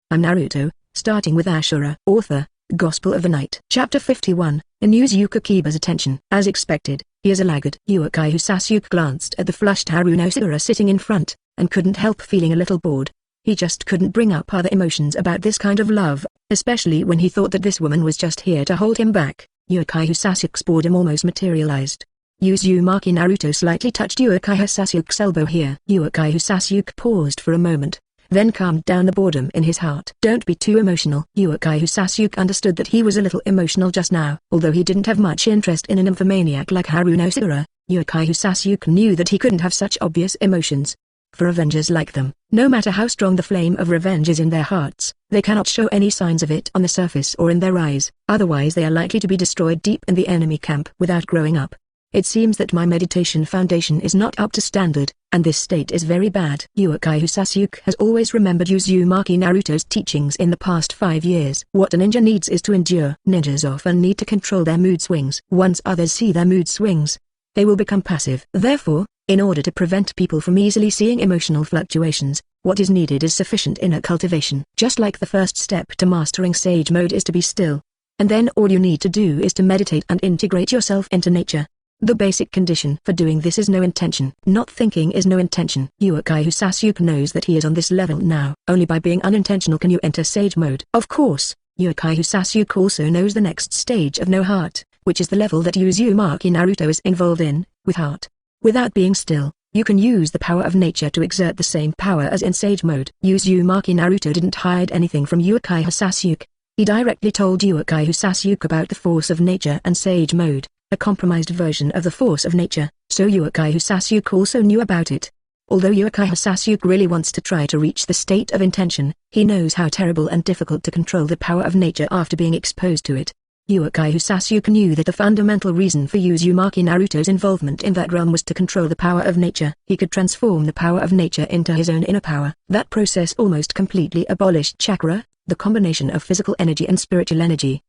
I'm Naruto, starting with Ashura. Author, Gospel of the Night. Chapter 51, Inuzuka Kiba'S attention. As expected, he is a laggard. Sasuke glanced at the flushed Haruno Sakura sitting in front, and couldn't help feeling a little bored. He just couldn't bring up other emotions about this kind of love, especially when he thought that this woman was just here to hold him back. Sasuke's boredom almost materialized. Uzumaki Naruto slightly touched Sasuke's elbow here. Sasuke paused for a moment, then calmed down the boredom in his heart. Don't be too emotional. Sasuke understood that he was a little emotional just now. Although he didn't have much interest in an nymphomaniac like Haruno Sakura, Sasuke knew that he couldn't have such obvious emotions. For avengers like them, no matter how strong the flame of revenge is in their hearts, they cannot show any signs of it on the surface or in their eyes, otherwise they are likely to be destroyed deep in the enemy camp without growing up. It seems that my meditation foundation is not up to standard, and this state is very bad. Sasuke has always remembered Uzumaki Naruto's teachings in the past 5 years. What a ninja needs is to endure. Ninjas often need to control their mood swings. Once others see their mood swings, they will become passive. Therefore, in order to prevent people from easily seeing emotional fluctuations, what is needed is sufficient inner cultivation. Just like the first step to mastering sage mode is to be still, and then all you need to do is to meditate and integrate yourself into nature. The basic condition for doing this is no intention. Not thinking is no intention. Sasuke knows that he is on this level now. Only by being unintentional can you enter sage mode. Of course, Sasuke also knows the next stage of no heart, which is the level that Uzumaki Naruto is involved in, with heart. Without being still, you can use the power of nature to exert the same power as in sage mode. Uzumaki Naruto didn't hide anything from Sasuke. He directly told Sasuke about the force of nature and sage mode, a compromised version of the force of nature, so Sasuke also knew about it. Although Sasuke really wants to try to reach the state of intention, he knows how terrible and difficult to control the power of nature after being exposed to it. Sasuke knew that the fundamental reason for Uzumaki Naruto's involvement in that realm was to control the power of nature. He could transform the power of nature into his own inner power. That process almost completely abolished chakra, the combination of physical energy and spiritual energy.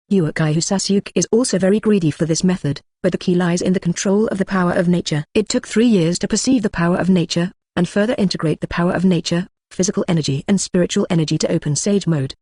Sasuke is also very greedy for this method, but the key lies in the control of the power of nature. It took 3 years to perceive the power of nature, and further integrate the power of nature, physical energy and spiritual energy to open sage mode.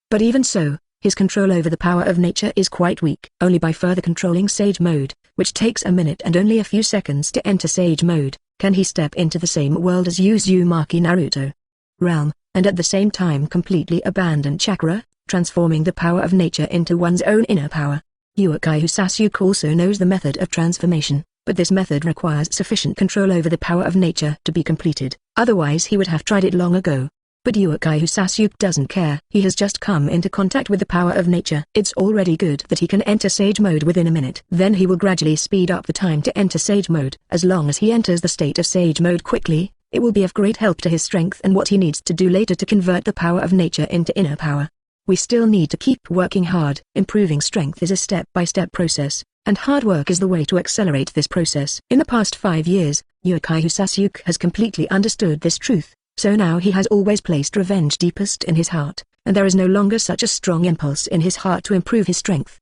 But even so, his control over the power of nature is quite weak. Only by further controlling sage mode, which takes a minute and only a few seconds to enter sage mode, can he step into the same world as Uzumaki Naruto realm, and at the same time completely abandon chakra, transforming the power of nature into one's own inner power. Sasuke also knows the method of transformation, but this method requires sufficient control over the power of nature to be completed, otherwise he would have tried it long ago. But Sasuke doesn't care. He has just come into contact with the power of nature. It's already good that he can enter sage mode within a minute. Then he will gradually speed up the time to enter sage mode. As long as he enters the state of sage mode quickly, it will be of great help to his strength and what he needs to do later to convert the power of nature into inner power. We still need to keep working hard. Improving strength is a step-by-step process, and hard work is the way to accelerate this process. In the past 5 years, Sasuke has completely understood this truth. So now he has always placed revenge deepest in his heart, and there is no longer such a strong impulse in his heart to improve his strength.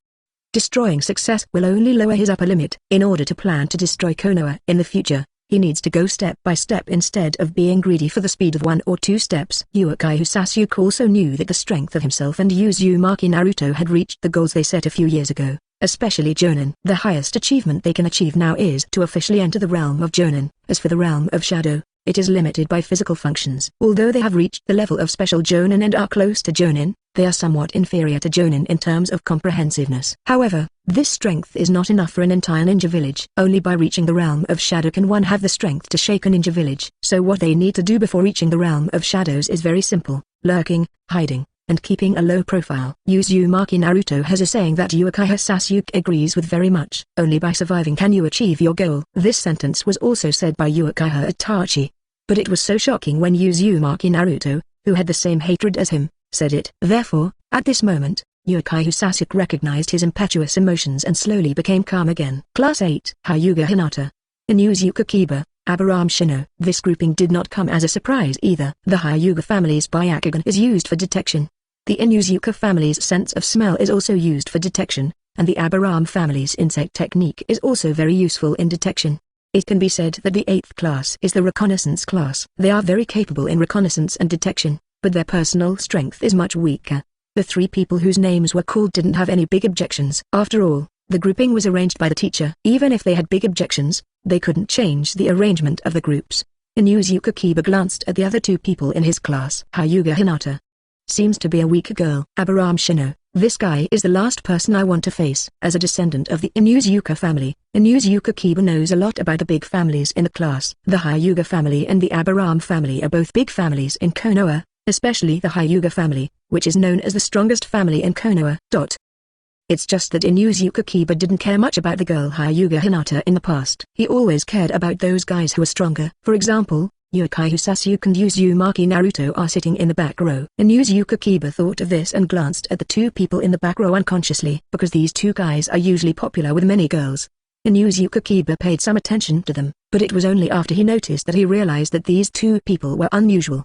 Destroying success will only lower his upper limit. In order to plan to destroy Konoha in the future, he needs to go step by step instead of being greedy for the speed of 1 or 2 steps. Sasuke also knew that the strength of himself and Uzumaki Naruto had reached the goals they set a few years ago, especially Chunin. The highest achievement they can achieve now is to officially enter the realm of Chunin. As for the realm of shadow, it is limited by physical functions. Although they have reached the level of special Chunin and are close to Chunin, they are somewhat inferior to Chunin in terms of comprehensiveness. However, this strength is not enough for an entire ninja village. Only by reaching the realm of shadow can one have the strength to shake a ninja village. So what they need to do before reaching the realm of shadows is very simple: lurking, hiding, and keeping a low profile. Uzumaki Naruto has a saying that Sasuke agrees with very much. Only by surviving can you achieve your goal. This sentence was also said by Itachi. But it was so shocking when Uzumaki Naruto, who had the same hatred as him, said it. Therefore, at this moment, Sasuke recognized his impetuous emotions and slowly became calm again. Class 8. HyuGa Hinata. Inuzuka Kiba, Abiram Shino. This grouping did not come as a surprise either. The HyuGa family's Byakugan is used for detection. The Inuzuka family's sense of smell is also used for detection, and the Abiram family's insect technique is also very useful in detection. It can be said that the 8th class is the reconnaissance class. They are very capable in reconnaissance and detection, but their personal strength is much weaker. The three people whose names were called didn't have any big objections. After all, the grouping was arranged by the teacher. Even if they had big objections, they couldn't change the arrangement of the groups. Inuzuka Kiba glanced at the other two people in his class. HyuGa Hinata. Seems to be a weak girl. Abiram Shino. This guy is the last person I want to face. As a descendant of the Inuzuka family, Inuzuka Kiba knows a lot about the big families in the class. The HyuGa family and the Abiram family are both big families in Konoha, especially the HyuGa family, which is known as the strongest family in Konoha. It's just that Inuzuka Kiba didn't care much about the girl HyuGa Hinata in the past. He always cared about those guys who are stronger. For example, Uchiha Sasuke and Uzumaki Naruto are sitting in the back row. Inuzuka Kiba thought of this and glanced at the two people in the back row unconsciously. Because these two guys are usually popular with many girls, Inuzuka Kiba paid some attention to them, but it was only after he noticed that he realized that these two people were unusual.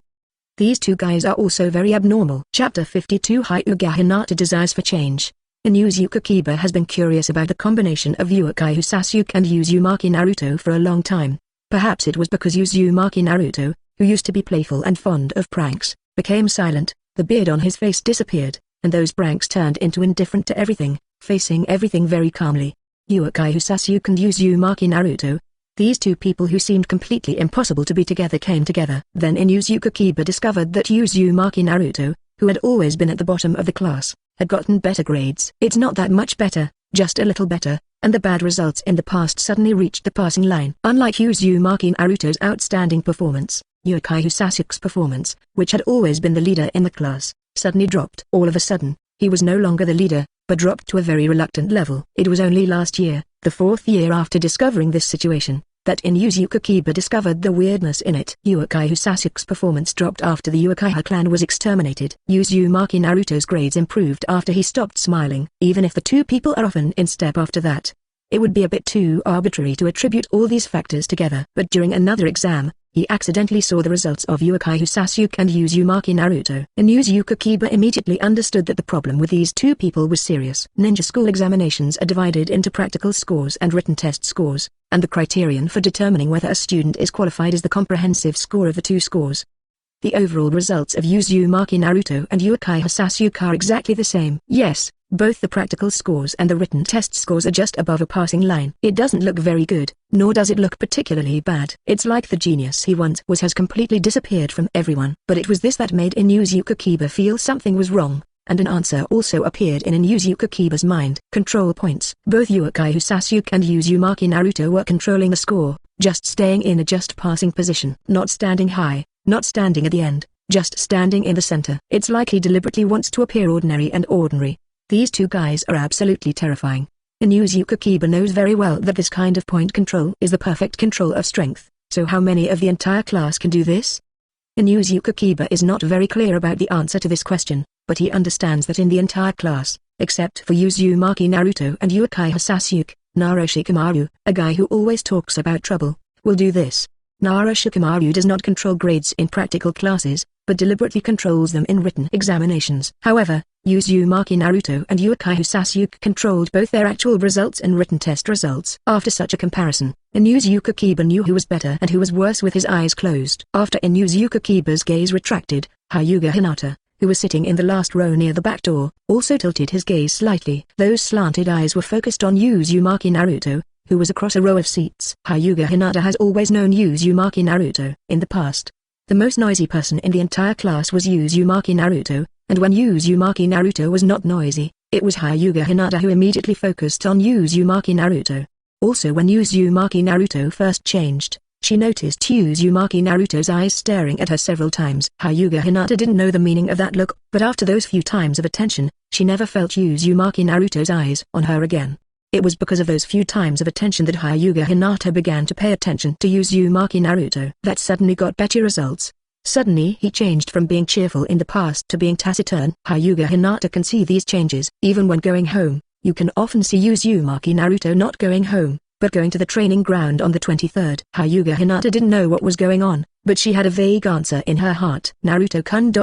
These two guys are also very abnormal. Chapter 52 HyuGa Hinata Desires for Change. Inuzuka Kiba has been curious about the combination of Uchiha Sasuke and Uzumaki Naruto for a long time. Perhaps it was because Uzumaki Naruto, who used to be playful and fond of pranks, became silent, the beard on his face disappeared, and those pranks turned into indifferent to everything, facing everything very calmly. Uchiha Sasuke and Uzumaki Naruto, these two people who seemed completely impossible to be together came together. Then Inuzuka Kiba discovered that Uzumaki Naruto, who had always been at the bottom of the class, had gotten better grades. It's not that much better, just a little better, and the bad results in the past suddenly reached the passing line. Unlike Uzumaki Naruto's outstanding performance, Uchiha Sasuke's performance, which had always been the leader in the class, suddenly dropped. All of a sudden, he was no longer the leader, but dropped to a very reluctant level. It was only last year, the 4th year after discovering this situation, that Inuzuka Kiba discovered the weirdness in it. Uchiha Sasuke's performance dropped after the Uchiha clan was exterminated. Uzumaki Naruto's grades improved after he stopped smiling. Even if the two people are often in step after that, it would be a bit too arbitrary to attribute all these factors together. But during another exam, he accidentally saw the results of Uchiha Sasuke and Uzumaki Naruto. Inuzuka Kiba immediately understood that the problem with these two people was serious. Ninja school examinations are divided into practical scores and written test scores, and the criterion for determining whether a student is qualified is the comprehensive score of the two scores. The overall results of Uzumaki Naruto and Uchiha Sasuke are exactly the same. Yes, both the practical scores and the written test scores are just above a passing line. It doesn't look very good, nor does it look particularly bad. It's like the genius he once was has completely disappeared from everyone. But it was this that made Inuzuka Kiba feel something was wrong, and an answer also appeared in Inuzuka Kiba's mind. Control points. Both Uchiha Sasuke and Uzumaki Naruto were controlling the score, just staying in a just passing position. Not standing high, not standing at the end, just standing in the center. It's like he deliberately wants to appear ordinary and ordinary. These two guys are absolutely terrifying. Inuzuka Kiba knows very well that this kind of point control is the perfect control of strength, so how many of the entire class can do this? Inuzuka Kiba is not very clear about the answer to this question, but he understands that in the entire class, except for Uzumaki Naruto and Uchiha Sasuke, Naruto, a guy who always talks about trouble, will do this. Naruto does not control grades in practical classes, but deliberately controls them in written examinations. However, Uzumaki Naruto and Uchiha Sasuke controlled both their actual results and written test results. After such a comparison, Inuzuka Kiba knew who was better and who was worse with his eyes closed. After Inuzuka Kiba's gaze retracted, HyuGa Hinata, who was sitting in the last row near the back door, also tilted his gaze slightly. Those slanted eyes were focused on Uzumaki Naruto, who was across a row of seats. HyuGa Hinata has always known Uzumaki Naruto. In the past, the most noisy person in the entire class was Uzumaki Naruto, and when Uzumaki Naruto was not noisy, it was HyuGa Hinata who immediately focused on Uzumaki Naruto. Also when Uzumaki Naruto first changed, she noticed Uzumaki Naruto's eyes staring at her several times. HyuGa Hinata didn't know the meaning of that look, but after those few times of attention, she never felt Uzumaki Naruto's eyes on her again. It was because of those few times of attention that HyuGa Hinata began to pay attention to Uzumaki Naruto. That suddenly got better results. Suddenly he changed from being cheerful in the past to being taciturn. HyuGa Hinata can see these changes. Even when going home, you can often see Uzumaki Naruto not going home, but going to the training ground on the 23rd. HyuGa Hinata didn't know what was going on, but she had a vague answer in her heart. Naruto-kun ...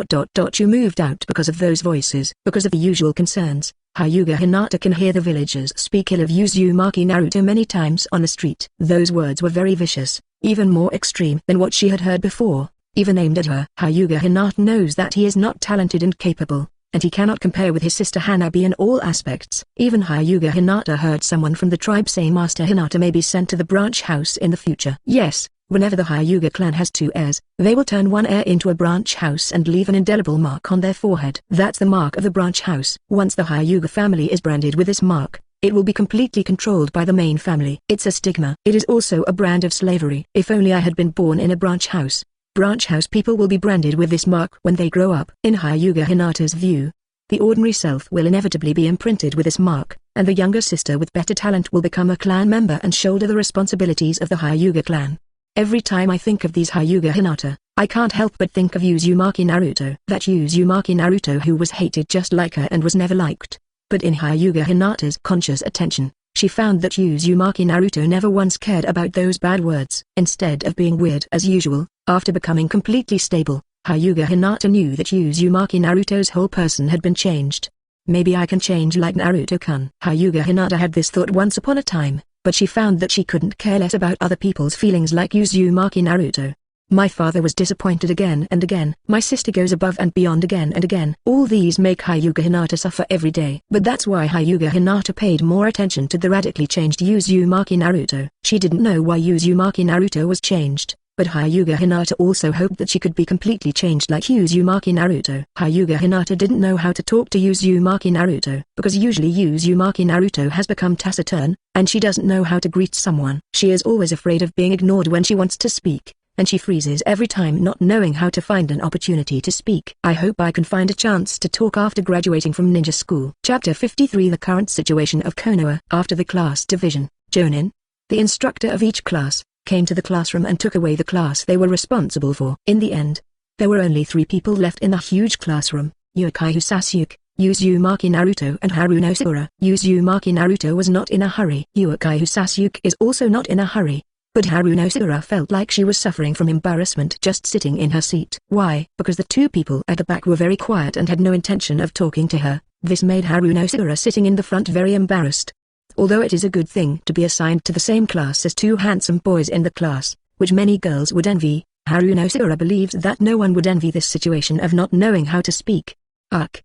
You moved out because of those voices. Because of the usual concerns, HyuGa Hinata can hear the villagers speak ill of Uzumaki Naruto many times on the street. Those words were very vicious, even more extreme than what she had heard before. even aimed at her. HyuGa Hinata knows that he is not talented and capable, and he cannot compare with his sister Hanabi in all aspects. Even HyuGa Hinata heard someone from the tribe say Master Hinata may be sent to the branch house in the future. Yes, whenever the HyuGa clan has 2 heirs, they will turn one heir into a branch house and leave an indelible mark on their forehead. That's the mark of the branch house. Once the HyuGa family is branded with this mark, it will be completely controlled by the main family. It's a stigma. It is also a brand of slavery. If only I had been born in a branch house. Branch house people will be branded with this mark when they grow up. In HyuGa Hinata's view, the ordinary self will inevitably be imprinted with this mark, and the younger sister with better talent will become a clan member and shoulder the responsibilities of the HyuGa clan. Every time I think of these HyuGa Hinata, I can't help but think of Uzumaki Naruto. That Uzumaki Naruto who was hated just like her and was never liked. But in HyuGa Hinata's conscious attention, she found that Uzumaki Naruto never once cared about those bad words. Instead of being weird as usual, after becoming completely stable, HyuGa Hinata knew that Uzumaki Naruto's whole person had been changed. Maybe I can change like Naruto-kun. HyuGa Hinata had this thought once upon a time, but she found that she couldn't care less about other people's feelings like Uzumaki Naruto. My father was disappointed again and again. My sister goes above and beyond again and again. All these make HyuGa Hinata suffer every day. But that's why HyuGa Hinata paid more attention to the radically changed Uzumaki Naruto. She didn't know why Uzumaki Naruto was changed, but HyuGa Hinata also hoped that she could be completely changed like Uzumaki Naruto. HyuGa Hinata didn't know how to talk to Uzumaki Naruto, because usually Uzumaki Naruto has become taciturn, and she doesn't know how to greet someone. She is always afraid of being ignored when she wants to speak, and she freezes every time not knowing how to find an opportunity to speak. I hope I can find a chance to talk after graduating from ninja school. Chapter 53 The current situation of Konoha. After the class division, ChuNin, the instructor of each class, came to the classroom and took away the class they were responsible for. In the end, there were only 3 people left in the huge classroom: Uchiha Sasuke, Uzumaki Naruto and Haruno Sakura. Uzumaki Naruto was not in a hurry. Uchiha Sasuke is also not in a hurry. But Haruno Sakura felt like she was suffering from embarrassment just sitting in her seat. Why? Because the 2 people at the back were very quiet and had no intention of talking to her. This made Haruno Sakura sitting in the front very embarrassed. Although it is a good thing to be assigned to the same class as 2 handsome boys in the class, which many girls would envy, Haruno Sakura believes that no one would envy this situation of not knowing how to speak. Ugh.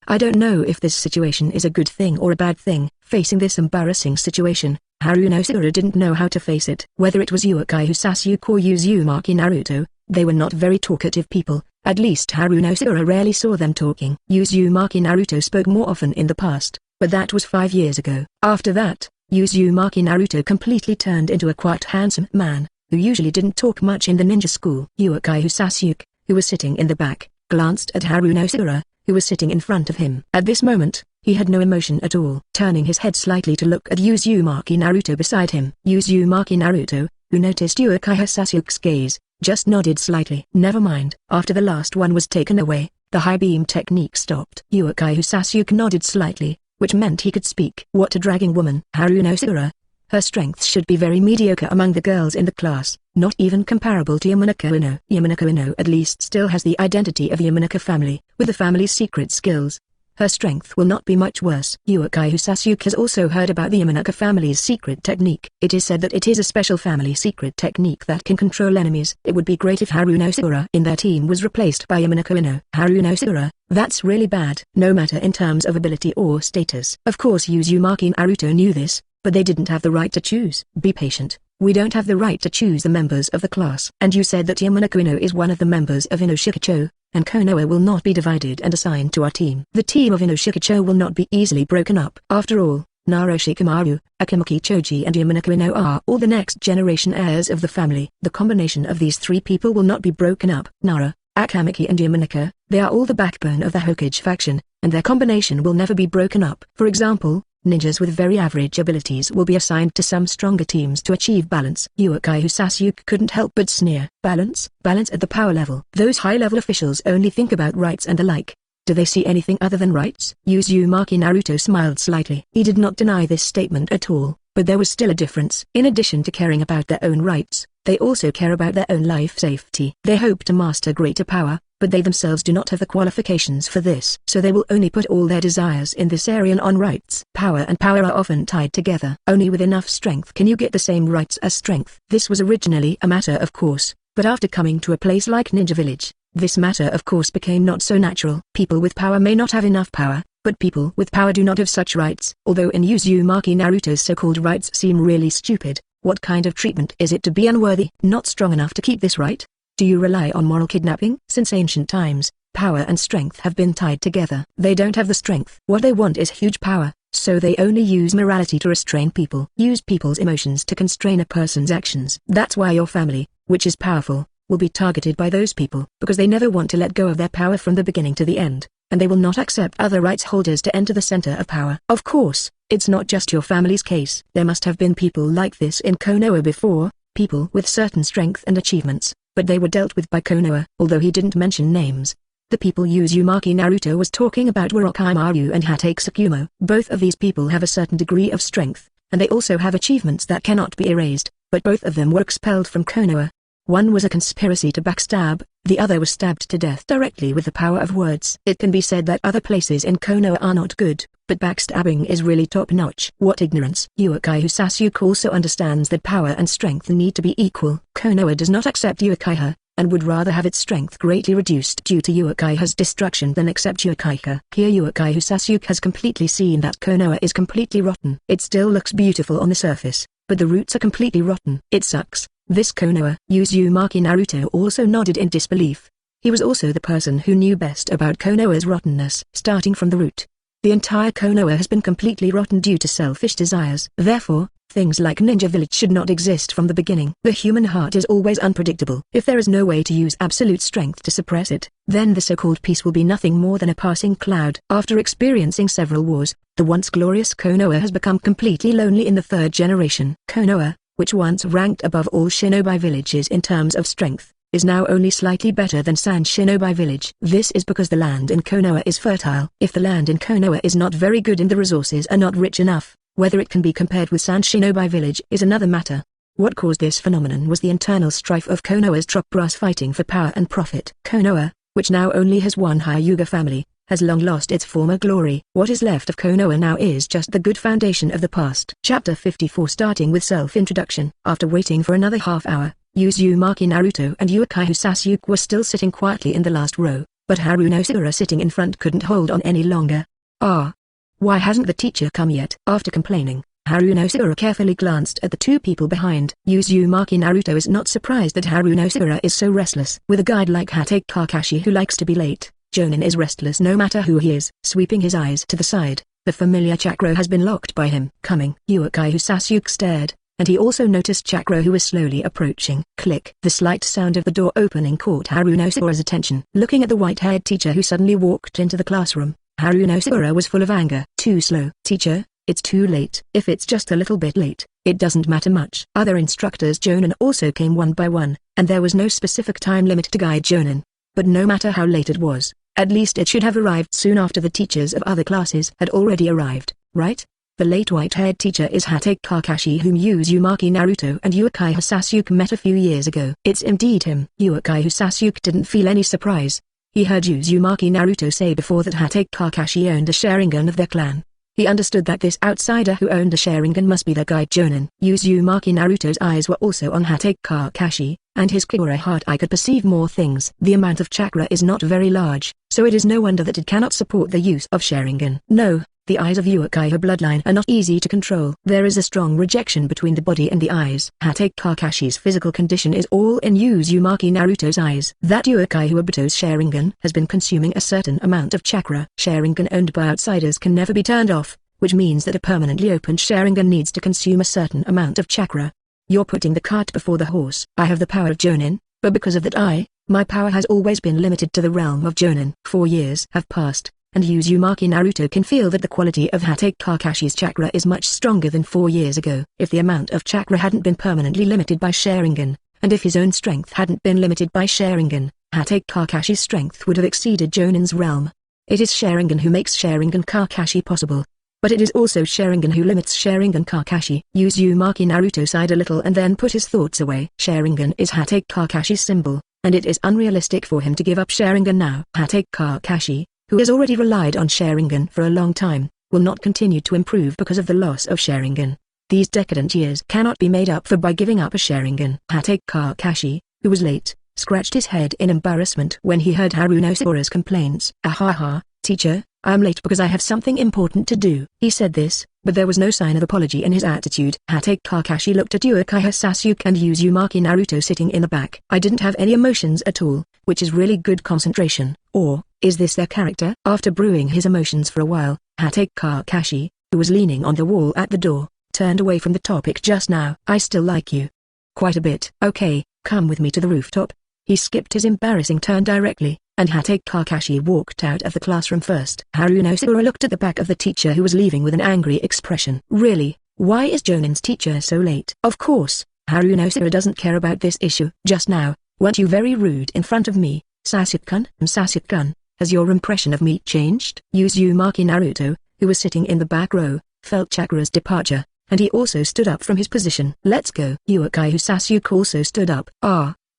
I don't know if this situation is a good thing or a bad thing. Facing this embarrassing situation, Haruno Sakura didn't know how to face it. Whether it was Uchiha Sasuke or Uzumaki Naruto, they were not very talkative people. At least Haruno Sakura rarely saw them talking. Uzumaki Naruto spoke more often in the past, but that was 5 years ago. After that, Uzumaki Naruto completely turned into a quiet handsome man, who usually didn't talk much in the ninja school. Uchiha Sasuke, who was sitting in the back, glanced at Haruno Sakura, who was sitting in front of him. At this moment, he had no emotion at all. Turning his head slightly to look at Uzumaki Naruto beside him. Uzumaki Naruto, who noticed Uchiha Sasuke's gaze, just nodded slightly. Never mind. After the last one was taken away, the high beam technique stopped. Uchiha Sasuke nodded slightly, which meant he could speak. What a dragging woman. Haruno Sakura. Her strength should be very mediocre among the girls in the class, not even comparable to Yamanaka Ino. Yamanaka Ino at least still has the identity of Yamanaka family, with the family's secret skills. Her strength will not be much worse. Uchiha Sasuke has also heard about the Yamanaka family's secret technique. It is said that it is a special family secret technique that can control enemies. It would be great if Haruno Sakura in their team was replaced by Yamanaka Ino. Haruno Sakura, that's really bad. No matter in terms of ability or status. Of course Uzumaki Naruto knew this, but they didn't have the right to choose. Be patient. We don't have the right to choose the members of the class. And you said that Yamanaka Ino is one of the members of Inuzuka, and Konoha will not be divided and assigned to our team. The team of Inuzuka will not be easily broken up. After all, Nara Shikamaru, Akimaki Choji and Yamanaka Ino are all the next generation heirs of the family. The combination of these 3 people will not be broken up. Nara, Akamaki and Yamanaka, they are all the backbone of the Hokage faction, and their combination will never be broken up. For example, ninjas with very average abilities will be assigned to some stronger teams to achieve balance. Uchiha Sasuke couldn't help but sneer. Balance? Balance at the power level. Those high-level officials only think about rights and the like. Do they see anything other than rights? Uzumaki Naruto smiled slightly. He did not deny this statement at all, but there was still a difference. In addition to caring about their own rights, they also care about their own life safety. They hope to master greater power, but they themselves do not have the qualifications for this. So they will only put all their desires in this area on rights. Power and power are often tied together. Only with enough strength can you get the same rights as strength. This was originally a matter of course, But after coming to a place like Ninja Village, this matter of course became not so natural. People with power may not have enough power, but people with power do not have such rights. Although in Uzumaki Naruto's so-called rights seem really stupid, what kind of treatment is it to be unworthy? Not strong enough to keep this right? Do you rely on moral kidnapping? Since ancient times, power and strength have been tied together. They don't have the strength. What they want is huge power, so they only use morality to restrain people. Use people's emotions to constrain a person's actions. That's why your family, which is powerful, will be targeted by those people, because they never want to let go of their power from the beginning to the end, and they will not accept other rights holders to enter the center of power. Of course, it's not just your family's case. There must have been people like this in Konoha before, people with certain strength and achievements, but they were dealt with by Konoha. Although he didn't mention names, the people Uzumaki Naruto was talking about were Orochimaru and Hatake Tsukumo. Both of these people have a certain degree of strength, and they also have achievements that cannot be erased, but both of them were expelled from Konoha. One was a conspiracy to backstab, the other was stabbed to death directly with the power of words. It can be said that other places in Konoha are not good, but backstabbing is really top-notch. What ignorance! Uchiha Sasuke also understands that power and strength need to be equal. Konoha does not accept Uchiha, and would rather have its strength greatly reduced due to Uchiha's destruction than accept Uchiha. Here Uchiha Sasuke has completely seen that Konoha is completely rotten. It still looks beautiful on the surface, but the roots are completely rotten. It sucks. This Konoha. Uzumaki Naruto also nodded in disbelief. He was also the person who knew best about Konoha's rottenness. Starting from the root, the entire Konoha has been completely rotten due to selfish desires. Therefore, things like Ninja Village should not exist from the beginning. The human heart is always unpredictable. If there is no way to use absolute strength to suppress it, then the so-called peace will be nothing more than a passing cloud. After experiencing several wars, the once glorious Konoha has become completely lonely in the third generation. Konoha, which once ranked above all shinobi villages in terms of strength, is now only slightly better than Sand Shinobi Village. This is because the land in Konoha is fertile. If the land in Konoha is not very good and the resources are not rich enough, whether it can be compared with Sand Shinobi Village is another matter. What caused this phenomenon was the internal strife of Konoha's top brass fighting for power and profit. Konoha, which now only has one HyuGa family, has long lost its former glory. What is left of Konoha now is just the good foundation of the past. Chapter 54 starting with self-introduction. After waiting for another half hour, Uzumaki Naruto and Uchiha Sasuke were still sitting quietly in the last row, but Haruno Sakura sitting in front couldn't hold on any longer. Why hasn't the teacher come yet? After complaining, Haruno Sakura carefully glanced at the two people behind. Uzumaki Naruto is not surprised that Haruno Sakura is so restless. With a guide like Hatake Kakashi who likes to be late, ChuNin is restless no matter who he is. Sweeping his eyes to the side, the familiar chakra has been locked by him. Coming. Uchiha Sasuke stared, and he also noticed Chakra who was slowly approaching. Click. The slight sound of the door opening caught Haruno Sakura's attention. Looking at the white-haired teacher who suddenly walked into the classroom, Haruno Sakura was full of anger. Too slow. Teacher, it's too late. If it's just a little bit late, it doesn't matter much. Other instructors ChuNin also came one by one, and there was no specific time limit to guide ChuNin. But no matter how late it was, at least it should have arrived soon after the teachers of other classes had already arrived, right? The late white-haired teacher is Hatake Kakashi whom Uzumaki Naruto and Uchiha Sasuke met a few years ago. It's indeed him. Uchiha Sasuke didn't feel any surprise. He heard Uzumaki Naruto say before that Hatake Kakashi owned a Sharingan of their clan. He understood that this outsider who owned a Sharingan must be their guide ChuNin. Uzumaki Naruto's eyes were also on Hatake Kakashi, and his Kagura heart eye could perceive more things. The amount of chakra is not very large, so it is no wonder that it cannot support the use of Sharingan. No, the eyes of Uchiha bloodline are not easy to control. There is a strong rejection between the body and the eyes. Hatake Kakashi's physical condition is all in Uzumaki Naruto's eyes. That Uchiha Obito's Sharingan has been consuming a certain amount of chakra. Sharingan owned by outsiders can never be turned off, which means that a permanently opened Sharingan needs to consume a certain amount of chakra. You're putting the cart before the horse. I have the power of ChuNin, but because of that my power has always been limited to the realm of ChuNin. 4 years have passed, and Uzumaki Naruto can feel that the quality of Hatake Kakashi's chakra is much stronger than 4 years ago. If the amount of chakra hadn't been permanently limited by Sharingan, and if his own strength hadn't been limited by Sharingan, Hatake Kakashi's strength would have exceeded ChuNin's realm. It is Sharingan who makes Sharingan Kakashi possible. But it is also Sharingan who limits Sharingan Kakashi. Uzumaki Naruto sighed a little and then put his thoughts away. Sharingan is Hatake Kakashi's symbol, and it is unrealistic for him to give up Sharingan now. Hatake Kakashi, who has already relied on Sharingan for a long time, will not continue to improve because of the loss of Sharingan. These decadent years cannot be made up for by giving up a Sharingan. Hatake Kakashi, who was late, scratched his head in embarrassment when he heard Haruno Sakura's complaints. "Ahaha, teacher, I am late because I have something important to do." He said this, but there was no sign of apology in his attitude. Hatake Kakashi looked at Uchiha Sasuke and Uzumaki Naruto sitting in the back. "I didn't have any emotions at all, which is really good concentration. Or, is this their character?" After brewing his emotions for a while, Hatake Kakashi, who was leaning on the wall at the door, turned away from the topic just now. "I still like you. Quite a bit." "Okay, come with me to the rooftop." He skipped his embarrassing turn directly, and Hatake Kakashi walked out of the classroom first. Haruno Sakura looked at the back of the teacher who was leaving with an angry expression. "Really, why is Jonin's teacher so late?" "Of course, Haruno Sakura doesn't care about this issue. Just now, weren't you very rude in front of me, Sasuke-kun?" "Sasuke-kun, has your impression of me changed?" Uzumaki Naruto, who was sitting in the back row, felt Chakura's departure, and he also stood up from his position. "Let's go." Uchiha Sasuke also stood up.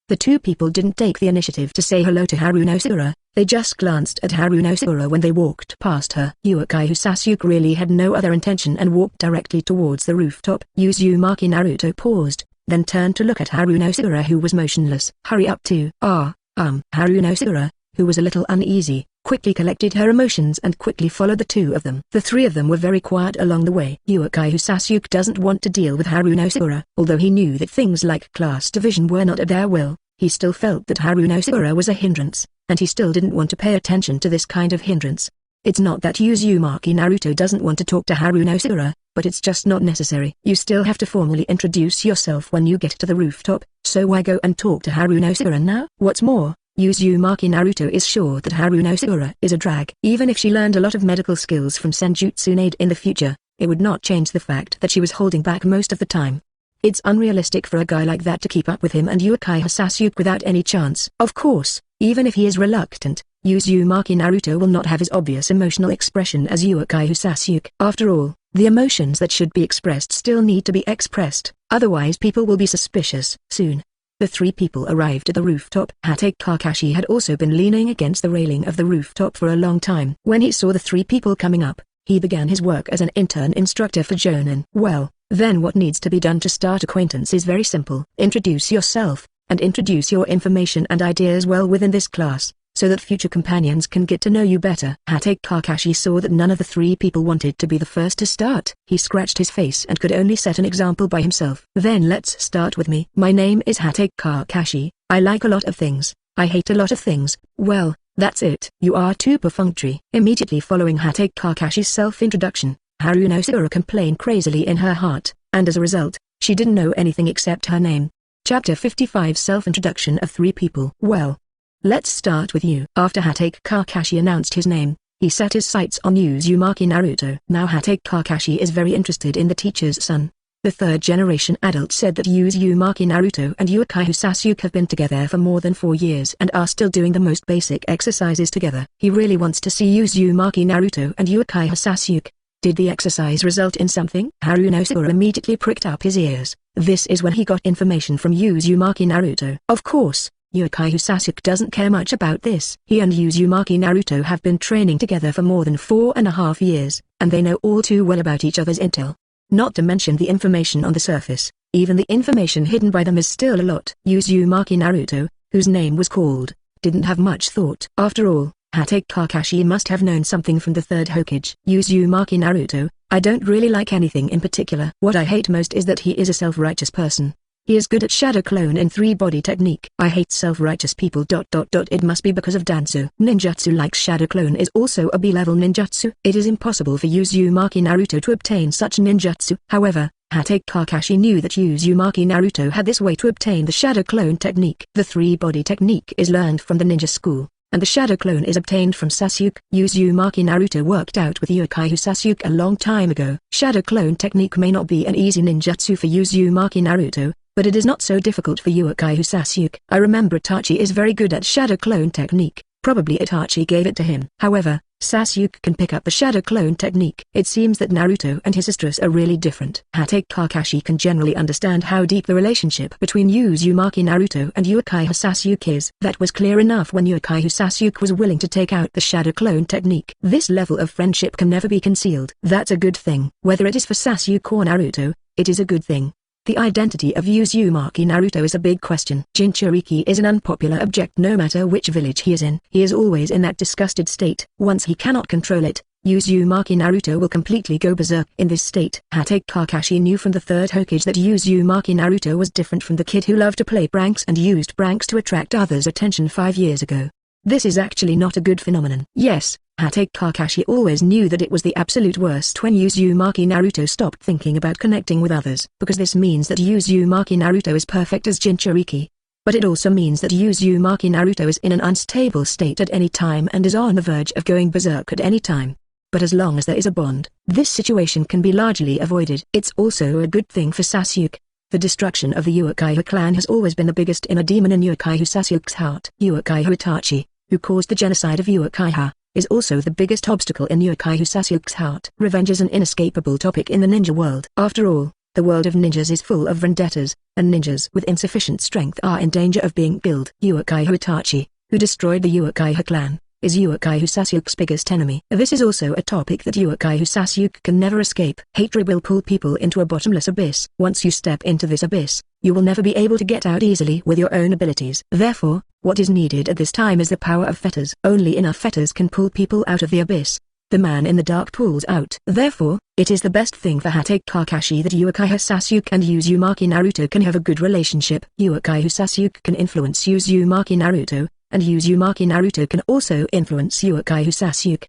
The two people didn't take the initiative to say hello to Haruno Sakura, they just glanced at Haruno Sakura when they walked past her. Uchiha Sasuke really had no other intention and walked directly towards the rooftop. Uzumaki Naruto paused, then turned to look at Haruno Sakura who was motionless. "Hurry up too." Haruno Sakura, who was a little uneasy, quickly collected her emotions and quickly followed the two of them. The three of them were very quiet along the way. Uchiha Sasuke doesn't want to deal with Haruno Sakura. Although he knew that things like class division were not at their will, he still felt that Haruno Sakura was a hindrance, and he still didn't want to pay attention to this kind of hindrance. It's not that Uzumaki Naruto doesn't want to talk to Haruno Sakura, but it's just not necessary. You still have to formally introduce yourself when you get to the rooftop, so why go and talk to Haruno Sakura now? What's more, Uzumaki Naruto is sure that Haruno Sakura is a drag. Even if she learned a lot of medical skills from Senjutsu Maid in the future, it would not change the fact that she was holding back most of the time. It's unrealistic for a guy like that to keep up with him and Uchiha Sasuke without any chance. Of course, even if he is reluctant, Uzumaki Naruto will not have his obvious emotional expression as Uchiha Sasuke. After all, the emotions that should be expressed still need to be expressed, otherwise people will be suspicious. Soon, the three people arrived at the rooftop. Hatake Kakashi had also been leaning against the railing of the rooftop for a long time. When he saw the three people coming up, he began his work as an intern instructor for Chunin. Well, then what needs to be done to start acquaintance is very simple. Introduce yourself, and introduce your information and ideas well within this class, so that future companions can get to know you better. Hatake Kakashi saw that none of the three people wanted to be the first to start. He scratched his face and could only set an example by himself. "Then let's start with me. My name is Hatake Kakashi. I like a lot of things. I hate a lot of things. Well, that's it." "You are too perfunctory." Immediately following Hatake Kakashi's self-introduction, Haruno Sakura complained crazily in her heart, and as a result, she didn't know anything except her name. Chapter 55 Self-Introduction of Three People. "Well, let's start with you." After Hatake Kakashi announced his name, he set his sights on Uzumaki Naruto. Now Hatake Kakashi is very interested in the teacher's son. The third-generation adult said that Uzumaki Naruto and Uchiha Sasuke have been together for more than 4 years and are still doing the most basic exercises together. He really wants to see Uzumaki Naruto and Uchiha Sasuke. Did the exercise result in something? Haruno Sakura immediately pricked up his ears. This is when he got information from Uzumaki Naruto. Of course, Uchiha Sasuke doesn't care much about this. He and Uzumaki Naruto have been training together for more than 4.5 years, and they know all too well about each other's intel. Not to mention the information on the surface, even the information hidden by them is still a lot. Uzumaki Naruto, whose name was called, didn't have much thought. After all, Hatake Kakashi must have known something from the third Hokage. Uzumaki Naruto, I don't really like anything in particular. What I hate most is that he is a self-righteous person. He is good at shadow clone and 3-body technique. I hate self-righteous people. It must be because of Danzo. Ninjutsu like shadow clone is also a B-level ninjutsu. It is impossible for Uzumaki Naruto to obtain such ninjutsu. However, Hatake Kakashi knew that Uzumaki Naruto had this way to obtain the shadow clone technique. The 3-body technique is learned from the ninja school, and the shadow clone is obtained from Sasuke. Uzumaki Naruto worked out with Uchiha Sasuke a long time ago. Shadow clone technique may not be an easy ninjutsu for Uzumaki Naruto, but it is not so difficult for Uchiha Sasuke. I remember Itachi is very good at shadow clone technique. Probably Itachi gave it to him. However, Sasuke can pick up the shadow clone technique. It seems that Naruto and his sisters are really different. Hatake Kakashi can generally understand how deep the relationship between Uzumaki Naruto and Uchiha Sasuke is. That was clear enough when Uchiha Sasuke was willing to take out the shadow clone technique. This level of friendship can never be concealed. That's a good thing. Whether it is for Sasuke or Naruto, it is a good thing. The identity of Uzumaki Naruto is a big question. Jinchuriki is an unpopular object no matter which village he is in. He is always in that disgusted state. Once he cannot control it, Uzumaki Naruto will completely go berserk in this state. Kakashi knew from the third Hokage that Uzumaki Naruto was different from the kid who loved to play pranks and used pranks to attract others' attention 5 years ago. This is actually not a good phenomenon. Yes, Kakashi always knew that it was the absolute worst when Uzumaki Naruto stopped thinking about connecting with others, because this means that Uzumaki Naruto is perfect as Jinchuriki. But it also means that Uzumaki Naruto is in an unstable state at any time and is on the verge of going berserk at any time. But as long as there is a bond, this situation can be largely avoided. It's also a good thing for Sasuke. The destruction of the Uchiha clan has always been the biggest inner demon in Uchiha Sasuke's heart. Uchiha Itachi, who caused the genocide of Uchiha, is also the biggest obstacle in Uchiha Sasuke's heart. Revenge is an inescapable topic in the ninja world. After all, the world of ninjas is full of vendettas, and ninjas with insufficient strength are in danger of being killed. Uchiha Itachi, who destroyed the Uchiha clan, is Uchiha Sasuke's biggest enemy. This is also a topic that Uchiha Sasuke can never escape. Hatred will pull people into a bottomless abyss. Once you step into this abyss, you will never be able to get out easily with your own abilities. Therefore, what is needed at this time is the power of fetters. Only enough fetters can pull people out of the abyss. The man in the dark pulls out. Therefore, it is the best thing for Kakashi that Uchiha Sasuke and Uzumaki Naruto can have a good relationship. Uchiha Sasuke can influence Uzumaki Naruto, and Uzumaki Naruto can also influence Uchiha Sasuke.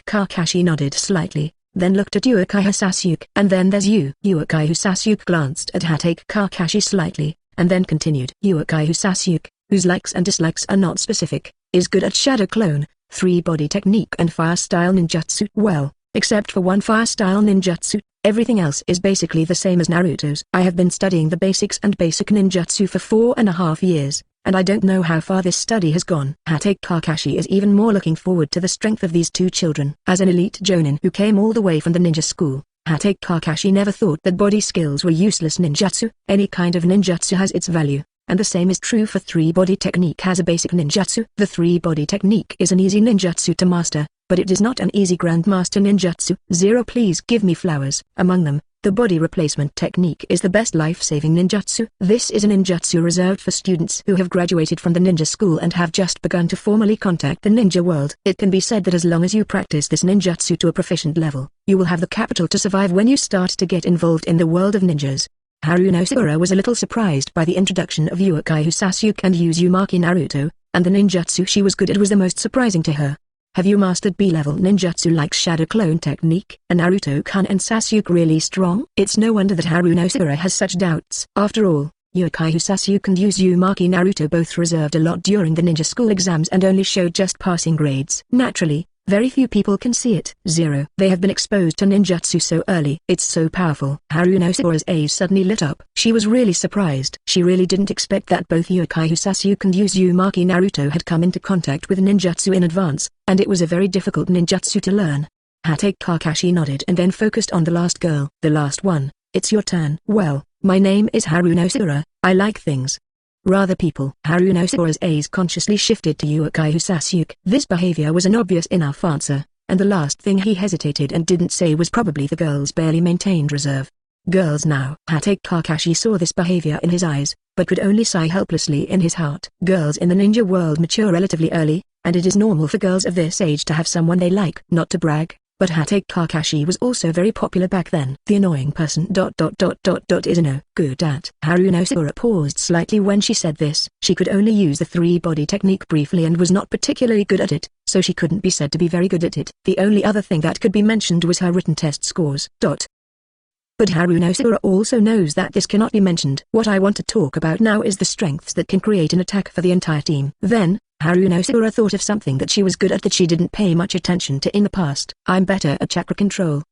Kakashi nodded slightly, then looked at Uchiha Sasuke. And then there's you. Uchiha Sasuke glanced at Kakashi slightly, and then continued. Uchiha Sasuke, whose likes and dislikes are not specific, is good at shadow clone, 3-body technique and fire style ninjutsu. Well, except for one fire style ninjutsu, everything else is basically the same as Naruto's. I have been studying the basics and basic ninjutsu for 4.5 years. And I don't know how far this study has gone. Kakashi is even more looking forward to the strength of these two children. As an elite jonin who came all the way from the ninja school, Kakashi never thought that body skills were useless ninjutsu. Any kind of ninjutsu has its value, and the same is true for 3-body technique as a basic ninjutsu. The 3-body technique is an easy ninjutsu to master, but it is not an easy grandmaster ninjutsu. Please give me flowers. Among them, the body replacement technique is the best life-saving ninjutsu. This is a ninjutsu reserved for students who have graduated from the ninja school and have just begun to formally contact the ninja world. It can be said that as long as you practice this ninjutsu to a proficient level, you will have the capital to survive when you start to get involved in the world of ninjas. Haruno was a little surprised by the introduction of Uchiha Sasuke and Uzumaki Naruto, and the ninjutsu she was good at was the most surprising to her. Have you mastered B-level ninjutsu like shadow clone technique? Are Naruto-kun and Sasuke really strong? It's no wonder that Haruno has such doubts. After all, Uchiha Sasuke and Uzumaki Naruto both reserved a lot during the ninja school exams and only showed just passing grades. Naturally, very few people can see it. They have been exposed to ninjutsu so early. It's so powerful. Haruno's eyes suddenly lit up. She was really surprised. She really didn't expect that both Uchiha Sasuke and Uzumaki Naruto had come into contact with ninjutsu in advance, and it was a very difficult ninjutsu to learn. Kakashi nodded and then focused on the last girl. The last one. It's your turn. Well, my name is Haruno. I like things. Rather people. Haruno's eyes consciously shifted to Uchiha Sasuke. This behavior was an obvious enough answer, and the last thing he hesitated and didn't say was probably the girl's barely maintained reserve. Girls now. Kakashi saw this behavior in his eyes, but could only sigh helplessly in his heart. Girls in the ninja world mature relatively early, and it is normal for girls of this age to have someone they like. Not to brag, but Kakashi was also very popular back then. The annoying person ... is no good at. Haruno paused slightly when she said this. She could only use the 3-body technique briefly and was not particularly good at it, so she couldn't be said to be very good at it. The only other thing that could be mentioned was her written test scores. But Haruno also knows that this cannot be mentioned. What I want to talk about now is the strengths that can create an attack for the entire team. Then, Haruno thought of something that she was good at that she didn't pay much attention to in the past. I'm better at chakra control!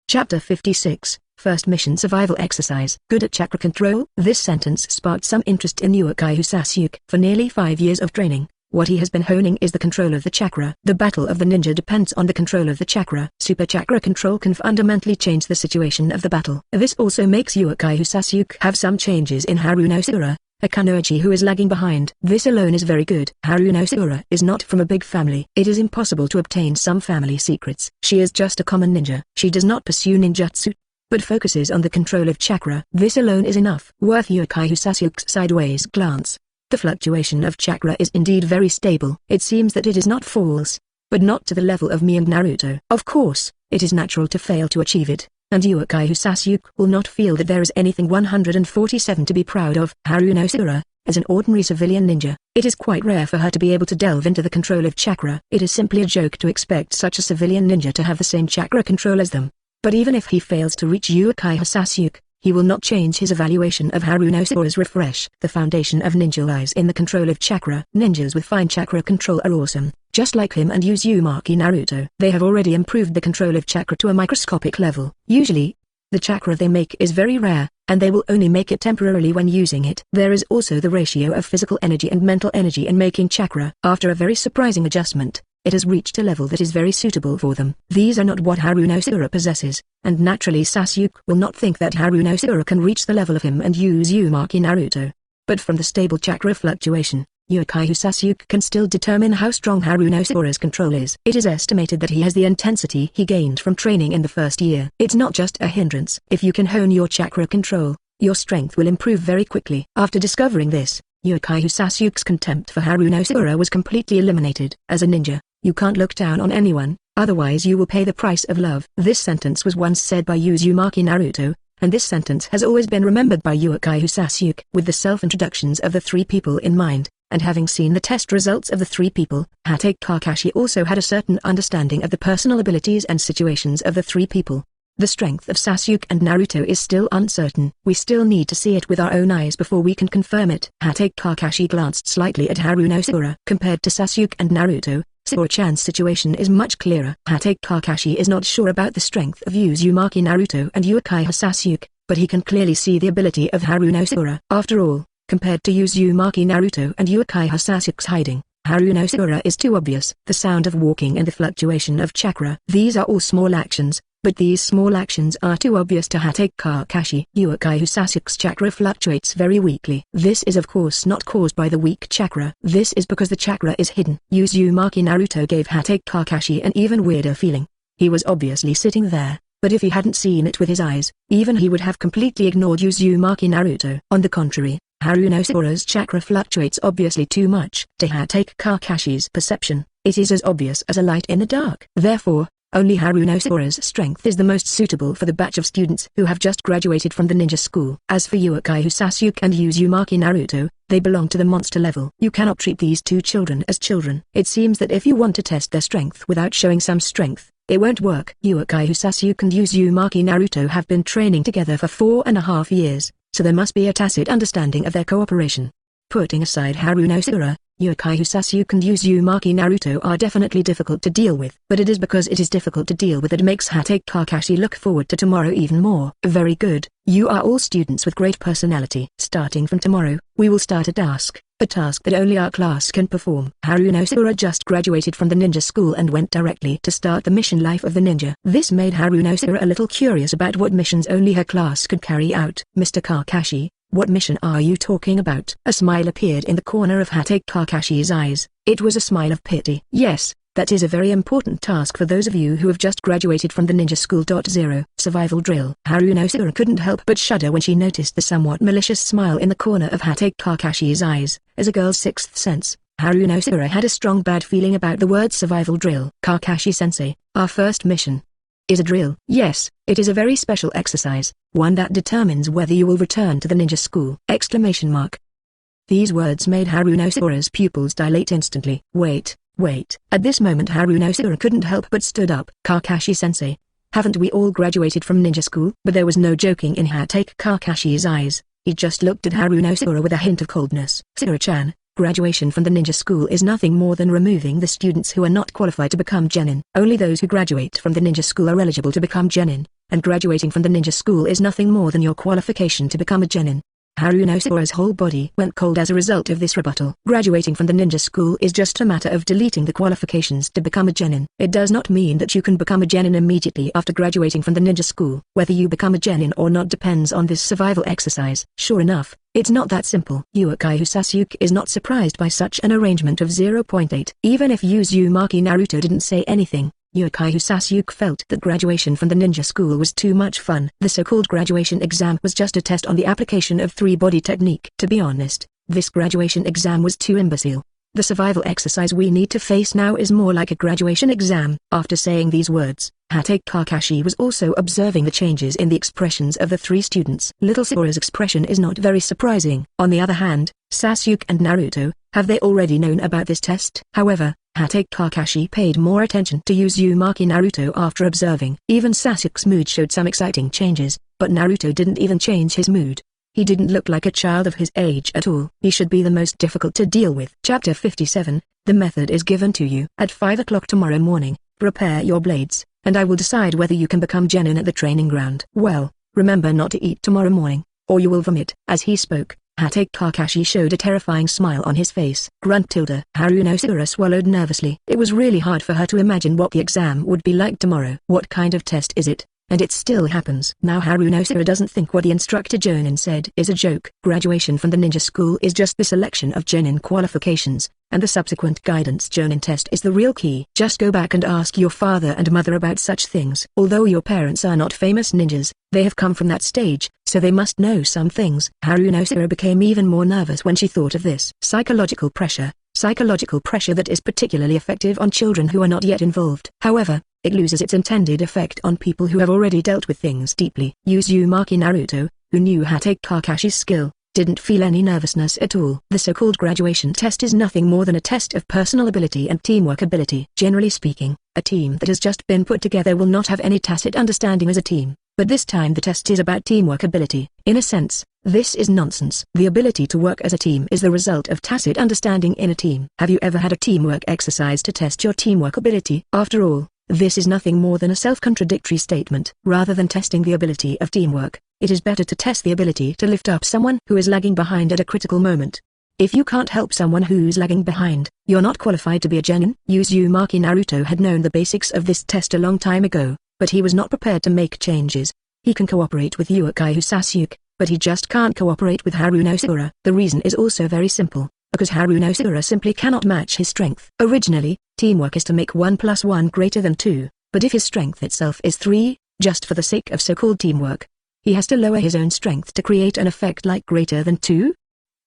Chapter 56, First Mission Survival Exercise. Good at chakra control? This sentence sparked some interest in Uchiha Sasuke. For nearly 5 years of training, what he has been honing is the control of the chakra. The battle of the ninja depends on the control of the chakra. Super chakra control can fundamentally change the situation of the battle. This also makes Uchiha Sasuke have some changes in Haruno, a Kunoichi who is lagging behind. This alone is very good. Haruno is not from a big family. It is impossible to obtain some family secrets. She is just a common ninja. She does not pursue ninjutsu. but focuses on the control of chakra. This alone is enough. Worth Uchiha Sasuke's sideways glance. The fluctuation of chakra is indeed very stable. It seems that it is not false, but not to the level of me and Naruto. Of course, it is natural to fail to achieve it, and Uchiha Sasuke will not feel that there is anything 147 to be proud of. Haruno Sakura, as an ordinary civilian ninja, it is quite rare for her to be able to delve into the control of chakra. It is simply a joke to expect such a civilian ninja to have the same chakra control as them. But even if he fails to reach Uchiha Sasuke, he will not change his evaluation of Haruno Sakura's refresh. The foundation of ninja lies in the control of chakra. Ninjas with fine chakra control are awesome, just like him and Uzumaki Naruto. They have already improved the control of chakra to a microscopic level. Usually, the chakra they make is very rare, and they will only make it temporarily when using it. There is also the ratio of physical energy and mental energy in making chakra. After a very surprising adjustment, it has reached a level that is very suitable for them. These are not what Haruno Sakura possesses, and naturally Sasuke will not think that Haruno Sakura can reach the level of him and Uzumaki Naruto. But from the stable chakra fluctuation, Uchiha Sasuke can still determine how strong Haruno Sakura's control is. It is estimated that he has the intensity he gained from training in the first year. It's not just a hindrance. If you can hone your chakra control, your strength will improve very quickly. After discovering this, Uchiha Sasuke's contempt for Haruno Sakura was completely eliminated. As a ninja, you can't look down on anyone, otherwise you will pay the price of love. This sentence was once said by Uzumaki Naruto, and this sentence has always been remembered by Uchiha Sasuke. With the self-introductions of the three people in mind, and having seen the test results of the three people, Kakashi also had a certain understanding of the personal abilities and situations of the three people. The strength of Sasuke and Naruto is still uncertain. We still need to see it with our own eyes before we can confirm it. Kakashi glanced slightly at Haruno Sakura. Compared to Sasuke and Naruto, Sakura-chan's situation is much clearer. Kakashi is not sure about the strength of Uzumaki Naruto and Uchiha Sasuke, but he can clearly see the ability of Haruno Sakura. After all, compared to Uzumaki Naruto and Uchiha Sasuke's hiding, Haruno Sakura is too obvious. The sound of walking and the fluctuation of chakra. These are all small actions, but these small actions are too obvious to Kakashi. Uchiha Sasuke's chakra fluctuates very weakly. This is of course not caused by the weak chakra. This is because the chakra is hidden. Uzumaki Naruto gave Kakashi an even weirder feeling. He was obviously sitting there, but if he hadn't seen it with his eyes, even he would have completely ignored Uzumaki Naruto. On the contrary, Haruno Sakura's chakra fluctuates obviously too much. To Kakashi's perception, it is as obvious as a light in the dark. Therefore, only Haruno Sakura's strength is the most suitable for the batch of students who have just graduated from the ninja school. As for Uchiha Sasuke and Uzumaki Naruto, they belong to the monster level. You cannot treat these two children as children. It seems that if you want to test their strength without showing some strength, it won't work. Uchiha Sasuke and Uzumaki Naruto have been training together for 4.5 years, so there must be a tacit understanding of their cooperation. Putting aside Haruno Sakura, Uchiha Sasuke and Uzumaki Naruto are definitely difficult to deal with. But it is because it is difficult to deal with that makes Kakashi look forward to tomorrow even more. Very good, you are all students with great personality. Starting from tomorrow, we will start a task that only our class can perform. Haruno Sakura just graduated from the ninja school and went directly to start the mission life of the ninja. This made Haruno Sakura a little curious about what missions only her class could carry out. Mr. Kakashi, what mission are you talking about? A smile appeared in the corner of Kakashi's eyes. It was a smile of pity. Yes, that is a very important task for those of you who have just graduated from the ninja school. Survival drill. Haruno Sakura couldn't help but shudder when she noticed the somewhat malicious smile in the corner of Kakashi's eyes. As a girl's sixth sense, Haruno Sakura had a strong bad feeling about the word survival drill. Kakashi-sensei, our first mission is a drill. Yes, it is a very special exercise, one that determines whether you will return to the ninja school! These words made Haruno Sakura's pupils dilate instantly. Wait. At this moment Haruno Sakura couldn't help but stood up. Kakashi-sensei, haven't we all graduated from ninja school? But there was no joking in Kakashi's eyes. He just looked at Haruno Sakura with a hint of coldness. Sakura-chan, graduation from the ninja school is nothing more than removing the students who are not qualified to become genin. Only those who graduate from the ninja school are eligible to become genin, and graduating from the ninja school is nothing more than your qualification to become a genin. Haruno Sakura's whole body went cold as a result of this rebuttal. Graduating from the ninja school is just a matter of deleting the qualifications to become a genin. It does not mean that you can become a genin immediately after graduating from the ninja school. Whether you become a genin or not depends on this survival exercise. Sure enough, It's not that simple. Uchiha Sasuke is not surprised by such an arrangement of 0 .8. Even if Uzumaki Naruto didn't say anything, Uchiha Sasuke felt that graduation from the ninja school was too much fun. The so-called graduation exam was just a test on the application of three-body technique. To be honest, this graduation exam was too imbecile. The survival exercise we need to face now is more like a graduation exam. After saying these words, Kakashi was also observing the changes in the expressions of the three students. Little Sakura's expression is not very surprising. On the other hand, Sasuke and Naruto, have they already known about this test? However, Kakashi paid more attention to Uzumaki Naruto after observing. Even Sasuke's mood showed some exciting changes, but Naruto didn't even change his mood. He didn't look like a child of his age at all. He should be the most difficult to deal with. Chapter 57, The method is given to you. At 5 o'clock tomorrow morning, prepare your blades, and I will decide whether you can become Chunin at the training ground. Well, remember not to eat tomorrow morning, or you will vomit. As he spoke, Kakashi showed a terrifying smile on his face. Haruno Sakura swallowed nervously. It was really hard for her to imagine what the exam would be like tomorrow. What kind of test is it? And it still happens. Now Haruno Sakura doesn't think what the instructor Chunin said is a joke. Graduation from the ninja school is just the selection of Chunin qualifications, and the subsequent guidance Chunin test is the real key. Just go back and ask your father and mother about such things. Although your parents are not famous ninjas, they have come from that stage, so they must know some things. Haruno Sakura became even more nervous when she thought of this. Psychological pressure that is particularly effective on children who are not yet involved. However, it loses its intended effect on people who have already dealt with things deeply. Uzumaki Naruto, who knew Kakashi's skill, didn't feel any nervousness at all. The so-called graduation test is nothing more than a test of personal ability and teamwork ability. Generally speaking, a team that has just been put together will not have any tacit understanding as a team, but this time the test is about teamwork ability. In a sense, this is nonsense. The ability to work as a team is the result of tacit understanding in a team. Have you ever had a teamwork exercise to test your teamwork ability? After all, this is nothing more than a self-contradictory statement. Rather than testing the ability of teamwork, it is better to test the ability to lift up someone who is lagging behind at a critical moment. If you can't help someone who's lagging behind, you're not qualified to be a Chunin. Uzumaki Naruto had known the basics of this test a long time ago, but he was not prepared to make changes. He can cooperate with Uchiha Sasuke, but he just can't cooperate with Haruno Sakura. The reason is also very simple, because Haruno Sakura simply cannot match his strength. Originally, teamwork is to make 1 + 1 greater than 2, but if his strength itself is 3, just for the sake of so-called teamwork, he has to lower his own strength to create an effect like greater than 2?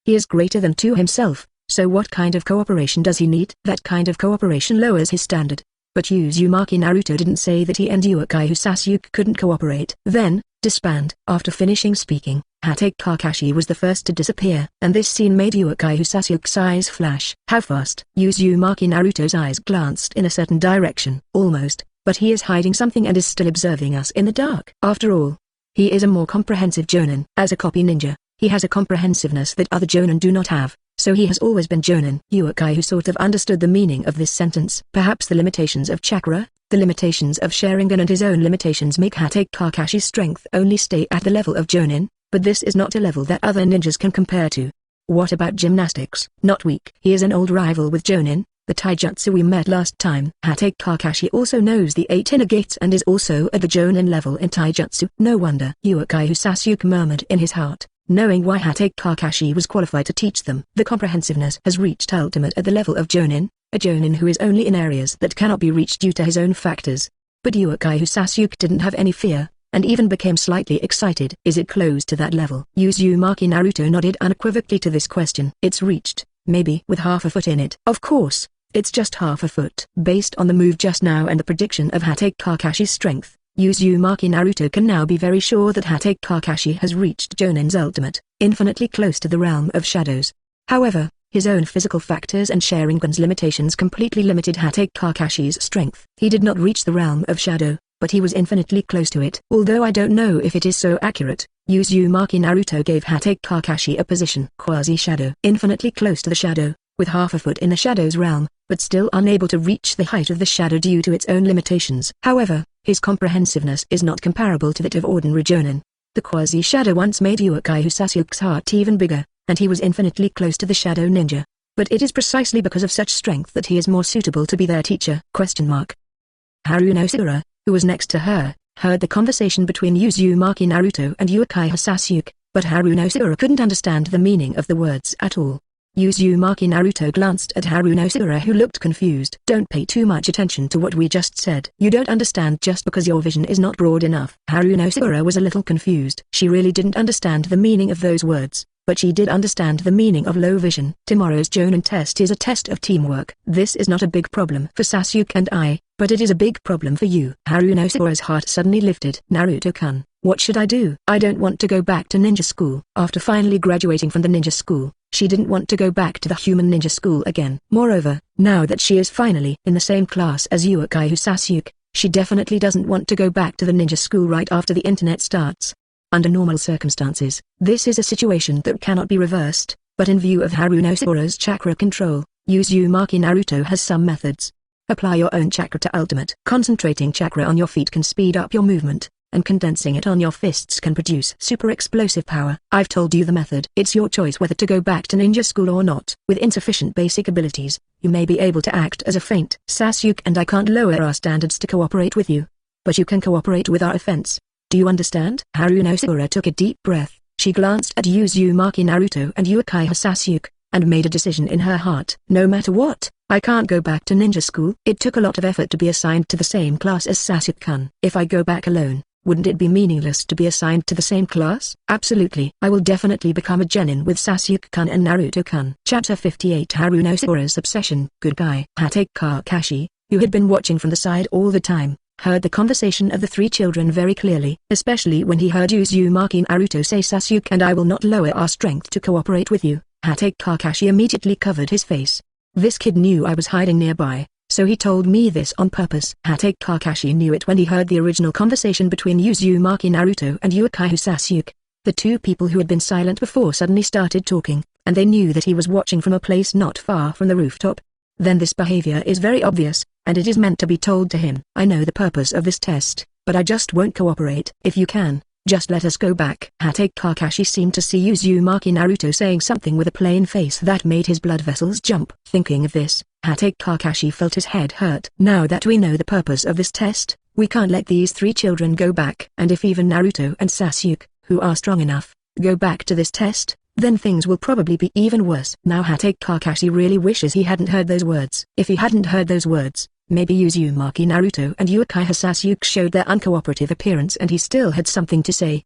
He is greater than 2 himself, so what kind of cooperation does he need? That kind of cooperation lowers his standard. But Uzumaki Naruto didn't say that he and Uchiha Sasuke couldn't cooperate. Then, disband. After finishing speaking, Kakashi was the first to disappear, and this scene made Uchiha Sasuke's eyes flash. How fast? Uzumaki Naruto's eyes glanced in a certain direction. Almost, but he is hiding something and is still observing us in the dark. After all, he is a more comprehensive Chunin. As a copy ninja, he has a comprehensiveness that other Chunin do not have, so he has always been Chunin. Uchiha sort of understood the meaning of this sentence. Perhaps the limitations of chakra, the limitations of Sharingan and his own limitations make Kakashi's strength only stay at the level of Chunin, but this is not a level that other ninjas can compare to. What about gymnastics? Not weak. He is an old rival with Chunin, the taijutsu we met last time. Kakashi also knows the 8 inner gates and is also at the Chunin level in taijutsu. No wonder. Uchiha Sasuke murmured in his heart, knowing why Kakashi was qualified to teach them. The comprehensiveness has reached ultimate at the level of Chunin, a Chunin who is only in areas that cannot be reached due to his own factors. But Uchiha Sasuke didn't have any fear, and even became slightly excited. Is it close to that level? Uzumaki Naruto nodded unequivocally to this question. It's reached, maybe with half a foot in it. Of course, it's just half a foot. Based on the move just now and the prediction of Kakashi's strength, Uzumaki Naruto can now be very sure that Kakashi has reached Chunin's ultimate, infinitely close to the realm of shadows. However, his own physical factors and Sharingan's limitations completely limited Kakashi's strength. He did not reach the realm of shadow, but he was infinitely close to it. Although I don't know if it is so accurate, Uzumaki Naruto gave Kakashi a position. Quasi-shadow. Infinitely close to the shadow, with half a foot in the shadow's realm, but still unable to reach the height of the shadow due to its own limitations. However, his comprehensiveness is not comparable to that of ordinary Chunin. The quasi-shadow once made Uchiha Sasuke's heart even bigger, and he was infinitely close to the shadow ninja. But it is precisely because of such strength that he is more suitable to be their teacher. Haruno Sakura, who was next to her, heard the conversation between Uzumaki Naruto and Uchiha Sasuke, but Haruno Sakura couldn't understand the meaning of the words at all. Uzumaki Naruto glanced at Haruno Sakura, who looked confused. Don't pay too much attention to what we just said. You don't understand just because your vision is not broad enough. Haruno Sakura was a little confused. She really didn't understand the meaning of those words, but she did understand the meaning of low vision. Tomorrow's Chunin test is a test of teamwork. This is not a big problem for Sasuke and I, but it is a big problem for you. Haruno Sakura's heart suddenly lifted. Naruto-kun, what should I do? I don't want to go back to ninja school. After finally graduating from the ninja school, she didn't want to go back to the human ninja school again. Moreover, now that she is finally in the same class as Uchiha Sasuke, she definitely doesn't want to go back to the ninja school right after the internet starts. Under normal circumstances, this is a situation that cannot be reversed, but in view of Haruno Sakura's chakra control, Uzumaki Naruto has some methods. Apply your own chakra to ultimate. Concentrating chakra on your feet can speed up your movement, and condensing it on your fists can produce super explosive power. I've told you the method. It's your choice whether to go back to ninja school or not. With insufficient basic abilities, you may be able to act as a feint. Sasuke and I can't lower our standards to cooperate with you, but you can cooperate with our offense. Do you understand? Haruno Sakura took a deep breath. She glanced at Uzumaki Naruto and Uchiha Sasuke, and made a decision in her heart. No matter what, I can't go back to ninja school. It took a lot of effort to be assigned to the same class as Sasuke-kun. If I go back alone, wouldn't it be meaningless to be assigned to the same class? Absolutely. I will definitely become a genin with Sasuke-kun and Naruto-kun. Chapter 58 Haruno Sakura's Obsession. Good guy. Hatake Kakashi, who had been watching from the side all the time, heard the conversation of the three children very clearly, especially when he heard Uzumaki Naruto say Sasuke and I will not lower our strength to cooperate with you. Hatake Kakashi immediately covered his face. This kid knew I was hiding nearby, so he told me this on purpose. Hatake Kakashi knew it when he heard the original conversation between Uzumaki Naruto and Uchiha Sasuke. The two people who had been silent before suddenly started talking, and they knew that he was watching from a place not far from the rooftop. Then this behavior is very obvious, and it is meant to be told to him. I know the purpose of this test, but I just won't cooperate. If you can, just let us go back. Hatake Kakashi seemed to see Uzumaki Naruto saying something with a plain face that made his blood vessels jump. Thinking of this, Hatake Kakashi felt his head hurt. Now that we know the purpose of this test, we can't let these three children go back. And if even Naruto and Sasuke, who are strong enough, go back to this test, then things will probably be even worse. Now Hatake Kakashi really wishes he hadn't heard those words. If he hadn't heard those words, maybe Uzumaki Naruto and Uchiha Sasuke showed their uncooperative appearance and he still had something to say.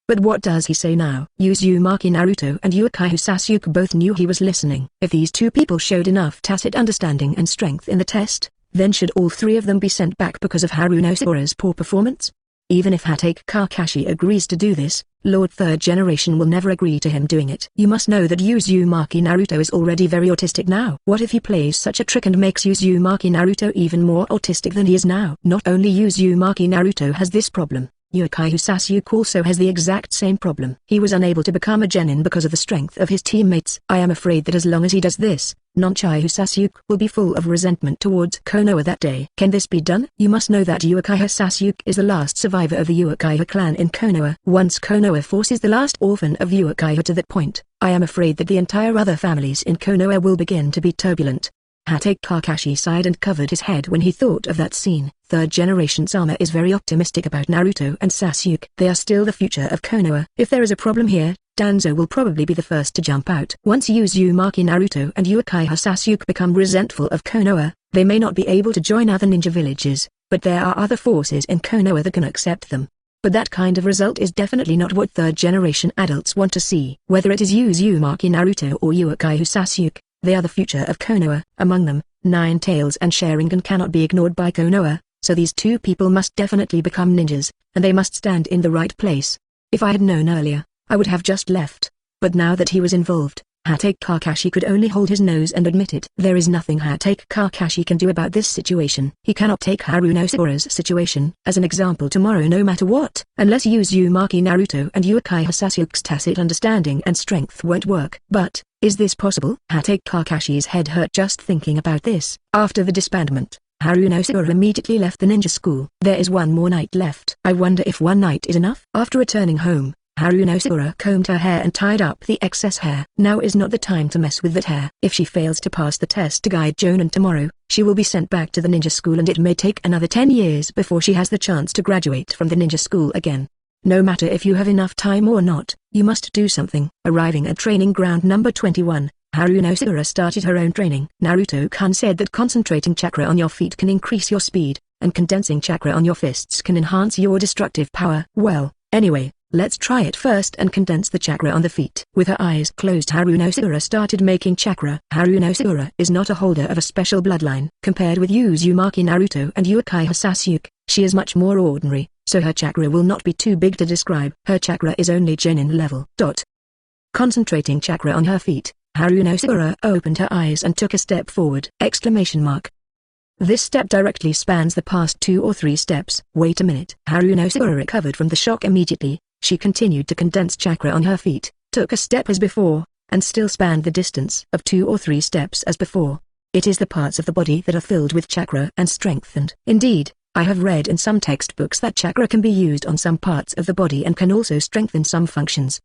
But what does he say now? Uzumaki Naruto and Uchiha Sasuke both knew he was listening. If these two people showed enough tacit understanding and strength in the test, then should all three of them be sent back because of Haruno Sakura's poor performance? Even if Hatake Kakashi agrees to do this, Lord Third Generation will never agree to him doing it. You must know that Uzumaki Naruto is already very autistic now. What if he plays such a trick and makes Uzumaki Naruto even more autistic than he is now? Not only Uzumaki Naruto has this problem, Uchiha Sasuke also has the exact same problem. He was unable to become a genin because of the strength of his teammates. I am afraid that as long as he does this, Uchiha Sasuke will be full of resentment towards Konoha that day. Can this be done? You must know that Uchiha Sasuke is the last survivor of the Uchiha clan in Konoha. Once Konoha forces the last orphan of Uchiha to that point, I am afraid that the entire other families in Konoha will begin to be turbulent. Hatake Kakashi sighed and covered his head when he thought of that scene. Third Generation Sama is very optimistic about Naruto and Sasuke. They are still the future of Konoha. If there is a problem here, Danzo will probably be the first to jump out. Once Uzumaki Naruto and Uchiha Sasuke become resentful of Konoha, they may not be able to join other ninja villages, but there are other forces in Konoha that can accept them. But that kind of result is definitely not what third generation adults want to see. Whether it is Uzumaki Naruto or Uchiha Sasuke, they are the future of Konoha. Among them, Nine Tails and Sharingan cannot be ignored by Konoha, so these two people must definitely become ninjas, and they must stand in the right place. If I had known earlier, I would have just left, but now that he was involved, Hatake Kakashi could only hold his nose and admit it. There is nothing Hatake Kakashi can do about this situation. He cannot take Haruno Sakura's situation as an example tomorrow no matter what, unless Uzumaki Naruto and Uchiha Sasuke's tacit understanding and strength won't work. But, is this possible? Hatake Kakashi's head hurt just thinking about this. After the disbandment, Haruno Sakura immediately left the ninja school. There is one more night left. I wonder if one night is enough? After returning home, Haruno Sakura combed her hair and tied up the excess hair. Now is not the time to mess with that hair. If she fails to pass the test to guide Chunin tomorrow, she will be sent back to the ninja school and it may take another 10 years before she has the chance to graduate from the ninja school again. No matter if you have enough time or not, you must do something. Arriving at training ground number 21, Haruno Sakura started her own training. Naruto-kun said that concentrating chakra on your feet can increase your speed, and condensing chakra on your fists can enhance your destructive power. Well, anyway, let's try it first and condense the chakra on the feet. With her eyes closed, Haruno Sakura started making chakra. Haruno Sakura is not a holder of a special bloodline. Compared with Uzumaki Naruto and Uchiha Sasuke, she is much more ordinary, so her chakra will not be too big to describe. Her chakra is only Chunin level. Concentrating chakra on her feet, Haruno Sakura opened her eyes and took a step forward! This step directly spans the past 2 or 3 steps. Wait a minute. Haruno Sakura recovered from the shock immediately. She continued to condense chakra on her feet, took a step as before, and still spanned the distance of 2 or 3 steps as before. It is the parts of the body that are filled with chakra and strengthened. Indeed, I have read in some textbooks that chakra can be used on some parts of the body and can also strengthen some functions.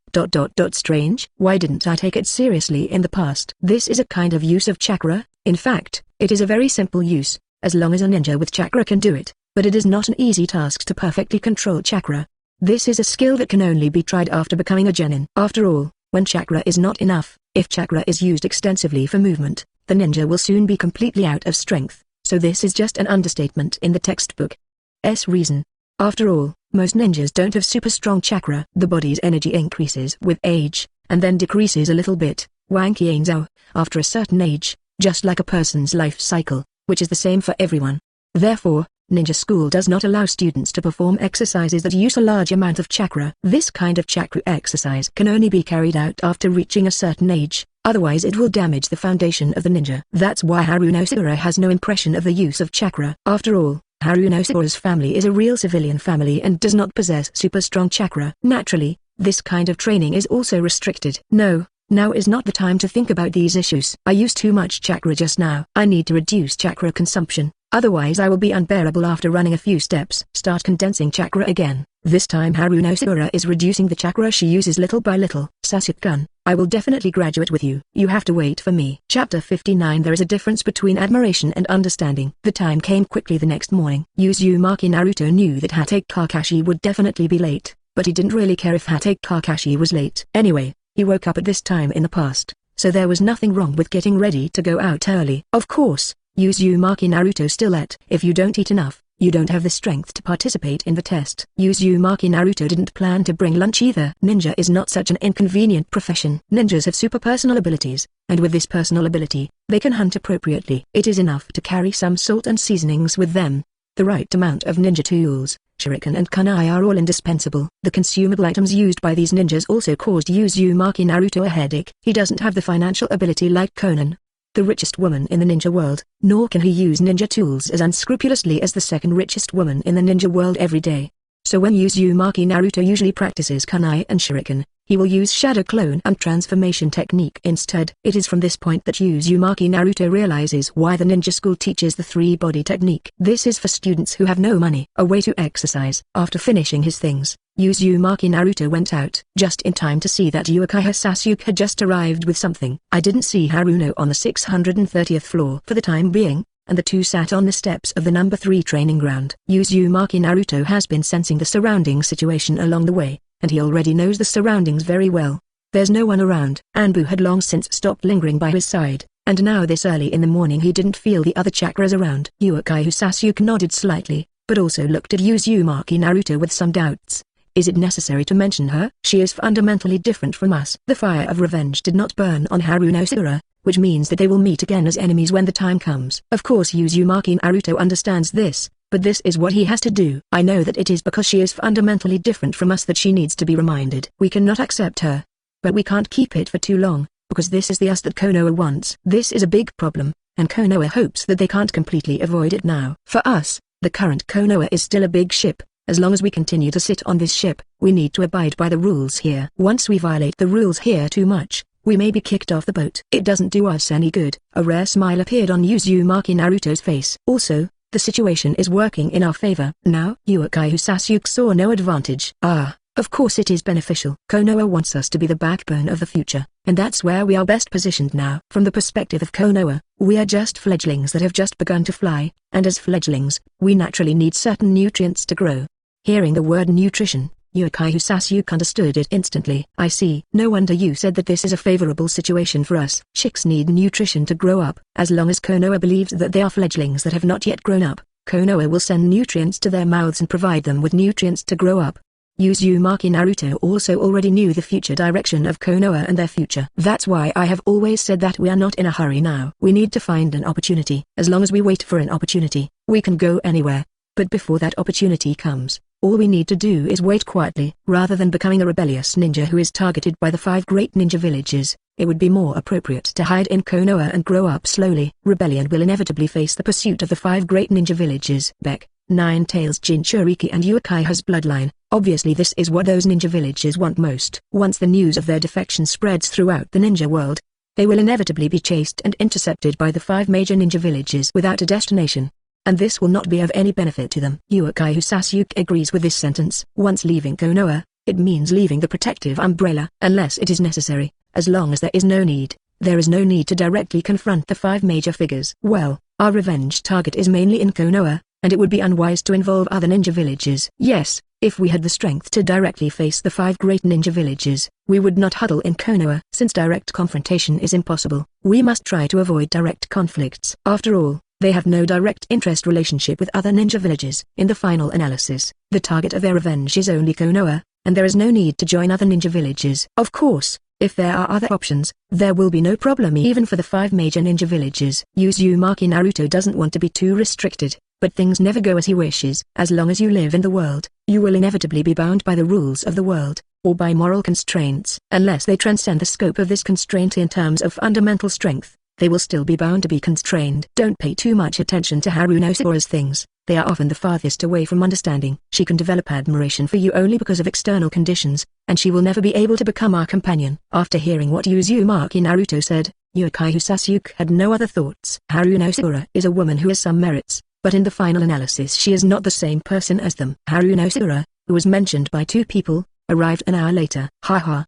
Strange. Why didn't I take it seriously in the past? This is a kind of use of chakra. In fact, it is a very simple use, as long as a ninja with chakra can do it, but it is not an easy task to perfectly control chakra. This is a skill that can only be tried after becoming a Chunin. After all, when chakra is not enough, if chakra is used extensively for movement, the ninja will soon be completely out of strength, so this is just an understatement in the textbook's reason. After all, most ninjas don't have super strong chakra. The body's energy increases with age, and then decreases a little bit, after a certain age, just like a person's life cycle, which is the same for everyone. Therefore, ninja school does not allow students to perform exercises that use a large amount of chakra. This kind of chakra exercise can only be carried out after reaching a certain age, otherwise it will damage the foundation of the ninja. That's why Haruno Sakura has no impression of the use of chakra. After all, Haruno Sakura's family is a real civilian family and does not possess super strong chakra. Naturally, this kind of training is also restricted. No, now is not the time to think about these issues. I used too much chakra just now. I need to reduce chakra consumption. Otherwise I will be unbearable after running a few steps. Start condensing chakra again. This time Haruno Sakura is reducing the chakra she uses little by little. Sasuke-kun, I will definitely graduate with you. You have to wait for me. Chapter 59. There is a difference between admiration and understanding. The time came quickly the next morning. Uzumaki Naruto knew that Hatake Kakashi would definitely be late, but he didn't really care if Hatake Kakashi was late. Anyway, he woke up at this time in the past, so there was nothing wrong with getting ready to go out early. Of course, Uzumaki Naruto still ate. If you don't eat enough, you don't have the strength to participate in the test. Uzumaki Naruto didn't plan to bring lunch either. Ninja is not such an inconvenient profession. Ninjas have super personal abilities, and with this personal ability, they can hunt appropriately. It is enough to carry some salt and seasonings with them. The right amount of ninja tools, shuriken and kunai are all indispensable. The consumable items used by these ninjas also caused Uzumaki Naruto a headache. He doesn't have the financial ability like Chunin, the richest woman in the ninja world, nor can he use ninja tools as unscrupulously as the second richest woman in the ninja world every day. So when Uzumaki Naruto usually practices kunai and shuriken, he will use shadow clone and transformation technique instead. It is from this point that Uzumaki Naruto realizes why the ninja school teaches the 3-body technique. This is for students who have no money. A way to exercise. After finishing his things, Uzumaki Naruto went out just in time to see that Uchiha Sasuke had just arrived with something. I didn't see Haruno on the 630th floor for the time being, and the two sat on the steps of the number 3 training ground. Uzumaki Naruto has been sensing the surrounding situation along the way, and he already knows the surroundings very well. There's no one around. Anbu had long since stopped lingering by his side, and now this early in the morning he didn't feel the other chakras around. Uchiha Sasuke nodded slightly, but also looked at Uzumaki Naruto with some doubts. Is it necessary to mention her? She is fundamentally different from us. The fire of revenge did not burn on Haruno Sakura, which means that they will meet again as enemies when the time comes. Of course Uzumaki Naruto understands this, but this is what he has to do. I know that it is because she is fundamentally different from us that she needs to be reminded. We cannot accept her. But we can't keep it for too long, because this is the us that Konoha wants. This is a big problem, and Konoha hopes that they can't completely avoid it now. For us, the current Konoha is still a big ship. As long as we continue to sit on this ship, we need to abide by the rules here. Once we violate the rules here too much, we may be kicked off the boat. It doesn't do us any good. A rare smile appeared on Uzumaki Naruto's face. Also, the situation is working in our favor. Now, Uchiha Sasuke saw no advantage. Of course it is beneficial. Konoha wants us to be the backbone of the future, and that's where we are best positioned now. From the perspective of Konoha, we are just fledglings that have just begun to fly, and as fledglings, we naturally need certain nutrients to grow. Hearing the word nutrition, Uchiha Sasuke understood it instantly. I see. No wonder you said that this is a favorable situation for us. Chicks need nutrition to grow up. As long as Konoha believes that they are fledglings that have not yet grown up, Konoha will send nutrients to their mouths and provide them with nutrients to grow up. Uzumaki Naruto also already knew the future direction of Konoha and their future. That's why I have always said that we are not in a hurry now. We need to find an opportunity. As long as we wait for an opportunity, we can go anywhere. But before that opportunity comes, all we need to do is wait quietly. Rather than becoming a rebellious ninja who is targeted by the 5 great ninja villages, it would be more appropriate to hide in Konoha and grow up slowly. Rebellion will inevitably face the pursuit of the 5 great ninja villages. Beck, Nine Tails, Jinchuriki and Uchiha's bloodline. Obviously this is what those ninja villages want most. Once the news of their defection spreads throughout the ninja world, they will inevitably be chased and intercepted by the 5 major ninja villages without a destination. And this will not be of any benefit to them. Uchiha Sasuke agrees with this sentence. Once leaving Konoha, it means leaving the protective umbrella. Unless it is necessary, as long as there is no need, there is no need to directly confront the 5 major figures. Well, our revenge target is mainly in Konoha, and it would be unwise to involve other ninja villages. Yes, if we had the strength to directly face the 5 great ninja villages, we would not huddle in Konoha. Since direct confrontation is impossible, we must try to avoid direct conflicts. After all, they have no direct interest relationship with other ninja villages. In the final analysis, the target of their revenge is only Konoha, and there is no need to join other ninja villages. Of course, if there are other options, there will be no problem even for the 5 major ninja villages. Uzumaki Naruto doesn't want to be too restricted, but things never go as he wishes. As long as you live in the world, you will inevitably be bound by the rules of the world, or by moral constraints. Unless they transcend the scope of this constraint in terms of fundamental strength, they will still be bound to be constrained. Don't pay too much attention to Haruno's things. They are often the farthest away from understanding. She can develop admiration for you only because of external conditions, and she will never be able to become our companion. After hearing what Uzumaki Naruto said, Uchiha Sasuke had no other thoughts. Haruno is a woman who has some merits, but in the final analysis she is not the same person as them. Haruno, who was mentioned by 2 people, arrived an hour later.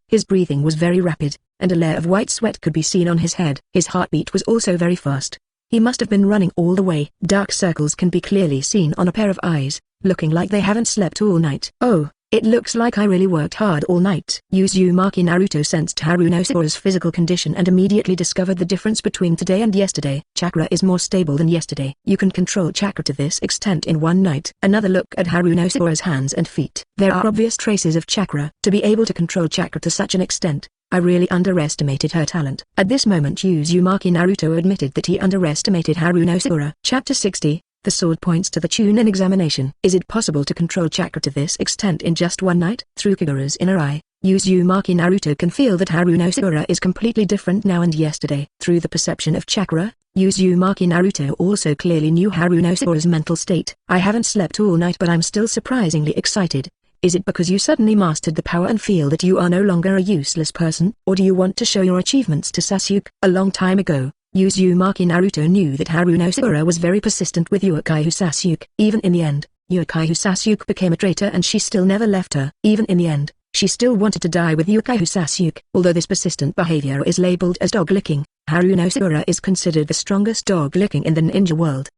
His breathing was very rapid, and a layer of white sweat could be seen on his head. His heartbeat was also very fast. He must have been running all the way. Dark circles can be clearly seen on a pair of eyes, looking like they haven't slept all night. Oh, it looks like I really worked hard all night. Uzumaki Naruto sensed Haruno's physical condition and immediately discovered the difference between today and yesterday. Chakra is more stable than yesterday. You can control chakra to this extent in one night. Another look at Haruno's hands and feet. There are obvious traces of chakra. To be able to control chakra to such an extent, I really underestimated her talent. At this moment Uzumaki Naruto admitted that he underestimated Haruno. Chapter 60, The Sword points to the ChuNin examination. Is it possible to control chakra to this extent in just one night? Through Kagura's inner eye, Uzumaki Naruto can feel that Haruno is completely different now and yesterday. Through the perception of chakra, Uzumaki Naruto also clearly knew Haruno's mental state. I haven't slept all night but I'm still surprisingly excited. Is it because you suddenly mastered the power and feel that you are no longer a useless person? Or do you want to show your achievements to Sasuke? A long time ago, Uzumaki Naruto knew that Haruno was very persistent with Uchiha Sasuke. Even in the end, Uchiha Sasuke became a traitor and she still never left her. Even in the end, she still wanted to die with Uchiha Sasuke. Although this persistent behavior is labeled as dog-licking, Haruno is considered the strongest dog-licking in the ninja world.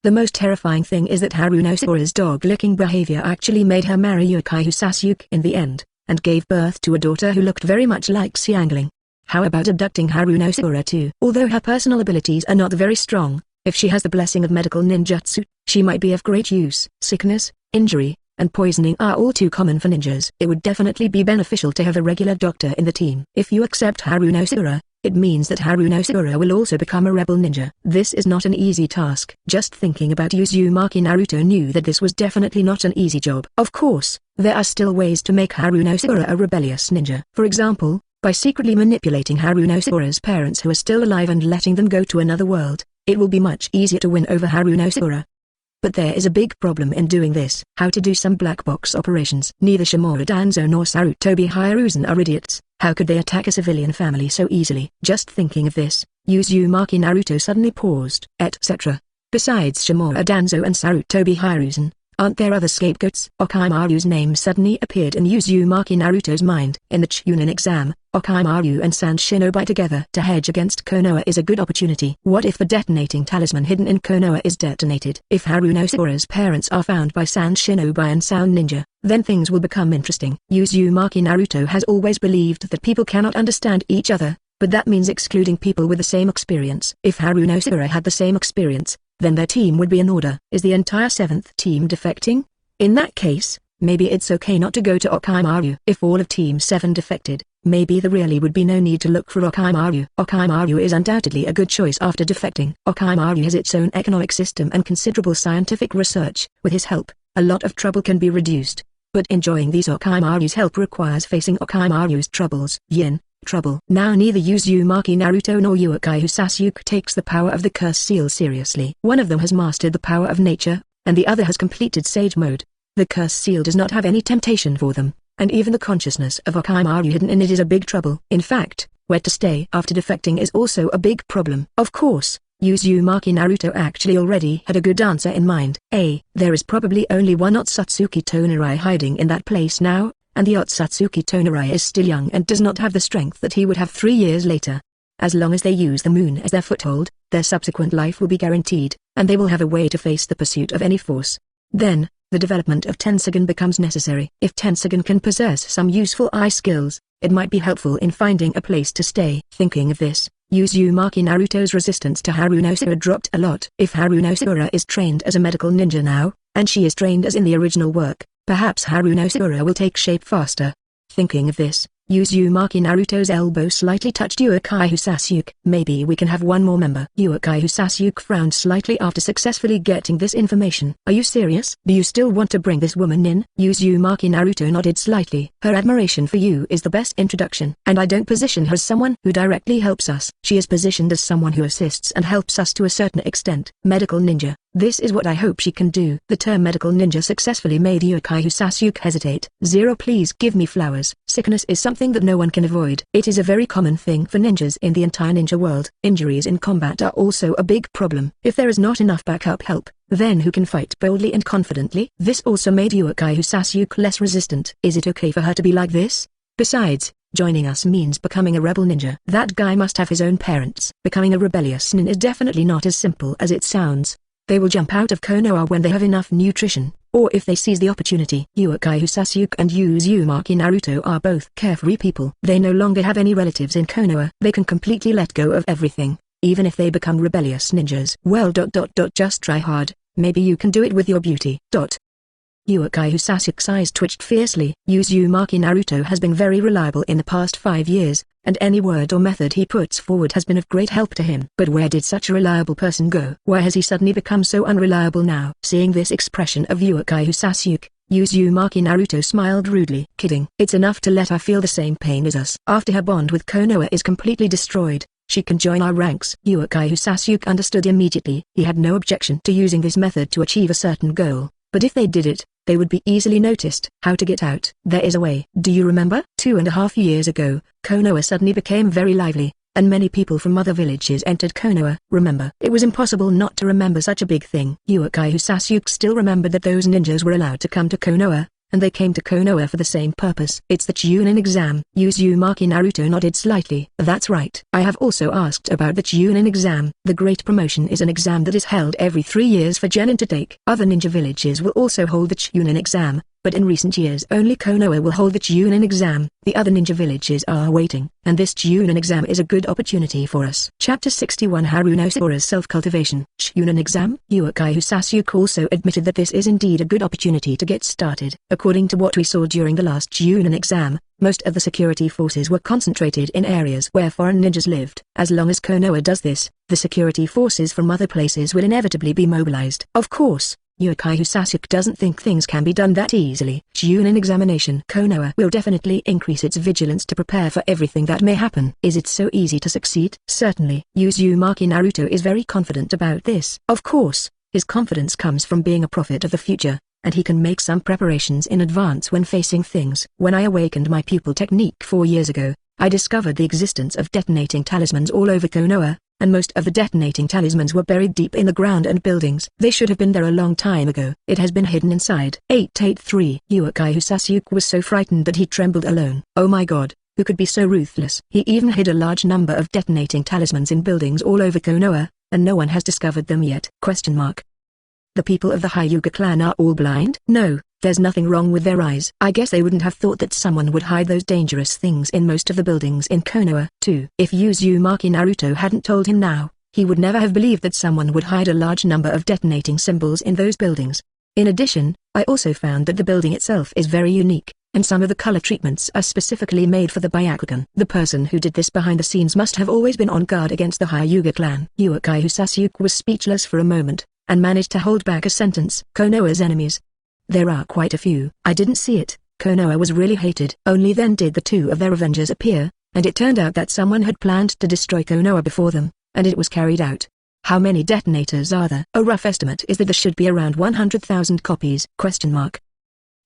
The most terrifying thing is that Haruno's dog-licking behavior actually made her marry Uchiha Sasuke in the end, and gave birth to a daughter who looked very much like Xiangling. How about abducting Haruno too? Although her personal abilities are not very strong, if she has the blessing of medical ninjutsu, she might be of great use. Sickness, injury, and poisoning are all too common for ninjas. It would definitely be beneficial to have a regular doctor in the team. If you accept Haruno, it means that Haruno will also become a rebel ninja. This is not an easy task. Just thinking about Uzumaki Naruto knew that this was definitely not an easy job. Of course, there are still ways to make Haruno a rebellious ninja. For example, by secretly manipulating Haruno's parents who are still alive and letting them go to another world, it will be much easier to win over Haruno. But there is a big problem in doing this. How to do some black box operations. Neither Shimura Danzo nor Sarutobi Hiruzen are idiots. How could they attack a civilian family so easily? Just thinking of this, Uzumaki Naruto suddenly paused, etc. Besides Shimura Danzo and Sarutobi Hiruzen, Aren't there other scapegoats? Orochimaru's name suddenly appeared in Uzumaki Naruto's mind. In the ChuNin exam, Orochimaru and Sand Shinobi together to hedge against Konoha is a good opportunity. What if the detonating talisman hidden in Konoha is detonated? If Haruno Sakura's parents are found by Sand Shinobi and Sound Ninja, then things will become interesting. Uzumaki Naruto has always believed that people cannot understand each other, but that means excluding people with the same experience. If Haruno Sakura had the same experience, then their team would be in order. Is the entire 7th team defecting? In that case, maybe it's okay not to go to Orochimaru. If all of Team 7 defected, maybe there really would be no need to look for Orochimaru. Orochimaru is undoubtedly a good choice after defecting. Orochimaru has its own economic system and considerable scientific research. With his help, a lot of trouble can be reduced. But enjoying these Orochimaru's help requires facing Orochimaru's troubles. Yin. Trouble. Now neither Uzumaki Naruto nor Uchiha Sasuke takes the power of the curse seal seriously. One of them has mastered the power of nature, and the other has completed sage mode. The curse seal does not have any temptation for them, and even the consciousness of Orochimaru hidden in it is a big trouble. In fact, where to stay after defecting is also a big problem. Of course, Uzumaki Naruto actually already had a good answer in mind. There is probably only one OTsutsuki Tonarai hiding in that place now, and the OTsutsuki Tonarai is still young and does not have the strength that he would have 3 years later. As long as they use the moon as their foothold, their subsequent life will be guaranteed, and they will have a way to face the pursuit of any force. Then, the development of Tensogun becomes necessary. If Tensogun can possess some useful eye skills, it might be helpful in finding a place to stay. Thinking of this, Uzumaki Naruto's resistance to Haruno Sakura dropped a lot. If Haruno Sakura is trained as a medical ninja now, and she is trained as in the original work, perhaps Haruno Sakura will take shape faster. Thinking of this, Uzumaki Naruto's elbow slightly touched Uchiha Sasuke. Maybe we can have one more member. Uchiha Sasuke frowned slightly after successfully getting this information. Are you serious? Do you still want to bring this woman in? Uzumaki Naruto nodded slightly. Her admiration for you is the best introduction. And I don't position her as someone who directly helps us. She is positioned as someone who assists and helps us to a certain extent. Medical ninja. This is what I hope she can do. The term medical ninja successfully made Uchiha Sasuke hesitate. Please give me flowers. Sickness is something that no one can avoid. It is a very common thing for ninjas in the entire ninja world. Injuries in combat are also a big problem. If there is not enough backup help, then who can fight boldly and confidently? This also made Uchiha Sasuke less resistant. Is it okay for her to be like this? Besides, joining us means becoming a rebel ninja. That guy must have his own parents. Becoming a rebellious nin is definitely not as simple as it sounds. They will jump out of Konoha when they have enough nutrition, or if they seize the opportunity. Uchiha Sasuke and Uzumaki Naruto are both carefree people. They no longer have any relatives in Konoha. They can completely let go of everything, even if they become rebellious ninjas. Well, just try hard, maybe you can do it with your beauty. Uchiha Sasuke's eyes twitched fiercely. Uzumaki Naruto has been very reliable in the past 5 years, and any word or method he puts forward has been of great help to him. But where did such a reliable person go? Why has he suddenly become so unreliable now? Seeing this expression of Uchiha Sasuke, Uzumaki Naruto smiled rudely. Kidding. It's enough to let her feel the same pain as us. After her bond with Konoha is completely destroyed, she can join our ranks. Uchiha Sasuke understood immediately. He had no objection to using this method to achieve a certain goal, but if they did it, they would be easily noticed. How to get out? There is a way. Do you remember? 2.5 years ago, Konoha suddenly became very lively, and many people from other villages entered Konoha. Remember? It was impossible not to remember such a big thing. Uchiha Sasuke still remembered that those ninjas were allowed to come to Konoha, and they came to Konoha for the same purpose. It's the ChuNin exam. Uzumaki Naruto nodded slightly. That's right. I have also asked about the ChuNin exam. The Great Promotion is an exam that is held every 3 years for genin to take. Other ninja villages will also hold the ChuNin exam, but in recent years only Konoha will hold the ChuNin exam. The other ninja villages are waiting, and this ChuNin exam is a good opportunity for us. Chapter 61 Haruno Sakura's Self-Cultivation. ChuNin exam? Uchiha Sasuke also admitted that this is indeed a good opportunity to get started. According to what we saw during the last ChuNin exam, most of the security forces were concentrated in areas where foreign ninjas lived. As long as Konoha does this, the security forces from other places will inevitably be mobilized. Of course, Uchiha Sasuke doesn't think things can be done that easily. ChuNin examination. Konoha will definitely increase its vigilance to prepare for everything that may happen. Is it so easy to succeed? Certainly. Uzumaki Naruto is very confident about this. Of course, his confidence comes from being a prophet of the future, and he can make some preparations in advance when facing things. When I awakened my pupil technique 4 years ago, I discovered the existence of detonating talismans all over Konoha, and most of the detonating talismans were buried deep in the ground and buildings. They should have been there a long time ago. It has been hidden inside. 883. Sasuke was so frightened that he trembled alone. Oh my god, who could be so ruthless? He even hid a large number of detonating talismans in buildings all over Konoha, and no one has discovered them yet. The people of the HyuGa clan are all blind? No, there's nothing wrong with their eyes. I guess they wouldn't have thought that someone would hide those dangerous things in most of the buildings in Konoha, too. If Uzumaki Naruto hadn't told him now, he would never have believed that someone would hide a large number of detonating symbols in those buildings. In addition, I also found that the building itself is very unique, and some of the color treatments are specifically made for the Byakugan. The person who did this behind the scenes must have always been on guard against the HyuGa clan. Sasuke was speechless for a moment, and managed to hold back a sentence. Konoha's enemies. There are quite a few. I didn't see it. Konoha was really hated. Only then did the two of their avengers appear, and it turned out that someone had planned to destroy Konoha before them, and it was carried out. How many detonators are there? A rough estimate is that there should be around 100,000 copies.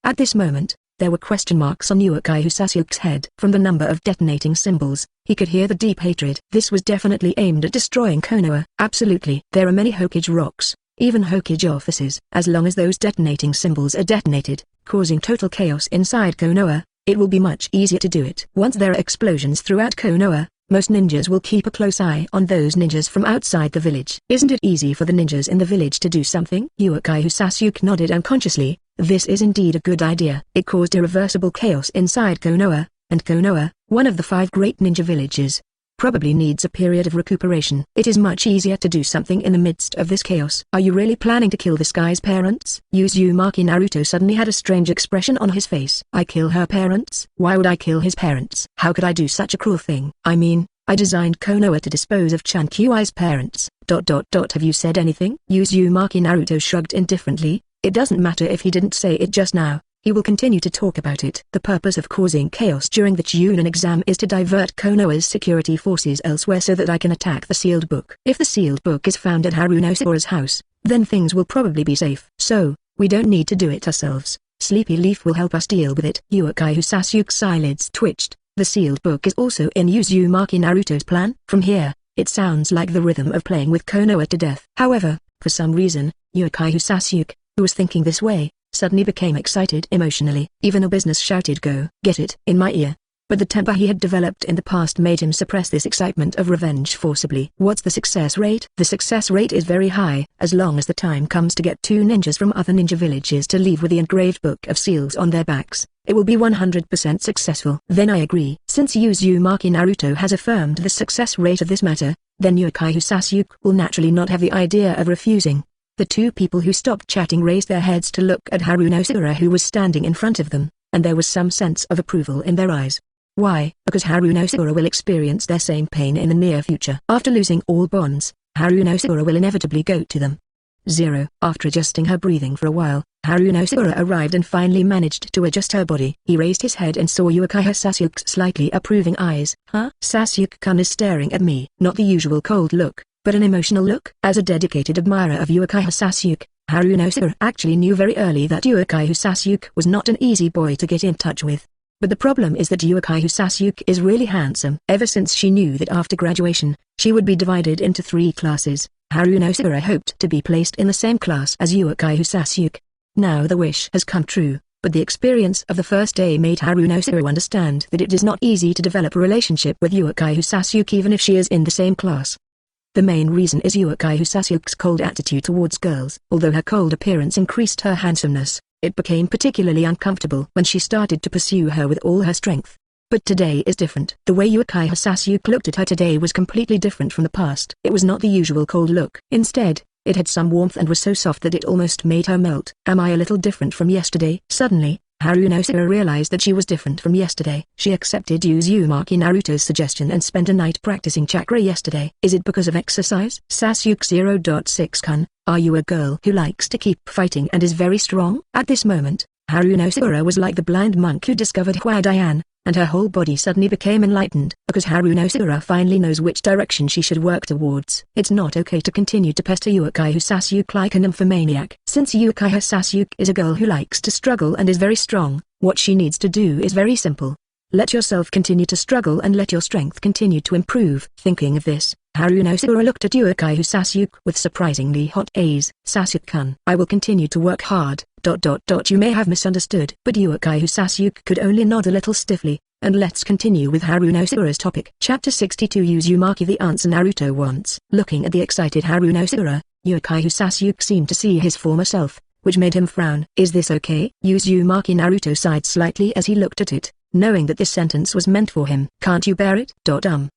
At this moment, there were question marks on Sasuke's head. From the number of detonating symbols, he could hear the deep hatred. This was definitely aimed at destroying Konoha. Absolutely. There are many Hokage rocks, even Hokage offices. As long as those detonating symbols are detonated, causing total chaos inside Konoha, it will be much easier to do it. Once there are explosions throughout Konoha, most ninjas will keep a close eye on those ninjas from outside the village. Isn't it easy for the ninjas in the village to do something? Sasuke nodded unconsciously. This is indeed a good idea. It caused irreversible chaos inside Konoha, and Konoha, one of the 5 great ninja villages, probably needs a period of recuperation. It is much easier to do something in the midst of this chaos. Are you really planning to kill this guy's parents? Uzumaki Naruto suddenly had a strange expression on his face. I kill her parents? Why would I kill his parents? How could I do such a cruel thing? I mean, I designed Konoha to dispose of ChuNin's parents. Have you said anything? Uzumaki Naruto shrugged indifferently. It doesn't matter if he didn't say it just now. He will continue to talk about it. The purpose of causing chaos during the ChuNin exam is to divert Konoha's security forces elsewhere so that I can attack the sealed book. If the sealed book is found at Haruno's house, then things will probably be safe. So, we don't need to do it ourselves. Sleepy Leaf will help us deal with it. Sasuke's eyelids twitched. The sealed book is also in Uzumaki Naruto's plan. From here, it sounds like the rhythm of playing with Konoha to death. However, for some reason, Sasuke, who was thinking this way, suddenly became excited emotionally. Even a business shouted, "Go, get it," in my ear. But the temper he had developed in the past made him suppress this excitement of revenge forcibly. What's the success rate? The success rate is very high. As long as the time comes to get 2 ninjas from other ninja villages to leave with the engraved book of seals on their backs, it will be 100% successful. Then I agree. Since Uzumaki Naruto has affirmed the success rate of this matter, then Sasuke will naturally not have the idea of refusing. The 2 people who stopped chatting raised their heads to look at Haruno who was standing in front of them, and there was some sense of approval in their eyes. Why? Because Haruno will experience their same pain in the near future. After losing all bonds, Haruno will inevitably go to them. 0. After adjusting her breathing for a while, Haruno arrived and finally managed to adjust her body. He raised his head and saw Sasuke's slightly approving eyes. Huh? Sasuke-kun is staring at me. Not the usual cold look, but an emotional look. As a dedicated admirer of Sasuke, Haruno actually knew very early that Sasuke was not an easy boy to get in touch with. But the problem is that Sasuke is really handsome. Ever since she knew that after graduation, she would be divided into 3 classes, Haruno hoped to be placed in the same class as Sasuke. Now the wish has come true, but the experience of the first day made Haruno understand that it is not easy to develop a relationship with Sasuke even if she is in the same class. The main reason is Sasuke's cold attitude towards girls. Although her cold appearance increased her handsomeness, it became particularly uncomfortable when she started to pursue her with all her strength. But today is different. The way Sasuke looked at her today was completely different from the past. It was not the usual cold look. Instead, it had some warmth and was so soft that it almost made her melt. Am I a little different from yesterday? Suddenly, Haruno realized that she was different from yesterday. She accepted Uzumaki Naruto's suggestion and spent a night practicing chakra yesterday. Is it because of exercise? Sasuke 0.6-kun, are you a girl who likes to keep fighting and is very strong? At this moment, Haruno was like the blind monk who discovered Huadayan, and her whole body suddenly became enlightened. Because Haruno finally knows which direction she should work towards. It's not okay to continue to pester Sasuke like a nymphomaniac. Since Sasuke is a girl who likes to struggle and is very strong, what she needs to do is very simple. Let yourself continue to struggle and let your strength continue to improve. Thinking of this, Haruno Sakura looked at Uchiha Sasuke with surprisingly hot eyes. Sasuke-kun, I will continue to work hard. You may have misunderstood. But Uchiha Sasuke could only nod a little stiffly. And let's continue with Haruno Sakura's topic. Chapter 62 Uzumaki the answer Naruto wants. Looking at the excited Haruno Sakura, Uchiha Sasuke seemed to see his former self, which made him frown. Is this okay? Uzumaki Naruto sighed slightly as he looked at it, knowing that this sentence was meant for him. Can't you bear it?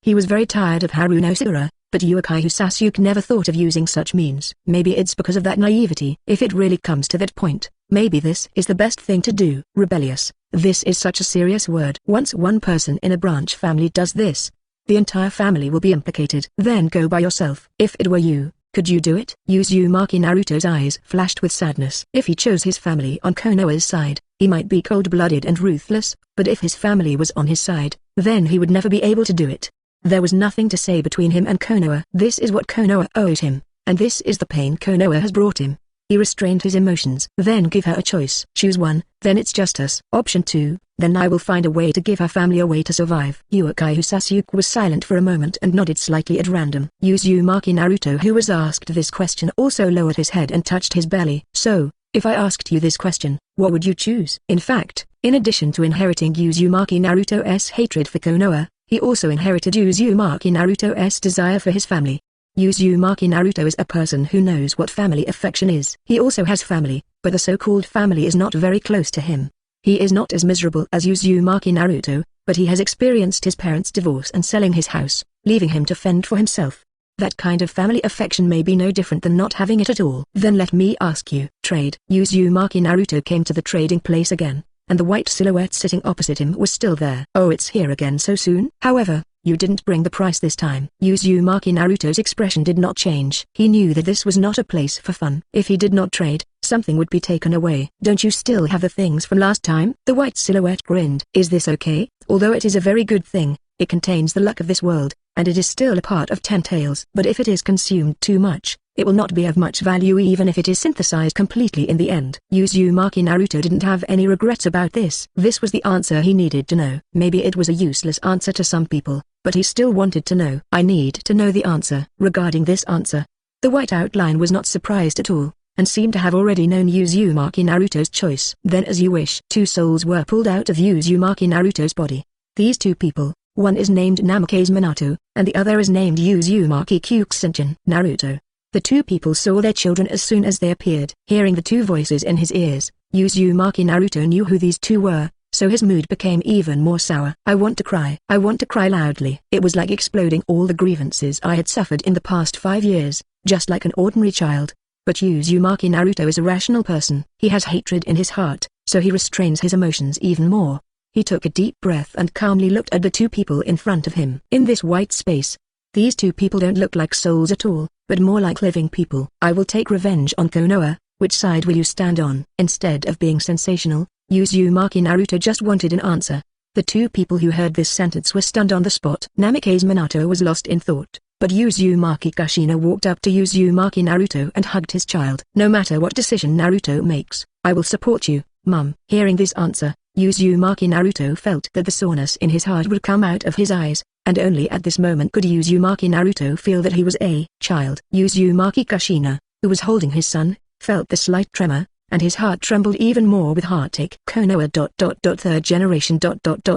He was very tired of Haruno Sakura, but Uchiha Sasuke never thought of using such means. Maybe it's because of that naivety. If it really comes to that point, maybe this is the best thing to do. Rebellious. This is such a serious word. Once one person in a branch family does this, the entire family will be implicated. Then go by yourself. If it were you, could you do it? Uzumaki Naruto's eyes flashed with sadness. If he chose his family on Konoha's side, he might be cold-blooded and ruthless, but if his family was on his side, then he would never be able to do it. There was nothing to say between him and Konoha. This is what Konoha owes him, and this is the pain Konoha has brought him. He restrained his emotions. Then give her a choice. Choose one, then it's just us. Option 2, then I will find a way to give her family a way to survive. Uchiha Sasuke was silent for a moment and nodded slightly at random. Uzumaki Naruto, who was asked this question, also lowered his head and touched his belly. So, if I asked you this question, what would you choose? In fact, in addition to inheriting Uzumaki Naruto's hatred for Konoha, he also inherited Uzumaki Naruto's desire for his family. Uzumaki Naruto is a person who knows what family affection is. He also has family, but the so-called family is not very close to him. He is not as miserable as Uzumaki Naruto, but he has experienced his parents' divorce and selling his house, leaving him to fend for himself. That kind of family affection may be no different than not having it at all. Then let me ask you. Trade. Uzumaki Naruto came to the trading place again, and the white silhouette sitting opposite him was still there. Oh, it's here again so soon? However, you didn't bring the price this time. Uzumaki Naruto's expression did not change. He knew that this was not a place for fun. If he did not trade, something would be taken away. Don't you still have the things from last time? The white silhouette grinned. Is this okay? Although it is a very good thing, it contains the luck of this world, and it is still a part of 10 tails. But if it is consumed too much, it will not be of much value even if it is synthesized completely in the end. Uzumaki Naruto didn't have any regrets about this. This was the answer he needed to know. Maybe it was a useless answer to some people, but he still wanted to know. I need to know the answer. Regarding this answer, the white outline was not surprised at all, and seemed to have already known Uzumaki Naruto's choice. Then as you wish. 2 souls were pulled out of Uzumaki Naruto's body. These 2 people, one is named Namikaze Minato, and the other is named Uzumaki Sentient. Naruto. The 2 people saw their children as soon as they appeared. Hearing the 2 voices in his ears, Uzumaki Naruto knew who these 2 were, so his mood became even more sour. I want to cry. I want to cry loudly. It was like exploding all the grievances I had suffered in the past 5 years, just like an ordinary child. But Uzumaki Naruto is a rational person. He has hatred in his heart, so he restrains his emotions even more. He took a deep breath and calmly looked at the 2 people in front of him. In this white space, these 2 people don't look like souls at all, but more like living people. I will take revenge on Konoha. Which side will you stand on? Instead of being sensational, Uzumaki Naruto just wanted an answer. The 2 people who heard this sentence were stunned on the spot. Namikaze Minato was lost in thought, but Uzumaki Kushina walked up to Uzumaki Naruto and hugged his child. No matter what decision Naruto makes, I will support you, Mum. Hearing this answer, Uzumaki Naruto felt that the soreness in his heart would come out of his eyes, and only at this moment could Uzumaki Naruto feel that he was a child. Uzumaki Kushina, who was holding his son, felt the slight tremor, and his heart trembled even more with heartache. Konoha ... 3rd generation ...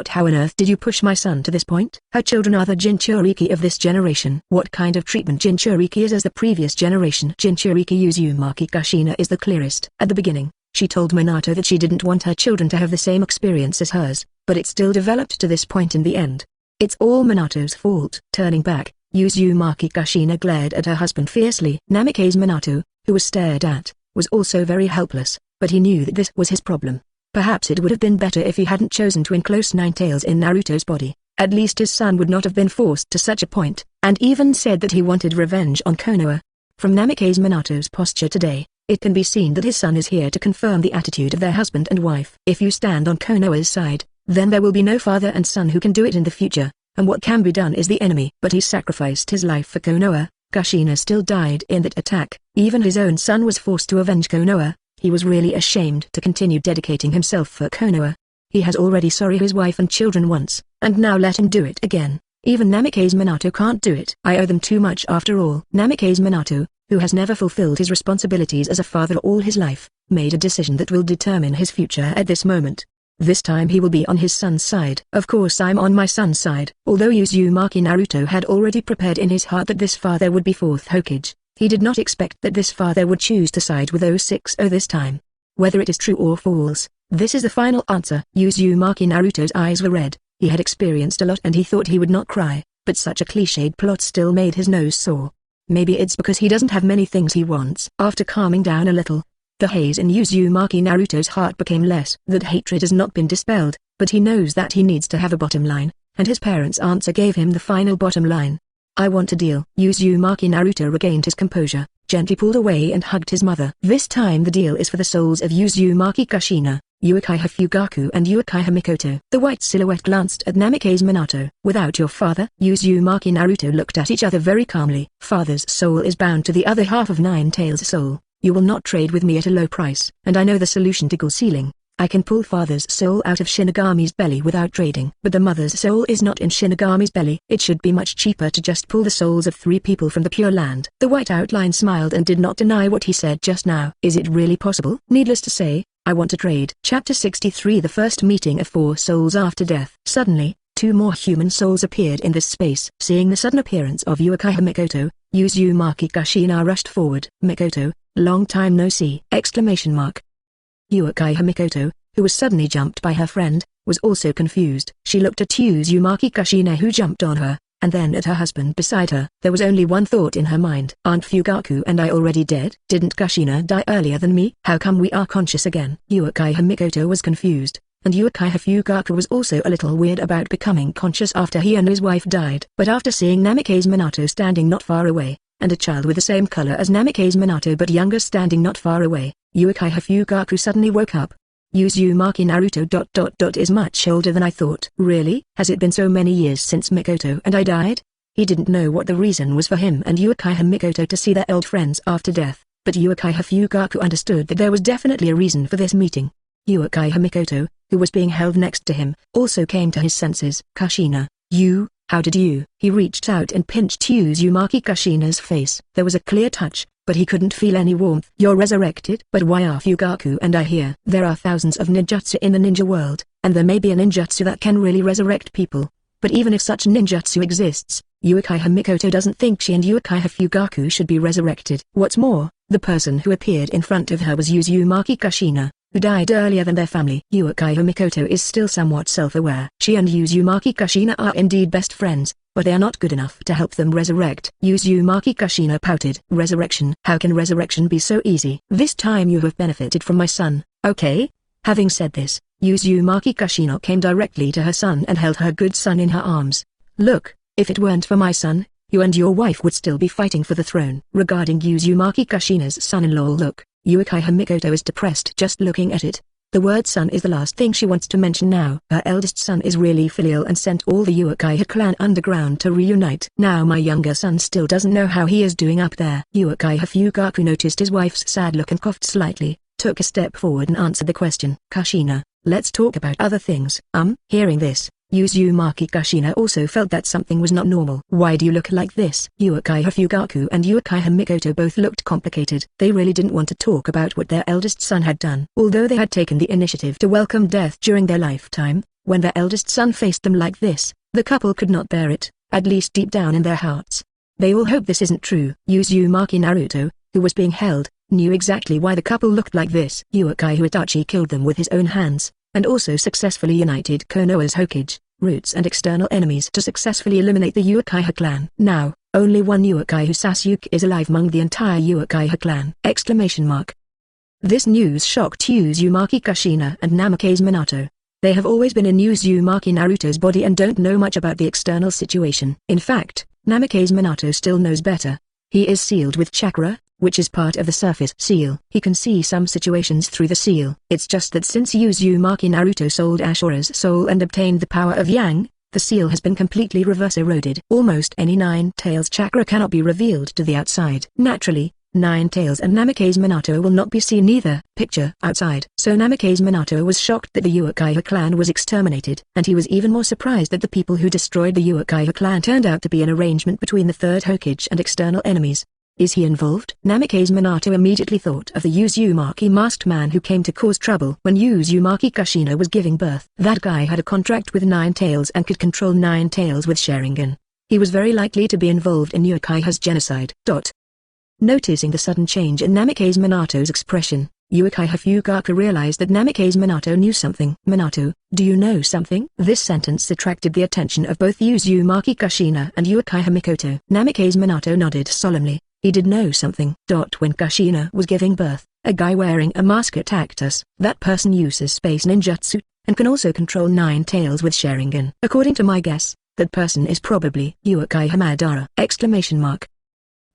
How on earth did you push my son to this point? How children are the Jinchuriki of this generation? What kind of treatment Jinchuriki is as the previous generation? Jinchuriki Uzumaki Kushina is the clearest. At the beginning, she told Minato that she didn't want her children to have the same experience as hers, but it still developed to this point in the end. It's all Minato's fault. Turning back, Uzumaki Kushina glared at her husband fiercely. Namikaze Minato, who was stared at, was also very helpless, but he knew that this was his problem. Perhaps it would have been better if he hadn't chosen to enclose 9 tails in Naruto's body. At least his son would not have been forced to such a point, and even said that he wanted revenge on Konoha. From Namikaze Minato's posture today, it can be seen that his son is here to confirm the attitude of their husband and wife. If you stand on Konoha's side, then there will be no father and son who can do it in the future, and what can be done is the enemy. But he sacrificed his life for Konoha. Kushina still died in that attack. Even his own son was forced to avenge Konoha. He was really ashamed to continue dedicating himself for Konoha. He has already sorry his wife and children once, and now let him do it again. Even Namikaze Minato can't do it. I owe them too much after all. Namikaze Minato, who has never fulfilled his responsibilities as a father all his life, made a decision that will determine his future at this moment. This time he will be on his son's side. Of course I'm on my son's side. Although Uzumaki Naruto had already prepared in his heart that this father would be fourth Hokage, he did not expect that this father would choose to side with 060 this time. Whether it is true or false, this is the final answer. Uzumaki Naruto's eyes were red. He had experienced a lot and he thought he would not cry, but such a cliched plot still made his nose sore. Maybe it's because he doesn't have many things he wants. After calming down a little, the haze in Uzumaki Naruto's heart became less. That hatred has not been dispelled, but he knows that he needs to have a bottom line, and his parents' answer gave him the final bottom line. I want a deal. Uzumaki Naruto regained his composure, gently pulled away and hugged his mother. This time the deal is for the souls of Uzumaki Kushina, Uchiha Fugaku and Uchiha Mikoto. The white silhouette glanced at Namikaze Minato. Without your father? Uzumaki Naruto looked at each other very calmly. Father's soul is bound to the other half of Nine Tails' soul. You will not trade with me at a low price. And I know the solution to Ghoul Sealing. I can pull father's soul out of Shinigami's belly without trading. But the mother's soul is not in Shinigami's belly. It should be much cheaper to just pull the souls of 3 people from the Pure Land. The white outline smiled and did not deny what he said just now. Is it really possible? Needless to say, I want to trade. Chapter 63 The first meeting of 4 souls after death. Suddenly, 2 more human souls appeared in this space. Seeing the sudden appearance of Uchiha Mikoto, Uzumaki Kushina rushed forward. Mikoto, long time no see! Exclamation mark. Uchiha Mikoto, who was suddenly jumped by her friend, was also confused. She looked at Uzumaki Kushina who jumped on her, and then at her husband beside her. There was only one thought in her mind. Aren't Fugaku and I already dead? Didn't Kushina die earlier than me? How come we are conscious again? Uchiha Mikoto was confused, and Uchiha Fugaku was also a little weird about becoming conscious after he and his wife died. But after seeing Namikaze Minato standing not far away, and a child with the same color as Namikaze Minato but younger standing not far away, Uchiha Fugaku suddenly woke up. Uzumaki Naruto ... is much older than I thought. Really? Has it been so many years since Mikoto and I died? He didn't know what the reason was for him and Uchiha Mikoto to see their old friends after death, but Uchiha Fugaku understood that there was definitely a reason for this meeting. Uchiha Mikoto, who was being held next to him, also came to his senses. Kushina, how did you? He reached out and pinched Uzumaki Kushina's face. There was a clear touch, but he couldn't feel any warmth. You're resurrected? But why are Fugaku and I here? There are thousands of ninjutsu in the ninja world, and there may be a ninjutsu that can really resurrect people. But even if such ninjutsu exists, Uchiha Mikoto doesn't think she and Uchiha Fugaku should be resurrected. What's more, the person who appeared in front of her was Uzumaki Kushina, who died earlier than their family. Uchiha Mikoto is still somewhat self-aware. She and Uzumaki Kushina are indeed best friends, but they are not good enough to help them resurrect. Uzumaki Kushina pouted. Resurrection? How can resurrection be so easy? This time you have benefited from my son, okay? Having said this, Uzumaki Kushina came directly to her son and held her good son in her arms. Look, if it weren't for my son, you and your wife would still be fighting for the throne. Regarding Uzumaki Kushina's son-in-law look, Uchiha Mikoto is depressed just looking at it. The word son is the last thing she wants to mention now. Her eldest son is really filial and sent all the Uchiha clan underground to reunite. Now my younger son still doesn't know how he is doing up there. Uchiha Fugaku noticed his wife's sad look and coughed slightly, took a step forward and answered the question. Kushina, let's talk about other things. Hearing this, Uzumaki Kushina also felt that something was not normal. Why do you look like this? Uchiha Fugaku and Uchiha Mikoto both looked complicated. They really didn't want to talk about what their eldest son had done. Although they had taken the initiative to welcome death during their lifetime, when their eldest son faced them like this, the couple could not bear it, at least deep down in their hearts. They all hope this isn't true. Uzumaki Naruto, who was being held, knew exactly why the couple looked like this. Uchiha Itachi killed them with his own hands, and also successfully united Konoha's Hokage, roots and external enemies to successfully eliminate the Uchiha clan. Now, only one Uchiha Sasuke is alive among the entire Uchiha clan! Exclamation mark. This news shocked Uzumaki Kushina and Namikaze Minato. They have always been in Uzumaki Naruto's body and don't know much about the external situation. In fact, Namikaze Minato still knows better. He is sealed with chakra, which is part of the surface seal. He can see some situations through the seal. It's just that since Uzumaki Naruto sold Ashura's soul and obtained the power of Yang, the seal has been completely reverse eroded. Almost any Nine Tails chakra cannot be revealed to the outside. Naturally, Nine Tails and Namikaze Minato will not be seen either. Picture outside. So Namikaze Minato was shocked that the Uchiha clan was exterminated, and he was even more surprised that the people who destroyed the Uchiha clan turned out to be an arrangement between the third Hokage and external enemies. Is he involved? Namikaze Minato immediately thought of the Uzumaki masked man who came to cause trouble when Uzumaki Kushina was giving birth. That guy had a contract with Nine Tails and could control Nine Tails with Sharingan. He was very likely to be involved in Uchiha's genocide. Noticing the sudden change in Namikaze Minato's expression, Uchiha Fugaku realized that Namikaze Minato knew something. "Minato, do you know something?" This sentence attracted the attention of both Uzumaki Kushina and Uchiha Mikoto. Namikaze Minato nodded solemnly. He did know something. When Kushina was giving birth, a guy wearing a mask attacked us. That person uses space ninjutsu, and can also control Nine Tails with Sharingan. According to my guess, that person is probably Uchiha Madara!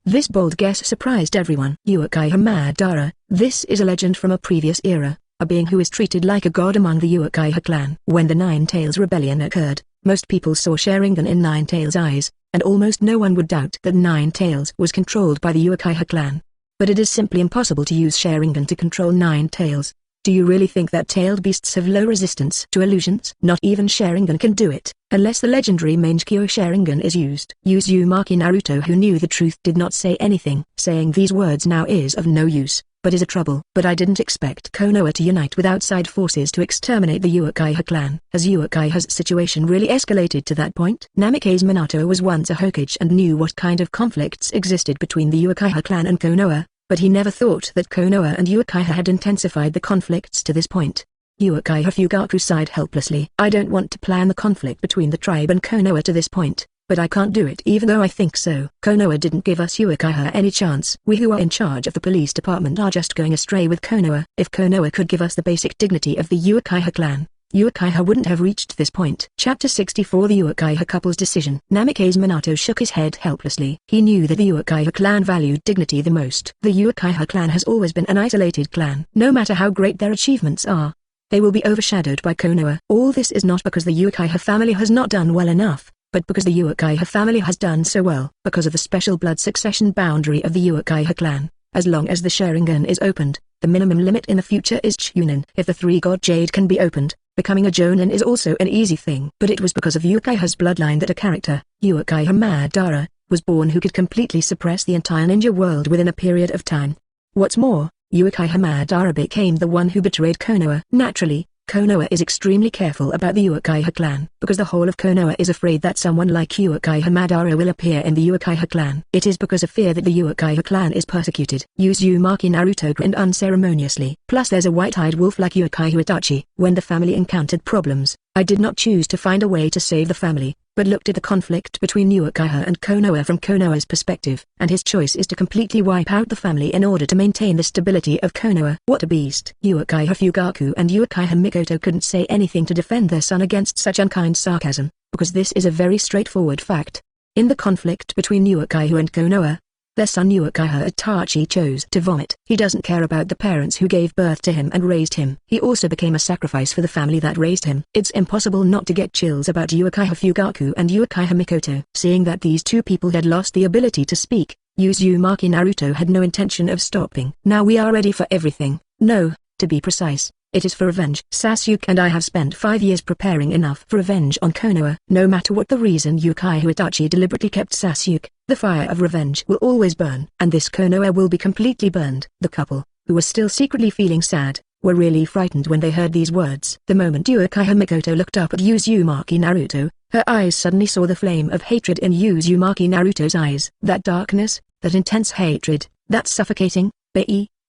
This bold guess surprised everyone. Uchiha Madara, this is a legend from a previous era, a being who is treated like a god among the Uchiha clan. When the Nine Tails rebellion occurred, most people saw Sharingan in Nine Tails' eyes, and almost no one would doubt that Nine Tails was controlled by the Uchiha clan. But it is simply impossible to use Sharingan to control Nine Tails. Do you really think that tailed beasts have low resistance to illusions? Not even Sharingan can do it, unless the legendary Mangekyo Sharingan is used. Uzumaki Naruto, who knew the truth, did not say anything. Saying these words now is of no use, but is a trouble. But I didn't expect Konoha to unite with outside forces to exterminate the Uchiha clan. Has Uchiha's situation really escalated to that point? Namikaze Minato was once a Hokage and knew what kind of conflicts existed between the Uchiha clan and Konoha, but he never thought that Konoha and Uchiha had intensified the conflicts to this point. Uchiha Fugaku sighed helplessly. I don't want to plan the conflict between the tribe and Konoha to this point, but I can't do it even though I think so. Konoha didn't give us Uchiha any chance. We who are in charge of the police department are just going astray with Konoha. If Konoha could give us the basic dignity of the Uchiha clan, Uchiha wouldn't have reached this point. Chapter 64 The Uchiha Couple's Decision. Namikaze Minato shook his head helplessly. He knew that the Uchiha clan valued dignity the most. The Uchiha clan has always been an isolated clan. No matter how great their achievements are, they will be overshadowed by Konoha. All this is not because the Uchiha family has not done well enough, but because the Uchiha family has done so well. Because of the special blood succession boundary of the Uchiha clan, as long as the Sharingan is opened, the minimum limit in the future is ChuNin. If the three-god jade can be opened, becoming a Jonin is also an easy thing. But it was because of Uchiha's bloodline that a character, Uchiha Madara, was born who could completely suppress the entire ninja world within a period of time. What's more, Uchiha Madara became the one who betrayed Konoha. Naturally, Konoha is extremely careful about the Uchiha clan, because the whole of Konoha is afraid that someone like Uchiha Madara will appear in the Uchiha clan. It is because of fear that the Uchiha clan is persecuted. Uzumaki Naruto grinned unceremoniously. Plus there's a white-eyed wolf like Uchiha Itachi. When the family encountered problems, I did not choose to find a way to save the family, but looked at the conflict between Uchiha and Konoha from Konoha's perspective, and his choice is to completely wipe out the family in order to maintain the stability of Konoha. What a beast! Uchiha Fugaku and Uchiha Mikoto couldn't say anything to defend their son against such unkind sarcasm, because this is a very straightforward fact. In the conflict between Uchiha and Konoha, their son Uchiha Itachi chose to vomit. He doesn't care about the parents who gave birth to him and raised him. He also became a sacrifice for the family that raised him. It's impossible not to get chills about Uchiha Fugaku and Uchiha Mikoto. Seeing that these two people had lost the ability to speak, Uzumaki Naruto had no intention of stopping. Now we are ready for everything. No, to be precise, it is for revenge. Sasuke and I have spent 5 years preparing enough for revenge on Konoha. No matter what the reason Uchiha Itachi deliberately kept Sasuke, the fire of revenge will always burn. And this Konoha will be completely burned. The couple, who were still secretly feeling sad, were really frightened when they heard these words. The moment Uchiha Mikoto looked up at Uzumaki Naruto, her eyes suddenly saw the flame of hatred in Uzumaki Naruto's eyes. That darkness, that intense hatred, that suffocating,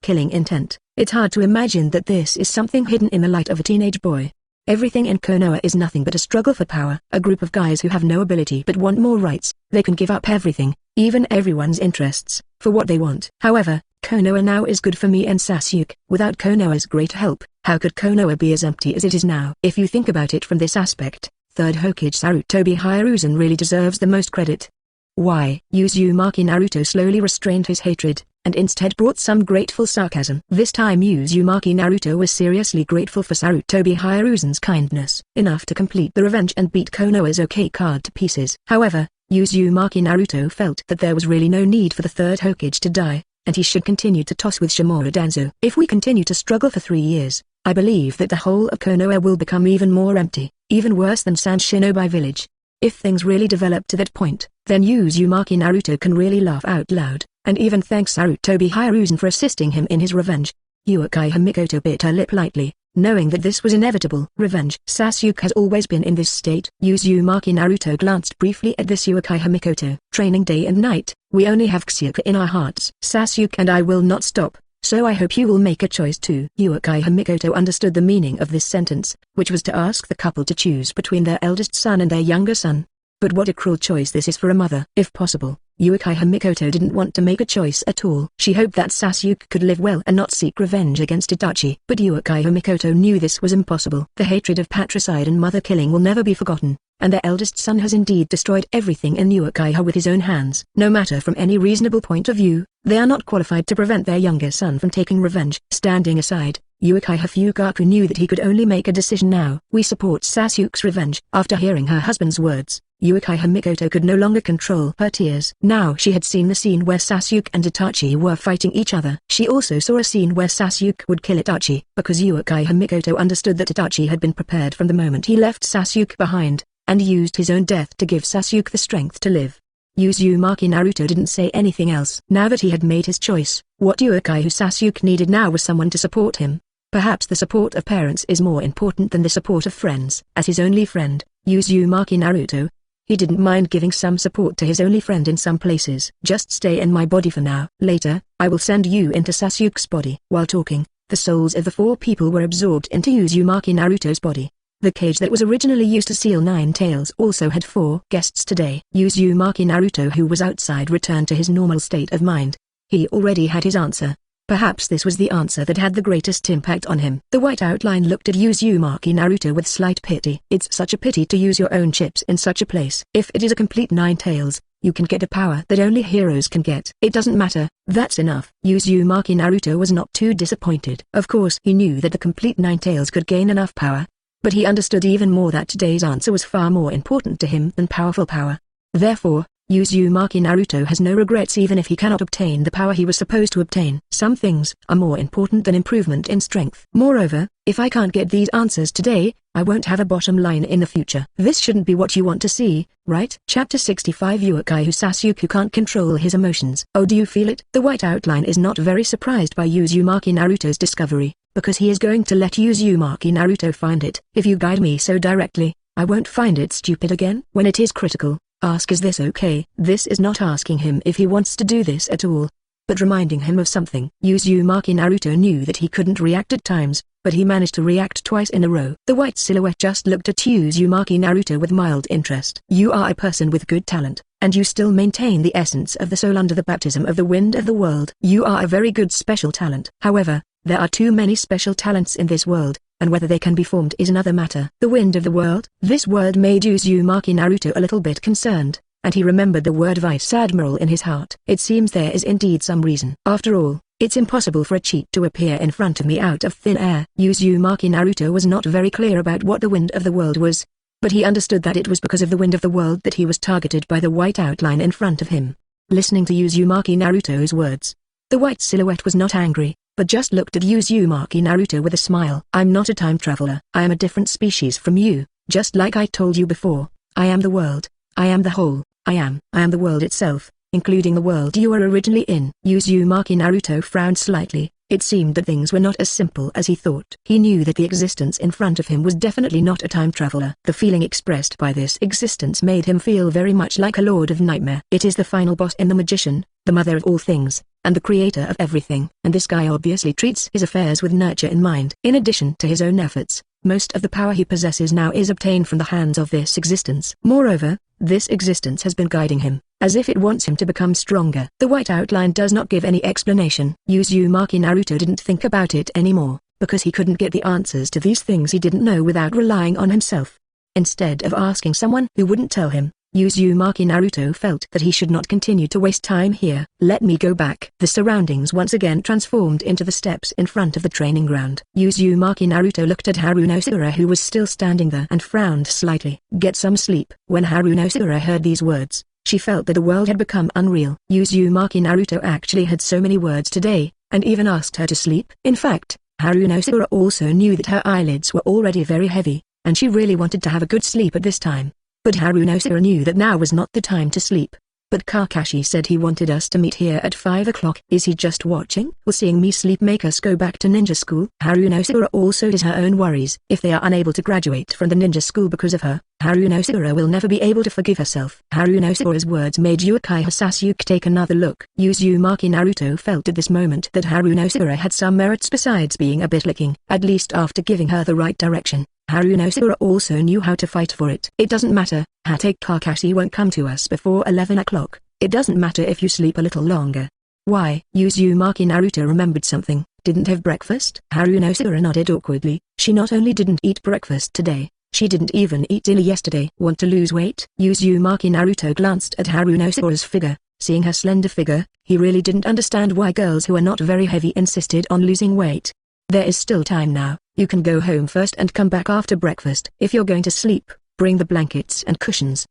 killing intent. It's hard to imagine that this is something hidden in the light of a teenage boy. Everything in Konoha is nothing but a struggle for power. A group of guys who have no ability but want more rights. They can give up everything, even everyone's interests, for what they want. However, Konoha now is good for me and Sasuke. Without Konoha's great help, how could Konoha be as empty as it is now? If you think about it from this aspect, third Hokage Sarutobi Hiruzen really deserves the most credit. Why? Uzumaki Naruto slowly restrained his hatred, and instead brought some grateful sarcasm. This time Uzumaki Naruto was seriously grateful for Sarutobi Hiruzen's kindness, enough to complete the revenge and beat Konoha's OK card to pieces. However, Uzumaki Naruto felt that there was really no need for the third Hokage to die. and he should continue to toss with Shimura Danzo. If we continue to struggle for 3 years, I believe that the whole of Konoha will become even more empty, even worse than Sand Shinobi Village. If things really develop to that point, then Uzumaki Naruto can really laugh out loud, and even thank Sarutobi Hiruzen for assisting him in his revenge. Uchiha Mikoto bit her lip lightly, knowing that this was inevitable. Revenge. Sasuke has always been in this state. Uzumaki Naruto glanced briefly at this Uchiha Mikoto. Training day and night, we only have Xiuka in our hearts. Sasuke and I will not stop, so I hope you will make a choice too. Uchiha Mikoto understood the meaning of this sentence, which was to ask the couple to choose between their eldest son and their younger son. But what a cruel choice this is for a mother. If possible, Uchiha Mikoto didn't want to make a choice at all. She hoped that Sasuke could live well and not seek revenge against Itachi. But Uchiha Mikoto knew this was impossible. The hatred of patricide and mother killing will never be forgotten, and their eldest son has indeed destroyed everything in Uchiha with his own hands. No matter from any reasonable point of view, they are not qualified to prevent their younger son from taking revenge. Standing aside, Uchiha Fugaku knew that he could only make a decision now. We support Sasuke's revenge. After hearing her husband's words, Uchiha Mikoto could no longer control her tears. Now she had seen the scene where Sasuke and Itachi were fighting each other. She also saw a scene where Sasuke would kill Itachi, because Uchiha Mikoto understood that Itachi had been prepared from the moment he left Sasuke behind, and used his own death to give Sasuke the strength to live. Uzumaki Naruto didn't say anything else. Now that he had made his choice, what Uchiha Sasuke needed now was someone to support him. Perhaps the support of parents is more important than the support of friends. As his only friend, Uzumaki Naruto, he didn't mind giving some support to his only friend in some places. Just stay in my body for now. Later, I will send you into Sasuke's body. While talking, the souls of the 4 people were absorbed into Uzumaki Naruto's body. The cage that was originally used to seal 9 tails also had 4 guests today. Uzumaki Naruto, who was outside, returned to his normal state of mind. He already had his answer. Perhaps this was the answer that had the greatest impact on him. The white outline looked at Uzumaki Naruto with slight pity. It's such a pity to use your own chips in such a place. If it is a complete 9 tails, you can get a power that only heroes can get. It doesn't matter, that's enough. Uzumaki Naruto was not too disappointed. Of course he knew that the complete 9 tails could gain enough power, but he understood even more that today's answer was far more important to him than powerful power. Therefore, Uzumaki Naruto has no regrets even if he cannot obtain the power he was supposed to obtain. Some things are more important than improvement in strength. Moreover, if I can't get these answers today, I won't have a bottom line in the future. This shouldn't be what you want to see, right? Chapter 65 Uchiha Sasuke can't control his emotions. Oh, do you feel it? The white outline is not very surprised by Uzumaki Naruto's discovery, because he is going to let Uzumaki Naruto find it. If you guide me so directly, I won't find it stupid again. When it is critical, ask, is this okay? This is not asking him if he wants to do this at all, but reminding him of something. Uzumaki Naruto knew that he couldn't react at times, but he managed to react twice in a row. The white silhouette just looked at Uzumaki Naruto with mild interest. You are a person with good talent, and you still maintain the essence of the soul under the baptism of the wind of the world. You are a very good special talent. However, there are too many special talents in this world, and whether they can be formed is another matter. The wind of the world? This word made Uzumaki Naruto a little bit concerned, and he remembered the word Vice Admiral in his heart. It seems there is indeed some reason. After all, it's impossible for a cheat to appear in front of me out of thin air. Uzumaki Naruto was not very clear about what the wind of the world was, but he understood that it was because of the wind of the world that he was targeted by the white outline in front of him. Listening to Uzumaki Naruto's words, the white silhouette was not angry, but just looked at Uzumaki Naruto with a smile. I'm not a time traveler. I am a different species from you, just like I told you before. I am the world. I am the whole. I am the world itself, including the world you were originally in. Uzumaki Naruto frowned slightly. It seemed that things were not as simple as he thought. He knew that the existence in front of him was definitely not a time traveler. The feeling expressed by this existence made him feel very much like a Lord of Nightmare. It is the final boss in the magician, the mother of all things, and the creator of everything. And this guy obviously treats his affairs with nurture in mind. In addition to his own efforts, most of the power he possesses now is obtained from the hands of this existence. Moreover, this existence has been guiding him, as if it wants him to become stronger. The white outline does not give any explanation. Uzumaki Naruto didn't think about it anymore, because he couldn't get the answers to these things he didn't know without relying on himself. Instead of asking someone who wouldn't tell him, Uzumaki Naruto felt that he should not continue to waste time here. Let me go back. The surroundings once again transformed into the steps in front of the training ground. Uzumaki Naruto looked at Haruno who was still standing there and frowned slightly. Get some sleep. When Haruno heard these words, She felt that the world had become unreal. Uzumaki Naruto actually had so many words today, and even asked her to sleep. In fact, Haruno Sakura also knew that her eyelids were already very heavy, and she really wanted to have a good sleep at this time. But Haruno Sakura knew that now was not the time to sleep. But Kakashi said he wanted us to meet here at 5 o'clock. Is he just watching? Will seeing me sleep make us go back to ninja school? Haruno Sakura also has her own worries. If they are unable to graduate from the ninja school because of her, Haruno Sakura will never be able to forgive herself. Haruno Sakura's words made Uchiha Sasuke take another look. Uzumaki Naruto felt at this moment that Haruno Sakura had some merits besides being a bit licking, at least after giving her the right direction. Haruno Sakura also knew how to fight for it. It doesn't matter, Hatake Kakashi won't come to us before 11 o'clock. It doesn't matter if you sleep a little longer. Why? Uzumaki Naruto remembered something. Didn't have breakfast? Haruno Sakura nodded awkwardly. She not only didn't eat breakfast today, she didn't even eat dinner yesterday. Want to lose weight? Uzumaki Naruto glanced at Haruno Sakura's figure. Seeing her slender figure, he really didn't understand why girls who are not very heavy insisted on losing weight. There is still time now. You can go home first and come back after breakfast. If you're going to sleep, bring the blankets and cushions.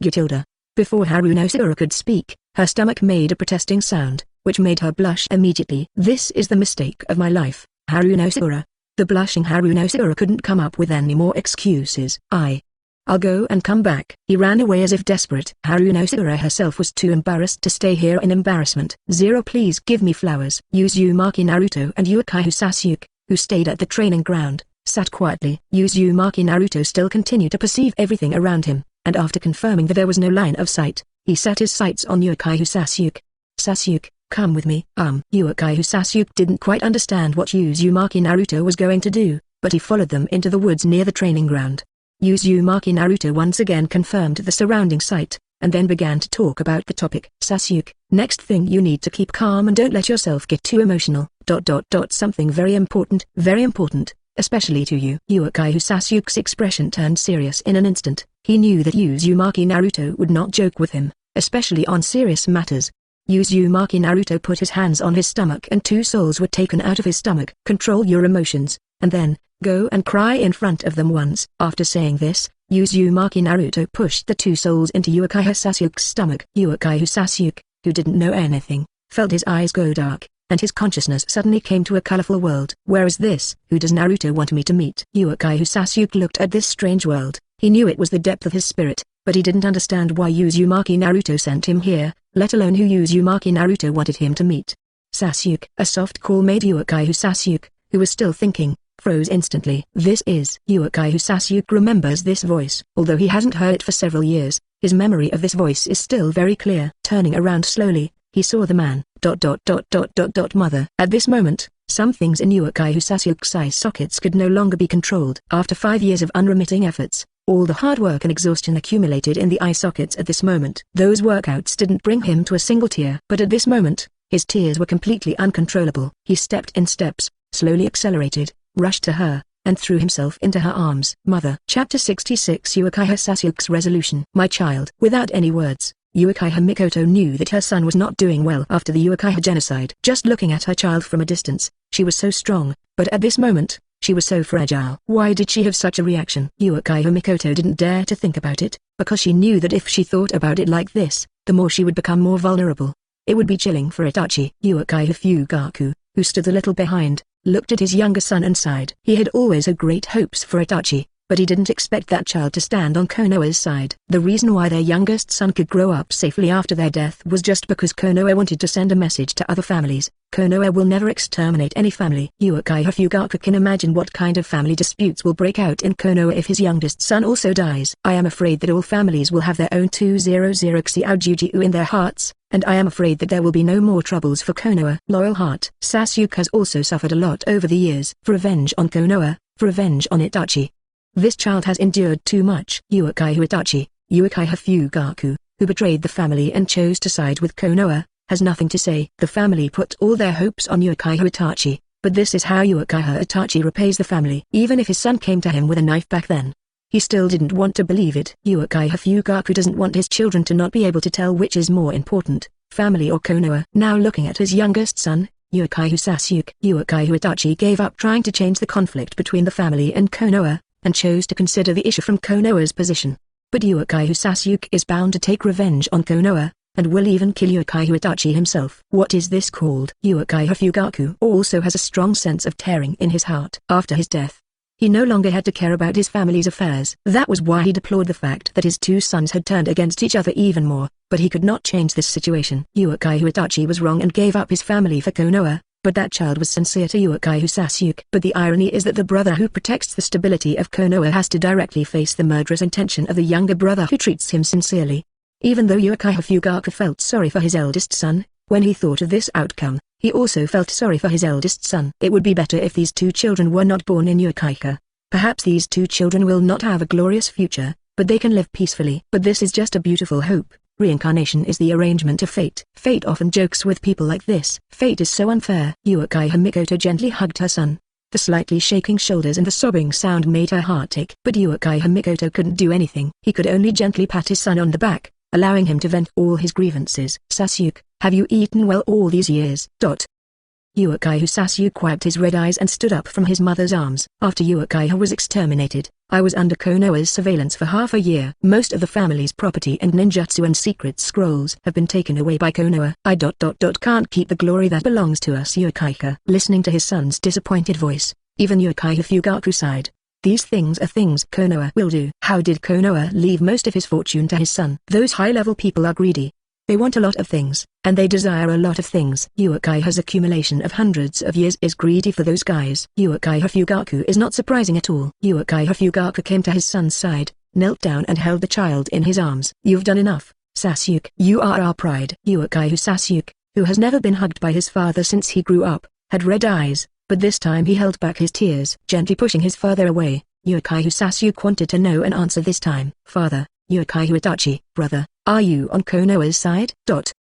Gitilda. Before Haruno Sakura could speak, her stomach made a protesting sound, which made her blush immediately. This is the mistake of my life, Haruno Sakura. The blushing Haruno Sakura couldn't come up with any more excuses. I'll go and come back. He ran away as if desperate. Haruno Sakura herself was too embarrassed to stay here in embarrassment. Please give me flowers. Uzumaki Naruto and Uchiha Sasuke, who stayed at the training ground, sat quietly. Uzumaki Naruto still continued to perceive everything around him, and after confirming that there was no line of sight, he set his sights on Uchiha Sasuke. Sasuke, come with me. Uchiha Sasuke didn't quite understand what Uzumaki Naruto was going to do, but he followed them into the woods near the training ground. Uzumaki Naruto once again confirmed the surrounding sight, and then began to talk about the topic. Sasuke, next thing you need to keep calm and don't let yourself get too emotional. Something very important, especially to you. Uchiha Sasuke's expression turned serious in an instant. He knew that Uzumaki Naruto would not joke with him, especially on serious matters. Uzumaki Naruto put his hands on his stomach and 2 souls were taken out of his stomach. Control your emotions, and then, go and cry in front of them once. After saying this, Uzumaki Naruto pushed the 2 souls into Uchiha Sasuke's stomach. Uchiha Sasuke, who didn't know anything, felt his eyes go dark, and his consciousness suddenly came to a colorful world. Where is this? Who does Naruto want me to meet? Uchiha Sasuke looked at this strange world. He knew it was the depth of his spirit, but he didn't understand why Uzumaki Naruto sent him here, let alone who Uzumaki Naruto wanted him to meet. Sasuke. A soft call made Uchiha Sasuke, who was still thinking, froze instantly. This is. Uchiha Sasuke remembers this voice. Although he hasn't heard it for several years, his memory of this voice is still very clear. Turning around slowly, he saw the man. Mother. At this moment, some things in Uchiha Sasuke's eye sockets could no longer be controlled. After 5 years of unremitting efforts, all the hard work and exhaustion accumulated in the eye sockets at this moment. Those workouts didn't bring him to a single tear. But at this moment, his tears were completely uncontrollable. He stepped in steps, slowly accelerated, rushed to her, and threw himself into her arms. Mother. Chapter 66 Uchiha Sasuke's resolution. My child. Without any words, Uchiha Mikoto knew that her son was not doing well after the Uchiha genocide. Just looking at her child from a distance, she was so strong, but at this moment, she was so fragile. Why did she have such a reaction? Uchiha Mikoto didn't dare to think about it, because she knew that if she thought about it like this, the more she would become more vulnerable. It would be chilling for Itachi. Uchiha Fugaku, who stood a little behind, looked at his younger son and sighed. He had always had great hopes for Itachi, but he didn't expect that child to stand on Konoha's side. The reason why their youngest son could grow up safely after their death was just because Konoha wanted to send a message to other families. Konoha will never exterminate any family. Uchiha Fugaku can imagine what kind of family disputes will break out in Konoha if his youngest son also dies. I am afraid that all families will have their own 200 Xiaojuju in their hearts, and I am afraid that there will be no more troubles for Konoha. Loyal heart. Sasuke has also suffered a lot over the years. For revenge on Konoha, for revenge on Itachi. This child has endured too much. Uchiha Itachi, Uchiha Fugaku, who betrayed the family and chose to side with Konoha, has nothing to say. The family put all their hopes on Uchiha Itachi, but this is how Uchiha Itachi repays the family. Even if his son came to him with a knife back then, he still didn't want to believe it. Uchiha Fugaku doesn't want his children to not be able to tell which is more important, family or Konoha. Now looking at his youngest son, Uchiha Sasuke, Uchiha Itachi gave up trying to change the conflict between the family and Konoha, and chose to consider the issue from Konoha's position. But Uchiha Sasuke is bound to take revenge on Konoha, and will even kill Uchiha Itachi himself. What is this called? Uchiha Fugaku also has a strong sense of tearing in his heart. After his death, he no longer had to care about his family's affairs. That was why he deplored the fact that his two sons had turned against each other even more, but he could not change this situation. Uchiha Itachi was wrong and gave up his family for Konoha, but that child was sincere to Uchiha Sasuke. But the irony is that the brother who protects the stability of Konoha has to directly face the murderous intention of the younger brother who treats him sincerely. Even though Uchiha Fugaku felt sorry for his eldest son, when he thought of this outcome, he also felt sorry for his eldest son. It would be better if these two children were not born in Uchiha. Perhaps these two children will not have a glorious future, but they can live peacefully. But this is just a beautiful hope. Reincarnation is the arrangement of fate. Fate often jokes with people like this. Fate is so unfair. Uchiha Mikoto gently hugged her son. The slightly shaking shoulders and the sobbing sound made her heart ache. But Uchiha Mikoto couldn't do anything. He could only gently pat his son on the back, allowing him to vent all his grievances. Sasuke, have you eaten well all these years? Uchiha Sasuke wiped his red eyes and stood up from his mother's arms. After Uchiha was exterminated, I was under Konoha's surveillance for half a year. Most of the family's property and ninjutsu and secret scrolls have been taken away by Konoha. I can't keep the glory that belongs to us. Uchiha. Listening to his son's disappointed voice, even Uchiha Fugaku sighed. These things are things Konoha will do. How did Konoha leave most of his fortune to his son? Those high-level people are greedy. They want a lot of things, and they desire a lot of things. Uchiha's accumulation of hundreds of years is greedy for those guys. Uchiha Fugaku is not surprising at all. Uchiha Fugaku came to his son's side, knelt down and held the child in his arms. You've done enough, Sasuke. You are our pride. Uchiha Sasuke, who has never been hugged by his father since he grew up, had red eyes, but this time he held back his tears. Gently pushing his father away, Uchiha Sasuke wanted to know an answer this time. Father, Uchiha Itachi, brother, are you on Konoha's side? Uchiha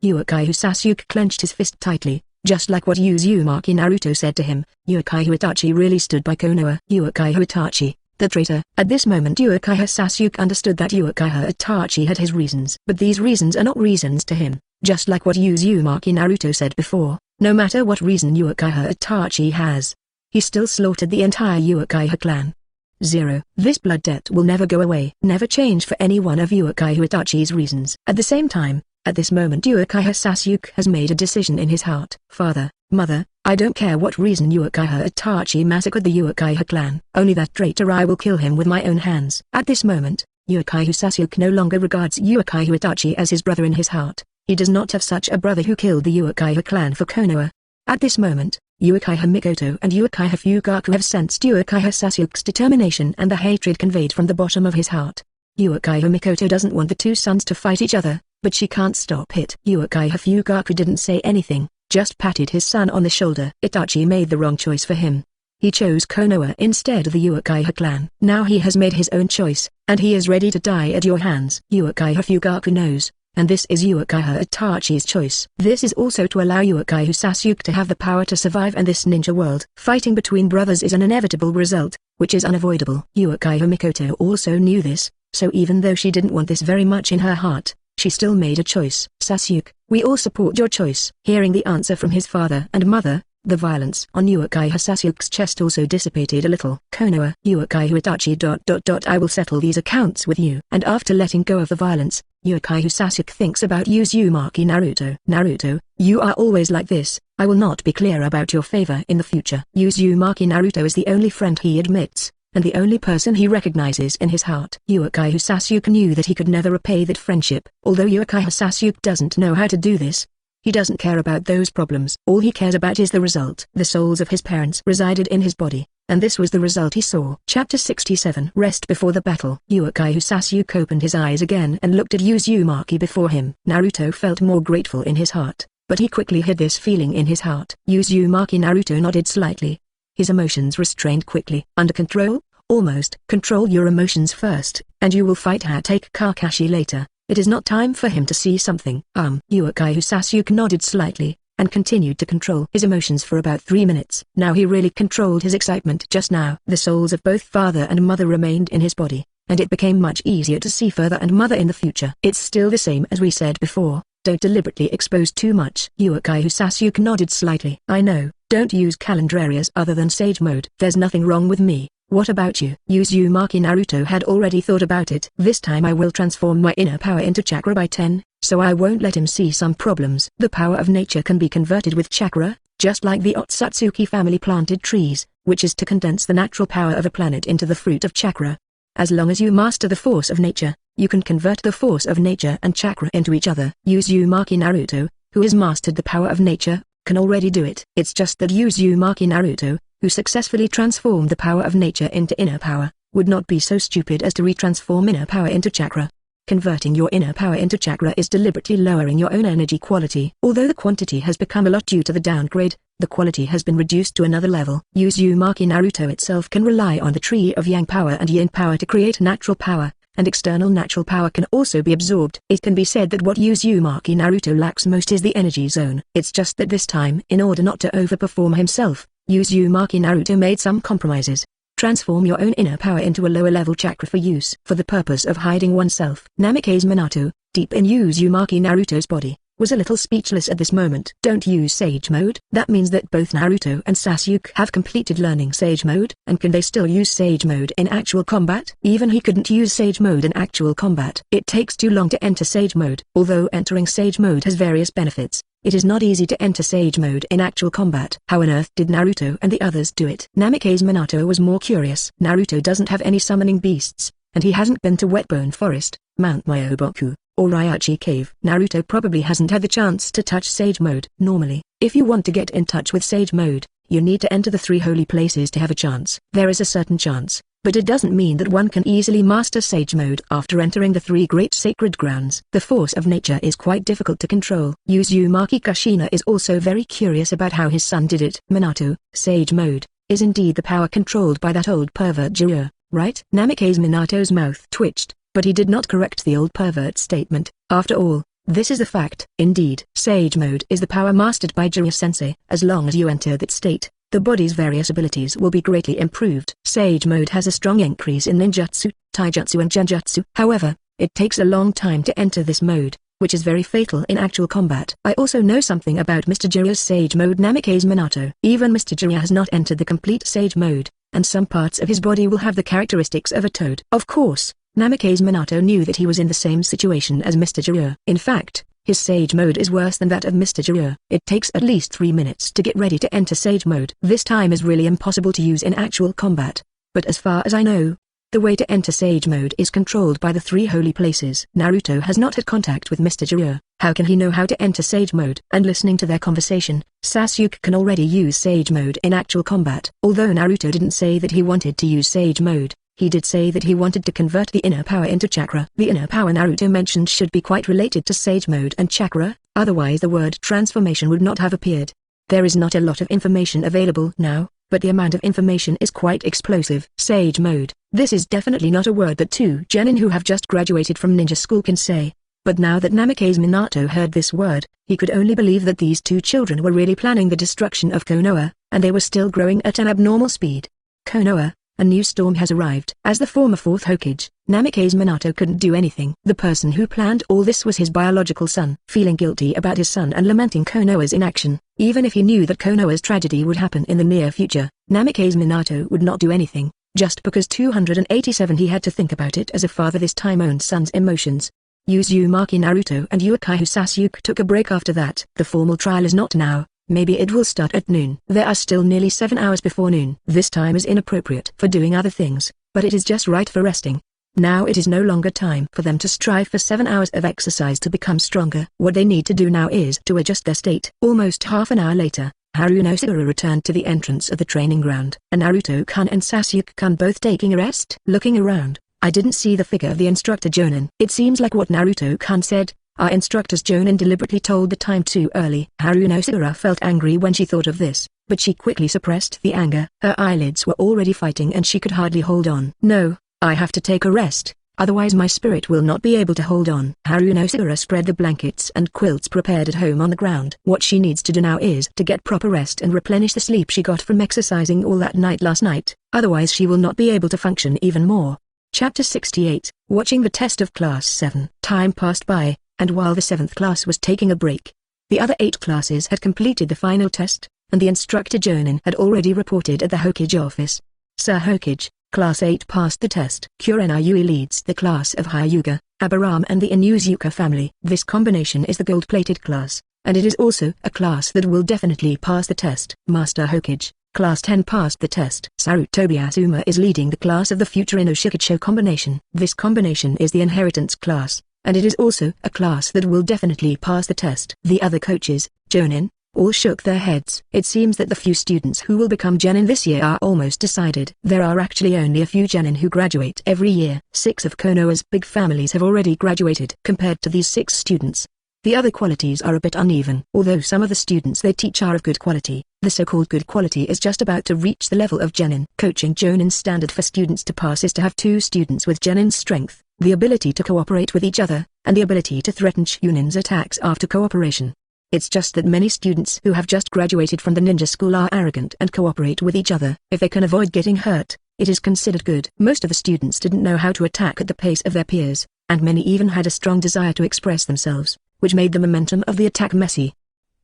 Sasuke clenched his fist tightly, just like what Uzumaki Naruto said to him. Uchiha Itachi really stood by Konoha. Uchiha Itachi, the traitor. At this moment Uchiha Sasuke understood that Uchiha Itachi had his reasons. But these reasons are not reasons to him, just like what Uzumaki Naruto said before. No matter what reason Uchiha Itachi has, he still slaughtered the entire Uchiha clan. 0. This blood debt will never go away, never change for any one of Uchiha Itachi's reasons. At the same time, at this moment Uchiha Sasuke has made a decision in his heart. Father, mother, I don't care what reason Uchiha Itachi massacred the Uchiha clan. Only that traitor I will kill him with my own hands. At this moment, Uchiha Sasuke no longer regards Uchiha Itachi as his brother in his heart. He does not have such a brother who killed the Uchiha clan for Konoha. At this moment, Uchiha Mikoto and Uchiha Fugaku have sensed Uchiha Sasuke's determination and the hatred conveyed from the bottom of his heart. Uchiha Mikoto doesn't want the two sons to fight each other, but she can't stop it. Uchiha Fugaku didn't say anything, just patted his son on the shoulder. Itachi made the wrong choice for him. He chose Konoha instead of the Uchiha clan. Now he has made his own choice, and he is ready to die at your hands. Uchiha Fugaku knows, and this is Uchiha Itachi's choice. This is also to allow Uchiha Sasuke to have the power to survive in this ninja world. Fighting between brothers is an inevitable result, which is unavoidable. Uchiha Mikoto also knew this, so even though she didn't want this very much in her heart, she still made a choice. Sasuke, we all support your choice. Hearing the answer from his father and mother, the violence on Uchiha Sasuke's chest also dissipated a little. Konoha, Uchiha Itachi. I will settle these accounts with you. And after letting go of the violence, Uchiha Sasuke thinks about Uzumaki Naruto. Naruto, you are always like this. I will not be clear about your favor in the future. Uzumaki Naruto is the only friend he admits, and the only person he recognizes in his heart. Uchiha Sasuke knew that he could never repay that friendship. Although Uchiha Sasuke doesn't know how to do this, he doesn't care about those problems. All he cares about is the result. The souls of his parents resided in his body, and this was the result he saw. Chapter 67. Rest before the battle. Uchiha Sasuke opened his eyes again and looked at Uzumaki before him. Naruto felt more grateful in his heart, but he quickly hid this feeling in his heart. Uzumaki Naruto nodded slightly. His emotions restrained quickly. Under control? Almost. Control your emotions first, and you will fight take Kakashi later. It is not time for him to see something. Uchiha Sasuke nodded slightly, and continued to control his emotions for about 3 minutes. Now he really controlled his excitement just now. The souls of both father and mother remained in his body, and it became much easier to see father and mother in the future. It's still the same as we said before, don't deliberately expose too much. Uchiha Sasuke nodded slightly. I know, don't use calendar areas other than sage mode. There's nothing wrong with me, What about you? Uzumaki Naruto had already thought about it. This time I will transform my inner power into chakra by 10, so I won't let him see some problems. The power of nature can be converted with chakra, just like the OTsutsuki family planted trees, which is to condense the natural power of a planet into the fruit of chakra. As long as you master the force of nature, you can convert the force of nature and chakra into each other. Uzumaki Naruto, who has mastered the power of nature, can already do it. It's just that Uzumaki Naruto, who successfully transformed the power of nature into inner power, would not be so stupid as to retransform inner power into chakra. Converting your inner power into chakra is deliberately lowering your own energy quality. Although the quantity has become a lot due to the downgrade, the quality has been reduced to another level. Uzumaki Naruto itself can rely on the tree of yang power and yin power to create natural power, and external natural power can also be absorbed. It can be said that what Uzumaki Naruto lacks most is the energy zone. It's just that this time, in order not to overperform himself, Uzumaki Naruto made some compromises. Transform your own inner power into a lower-level chakra for use for the purpose of hiding oneself. Namikaze Minato, deep in Uzumaki Naruto's body, was a little speechless at this moment. Don't use Sage Mode? That means that both Naruto and Sasuke have completed learning Sage Mode. And can they still use Sage Mode in actual combat? Even he couldn't use Sage Mode in actual combat. It takes too long to enter Sage Mode. Although entering Sage Mode has various benefits, it is not easy to enter Sage Mode in actual combat. How on earth did Naruto and the others do it? Namikaze Minato was more curious. Naruto doesn't have any summoning beasts, and he hasn't been to Wetbone Forest, Mount Myoboku, or Ryachi Cave. Naruto probably hasn't had the chance to touch Sage Mode. Normally, if you want to get in touch with Sage Mode, you need to enter the 3 holy places to have a chance. There is a certain chance, but it doesn't mean that one can easily master Sage Mode after entering the 3 great sacred grounds. The force of nature is quite difficult to control. Uzumaki Kushina is also very curious about how his son did it. Minato, Sage Mode is indeed the power controlled by that old pervert Jiraiya, right? Namikaze Minato's mouth twitched, but he did not correct the old pervert statement. After all, this is a fact. Indeed, Sage Mode is the power mastered by Jiraiya-sensei. As long as you enter that state, the body's various abilities will be greatly improved. Sage Mode has a strong increase in ninjutsu, taijutsu and genjutsu. However, it takes a long time to enter this mode, which is very fatal in actual combat. I also know something about Mr. Jiraiya's Sage Mode. Namikaze Minato. Even Mr. Jiraiya has not entered the complete Sage Mode, and some parts of his body will have the characteristics of a toad. Of course, Namikaze Minato knew that he was in the same situation as Mr. Jiraiya. In fact, his Sage Mode is worse than that of Mr. Jiraiya. It takes at least 3 minutes to get ready to enter Sage Mode. This time is really impossible to use in actual combat. But as far as I know, the way to enter Sage Mode is controlled by the 3 holy places. Naruto has not had contact with Mr. Jiraiya. How can he know how to enter Sage Mode? And listening to their conversation, Sasuke can already use Sage Mode in actual combat. Although Naruto didn't say that he wanted to use Sage Mode, he did say that he wanted to convert the inner power into chakra. The inner power Naruto mentioned should be quite related to Sage Mode and chakra, otherwise the word transformation would not have appeared. There is not a lot of information available now, but the amount of information is quite explosive. Sage Mode. This is definitely not a word that 2 genin who have just graduated from ninja school can say. But now that Namikaze Minato heard this word, he could only believe that these 2 children were really planning the destruction of Konoha, and they were still growing at an abnormal speed. Konoha. A new storm has arrived. As the former 4th Hokage, Namikaze Minato couldn't do anything. The person who planned all this was his biological son. Feeling guilty about his son and lamenting Konoha's inaction, even if he knew that Konoha's tragedy would happen in the near future, Namikaze Minato would not do anything, just because 287 he had to think about it as a father this time owned son's emotions. Uzumaki Naruto and Uchiha Sasuke took a break after that. The formal trial is not now. Maybe it will start at noon. There are still nearly 7 hours before noon. This time is inappropriate for doing other things, but it is just right for resting. Now it is no longer time for them to strive for 7 hours of exercise to become stronger. What they need to do now is to adjust their state. Almost half an hour later, Haruno Sakura returned to the entrance of the training ground. And Naruto-kun and Sasuke-kun both taking a rest. Looking around, I didn't see the figure of the instructor Jonin. It seems like what Naruto-kun said. Our instructor's Jonin deliberately told the time too early. Haruno Sakura felt angry when she thought of this, but she quickly suppressed the anger. Her eyelids were already fighting and she could hardly hold on. No, I have to take a rest, otherwise my spirit will not be able to hold on. Haruno Sakura spread the blankets and quilts prepared at home on the ground. What she needs to do now is to get proper rest and replenish the sleep she got from exercising all that night last night, otherwise she will not be able to function even more. Chapter 68, Watching the Test of Class 7. Time passed by, and while the 7th class was taking a break, the other 8 classes had completed the final test, and the instructor Jonin had already reported at the Hokage office. Sir Hokage, Class 8 passed the test. Kurena Yui leads the class of HyuGa, Abiram and the Inuzuka family. This combination is the gold-plated class, and it is also a class that will definitely pass the test. Master Hokage, Class 10 passed the test. Sarutobi Asuma is leading the class of the future Inoshikacho combination. This combination is the inheritance class, and it is also a class that will definitely pass the test. The other coaches, ChuNin, all shook their heads. It seems that the few students who will become genin this year are almost decided. There are actually only a few genin who graduate every year. 6 of Konoha's big families have already graduated. Compared to these 6 students, the other qualities are a bit uneven. Although some of the students they teach are of good quality, the so-called good quality is just about to reach the level of genin. Coaching Jonin's standard for students to pass is to have 2 students with genin's strength, the ability to cooperate with each other, and the ability to threaten ChuNin's attacks after cooperation. It's just that many students who have just graduated from the ninja school are arrogant and cooperate with each other. If they can avoid getting hurt, it is considered good. Most of the students didn't know how to attack at the pace of their peers, and many even had a strong desire to express themselves, which made the momentum of the attack messy.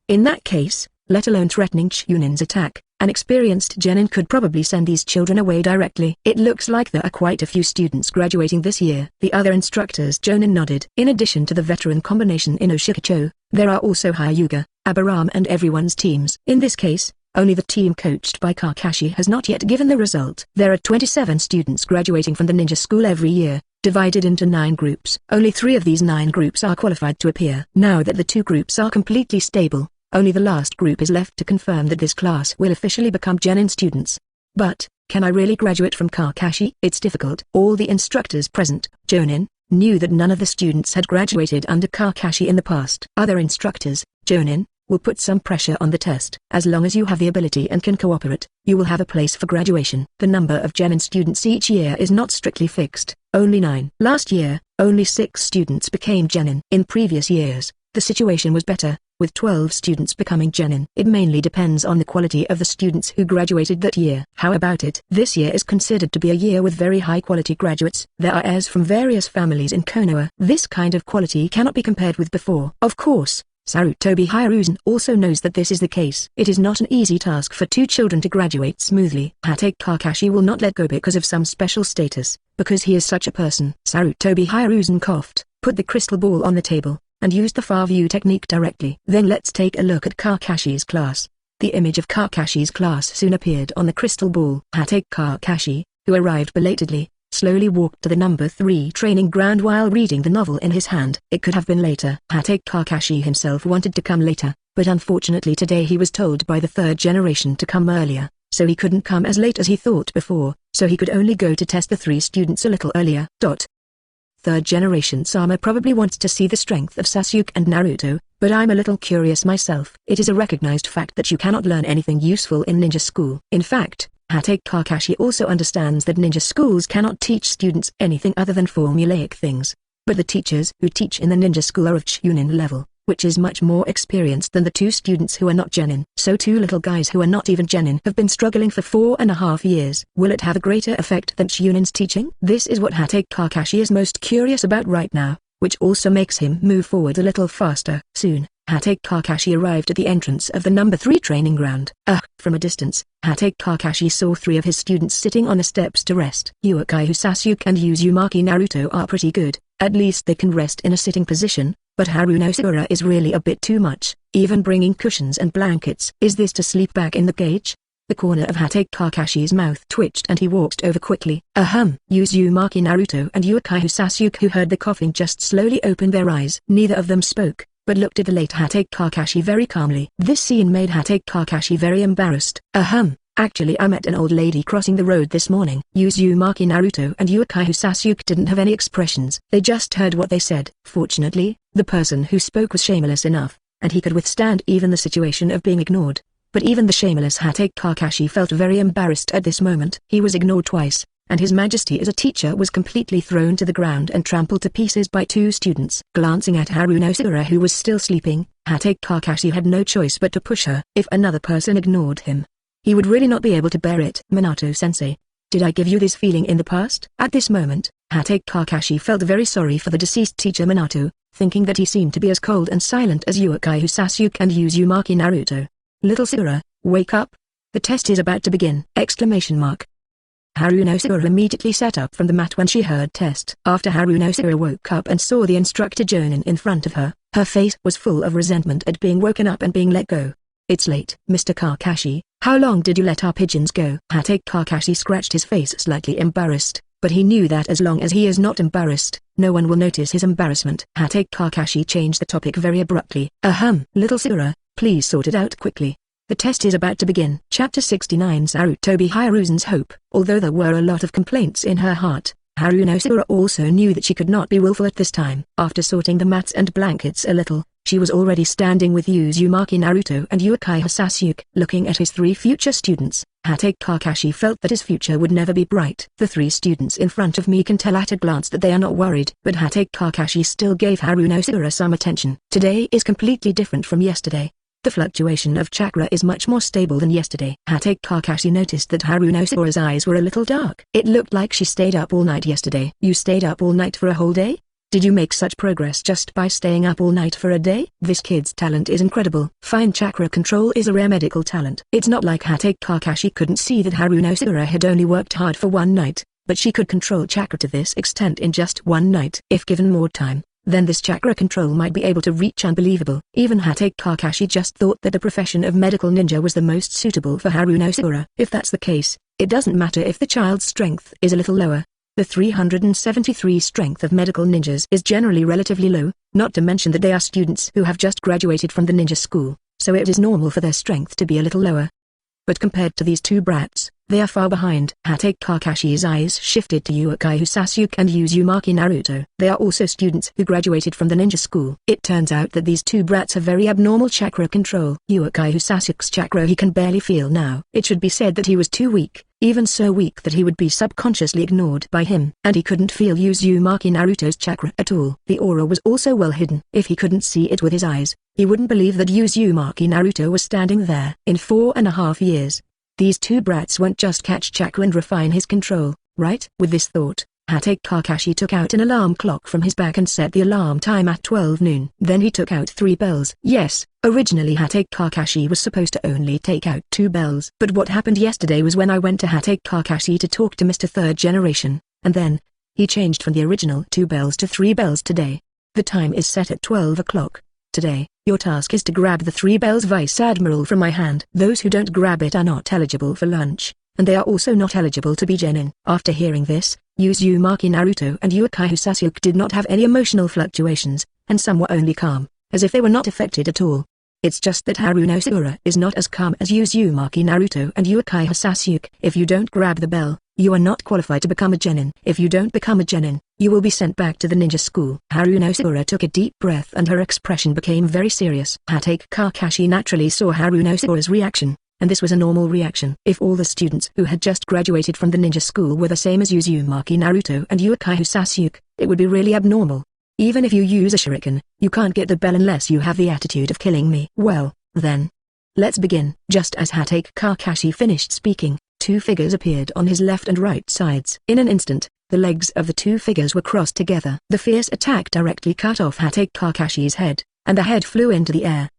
In that case, let alone threatening ChuNin's attack, an experienced genin could probably send these children away directly. It looks like there are quite a few students graduating this year. The other instructors Jonin nodded. In addition to the veteran combination Inoshikacho, there are also HyuGa, Abiram and everyone's teams. In this case, only the team coached by Kakashi has not yet given the result. There are 27 students graduating from the ninja school every year, divided into 9 groups. Only 3 of these 9 groups are qualified to appear. Now that the 2 groups are completely stable, only the last group is left to confirm that this class will officially become genin students. But, can I really graduate from Kakashi? It's difficult. All the instructors present, Jonin, knew that none of the students had graduated under Kakashi in the past. Other instructors, Jonin, will put some pressure on the test. As long as you have the ability and can cooperate, you will have a place for graduation. The number of genin students each year is not strictly fixed, only 9. Last year, only 6 students became genin. In previous years, the situation was better, with 12 students becoming genin. It mainly depends on the quality of the students who graduated that year. How about it? This year is considered to be a year with very high quality graduates. There are heirs from various families in Konoha. This kind of quality cannot be compared with before. Of course, Sarutobi Hiruzen also knows that this is the case. It is not an easy task for 2 children to graduate smoothly. Kakashi will not let go because of some special status, because he is such a person. Sarutobi Hiruzen coughed, put the crystal ball on the table, and used the far view technique directly. Then let's take a look at Kakashi's class. The image of Kakashi's class soon appeared on the crystal ball. Kakashi, who arrived belatedly, slowly walked to the number 3 training ground while reading the novel in his hand. It could have been later. Kakashi himself wanted to come later, but unfortunately today he was told by the 3rd generation to come earlier, so he couldn't come as late as he thought before, so he could only go to test the 3 students a little earlier. 3rd generation Sama probably wants to see the strength of Sasuke and Naruto, but I'm a little curious myself. It is a recognized fact that you cannot learn anything useful in ninja school. In fact, Kakashi also understands that ninja schools cannot teach students anything other than formulaic things. But the teachers who teach in the ninja school are of ChuNin level, which is much more experienced than the 2 students who are not genin. So 2 little guys who are not even genin have been struggling for 4.5 years. Will it have a greater effect than ChuNin's teaching? This is what Kakashi is most curious about right now, which also makes him move forward a little faster. Soon, Kakashi arrived at the entrance of the number 3 training ground. From a distance, Kakashi saw 3 of his students sitting on the steps to rest. Uchiha Sasuke and Uzumaki Naruto are pretty good, at least they can rest in a sitting position. But Haruno Sakura is really a bit too much, even bringing cushions and blankets. Is this to sleep back in the cage? The corner of Kakashi's mouth twitched and he walked over quickly. Uzumaki Naruto and Uchiha Sasuke, who heard the coughing, just slowly opened their eyes. Neither of them spoke, but looked at the late Kakashi very calmly. This scene made Kakashi very embarrassed. Actually, I met an old lady crossing the road this morning. Uzumaki Naruto and Uchiha Sasuke didn't have any expressions. They just heard what they said. Fortunately, the person who spoke was shameless enough, and he could withstand even the situation of being ignored. But even the shameless Kakashi felt very embarrassed at this moment. He was ignored twice, and his majesty as a teacher was completely thrown to the ground and trampled to pieces by 2 students. Glancing at Haruno Sakura, who was still sleeping, Kakashi had no choice but to push her. If another person ignored him, he would really not be able to bear it. Minato-sensei, did I give you this feeling in the past? At this moment, Kakashi felt very sorry for the deceased teacher Minato, thinking that he seemed to be as cold and silent as Uchiha Sasuke and Uzumaki Naruto. Little Sakura, wake up. The test is about to begin! Haruno immediately sat up from the mat when she heard test. After Haruno woke up and saw the instructor Chunin in front of her, her face was full of resentment at being woken up and being let go. "It's late, Mr. Kakashi. How long did you let our pigeons go?" Kakashi scratched his face, slightly embarrassed, but he knew that as long as he is not embarrassed, no one will notice his embarrassment. Kakashi changed the topic very abruptly. Little Sakura, please sort it out quickly. The test is about to begin." Chapter 69 Sarutobi Hiruzen'S Hope. Although there were a lot of complaints in her heart, Haruno also knew that she could not be willful at this time. After sorting the mats and blankets a little, she was already standing with Uzumaki Naruto and Uchiha Sasuke. Looking at his three future students, Kakashi felt that his future would never be bright. The three students in front of me can tell at a glance that they are not worried. But Kakashi still gave Haruno some attention. Today is completely different from yesterday. The fluctuation of chakra is much more stable than yesterday. Kakashi noticed that Haruno's eyes were a little dark. It looked like she stayed up all night yesterday. "You stayed up all night for a whole day? Did you make such progress just by staying up all night for a day?" This kid's talent is incredible. Fine chakra control is a rare medical talent. It's not like Kakashi couldn't see that Haruno had only worked hard for one night, but she could control chakra to this extent in just one night. If given more time, then this chakra control might be able to reach unbelievable. Even Kakashi just thought that the profession of medical ninja was the most suitable for Haruno. If that's the case, it doesn't matter if the child's strength is a little lower. The 373 strength of medical ninjas is generally relatively low, not to mention that they are students who have just graduated from the ninja school, so it is normal for their strength to be a little lower. But compared to these two brats, they are far behind. Kakashi's eyes shifted to Uchiha Sasuke and Uzumaki Naruto. They are also students who graduated from the ninja school. It turns out that these two brats have very abnormal chakra control. Uchiha Sasuke's chakra he can barely feel now. It should be said that he was too weak, even so weak that he would be subconsciously ignored by him. And he couldn't feel Uzumaki Naruto's chakra at all. The aura was also well hidden. If he couldn't see it with his eyes, he wouldn't believe that Uzumaki Naruto was standing there. In 4.5 years, these two brats won't just catch chakra and refine his control, right? With this thought, Kakashi took out an alarm clock from his bag and set the alarm time at 12 noon. Then he took out 3 bells. Yes, originally Kakashi was supposed to only take out 2 bells. But what happened yesterday was when I went to Kakashi to talk to Mr. Third Generation, and then, he changed from the original 2 bells to 3 bells today. The time is set at 12 o'clock. Today, your task is to grab the 3 bells Vice Admiral from my hand. Those who don't grab it are not eligible for lunch, and they are also not eligible to be Chunin. After hearing this, Uzumaki Naruto and Uchiha Sasuke did not have any emotional fluctuations, and some were only calm, as if they were not affected at all. It's just that Haruno is not as calm as Uzumaki Naruto and Uchiha Sasuke. If you don't grab the bell, you are not qualified to become a Chunin. If you don't become a Chunin, you will be sent back to the ninja school. Haruno took a deep breath and her expression became very serious. Kakashi naturally saw Haruno's reaction, and this was a normal reaction. If all the students who had just graduated from the ninja school were the same as Uzumaki Naruto and Uchiha Sasuke, it would be really abnormal. Even if you use a shuriken, you can't get the bell unless you have the attitude of killing me. Well, then, let's begin. Just as Kakashi finished speaking, 2 figures appeared on his left and right sides. In an instant, the legs of the 2 figures were crossed together. The fierce attack directly cut off Kakashi's head, and the head flew into the air!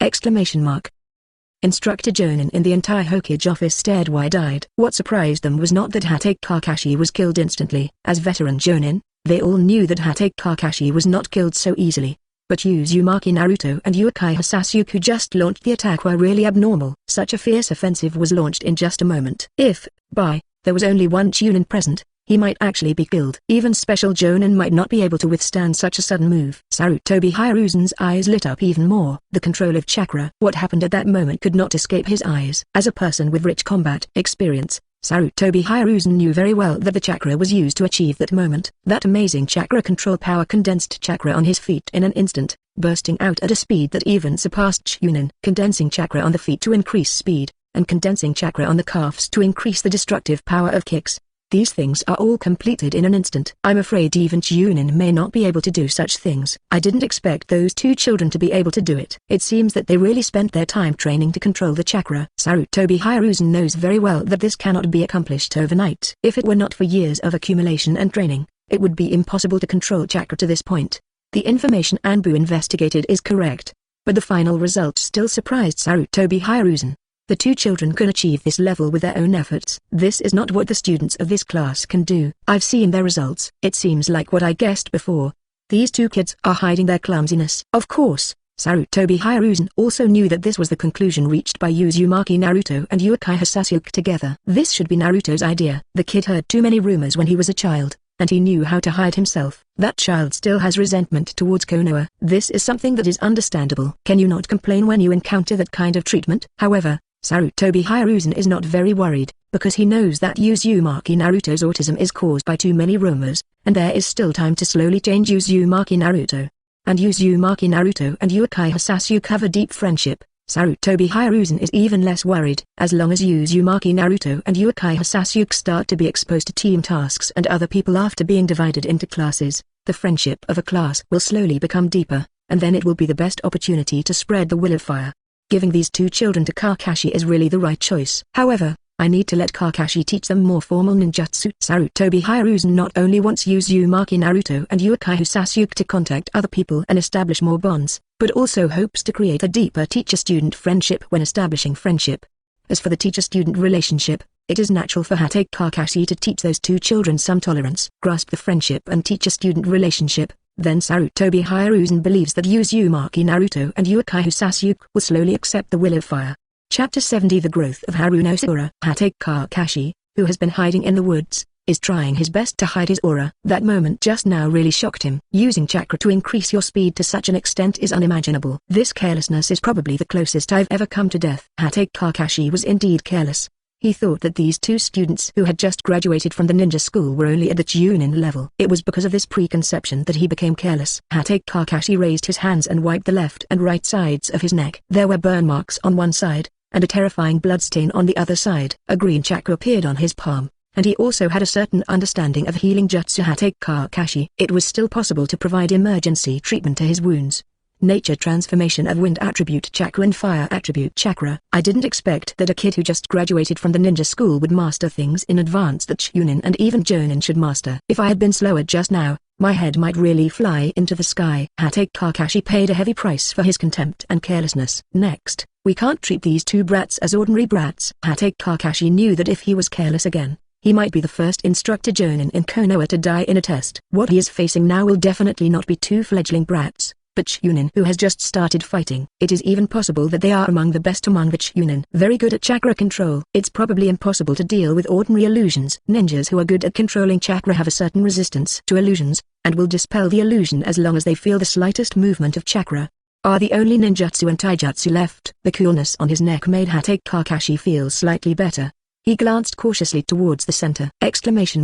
Instructor Chunin in the entire Hokage office stared wide-eyed. What surprised them was not that Kakashi was killed instantly. As veteran Chunin, they all knew that Kakashi was not killed so easily. But Uzumaki Naruto and Uchiha Sasuke who just launched the attack were really abnormal. Such a fierce offensive was launched in just a moment. If, there was only one Chunin present, he might actually be killed. Even special Chunin might not be able to withstand such a sudden move. Sarutobi Hiruzen'S eyes lit up even more. The control of chakra. What happened at that moment could not escape his eyes. As a person with rich combat experience, Sarutobi Hiruzen knew very well that the chakra was used to achieve that moment. That amazing chakra control power condensed chakra on his feet in an instant, bursting out at a speed that even surpassed ChuNin. Condensing chakra on the feet to increase speed, and condensing chakra on the calves to increase the destructive power of kicks. These things are all completed in an instant. I'm afraid even ChuNin may not be able to do such things. I didn't expect those 2 children to be able to do it. It seems that they really spent their time training to control the chakra. Sarutobi Hiruzen knows very well that this cannot be accomplished overnight. If it were not for years of accumulation and training, it would be impossible to control chakra to this point. The information Anbu investigated is correct, but the final result still surprised Sarutobi Hiruzen. The two children can achieve this level with their own efforts. This is not what the students of this class can do. I've seen their results. It seems like what I guessed before. These two kids are hiding their clumsiness. Of course, Sarutobi Hiruzen also knew that this was the conclusion reached by Uzumaki Naruto and Uchiha Sasuke together. This should be Naruto's idea. The kid heard too many rumors when he was a child, and he knew how to hide himself. That child still has resentment towards Konoha. This is something that is understandable. Can you not complain when you encounter that kind of treatment? However, Sarutobi Hiruzen is not very worried, because he knows that Uzumaki Naruto's autism is caused by too many rumors, and there is still time to slowly change Uzumaki Naruto. And Uzumaki Naruto and Uchiha Sasuke have a deep friendship. Sarutobi Hiruzen is even less worried. As long as Uzumaki Naruto and Uchiha Sasuke start to be exposed to team tasks and other people after being divided into classes, the friendship of a class will slowly become deeper, and then it will be the best opportunity to spread the will of fire. Giving these two children to Kakashi is really the right choice. However, I need to let Kakashi teach them more formal ninjutsu. Sarutobi Hiruzen not only wants Uzumaki Naruto and Uchiha Sasuke to contact other people and establish more bonds, but also hopes to create a deeper teacher-student friendship when establishing friendship. As for the teacher-student relationship, it is natural for Kakashi to teach those two children some tolerance. Grasp the friendship and teacher-student relationship, then Sarutobi Hiruzen believes that Uzumaki Naruto and Uchiha Sasuke will slowly accept the will of fire. Chapter 70 The Growth of Haruno Sakura. Kakashi, who has been hiding in the woods, is trying his best to hide his aura. That moment just now really shocked him. Using chakra to increase your speed to such an extent is unimaginable. This carelessness is probably the closest I've ever come to death. Kakashi was indeed careless. He thought that these two students who had just graduated from the ninja school were only at the ChuNin level. It was because of this preconception that he became careless. Kakashi raised his hands and wiped the left and right sides of his neck. There were burn marks on one side, and a terrifying bloodstain on the other side. A green chakra appeared on his palm, and he also had a certain understanding of healing jutsu. Kakashi. It was still possible to provide emergency treatment to his wounds. Nature transformation of wind attribute chakra and fire attribute chakra. I didn't expect that a kid who just graduated from the ninja school would master things in advance that ChuNin and even Jonin should master. If I had been slower just now, my head might really fly into the sky. Kakashi paid a heavy price for his contempt and carelessness. Next, we can't treat these two brats as ordinary brats. Kakashi knew that if he was careless again, he might be the first instructor Jonin in Konoha to die in a test. What he is facing now will definitely not be two fledgling brats, but ChuNin who has just started fighting. It is even possible that they are among the best among the ChuNin. Very good at chakra control. It's probably impossible to deal with ordinary illusions. Ninjas who are good at controlling chakra have a certain resistance to illusions, and will dispel the illusion as long as they feel the slightest movement of chakra. Are the only ninjutsu and taijutsu left. The coolness on his neck made Kakashi feel slightly better. He glanced cautiously towards the center. Kakashi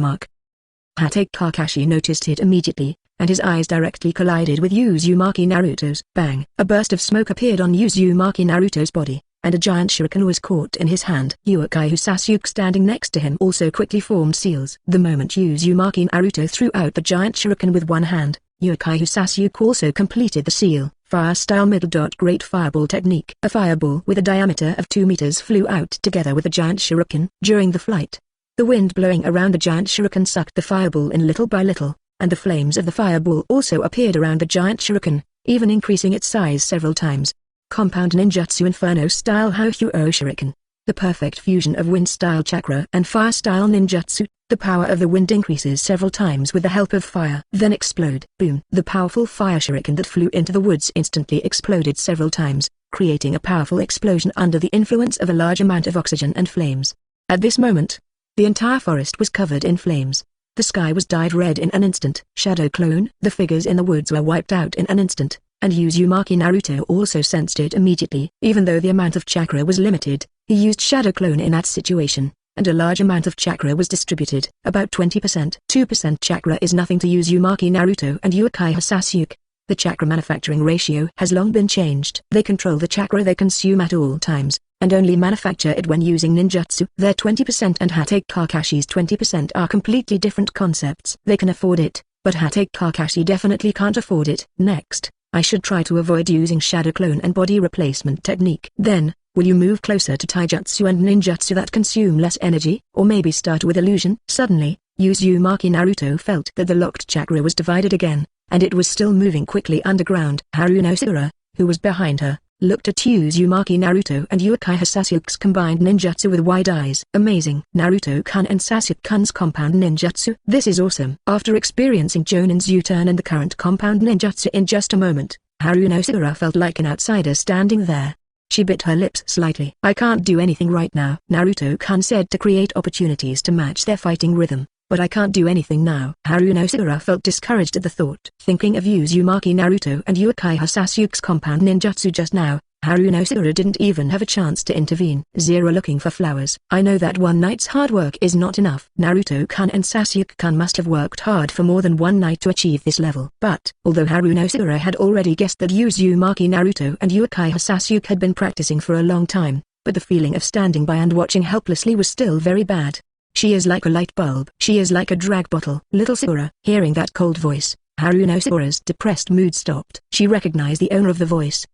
noticed it immediately, and his eyes directly collided with Uzumaki Naruto's. Bang! A burst of smoke appeared on Uzumaki Naruto's body, and a giant shuriken was caught in his hand. Uchiha Sasuke standing next to him also quickly formed seals. The moment Uzumaki Naruto threw out the giant shuriken with one hand, Uchiha Sasuke also completed the seal. Fire style middle dot great fireball technique. A fireball with a diameter of 2 meters flew out together with a giant shuriken. During the flight, the wind blowing around the giant shuriken sucked the fireball in little by little, and the flames of the fireball also appeared around the giant shuriken, even increasing its size several times. Compound ninjutsu inferno style HyuGa shuriken. The perfect fusion of wind style chakra and fire style ninjutsu. The power of the wind increases several times with the help of fire. Then explode. Boom. The powerful fire shuriken that flew into the woods instantly exploded several times, creating a powerful explosion under the influence of a large amount of oxygen and flames. At this moment, the entire forest was covered in flames. The sky was dyed red in an instant. Shadow clone. The figures in the woods were wiped out in an instant, and Uzumaki Naruto also sensed it immediately. Even though the amount of chakra was limited, he used shadow clone in that situation, and a large amount of chakra was distributed. About 20%. 2% chakra is nothing to Uzumaki Naruto and Uchiha Sasuke. The chakra manufacturing ratio has long been changed. They control the chakra they consume at all times, and only manufacture it when using ninjutsu. Their 20% and Kakashi's 20% are completely different concepts. They can afford it, but Kakashi definitely can't afford it. Next, I should try to avoid using shadow clone and body replacement technique. Then, will you move closer to taijutsu and ninjutsu that consume less energy, or maybe start with illusion? Suddenly, Uzumaki Naruto felt that the locked chakra was divided again, and it was still moving quickly underground. Haruno Sakura, who was behind her, looked at Uzumaki Naruto and Uchiha Sasuke's combined ninjutsu with wide eyes. Amazing. Naruto-kun and Sasuke-kun's compound ninjutsu. This is awesome. After experiencing Jonin's U-turn and the current compound ninjutsu in just a moment, Haruno Sakura felt like an outsider standing there. She bit her lips slightly. I can't do anything right now, Naruto-kun said, to create opportunities to match their fighting rhythm. But I can't do anything now. Haruno Sakura felt discouraged at the thought. Thinking of Uzumaki Naruto and Uchiha Sasuke's compound ninjutsu just now, Haruno Sakura didn't even have a chance to intervene. Zero looking for flowers. I know that one night's hard work is not enough. Naruto-kun and Sasuke-kun must have worked hard for more than one night to achieve this level. But, although Haruno Sakura had already guessed that Uzumaki Naruto and Uchiha Sasuke had been practicing for a long time, but the feeling of standing by and watching helplessly was still very bad. She is like a light bulb. She is like a drag bottle. Little Sakura. Hearing that cold voice, Haruno Sakura's depressed mood stopped. She recognized the owner of the voice.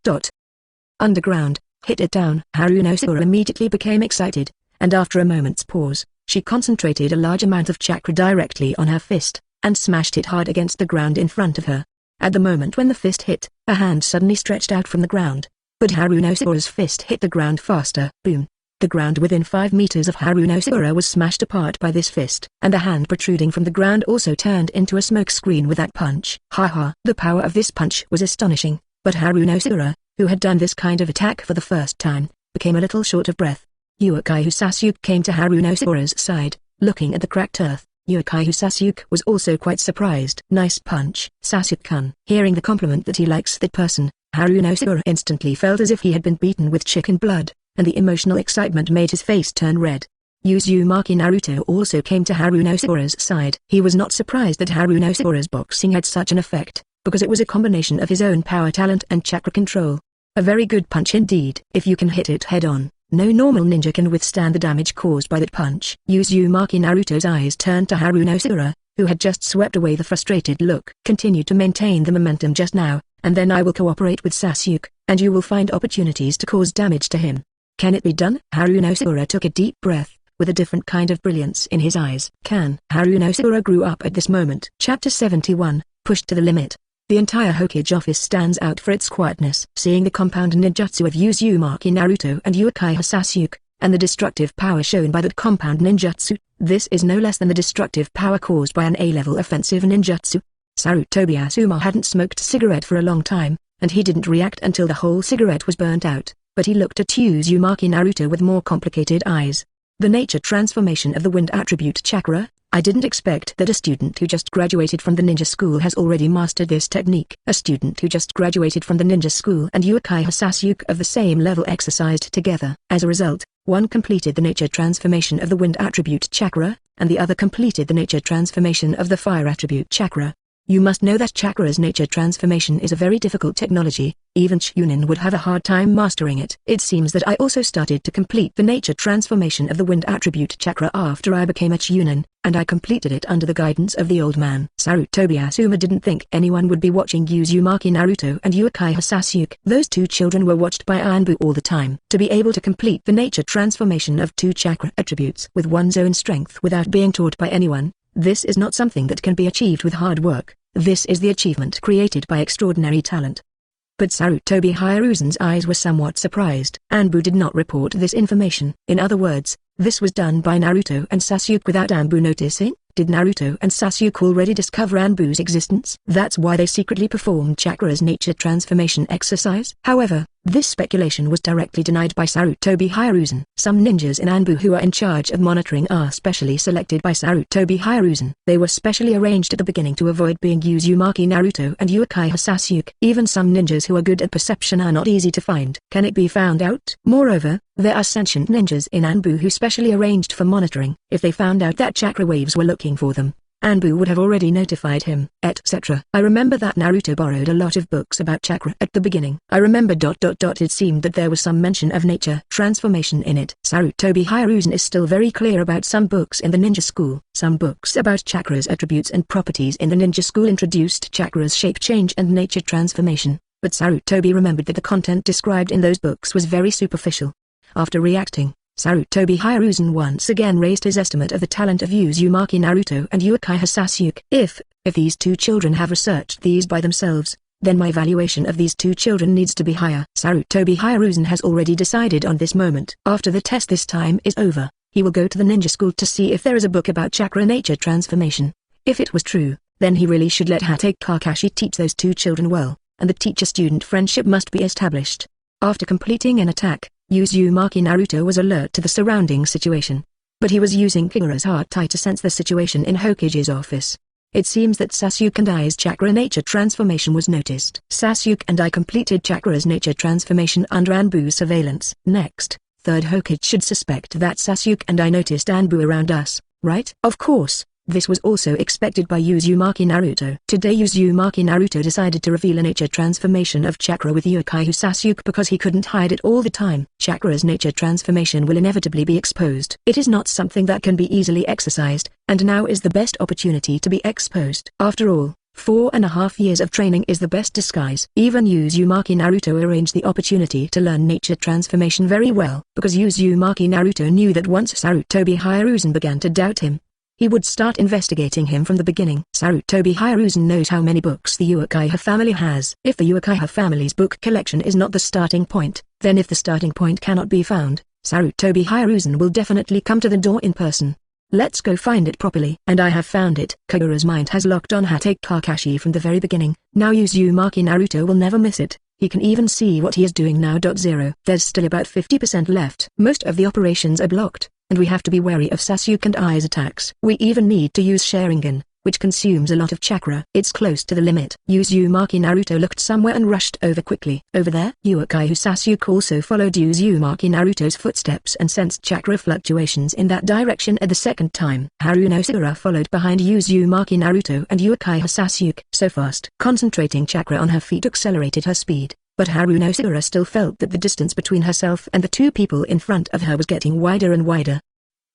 Underground, hit it down. Haruno Sakura immediately became excited, and after a moment's pause, she concentrated a large amount of chakra directly on her fist, and smashed it hard against the ground in front of her. At the moment when the fist hit, a hand suddenly stretched out from the ground. But Haruno Sakura's fist hit the ground faster. Boom. The ground within 5 meters of Haruno Sakura was smashed apart by this fist, and the hand protruding from the ground also turned into a smoke screen with that punch. Haha. The power of this punch was astonishing, but Haruno Sakura, who had done this kind of attack for the first time, became a little short of breath. Uchiha Sasuke came to Haruno Sakura's side, looking at the cracked earth. Uchiha Sasuke was also quite surprised. Nice punch, Sasuke-kun. Hearing the compliment that he likes that person, Haruno Sakura instantly felt as if he had been beaten with chicken blood, and the emotional excitement made his face turn red. Uzumaki Naruto also came to Haruno Sakura's side. He was not surprised that Haruno Sakura's boxing had such an effect, because it was a combination of his own power talent and chakra control. A very good punch indeed. If you can hit it head-on, no normal ninja can withstand the damage caused by that punch. Uzumaki Naruto's eyes turned to Haruno Sakura, who had just swept away the frustrated look. Continue to maintain the momentum just now, and then I will cooperate with Sasuke, and you will find opportunities to cause damage to him. Can it be done? Haruno Sakura took a deep breath, with a different kind of brilliance in his eyes. Haruno Sakura grew up at this moment. Chapter 71, Pushed to the Limit. The entire Hokage office stands out for its quietness. Seeing the compound ninjutsu of Uzumaki Naruto and Uchiha Sasuke, and the destructive power shown by that compound ninjutsu, this is no less than the destructive power caused by an A-level offensive ninjutsu. Sarutobi Asuma hadn't smoked cigarette for a long time, and he didn't react until the whole cigarette was burnt out. But he looked at Uzumaki Naruto with more complicated eyes. The nature transformation of the wind attribute chakra. I didn't expect that a student who just graduated from the ninja school has already mastered this technique. A student who just graduated from the ninja school and Uchiha Sasuke of the same level exercised together. As a result, one completed the nature transformation of the wind attribute chakra, and the other completed the nature transformation of the fire attribute chakra. You must know that chakra's nature transformation is a very difficult technology. Even ChuNin would have a hard time mastering it. It seems that I also started to complete the nature transformation of the wind attribute chakra after I became a ChuNin, and I completed it under the guidance of the old man. Sarutobi Asuma didn't think anyone would be watching Uzumaki Naruto and Uchiha Sasuke. Those two children were watched by Anbu all the time. To be able to complete the nature transformation of two chakra attributes with one's own strength without being taught by anyone, this is not something that can be achieved with hard work. This is the achievement created by extraordinary talent. But Sarutobi Hiruzen'S eyes were somewhat surprised. Anbu did not report this information. In other words, this was done by Naruto and Sasuke without Anbu noticing? Did Naruto and Sasuke already discover Anbu's existence? That's why they secretly performed chakra's nature transformation exercise? However, this speculation was directly denied by Sarutobi Hiruzen. Some ninjas in Anbu who are in charge of monitoring are specially selected by Sarutobi Hiruzen. They were specially arranged at the beginning to avoid being Uzumaki Naruto and Uchiha Sasuke. Even some ninjas who are good at perception are not easy to find. Can it be found out? Moreover, there are sentient ninjas in Anbu who specially arranged for monitoring. If they found out that chakra waves were looking for them, Anbu would have already notified him, etc. I remember that Naruto borrowed a lot of books about chakra at the beginning. I remember ... It seemed that there was some mention of nature transformation in it. Sarutobi Hiruzen is still very clear about some books in the ninja school. Some books about chakra's attributes and properties in the ninja school introduced chakra's shape change and nature transformation, but Sarutobi remembered that the content described in those books was very superficial. After reacting, Sarutobi Hiruzen once again raised his estimate of the talent of Uzumaki Naruto and Uchiha Sasuke. If these two children have researched these by themselves, then my valuation of these two children needs to be higher. Sarutobi Hiruzen has already decided on this moment. After the test this time is over, he will go to the ninja school to see if there is a book about chakra nature transformation. If it was true, then he really should let Hatake Kakashi teach those two children well, and the teacher-student friendship must be established. After completing an attack, Uzumaki Naruto was alert to the surrounding situation. But he was using Kiba'S heart eye to sense the situation in Hokage's office. It seems that Sasuke and I's chakra nature transformation was noticed. Sasuke and I completed chakra's nature transformation under Anbu's surveillance. Next, third Hokage should suspect that Sasuke and I noticed Anbu around us, right? Of course, this was also expected by Uzumaki Naruto. Today Uzumaki Naruto decided to reveal a nature transformation of chakra with Uchiha Sasuke because he couldn't hide it all the time. Chakra's nature transformation will inevitably be exposed. It is not something that can be easily exercised, and now is the best opportunity to be exposed. After all, 4.5 years of training is the best disguise. Even Uzumaki Naruto arranged the opportunity to learn nature transformation very well, because Uzumaki Naruto knew that once Sarutobi Hiruzen began to doubt him, he would start investigating him from the beginning. Sarutobi Hiruzen knows how many books the Uchiha family has. If the Uchiha family's book collection is not the starting point, then if the starting point cannot be found, Sarutobi Hiruzen will definitely come to the door in person. Let's go find it properly. And I have found it. Kaguya's mind has locked on Hatake Kakashi from the very beginning. Now Uzumaki Naruto will never miss it. He can even see what he is doing now. There's still about 50% left. Most of the operations are blocked, and we have to be wary of Sasuke and I's attacks. We even need to use Sharingan, which consumes a lot of chakra. It's close to the limit. Uzumaki Naruto looked somewhere and rushed over quickly. Over there? Uchiha Sasuke also followed Uzumaki Naruto's footsteps and sensed chakra fluctuations in that direction at the second time. Haruno Sakura followed behind Uzumaki Naruto and Uchiha Sasuke. So fast. Concentrating chakra on her feet accelerated her speed, but Haruno Sakura still felt that the distance between herself and the two people in front of her was getting wider and wider.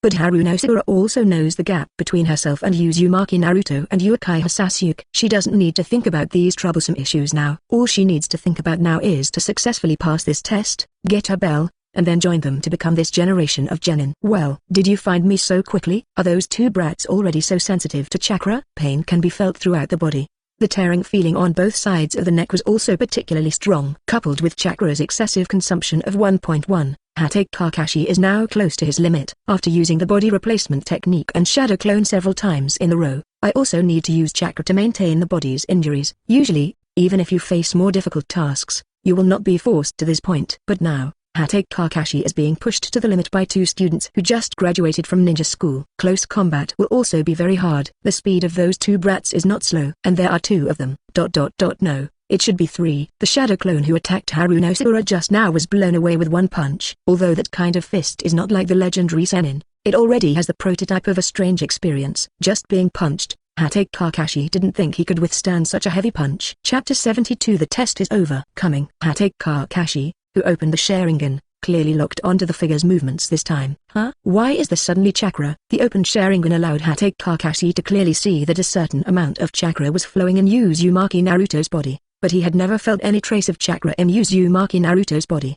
But Haruno Sakura also knows the gap between herself and Uzumaki Naruto and Uchiha Sasuke. She doesn't need to think about these troublesome issues now. All she needs to think about now is to successfully pass this test, get her bell, and then join them to become this generation of genin. Well, did you find me so quickly? Are those two brats already so sensitive to chakra? Pain can be felt throughout the body. The tearing feeling on both sides of the neck was also particularly strong. Coupled with chakra's excessive consumption of 1.1, Hatake Kakashi is now close to his limit. After using the body replacement technique and shadow clone several times in a row, I also need to use chakra to maintain the body's injuries. Usually, even if you face more difficult tasks, you will not be forced to this point. But now, Hatake Kakashi is being pushed to the limit by two students who just graduated from ninja school. Close combat will also be very hard. The speed of those two brats is not slow. And there are two of them. No, it should be three. The shadow clone who attacked Haruno Sakura just now was blown away with one punch. Although that kind of fist is not like the legendary Sennin, it already has the prototype of a strange experience. Just being punched, Hatake Kakashi didn't think he could withstand such a heavy punch. Chapter 72. The test is over. Coming. Hatake Kakashi, who opened the Sharingan, clearly locked onto the figure's movements this time. Huh? Why is there suddenly chakra? The opened Sharingan allowed Hatake Kakashi to clearly see that a certain amount of chakra was flowing in Uzumaki Naruto's body, but he had never felt any trace of chakra in Uzumaki Naruto's body.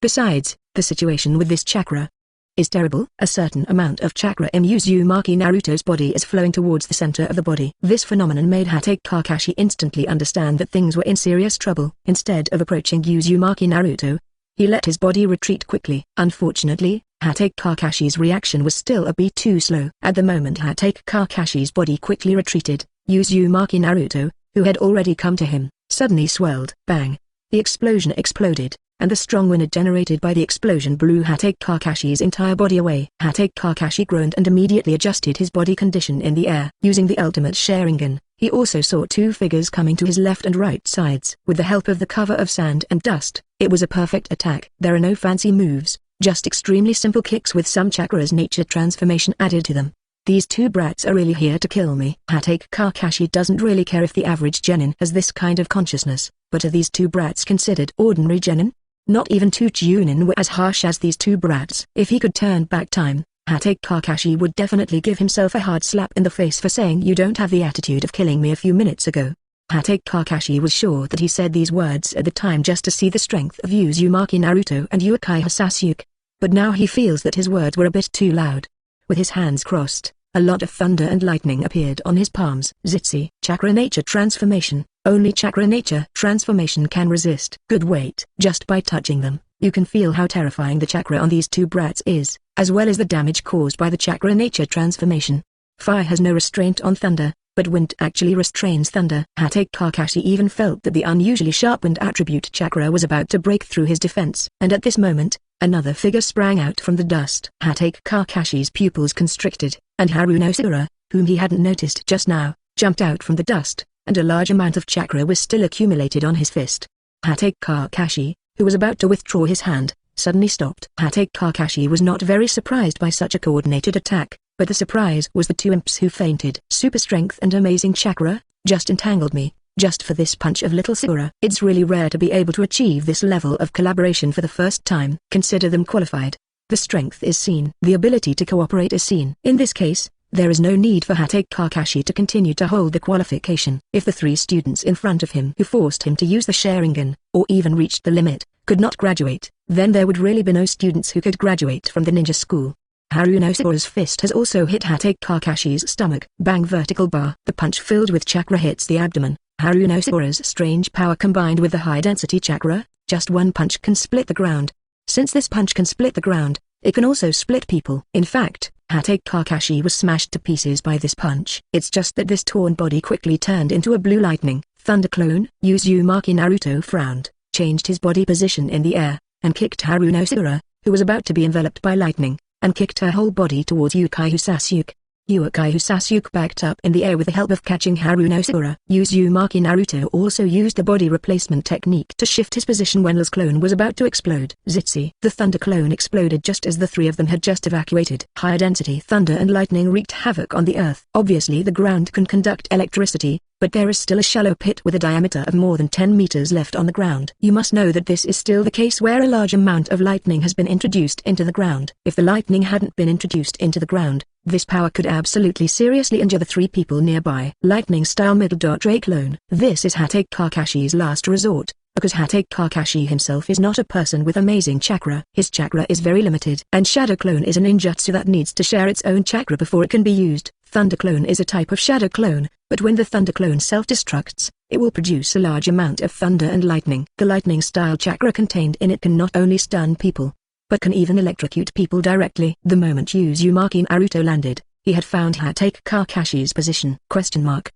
Besides, the situation with this chakra is terrible. A certain amount of chakra in Uzumaki Naruto's body is flowing towards the center of the body. This phenomenon made Hatake Kakashi instantly understand that things were in serious trouble. Instead of approaching Uzumaki Naruto, he let his body retreat quickly. Unfortunately, Hatake Kakashi's reaction was still a bit too slow. At the moment Hatake Kakashi's body quickly retreated, Uzumaki Naruto, who had already come to him, suddenly swelled. Bang! The explosion exploded, and the strong wind generated by the explosion blew Hatake Kakashi's entire body away. Hatake Kakashi groaned and immediately adjusted his body condition in the air. Using the ultimate Sharingan, he also saw two figures coming to his left and right sides. With the help of the cover of sand and dust, it was a perfect attack. There are no fancy moves, just extremely simple kicks with some chakra's nature transformation added to them. These two brats are really here to kill me. Hatake Kakashi doesn't really care if the average genin has this kind of consciousness, but are these two brats considered ordinary genin? Not even two ChuNin were as harsh as these two brats. If he could turn back time, Hatake Kakashi would definitely give himself a hard slap in the face for saying you don't have the attitude of killing me a few minutes ago. Hatake Kakashi was sure that he said these words at the time just to see the strength of Uzumaki Naruto and Uchiha Sasuke. But now he feels that his words were a bit too loud. With his hands crossed, a lot of thunder and lightning appeared on his palms. Zitsi. Chakra nature transformation. Only chakra nature transformation can resist. Good wait. Just by touching them, you can feel how terrifying the chakra on these two brats is, as well as the damage caused by the chakra nature transformation. Fire has no restraint on thunder, but wind actually restrains thunder. Kakashi even felt that the unusually sharpened attribute chakra was about to break through his defense. And at this moment, another figure sprang out from the dust. Kakashi's pupils constricted, and Haruno, whom he hadn't noticed just now, jumped out from the dust, and a large amount of chakra was still accumulated on his fist. Kakashi, who was about to withdraw his hand, suddenly stopped. Kakashi was not very surprised by such a coordinated attack, but the surprise was the two imps who fainted. Super strength and amazing chakra, just entangled me, just for this punch of little Sakura. It's really rare to be able to achieve this level of collaboration for the first time. Consider them qualified. The strength is seen. The ability to cooperate is seen. In this case, there is no need for Kakashi to continue to hold the qualification. If the three students in front of him who forced him to use the Sharingan, or even reached the limit, could not graduate, then there would really be no students who could graduate from the ninja school. Haruno's fist has also hit Kakashi's stomach. Bang, vertical bar. The punch filled with chakra hits the abdomen. Haruno's strange power combined with the high-density chakra, just one punch can split the ground. Since this punch can split the ground, it can also split people. In fact, Kakashi was smashed to pieces by this punch. It's just that this torn body quickly turned into a blue lightning, thunder clone. Uzumaki Naruto frowned, changed his body position in the air, and kicked Haruno, who was about to be enveloped by lightning, and kicked her whole body towards Sasuke. Sasuke backed up in the air with the help of catching Haruno. Uzumaki Naruto also used the body replacement technique to shift his position when L's clone was about to explode. Zitsi. The thunder clone exploded just as the three of them had just evacuated. High density thunder and lightning wreaked havoc on the earth. Obviously the ground can conduct electricity, but there is still a shallow pit with a diameter of more than 10 meters left on the ground. You must know that this is still the case where a large amount of lightning has been introduced into the ground. If the lightning hadn't been introduced into the ground, this power could absolutely seriously injure the three people nearby. Lightning-style middle-ray clone. This is Kakashi's last resort, because Kakashi himself is not a person with amazing chakra. His chakra is very limited. And Shadow Clone is a ninjutsu that needs to share its own chakra before it can be used. Thunder Clone is a type of Shadow Clone, but when the Thunder Clone self-destructs, it will produce a large amount of thunder and lightning. The lightning-style chakra contained in it can not only stun people, but can even electrocute people directly. The moment Uzumaki Naruto landed, he had found Kakashi's position. Kakashi,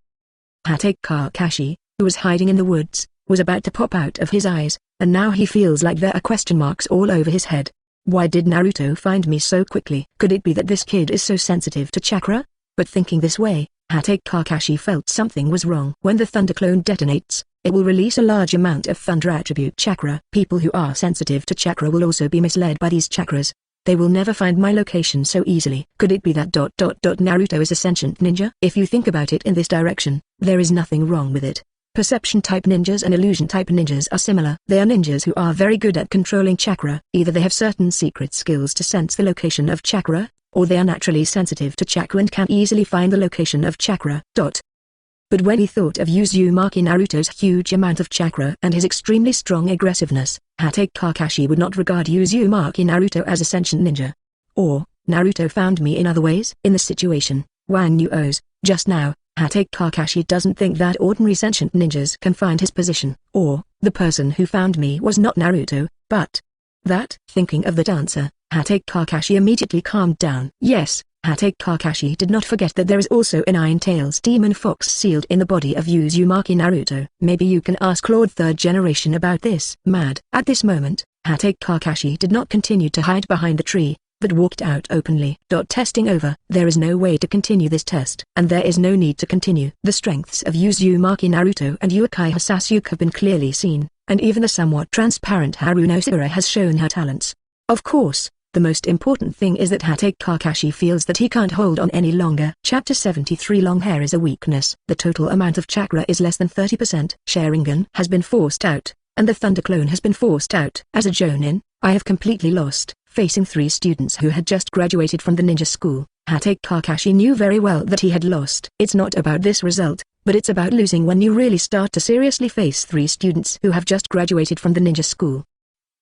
who was hiding in the woods, was about to pop out of his eyes, and now he feels like there are question marks all over his head. Why did Naruto find me so quickly? Could it be that this kid is so sensitive to chakra? But thinking this way, Kakashi felt something was wrong. When the thunder clone detonates, it will release a large amount of thunder attribute chakra. People who are sensitive to chakra will also be misled by these chakras. They will never find my location so easily. Could it be that Naruto is a sentient ninja? If you think about it in this direction, there is nothing wrong with it. Perception-type ninjas and illusion-type ninjas are similar. They are ninjas who are very good at controlling chakra. Either they have certain secret skills to sense the location of chakra, or they are naturally sensitive to chakra and can easily find the location of chakra. But when he thought of Uzumaki Naruto's huge amount of chakra and his extremely strong aggressiveness, Kakashi would not regard Uzumaki Naruto as a sentient ninja. Or, Naruto found me in other ways. In the situation, Wang Nuo's, just now, Kakashi doesn't think that ordinary sentient ninjas can find his position. Or, the person who found me was not Naruto, but that. Thinking of that answer, Kakashi immediately calmed down. Yes, Kakashi did not forget that there is also a Nine-Tails demon fox sealed in the body of Uzumaki Naruto. Maybe you can ask Lord 3rd Generation about this. Mad. At this moment, Kakashi did not continue to hide behind the tree, but walked out openly. Testing over. There is no way to continue this test. And there is no need to continue. The strengths of Uzumaki Naruto and Uchiha Sasuke have been clearly seen, and even the somewhat transparent Haruno has shown her talents. Of course, the most important thing is that Kakashi feels that he can't hold on any longer. Chapter 73. Long hair is a weakness. The total amount of chakra is less than 30%. Sharingan has been forced out, and the Thunder Clone has been forced out. As a Jonin, I have completely lost. Facing three students who had just graduated from the ninja school, Kakashi knew very well that he had lost. It's not about this result, but it's about losing when you really start to seriously face three students who have just graduated from the ninja school.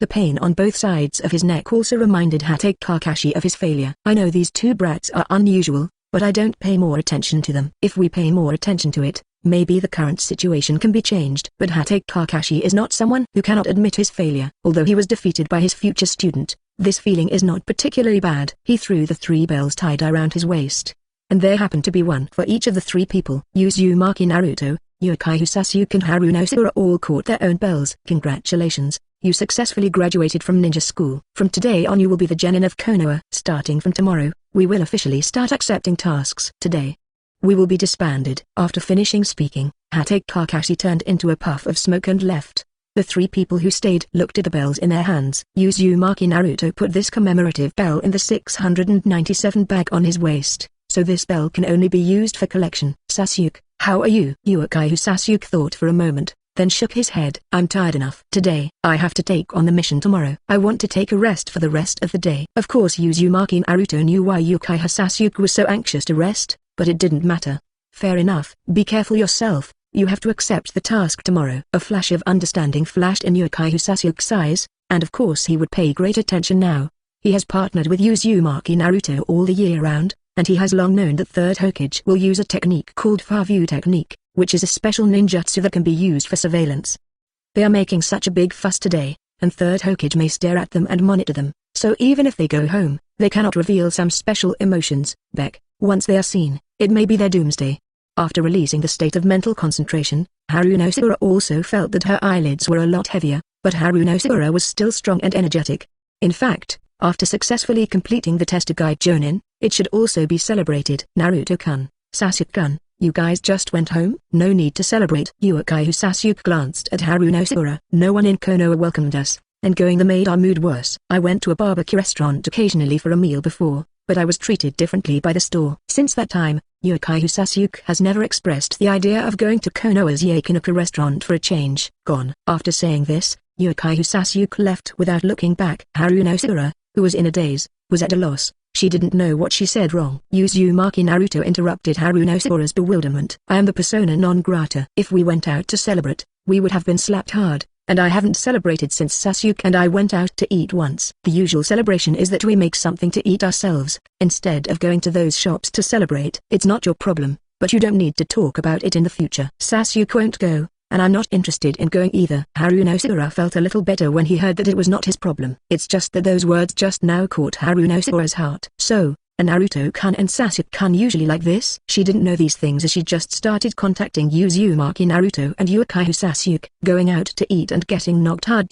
The pain on both sides of his neck also reminded Kakashi of his failure. I know these two brats are unusual, but I don't pay more attention to them. If we pay more attention to it, Maybe the current situation can be changed. But Kakashi is not someone who cannot admit his failure. Although he was defeated by his future student, this feeling is not particularly bad. He threw the 3 bells tied around his waist. And there happened to be one for each of the 3 people. Uzumaki, Naruto, Uchiha Sasuke and Haruno Sakura all caught their own bells. Congratulations, you successfully graduated from ninja school. From today on you will be the genin of Konoha. Starting from tomorrow, we will officially start accepting tasks. Today, we will be disbanded. After finishing speaking, Kakashi turned into a puff of smoke and left. The 3 people who stayed looked at the bells in their hands. Uzumaki Naruto put this commemorative bell in the 697 bag on his waist, so this bell can only be used for collection. Sasuke, how are you? Uchiha Sasuke thought for a moment, then shook his head. I'm tired enough. Today, I have to take on the mission tomorrow. I want to take a rest for the rest of the day. Of course Uzumaki Naruto knew why Uchiha Sasuke was so anxious to rest, but it didn't matter. Fair enough. Be careful yourself. You have to accept the task tomorrow. A flash of understanding flashed in Uchiha Sasuke's eyes, and of course he would pay great attention now. He has partnered with Uzumaki Naruto all the year round, and he has long known that third Hokage will use a technique called far view technique, which is a special ninjutsu that can be used for surveillance. They are making such a big fuss today, and third Hokage may stare at them and monitor them, so even if they go home, they cannot reveal some special emotions. Once they are seen, it may be their doomsday. After releasing the state of mental concentration, Haruno Sakura also felt that her eyelids were a lot heavier, but Haruno Sakura was still strong and energetic. In fact, after successfully completing the test to guide Chunin, it should also be celebrated. Naruto-kun, Sasuke-kun, you guys just went home? No need to celebrate. Uchiha Sasuke glanced at Haruno Sakura. No one in Konoha welcomed us, and going there made our mood worse. I went to a barbecue restaurant occasionally for a meal before, but I was treated differently by the store. Since that time, Uchiha Sasuke has never expressed the idea of going to Konoha's Yakinaka restaurant for a change. Gone. After saying this, Uchiha Sasuke left without looking back. Haruno Sakura, who was in a daze, was at a loss. She didn't know what she said wrong. Uzumaki Naruto interrupted Haruno Sakura's bewilderment. I am the persona non grata. If we went out to celebrate, we would have been slapped hard, and I haven't celebrated since Sasuke and I went out to eat once. The usual celebration is that we make something to eat ourselves, instead of going to those shops to celebrate. It's not your problem, but you don't need to talk about it in the future. Sasuke won't go, and I'm not interested in going either. Haruno Sakura felt a little better when he heard that it was not his problem. It's just that those words just now caught Haruno Sakura's heart. So, are Naruto-kun and Sasuke-kun usually like this? She didn't know these things as she just started contacting Uzumaki Naruto and Uchiha Sasuke. Going out to eat and getting knocked hard.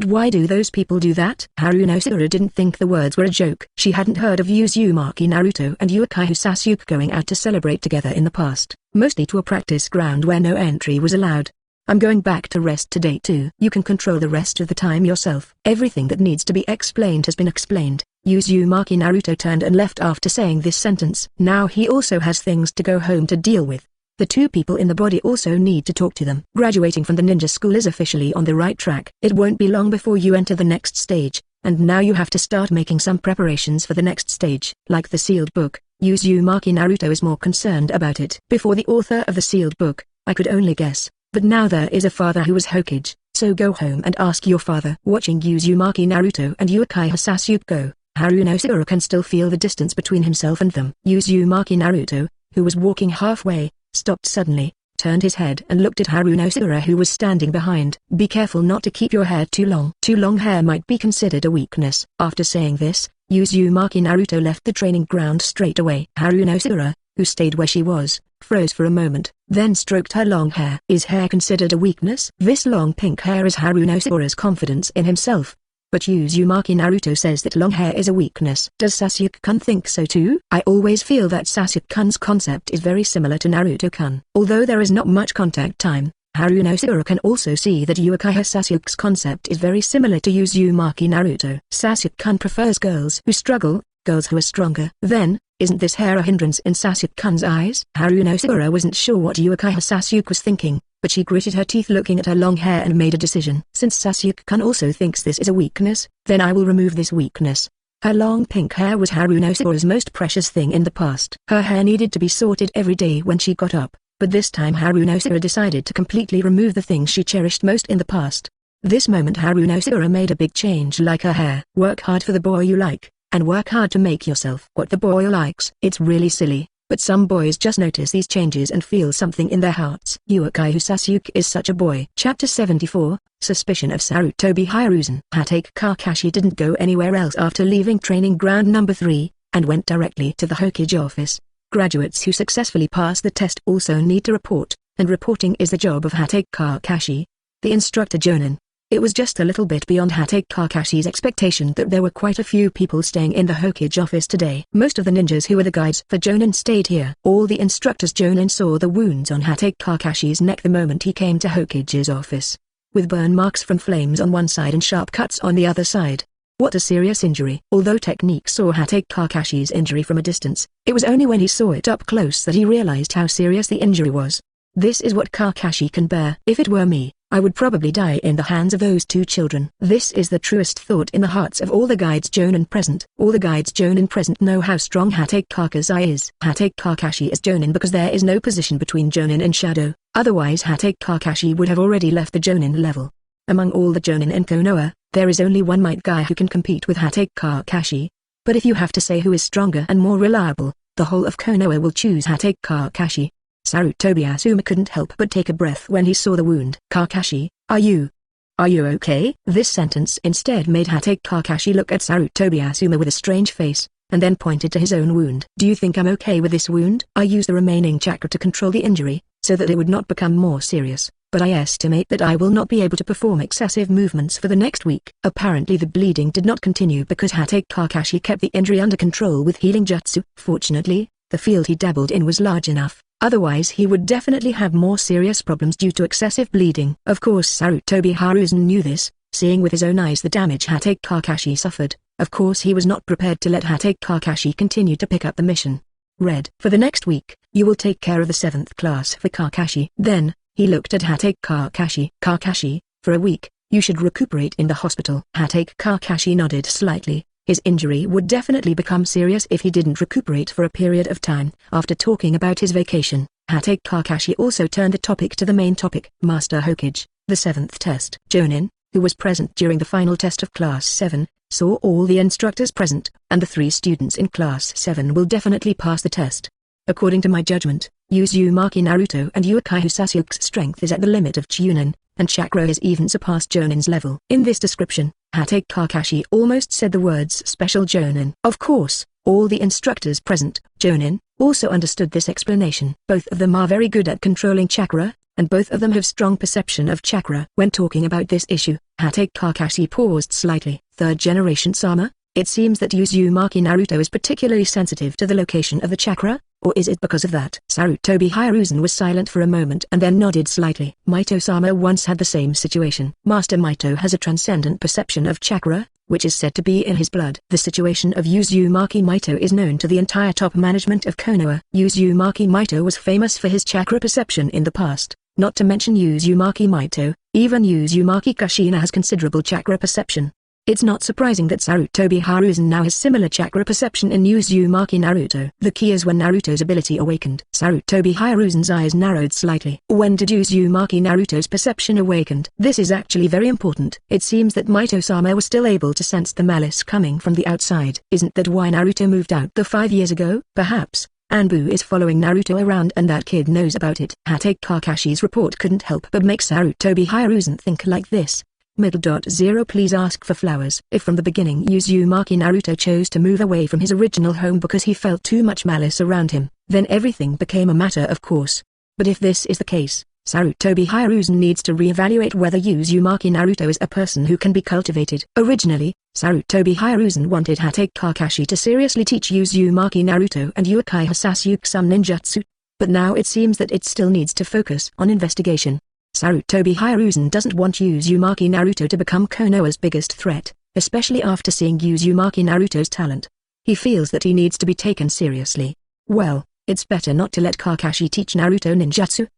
Why do those people do that? Haruno Sakura didn't think the words were a joke. She hadn't heard of Uzumaki Naruto and Uchiha Sasuke going out to celebrate together in the past, mostly to a practice ground where no entry was allowed. I'm going back to rest today too. You can control the rest of the time yourself. Everything that needs to be explained has been explained. Uzumaki Naruto turned and left after saying this sentence. Now he also has things to go home to deal with. The 2 people in the body also need to talk to them. Graduating from the ninja school is officially on the right track. It won't be long before you enter the next stage, and now you have to start making some preparations for the next stage. Like the sealed book, Uzumaki Naruto is more concerned about it. Before the author of the sealed book, I could only guess, but now there is a father who was Hokage, so go home and ask your father. Watching Uzumaki Naruto and Uchiha Sasuke go, Haruno Sakura can still feel the distance between himself and them. Uzumaki Naruto, who was walking halfway, stopped suddenly, turned his head and looked at Haruno Sakura who was standing behind. Be careful not to keep your hair too long. Too long hair might be considered a weakness. After saying this, Uzumaki Naruto left the training ground straight away. Haruno Sakura, who stayed where she was, froze for a moment, then stroked her long hair. Is hair considered a weakness? This long pink hair is Haruno Sakura's confidence in himself. But Uzumaki Naruto says that long hair is a weakness. Does Sasuke-kun think so too? I always feel that Sasuke-kun's concept is very similar to Naruto-kun. Although there is not much contact time, Haruno Sakura can also see that Uchiha Sasuke's concept is very similar to Uzumaki Naruto. Sasuke-kun prefers girls who struggle, girls who are stronger. Then, isn't this hair a hindrance in Sasuke-kun's eyes? Haruno Sakura wasn't sure what Uchiha Sasuke was thinking, but she gritted her teeth looking at her long hair and made a decision. Since Sasuke-kun also thinks this is a weakness, then I will remove this weakness. Her long pink hair was Haruno Sakura's most precious thing in the past. Her hair needed to be sorted every day when she got up, but this time Haruno Sakura decided to completely remove the thing she cherished most in the past. This moment Haruno Sakura made a big change like her hair. Work hard for the boy you like, and work hard to make yourself what the boy likes. It's really silly, but some boys just notice these changes and feel something in their hearts. Sasuke is such a boy. Chapter 74, Suspicion of Sarutobi Hiruzen. Hatake Kakashi didn't go anywhere else after leaving training ground number 3, and went directly to the Hokage office. Graduates who successfully pass the test also need to report, and reporting is the job of Hatake Kakashi, the instructor Chunin. It was just a little bit beyond Hatake Kakashi's expectation that there were quite a few people staying in the Hokage office today. Most of the ninjas who were the guides for Chunin stayed here. All the instructors. Chunin saw the wounds on Hatake Kakashi's neck the moment he came to Hokage's office, with burn marks from flames on one side and sharp cuts on the other side. What a serious injury. Although Technique saw Hatake Kakashi's injury from a distance, it was only when he saw it up close that he realized how serious the injury was. This is what Kakashi can bear. If it were me, I would probably die in the hands of those two children. This is the truest thought in the hearts of all the guides Chunin present. All the guides Chunin present know how strong Hatake Kakashi is. Hatake Kakashi is Chunin because there is no position between Chunin and Shadow, otherwise Hatake Kakashi would have already left the Chunin level. Among all the Chunin in Konoha, there is only one might guy who can compete with Hatake Kakashi. But if you have to say who is stronger and more reliable, the whole of Konoha will choose Hatake Kakashi. Sarutobi Asuma couldn't help but take a breath when he saw the wound. Kakashi, are you okay? This sentence instead made Hatake Kakashi look at Sarutobi Asuma with a strange face, and then pointed to his own wound. Do you think I'm okay with this wound? I used the remaining chakra to control the injury, so that it would not become more serious, but I estimate that I will not be able to perform excessive movements for the next week. Apparently the bleeding did not continue because Hatake Kakashi kept the injury under control with healing jutsu. Fortunately, the field he dabbled in was large enough. Otherwise he would definitely have more serious problems due to excessive bleeding. Of course Sarutobi Hiruzen knew this, seeing with his own eyes the damage Hatake Kakashi suffered. Of course he was not prepared to let Hatake Kakashi continue to pick up the mission. Read. For the next week, you will take care of the 7th class for Kakashi. Then, he looked at Hatake Kakashi. Kakashi, for a week, you should recuperate in the hospital. Hatake Kakashi nodded slightly. His injury would definitely become serious if he didn't recuperate for a period of time. After talking about his vacation, Hatake Kakashi also turned the topic to the main topic. Master Hokage, the 7th test. Chunin, who was present during the final test of Class 7, saw all the instructors present, and the 3 students in Class 7 will definitely pass the test. According to my judgment, Uzumaki Naruto and Uchiha Sasuke's strength is at the limit of ChuNin, and chakra has even surpassed Chunin's level. In this description, Hatake Kakashi almost said the words special Chunin. Of course, all the instructors present, Chunin, also understood this explanation. Both of them are very good at controlling chakra, and both of them have strong perception of chakra. When talking about this issue, Hatake Kakashi paused slightly. 3rd generation Sama, it seems that Uzumaki Naruto is particularly sensitive to the location of the chakra, or is it because of that? Sarutobi Hiruzen was silent for a moment and then nodded slightly. Mito-sama once had the same situation. Master Mito has a transcendent perception of chakra, which is said to be in his blood. The situation of Uzumaki Mito is known to the entire top management of Konoha. Uzumaki Mito was famous for his chakra perception in the past. Not to mention Uzumaki Mito, even Uzumaki Kushina has considerable chakra perception. It's not surprising that Sarutobi Hiruzen now has similar chakra perception in Uzumaki Naruto. The key is when Naruto's ability awakened. Sarutobi Hiruzen's eyes narrowed slightly. When did Uzumaki Naruto's perception awakened? This is actually very important. It seems that Mito-sama was still able to sense the malice coming from the outside. Isn't that why Naruto moved out 5 years ago? Perhaps Anbu is following Naruto around and that kid knows about it. Hatake Kakashi's report couldn't help but make Sarutobi Hiruzen think like this. .0 Please ask for flowers. If from the beginning Uzumaki Naruto chose to move away from his original home because he felt too much malice around him, then everything became a matter of course. But if this is the case, Sarutobi Hiruzen needs to re-evaluate whether Uzumaki Naruto is a person who can be cultivated. Originally, Sarutobi Hiruzen wanted Hatake Kakashi to seriously teach Uzumaki Naruto and Uchiha Sasuke some ninjutsu, but now it seems that it still needs to focus on investigation. Sarutobi Hiruzen doesn't want Uzumaki Naruto to become Konoha's biggest threat, especially after seeing Uzumaki Naruto's talent. He feels that he needs to be taken seriously. Well, it's better not to let Kakashi teach Naruto ninjutsu.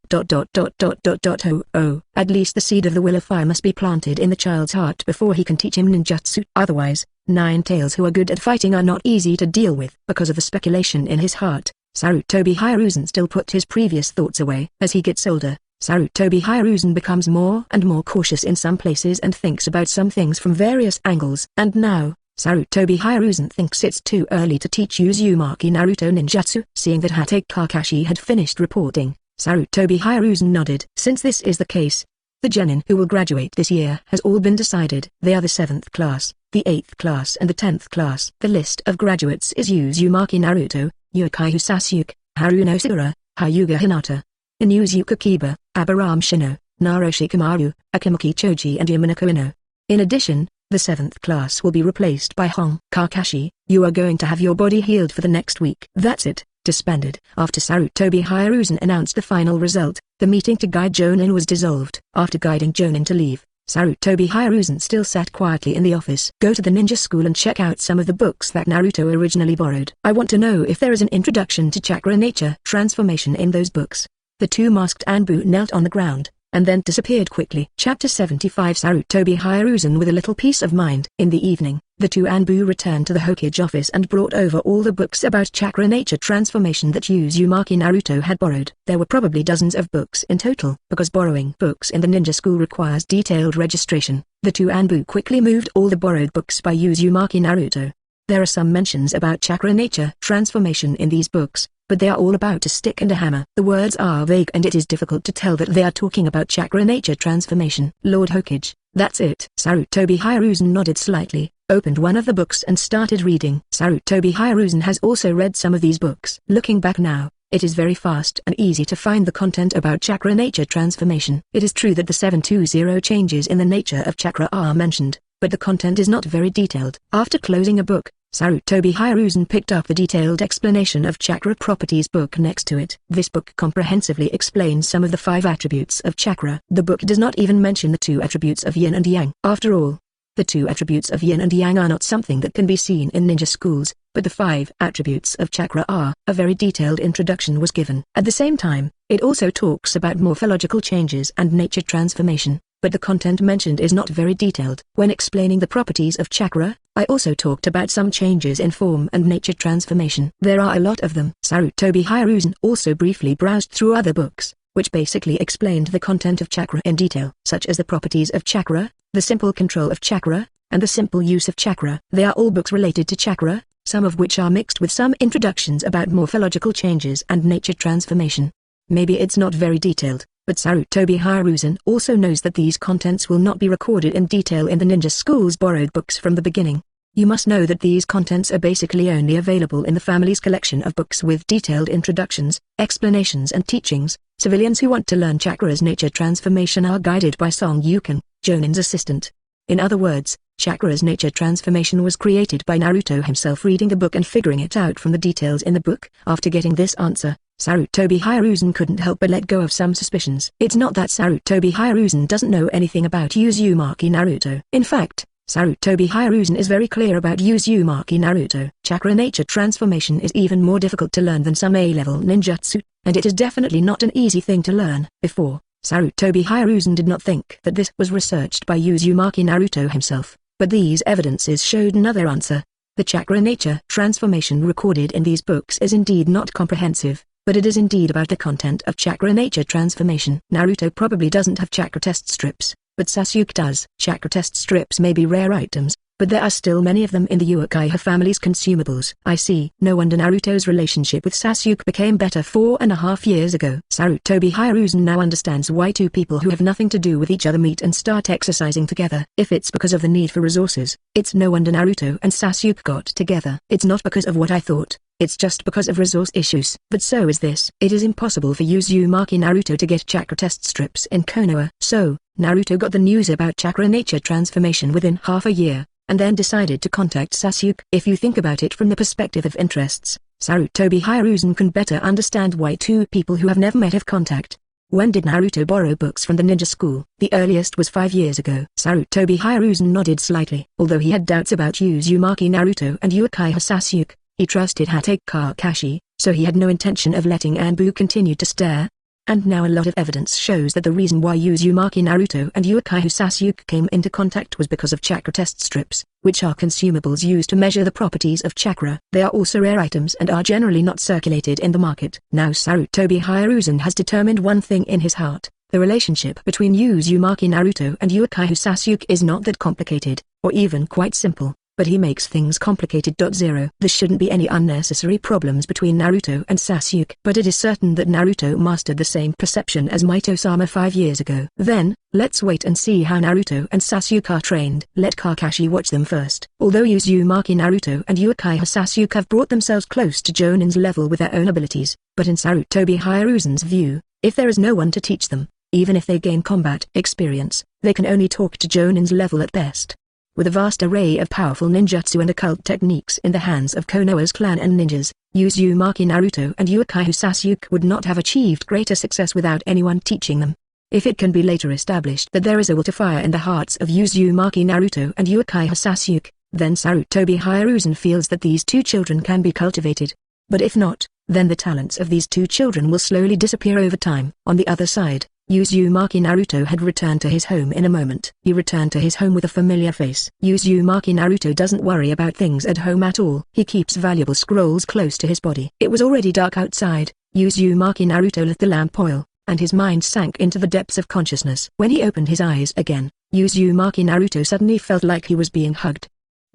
At least the seed of the will of fire must be planted in the child's heart before he can teach him ninjutsu. Otherwise, Nine Tails who are good at fighting are not easy to deal with. Because of the speculation in his heart, Sarutobi Hiruzen still put his previous thoughts away. As he gets older, Sarutobi Hiruzen becomes more and more cautious in some places and thinks about some things from various angles. And now, Sarutobi Hiruzen thinks it's too early to teach Uzumaki Naruto ninjutsu. Seeing that Hatake Kakashi had finished reporting, Sarutobi Hiruzen nodded. Since this is the case, the genin who will graduate this year has all been decided. They are the 7th class, the 8th class and the 10th class. The list of graduates is Uzumaki Naruto, Uchiha Sasuke, Haruno Sakura, HyuGa Hinata, Inuzuka Kiba, Abiram Shino, Narushikamaru, Akimaki Choji and Yamanaka Ino. In addition, the 7th class will be replaced by Hong Kakashi. You are going to have your body healed for the next week. That's it. Disbanded. After Sarutobi Hiruzen announced the final result, the meeting to guide Jonin was dissolved. After guiding Jonin to leave, Sarutobi Hiruzen still sat quietly in the office. Go to the ninja school and check out some of the books that Naruto originally borrowed. I want to know if there is an introduction to chakra nature transformation in those books. The two masked Anbu knelt on the ground, and then disappeared quickly. Chapter 75. Sarutobi Hiruzen with a little peace of mind. In the evening, the two Anbu returned to the Hokage office and brought over all the books about chakra nature transformation that Uzumaki Naruto had borrowed. There were probably dozens of books in total. Because borrowing books in the ninja school requires detailed registration, the two Anbu quickly moved all the borrowed books by Uzumaki Naruto. There are some mentions about chakra nature transformation in these books, but they are all about a stick and a hammer. The words are vague and it is difficult to tell that they are talking about chakra nature transformation. Lord Hokage, that's it. Sarutobi Hiruzen nodded slightly, opened one of the books and started reading. Sarutobi Hiruzen has also read some of these books. Looking back now, it is very fast and easy to find the content about chakra nature transformation. It is true that the 720 changes in the nature of chakra are mentioned, but the content is not very detailed. After closing a book, Sarutobi Hiruzen picked up the detailed explanation of chakra properties book next to it. This book comprehensively explains some of the 5 attributes of chakra. The book does not even mention the 2 attributes of yin and yang. After all, the 2 attributes of yin and yang are not something that can be seen in ninja schools, but the 5 attributes of chakra are. A very detailed introduction was given. At the same time, it also talks about morphological changes and nature transformation, but the content mentioned is not very detailed. When explaining the properties of chakra, I also talked about some changes in form and nature transformation. There are a lot of them. Sarutobi Hiruzen also briefly browsed through other books, which basically explained the content of chakra in detail, such as the properties of chakra, the simple control of chakra, and the simple use of chakra. They are all books related to chakra, some of which are mixed with some introductions about morphological changes and nature transformation. Maybe it's not very detailed, but Sarutobi Hiruzen also knows that these contents will not be recorded in detail in the ninja school's borrowed books from the beginning. You must know that these contents are basically only available in the family's collection of books with detailed introductions, explanations and teachings. Civilians who want to learn chakra's nature transformation are guided by Song Yukon, Jonin's assistant. In other words, chakra's nature transformation was created by Naruto himself reading the book and figuring it out from the details in the book. After getting this answer, Sarutobi Hiruzen couldn't help but let go of some suspicions. It's not that Sarutobi Hiruzen doesn't know anything about Uzumaki Naruto. In fact, Sarutobi Hiruzen is very clear about Uzumaki Naruto. Chakra nature transformation is even more difficult to learn than some A-level ninjutsu, and it is definitely not an easy thing to learn. Before, Sarutobi Hiruzen did not think that this was researched by Uzumaki Naruto himself, but these evidences showed another answer. The chakra nature transformation recorded in these books is indeed not comprehensive, but it is indeed about the content of chakra nature transformation. Naruto probably doesn't have chakra test strips, but Sasuke does. Chakra test strips may be rare items, but there are still many of them in the Uchiha family's consumables. I see. No wonder Naruto's relationship with Sasuke became better 4.5 years ago. Sarutobi Hiruzen now understands why two people who have nothing to do with each other meet and start exercising together. If it's because of the need for resources, it's no wonder Naruto and Sasuke got together. It's not because of what I thought. It's just because of resource issues. But so is this. It is impossible for Uzumaki Naruto to get chakra test strips in Konoha. So, Naruto got the news about chakra nature transformation within half a year, and then decided to contact Sasuke. If you think about it from the perspective of interests, Sarutobi Hiruzen can better understand why two people who have never met have contact. When did Naruto borrow books from the ninja school? The earliest was 5 years ago. Sarutobi Hiruzen nodded slightly. Although he had doubts about Uzumaki Naruto and Uchiha Sasuke, he trusted Hatake Kakashi, so he had no intention of letting Anbu continue to stare. And now a lot of evidence shows that the reason why Uzumaki Naruto and Uchiha Sasuke came into contact was because of chakra test strips, which are consumables used to measure the properties of chakra. They are also rare items and are generally not circulated in the market. Now Sarutobi Hiruzen has determined one thing in his heart. The relationship between Uzumaki Naruto and Uchiha Sasuke is not that complicated, or even quite simple. but he makes things complicated. 0. There shouldn't be any unnecessary problems between Naruto and Sasuke. But it is certain that Naruto mastered the same perception as Mito-sama 5 years ago. Then, let's wait and see how Naruto and Sasuke are trained. Let Kakashi watch them first. Although Uzumaki Naruto and Uchiha Sasuke have brought themselves close to Jonin's level with their own abilities, but in Sarutobi Hiruzen'S view, if there is no one to teach them, even if they gain combat experience, they can only talk to Jonin's level at best. With a vast array of powerful ninjutsu and occult techniques in the hands of Konoha's clan and ninjas, Uzumaki Naruto and Uchiha Sasuke would not have achieved greater success without anyone teaching them. If it can be later established that there is a will to fire in the hearts of Uzumaki Naruto and Uchiha Sasuke, then Sarutobi Hiruzen feels that these two children can be cultivated. But if not, then the talents of these two children will slowly disappear over time. On the other side, Uzumaki Naruto had returned to his home in a moment. He returned to his home with a familiar face. Uzumaki Naruto doesn't worry about things at home at all. He keeps valuable scrolls close to his body. It was already dark outside. Uzumaki Naruto lit the lamp oil, and his mind sank into the depths of consciousness. When he opened his eyes again, Uzumaki Naruto suddenly felt like he was being hugged.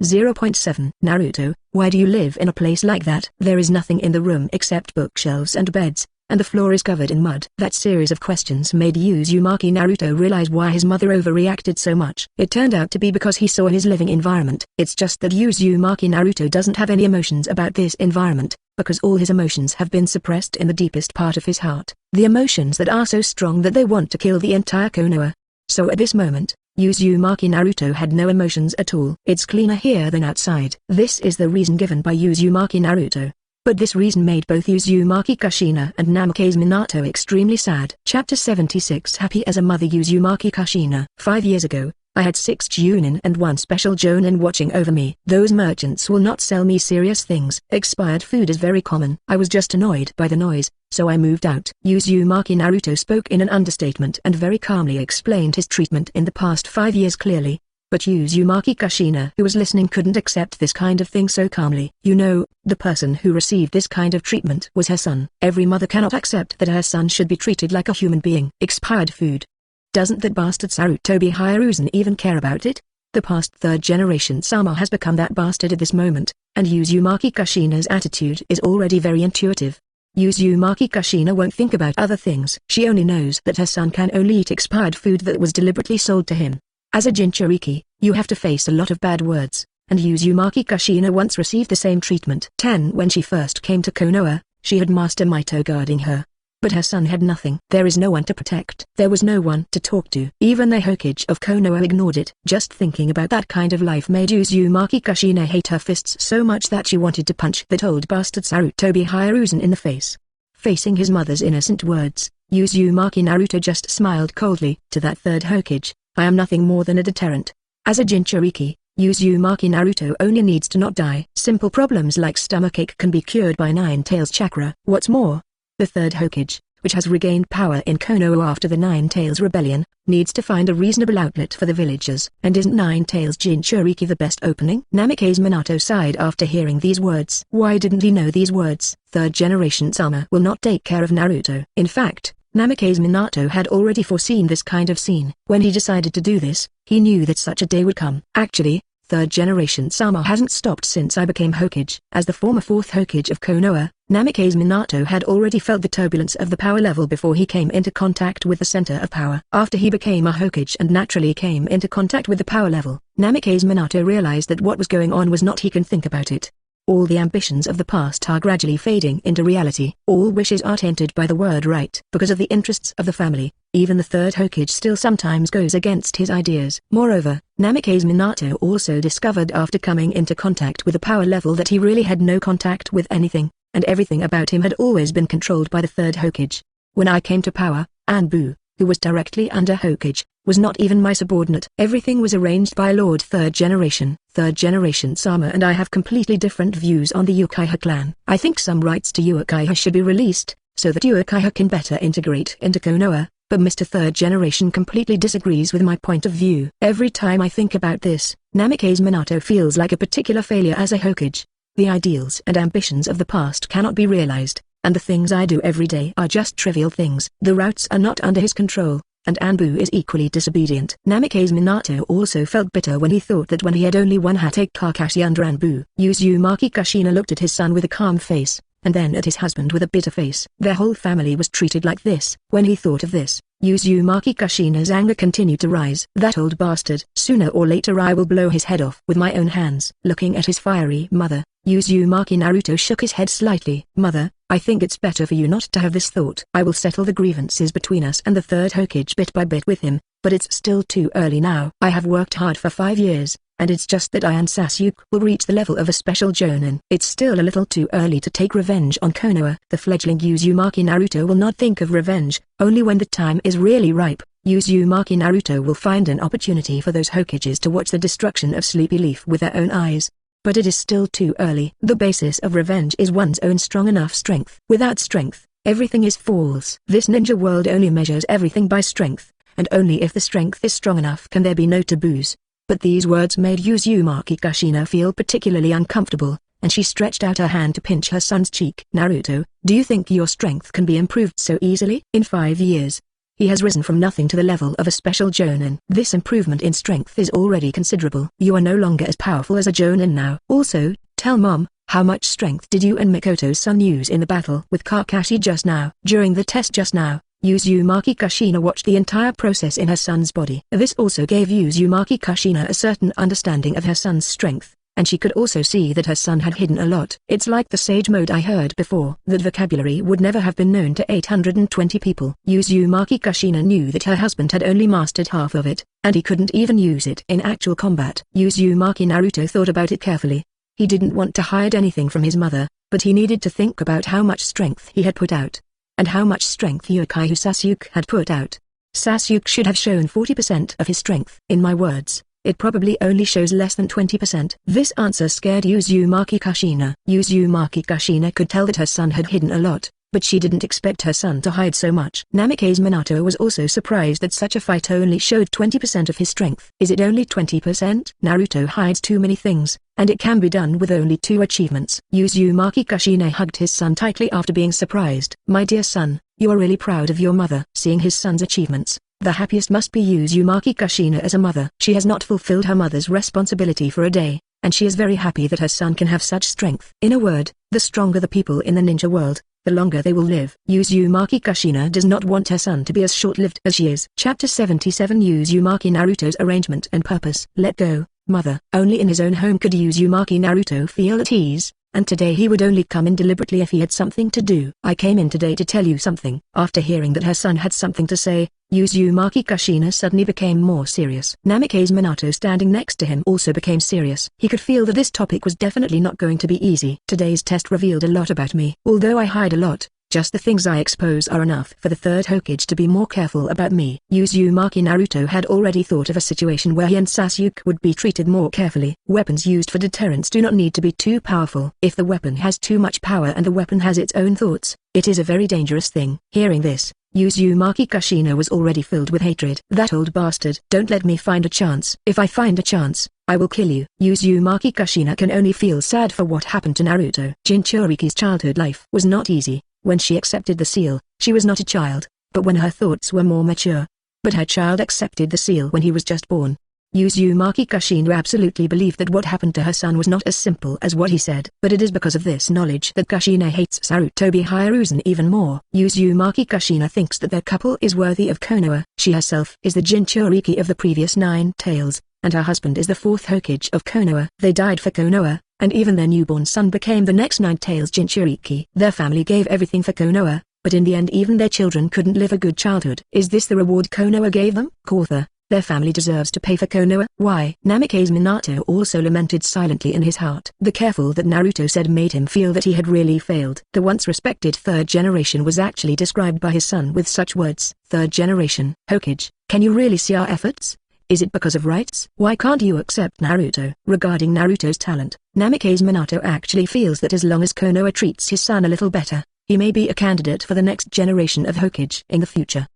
0.7 Naruto, why do you live in a place like that? There is nothing in the room except bookshelves and beds, and the floor is covered in mud. That series of questions made Uzumaki Naruto realize why his mother overreacted so much. It turned out to be because he saw his living environment. It's just that Uzumaki Naruto doesn't have any emotions about this environment, because all his emotions have been suppressed in the deepest part of his heart. The emotions that are so strong that they want to kill the entire Konoha. So at this moment, Uzumaki Naruto had no emotions at all. It's cleaner here than outside. This is the reason given by Uzumaki Naruto. But this reason made both Uzumaki Kushina and Namikaze Minato extremely sad. Chapter 76 Happy as a mother. Uzumaki Kushina. 5 years ago, I had 6 ChuNin and 1 special Jonin watching over me. Those merchants will not sell me serious things. Expired food is very common. I was just annoyed by the noise, so I moved out. Uzumaki Naruto spoke in an understatement and very calmly explained his treatment in the past 5 years clearly. But Uzumaki Kushina, who was listening, couldn't accept this kind of thing so calmly. You know, the person who received this kind of treatment was her son. Every mother cannot accept that her son should be treated like a human being. Expired food. Doesn't that bastard Sarutobi Hiruzen even care about it? The past third generation Sama has become that bastard at this moment, and Uzumaki Kushina's attitude is already very intuitive. Uzumaki Kushina won't think about other things. She only knows that her son can only eat expired food that was deliberately sold to him. As a Jinshiki, you have to face a lot of bad words, and Uzumaki Kushina once received the same treatment. When she first came to Konoha, she had Master Mito guarding her. But her son had nothing. There is no one to protect. There was no one to talk to. Even the Hokage of Konoha ignored it. Just thinking about that kind of life made Uzumaki Kushina hate her fists so much that she wanted to punch that old bastard Sarutobi Hiruzen in the face. Facing his mother's innocent words, Uzumaki Naruto just smiled coldly. To that third Hokage, I am nothing more than a deterrent. As a Jinchuriki, Uzumaki Naruto only needs to not die. Simple problems like stomachache can be cured by Nine Tails chakra. What's more, the third Hokage, which has regained power in Konoha after the Nine Tails rebellion, needs to find a reasonable outlet for the villagers. And isn't Nine Tails Jinchuriki the best opening? Namikaze Minato sighed after hearing these words. Why didn't he know these words? Third generation Sama will not take care of Naruto. In fact, Namikaze Minato had already foreseen this kind of scene. When he decided to do this, he knew that such a day would come. Actually, third generation Sama hasn't stopped since I became Hokage. As the former fourth Hokage of Konoha, Namikaze Minato had already felt the turbulence of the power level before he came into contact with the center of power. After he became a Hokage and naturally came into contact with the power level, Namikaze Minato realized that what was going on was not he can think about it. All the ambitions of the past are gradually fading into reality. All wishes are tainted by the word right. Because of the interests of the family, even the third Hokage still sometimes goes against his ideas. Moreover, Namikaze Minato also discovered after coming into contact with the power level that he really had no contact with anything, and everything about him had always been controlled by the third Hokage. When I came to power, Anbu, who was directly under Hokage, was not even my subordinate. Everything was arranged by Lord Third Generation. Third Generation Sama and I have completely different views on the Uchiha clan. I think some rights to Uchiha should be released, so that Uchiha can better integrate into Konoha, but Mr. Third Generation completely disagrees with my point of view. Every time I think about this, Namikaze Minato feels like a particular failure as a Hokage. The ideals and ambitions of the past cannot be realized, and the things I do every day are just trivial things. The routes are not under his control, and Anbu is equally disobedient. Namikaze Minato also felt bitter when he thought that when he had only one Hatake Kakashi under Anbu. Uzumaki Kushina looked at his son with a calm face, and then at his husband with a bitter face. Their whole family was treated like this. When he thought of this, Uzumaki Kushina's anger continued to rise. That old bastard. Sooner or later I will blow his head off with my own hands. Looking at his fiery mother, Uzumaki Naruto shook his head slightly. Mother, I think it's better for you not to have this thought. I will settle the grievances between us and the third Hokage bit by bit with him, but it's still too early now. I have worked hard for 5 years, and it's just that I and Sasuke will reach the level of a special Chunin. It's still a little too early to take revenge on Konoha. The fledgling Uzumaki Naruto will not think of revenge, only when the time is really ripe. Uzumaki Naruto will find an opportunity for those Hokages to watch the destruction of Sleepy Leaf with their own eyes. But it is still too early. The basis of revenge is one's own strong enough strength. Without strength, everything is false. This ninja world only measures everything by strength, and only if the strength is strong enough can there be no taboos. But these words made Uzumaki Kushina feel particularly uncomfortable, and she stretched out her hand to pinch her son's cheek. Naruto, do you think your strength can be improved so easily? In 5 years, he has risen from nothing to the level of a special Chunin. This improvement in strength is already considerable. You are no longer as powerful as a Chunin now. Also, tell Mom, how much strength did you and Mikoto's son use in the battle with Kakashi just now? During the test just now, Uzumaki Kushina watched the entire process in her son's body. This also gave Uzumaki Kushina a certain understanding of her son's strength, and she could also see that her son had hidden a lot. It's like the sage mode I heard before. That vocabulary would never have been known to 820 people. Uzumaki Kushina knew that her husband had only mastered half of it, and he couldn't even use it in actual combat. Uzumaki Naruto thought about it carefully. He didn't want to hide anything from his mother, but he needed to think about how much strength he had put out, and how much strength Yokai Sasuke had put out. Sasuke should have shown 40% of his strength. In my words, it probably only shows less than 20%. This answer scared Uzumaki Kushina. Uzumaki Kushina could tell that her son had hidden a lot, but she didn't expect her son to hide so much. Namikaze Minato was also surprised that such a fight only showed 20% of his strength. Is it only 20%? Naruto hides too many things, and it can be done with only 2 achievements. Uzumaki Kushina hugged his son tightly after being surprised. My dear son, you are really proud of your mother. Seeing his son's achievements, the happiest must be Uzumaki Kushina as a mother. She has not fulfilled her mother's responsibility for a day, and she is very happy that her son can have such strength. In a word, the stronger the people in the ninja world, the longer they will live. Uzumaki Kushina does not want her son to be as short-lived as she is. Chapter 77 Uzumaki Naruto's arrangement and purpose. Let go, mother. Only in his own home could Uzumaki Naruto feel at ease, and today he would only come in deliberately if he had something to do. I came in today to tell you something. After hearing that her son had something to say, Uzumaki Kushina suddenly became more serious. Namikaze Minato standing next to him also became serious. He could feel that this topic was definitely not going to be easy. Today's test revealed a lot about me. Although I hide a lot, just the things I expose are enough for the third Hokage to be more careful about me. Uzumaki Naruto had already thought of a situation where he and Sasuke would be treated more carefully. Weapons used for deterrence do not need to be too powerful. If the weapon has too much power and the weapon has its own thoughts, it is a very dangerous thing. Hearing this, Uzumaki Kushina was already filled with hatred. That old bastard. Don't let me find a chance. If I find a chance, I will kill you. Uzumaki Kushina can only feel sad for what happened to Naruto. Jinchuriki's childhood life was not easy. When she accepted the seal, she was not a child, but when her thoughts were more mature. But her child accepted the seal when he was just born. Uzumaki Kushina absolutely believed that what happened to her son was not as simple as what he said. But it is because of this knowledge that Kushina hates Sarutobi Hiruzen even more. Uzumaki Kushina thinks that their couple is worthy of Konoha. She herself is the Jinchuriki of the previous 9 tails, and her husband is the 4th Hokage of Konoha. They died for Konoha, and even their newborn son became the next 9 tails Jinchuriki. Their family gave everything for Konoha, but in the end even their children couldn't live a good childhood. Is this the reward Konoha gave them? Konoha, their family deserves to pay for Konoha. Why? Namikaze Minato also lamented silently in his heart. The careful that Naruto said made him feel that he had really failed. The once respected 3rd generation was actually described by his son with such words. 3rd generation. Hokage, can you really see our efforts? Is it because of rights? Why can't you accept Naruto? Regarding Naruto's talent, Namikaze Minato actually feels that as long as Konoha treats his son a little better, he may be a candidate for the next generation of Hokage in the future.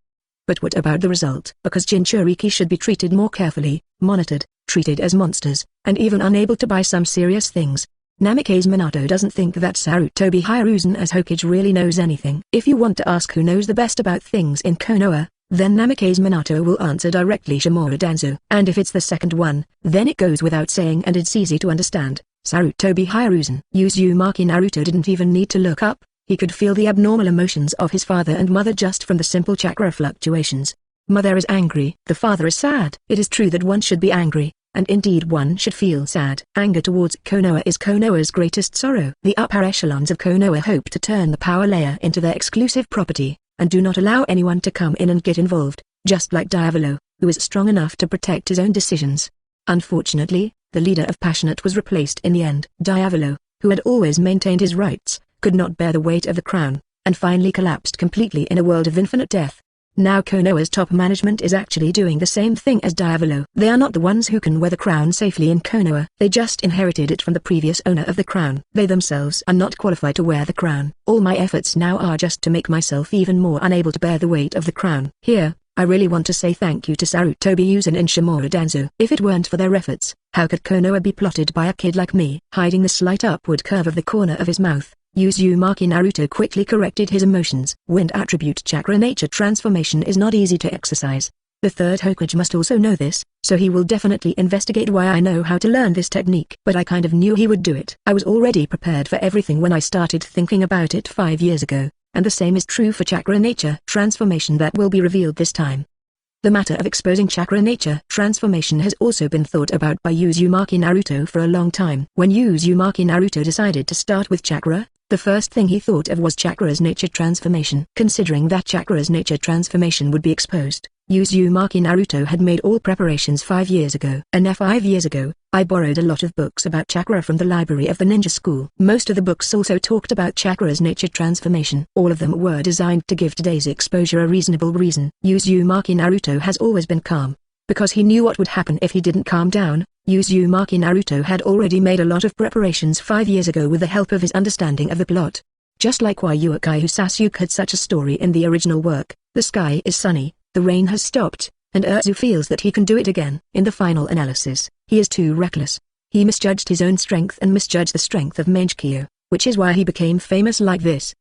But what about the result? Because Jinchuriki should be treated more carefully, monitored, treated as monsters, and even unable to buy some serious things. Namikaze Minato doesn't think that Sarutobi Hiruzen as Hokage really knows anything. If you want to ask who knows the best about things in Konoha, then Namikaze Minato will answer directly Shimura Danzo. And if it's the second one, then it goes without saying and it's easy to understand. Sarutobi Hiruzen. Uzumaki Naruto didn't even need to look up. He could feel the abnormal emotions of his father and mother just from the simple chakra fluctuations. Mother is angry. The father is sad. It is true that one should be angry, and indeed one should feel sad. Anger towards Konoha is Konoha's greatest sorrow. The upper echelons of Konoha hope to turn the power layer into their exclusive property, and do not allow anyone to come in and get involved, just like Diavolo, who is strong enough to protect his own decisions. Unfortunately, the leader of Passionate was replaced in the end. Diavolo, who had always maintained his rights, could not bear the weight of the crown, and finally collapsed completely in a world of infinite death. Now Konoha's top management is actually doing the same thing as Diavolo. They are not the ones who can wear the crown safely in Konoha. They just inherited it from the previous owner of the crown. They themselves are not qualified to wear the crown. All my efforts now are just to make myself even more unable to bear the weight of the crown. Here, I really want to say thank you to Sarutobi Uzun and Shimura Danzo. If it weren't for their efforts, how could Konoha be plotted by a kid like me? Hiding the slight upward curve of the corner of his mouth, Uzumaki Naruto quickly corrected his emotions. Wind attribute chakra nature transformation is not easy to exercise. The third Hokage must also know this, so he will definitely investigate why I know how to learn this technique. But I kind of knew he would do it. I was already prepared for everything when I started thinking about it 5 years ago, and the same is true for chakra nature transformation that will be revealed this time. The matter of exposing chakra nature transformation has also been thought about by Uzumaki Naruto for a long time. When Uzumaki Naruto decided to start with chakra, the first thing he thought of was Chakra's nature transformation. Considering that Chakra's nature transformation would be exposed, Uzumaki Naruto had made all preparations 5 years ago. And 5 years ago, I borrowed a lot of books about chakra from the library of the ninja school. Most of the books also talked about Chakra's nature transformation. All of them were designed to give today's exposure a reasonable reason. Uzumaki Naruto has always been calm, because he knew what would happen if he didn't calm down. Uzumaki Naruto had already made a lot of preparations 5 years ago with the help of his understanding of the plot. Just like why Uchiha Sasuke had such a story in the original work, the sky is sunny, the rain has stopped, and Urzu feels that he can do it again. In the final analysis, he is too reckless. He misjudged his own strength and misjudged the strength of Mangekyou, which is why he became famous like this.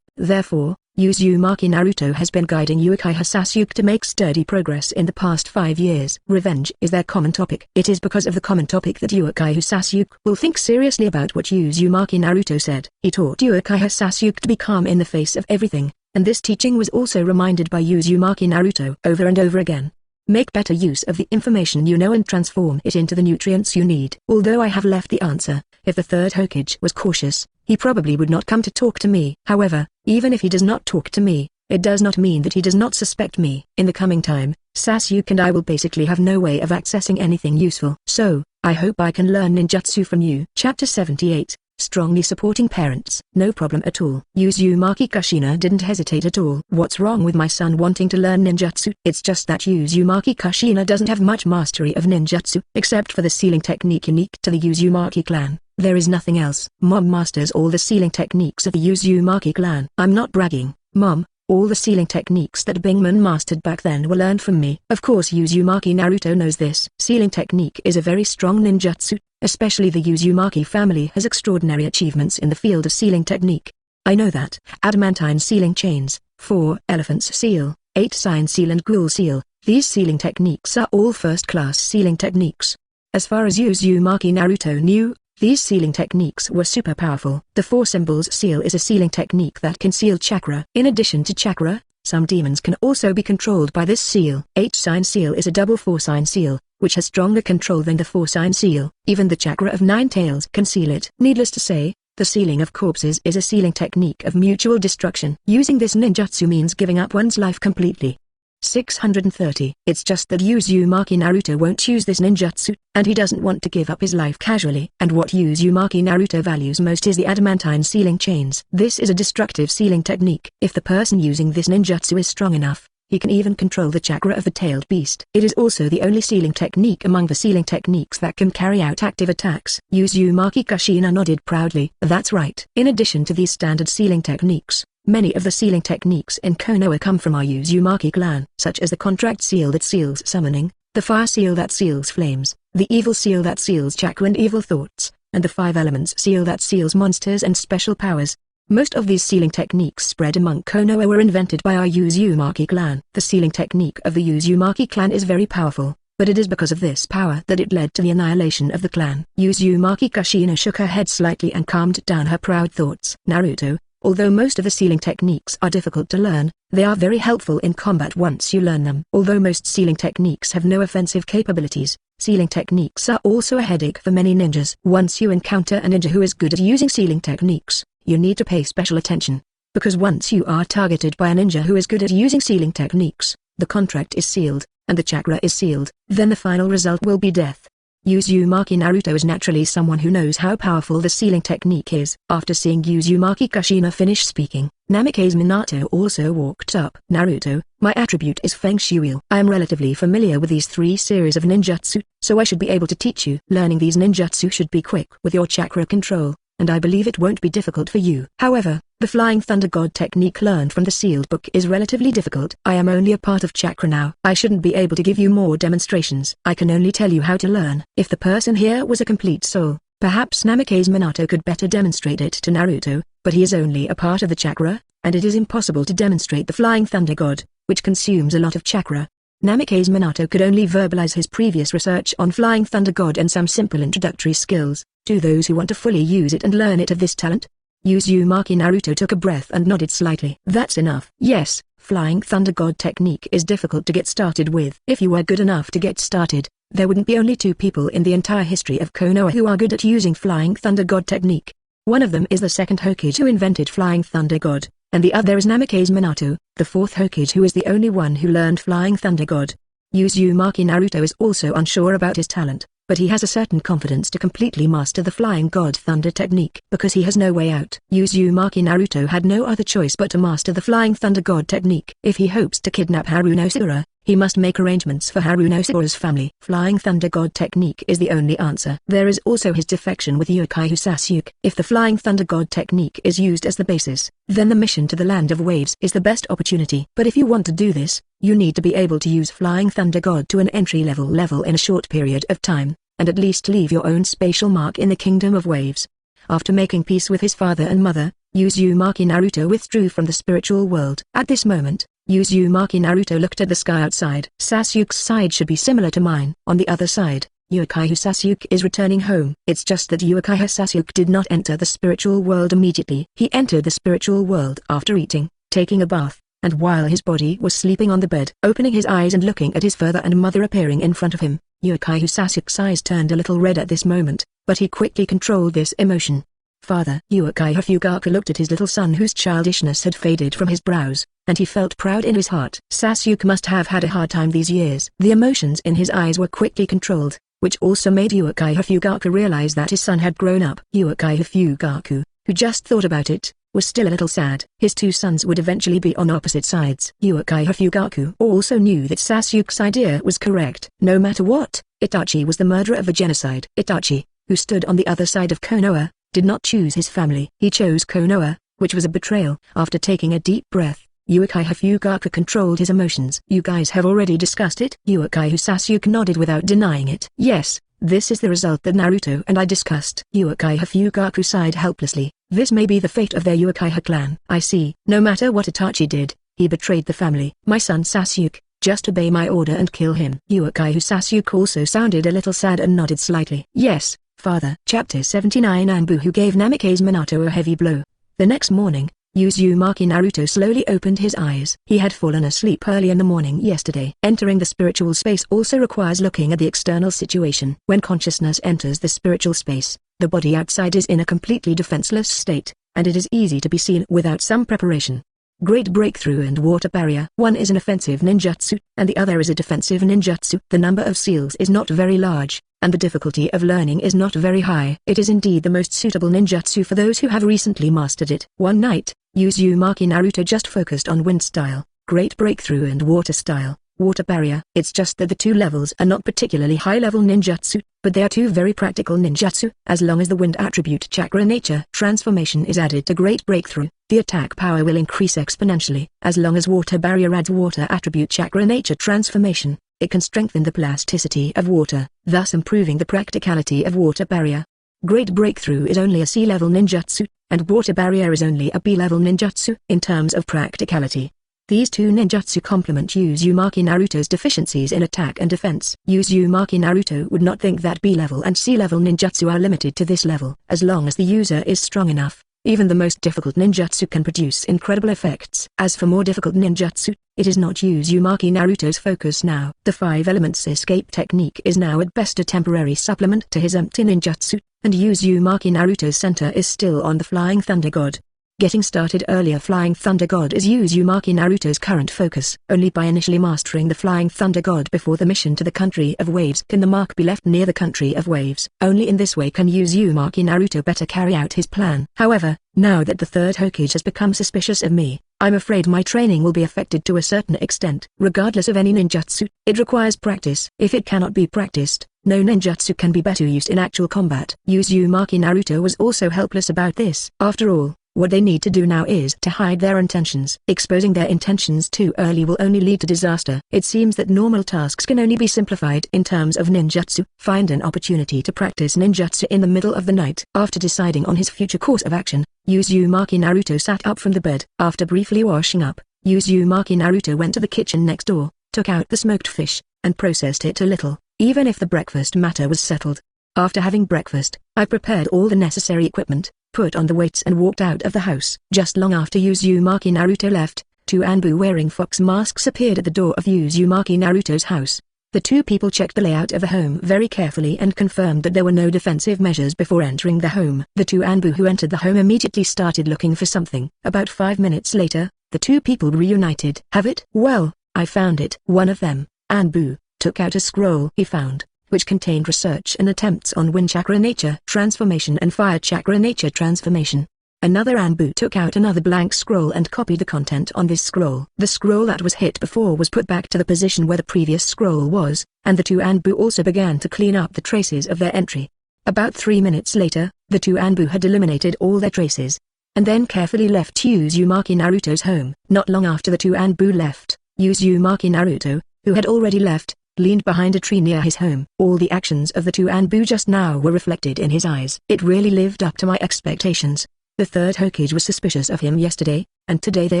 Therefore, Uzumaki Naruto has been guiding Uchiha Sasuke to make sturdy progress in the past 5 years. Revenge is their common topic. It is because of the common topic that Uchiha Sasuke will think seriously about what Uzumaki Naruto said. He taught Uchiha Sasuke to be calm in the face of everything, and this teaching was also reminded by Uzumaki Naruto over and over again. Make better use of the information you know and transform it into the nutrients you need. Although I have left the answer, if the third Hokage was cautious, he probably would not come to talk to me. However, even if he does not talk to me, it does not mean that he does not suspect me. In the coming time, Sasuke and I will basically have no way of accessing anything useful. So, I hope I can learn ninjutsu from you. Chapter 78. Strongly supporting parents. No problem at all. Uzumaki Kushina didn't hesitate at all. What's wrong with my son wanting to learn ninjutsu? It's just that Uzumaki Kushina doesn't have much mastery of ninjutsu, except for the sealing technique unique to the Uzumaki clan. There is nothing else. Mom masters all the sealing techniques of the Uzumaki clan. I'm not bragging, Mom. All the sealing techniques that Bingman mastered back then were learned from me. Of course Uzumaki Naruto knows this. Sealing technique is a very strong ninjutsu, especially the Uzumaki family has extraordinary achievements in the field of sealing technique. I know that. Adamantine sealing chains, 4 elephants seal, 8 sign seal and ghoul seal, these sealing techniques are all first-class sealing techniques. As far as Uzumaki Naruto knew, these sealing techniques were super powerful. The 4 symbols seal is a sealing technique that can seal chakra. In addition to chakra, some demons can also be controlled by this seal. 8 sign seal is a double 4 sign seal, which has stronger control than the 4 sign seal. Even the chakra of 9 tails can seal it. Needless to say, the sealing of corpses is a sealing technique of mutual destruction. Using this ninjutsu means giving up one's life completely. 630. It's just that Uzumaki Naruto won't use this ninjutsu, and he doesn't want to give up his life casually. And what Uzumaki Naruto values most is the adamantine sealing chains. This is a destructive sealing technique. If the person using this ninjutsu is strong enough, he can even control the chakra of the tailed beast. It is also the only sealing technique among the sealing techniques that can carry out active attacks. Uzumaki Kushina nodded proudly. That's right. In addition to these standard sealing techniques, many of the sealing techniques in Konoha come from our Uzumaki clan, such as the contract seal that seals summoning, the fire seal that seals flames, the evil seal that seals chakra and evil thoughts, and the 5 elements seal that seals monsters and special powers. Most of these sealing techniques spread among Konoha were invented by our Uzumaki clan. The sealing technique of the Uzumaki clan is very powerful, but it is because of this power that it led to the annihilation of the clan. Uzumaki Kushina shook her head slightly and calmed down her proud thoughts. Naruto, although most of the sealing techniques are difficult to learn, they are very helpful in combat once you learn them. Although most sealing techniques have no offensive capabilities, sealing techniques are also a headache for many ninjas. Once you encounter a ninja who is good at using sealing techniques, you need to pay special attention. Because once you are targeted by a ninja who is good at using sealing techniques, the contract is sealed, and the chakra is sealed. Then the final result will be death. Uzumaki Naruto is naturally someone who knows how powerful the sealing technique is. After seeing Uzumaki Kushina finish speaking, Namikaze Minato also walked up. Naruto, my attribute is Feng Shui. I am relatively familiar with these 3 series of ninjutsu, so I should be able to teach you. Learning these ninjutsu should be quick with your chakra control, and I believe it won't be difficult for you. However, the Flying Thunder God technique learned from the sealed book is relatively difficult. I am only a part of chakra now. I shouldn't be able to give you more demonstrations. I can only tell you how to learn. If the person here was a complete soul, perhaps Namikaze Minato could better demonstrate it to Naruto, but he is only a part of the chakra, and it is impossible to demonstrate the Flying Thunder God, which consumes a lot of chakra. Namikaze Minato could only verbalize his previous research on Flying Thunder God and some simple introductory skills, to those who want to fully use it and learn it of this talent. Uzumaki Naruto took a breath and nodded slightly. That's enough. Yes, Flying Thunder God technique is difficult to get started with. If you were good enough to get started, there wouldn't be only 2 people in the entire history of Konoha who are good at using Flying Thunder God technique. One of them is the second Hokage who invented Flying Thunder God, and the other is Namikaze Minato, the 4th Hokage who is the only one who learned Flying Thunder God. Uzumaki Naruto is also unsure about his talent, but he has a certain confidence to completely master the Flying God Thunder technique because he has no way out. Uzumaki Naruto had no other choice but to master the Flying Thunder God technique. If he hopes to kidnap Haruno, he must make arrangements for Haruno's family. Flying Thunder God technique is the only answer. There is also his defection with Uchiha Sasuke. If the Flying Thunder God technique is used as the basis, then the mission to the Land of Waves is the best opportunity. But if you want to do this, you need to be able to use Flying Thunder God to an entry-level in a short period of time, and at least leave your own spatial mark in the Kingdom of Waves. After making peace with his father and mother, Uzumaki Naruto withdrew from the spiritual world. At this moment, Uzumaki Naruto looked at the sky outside. Sasuke's side should be similar to mine. On the other side, Uchiha Sasuke is returning home. It's just that Uchiha Sasuke did not enter the spiritual world immediately. He entered the spiritual world after eating, taking a bath, and while his body was sleeping on the bed. Opening his eyes and looking at his father and mother appearing in front of him, Uchiha Sasuke's eyes turned a little red at this moment, but he quickly controlled this emotion. Father. Uchiha Hyuga looked at his little son whose childishness had faded from his brows, and he felt proud in his heart. Sasuke must have had a hard time these years. The emotions in his eyes were quickly controlled, which also made Uchiha Hyuga realize that his son had grown up. Uchiha Hyuga, who just thought about it, was still a little sad. His 2 sons would eventually be on opposite sides. Uchiha Hyuga also knew that Sasuke's idea was correct. No matter what, Itachi was the murderer of a genocide. Itachi, who stood on the other side of Konoha, did not choose his family. He chose Konoha, which was a betrayal. After taking a deep breath, Uchiha Hyuga controlled his emotions. You guys have already discussed it? Uchiha Sasuke nodded without denying it. Yes, this is the result that Naruto and I discussed. Uchiha Hyuga sighed helplessly. This may be the fate of their Uchiha clan. I see. No matter what Itachi did, he betrayed the family. My son Sasuke, just obey my order and kill him. Uchiha Sasuke also sounded a little sad and nodded slightly. Yes, father. Chapter 79 Anbu who gave Namikaze Minato a heavy blow. The next morning, Uzumaki Naruto slowly opened his eyes. He had fallen asleep early in the morning yesterday. Entering the spiritual space also requires looking at the external situation. When consciousness enters the spiritual space, the body outside is in a completely defenseless state, and it is easy to be seen without some preparation. Great Breakthrough and Water Barrier. One is an offensive ninjutsu, and the other is a defensive ninjutsu. The number of seals is not very large, and the difficulty of learning is not very high. It is indeed the most suitable ninjutsu for those who have recently mastered it. One night, Uzumaki Naruto just focused on Wind Style, Great Breakthrough and Water Style, Water Barrier. It's just that the 2 levels are not particularly high-level ninjutsu, but they are 2 very practical ninjutsu. As long as the wind attribute chakra nature transformation is added to Great Breakthrough, the attack power will increase exponentially. As long as Water Barrier adds water attribute chakra nature transformation, it can strengthen the plasticity of water, thus improving the practicality of Water Barrier. Great Breakthrough is only a C-level ninjutsu, and Water Barrier is only a B-level ninjutsu in terms of practicality. These two ninjutsu complement Uzumaki Naruto's deficiencies in attack and defense. Uzumaki Naruto would not think that B-level and C-level ninjutsu are limited to this level. As long as the user is strong enough, even the most difficult ninjutsu can produce incredible effects. As for more difficult ninjutsu, it is not Uzumaki Naruto's focus now. The 5 elements escape technique is now at best a temporary supplement to his empty ninjutsu, and Uzumaki Naruto's center is still on the Flying Thunder God. Getting started earlier. Flying Thunder God is Uzumaki Naruto's current focus. Only by initially mastering the Flying Thunder God before the mission to the Country of Waves can the mark be left near the Country of Waves. Only in this way can Uzumaki Naruto better carry out his plan. However, now that the third Hokage has become suspicious of me, I'm afraid my training will be affected to a certain extent. Regardless of any ninjutsu, it requires practice. If it cannot be practiced, no ninjutsu can be better used in actual combat. Uzumaki Naruto was also helpless about this. After all, what they need to do now is to hide their intentions. Exposing their intentions too early will only lead to disaster. It seems that normal tasks can only be simplified in terms of ninjutsu. Find an opportunity to practice ninjutsu in the middle of the night. After deciding on his future course of action, Uzumaki Naruto sat up from the bed. After briefly washing up, Uzumaki Naruto went to the kitchen next door, took out the smoked fish, and processed it a little, even if the breakfast matter was settled. After having breakfast, I prepared all the necessary equipment, put on the weights and walked out of the house. Just long after Uzumaki Naruto left, 2 Anbu wearing fox masks appeared at the door of Uzumaki Naruto's house. The 2 people checked the layout of the home very carefully and confirmed that there were no defensive measures before entering the home. The 2 Anbu who entered the home immediately started looking for something. About 5 minutes later, the 2 people reunited. Have it? Well, I found it. One of them, Anbu, took out a scroll he found, which contained research and attempts on wind chakra nature transformation and fire chakra nature transformation. Another Anbu took out another blank scroll and copied the content on this scroll. The scroll that was hit before was put back to the position where the previous scroll was, and the 2 Anbu also began to clean up the traces of their entry. About 3 minutes later, the 2 Anbu had eliminated all their traces, and then carefully left Uzumaki Naruto's home. Not long after the 2 Anbu left, Uzumaki Naruto, who had already left, leaned behind a tree near his home. All the actions of the 2 Anbu just now were reflected in his eyes. It really lived up to my expectations. The third Hokage was suspicious of him yesterday, and today they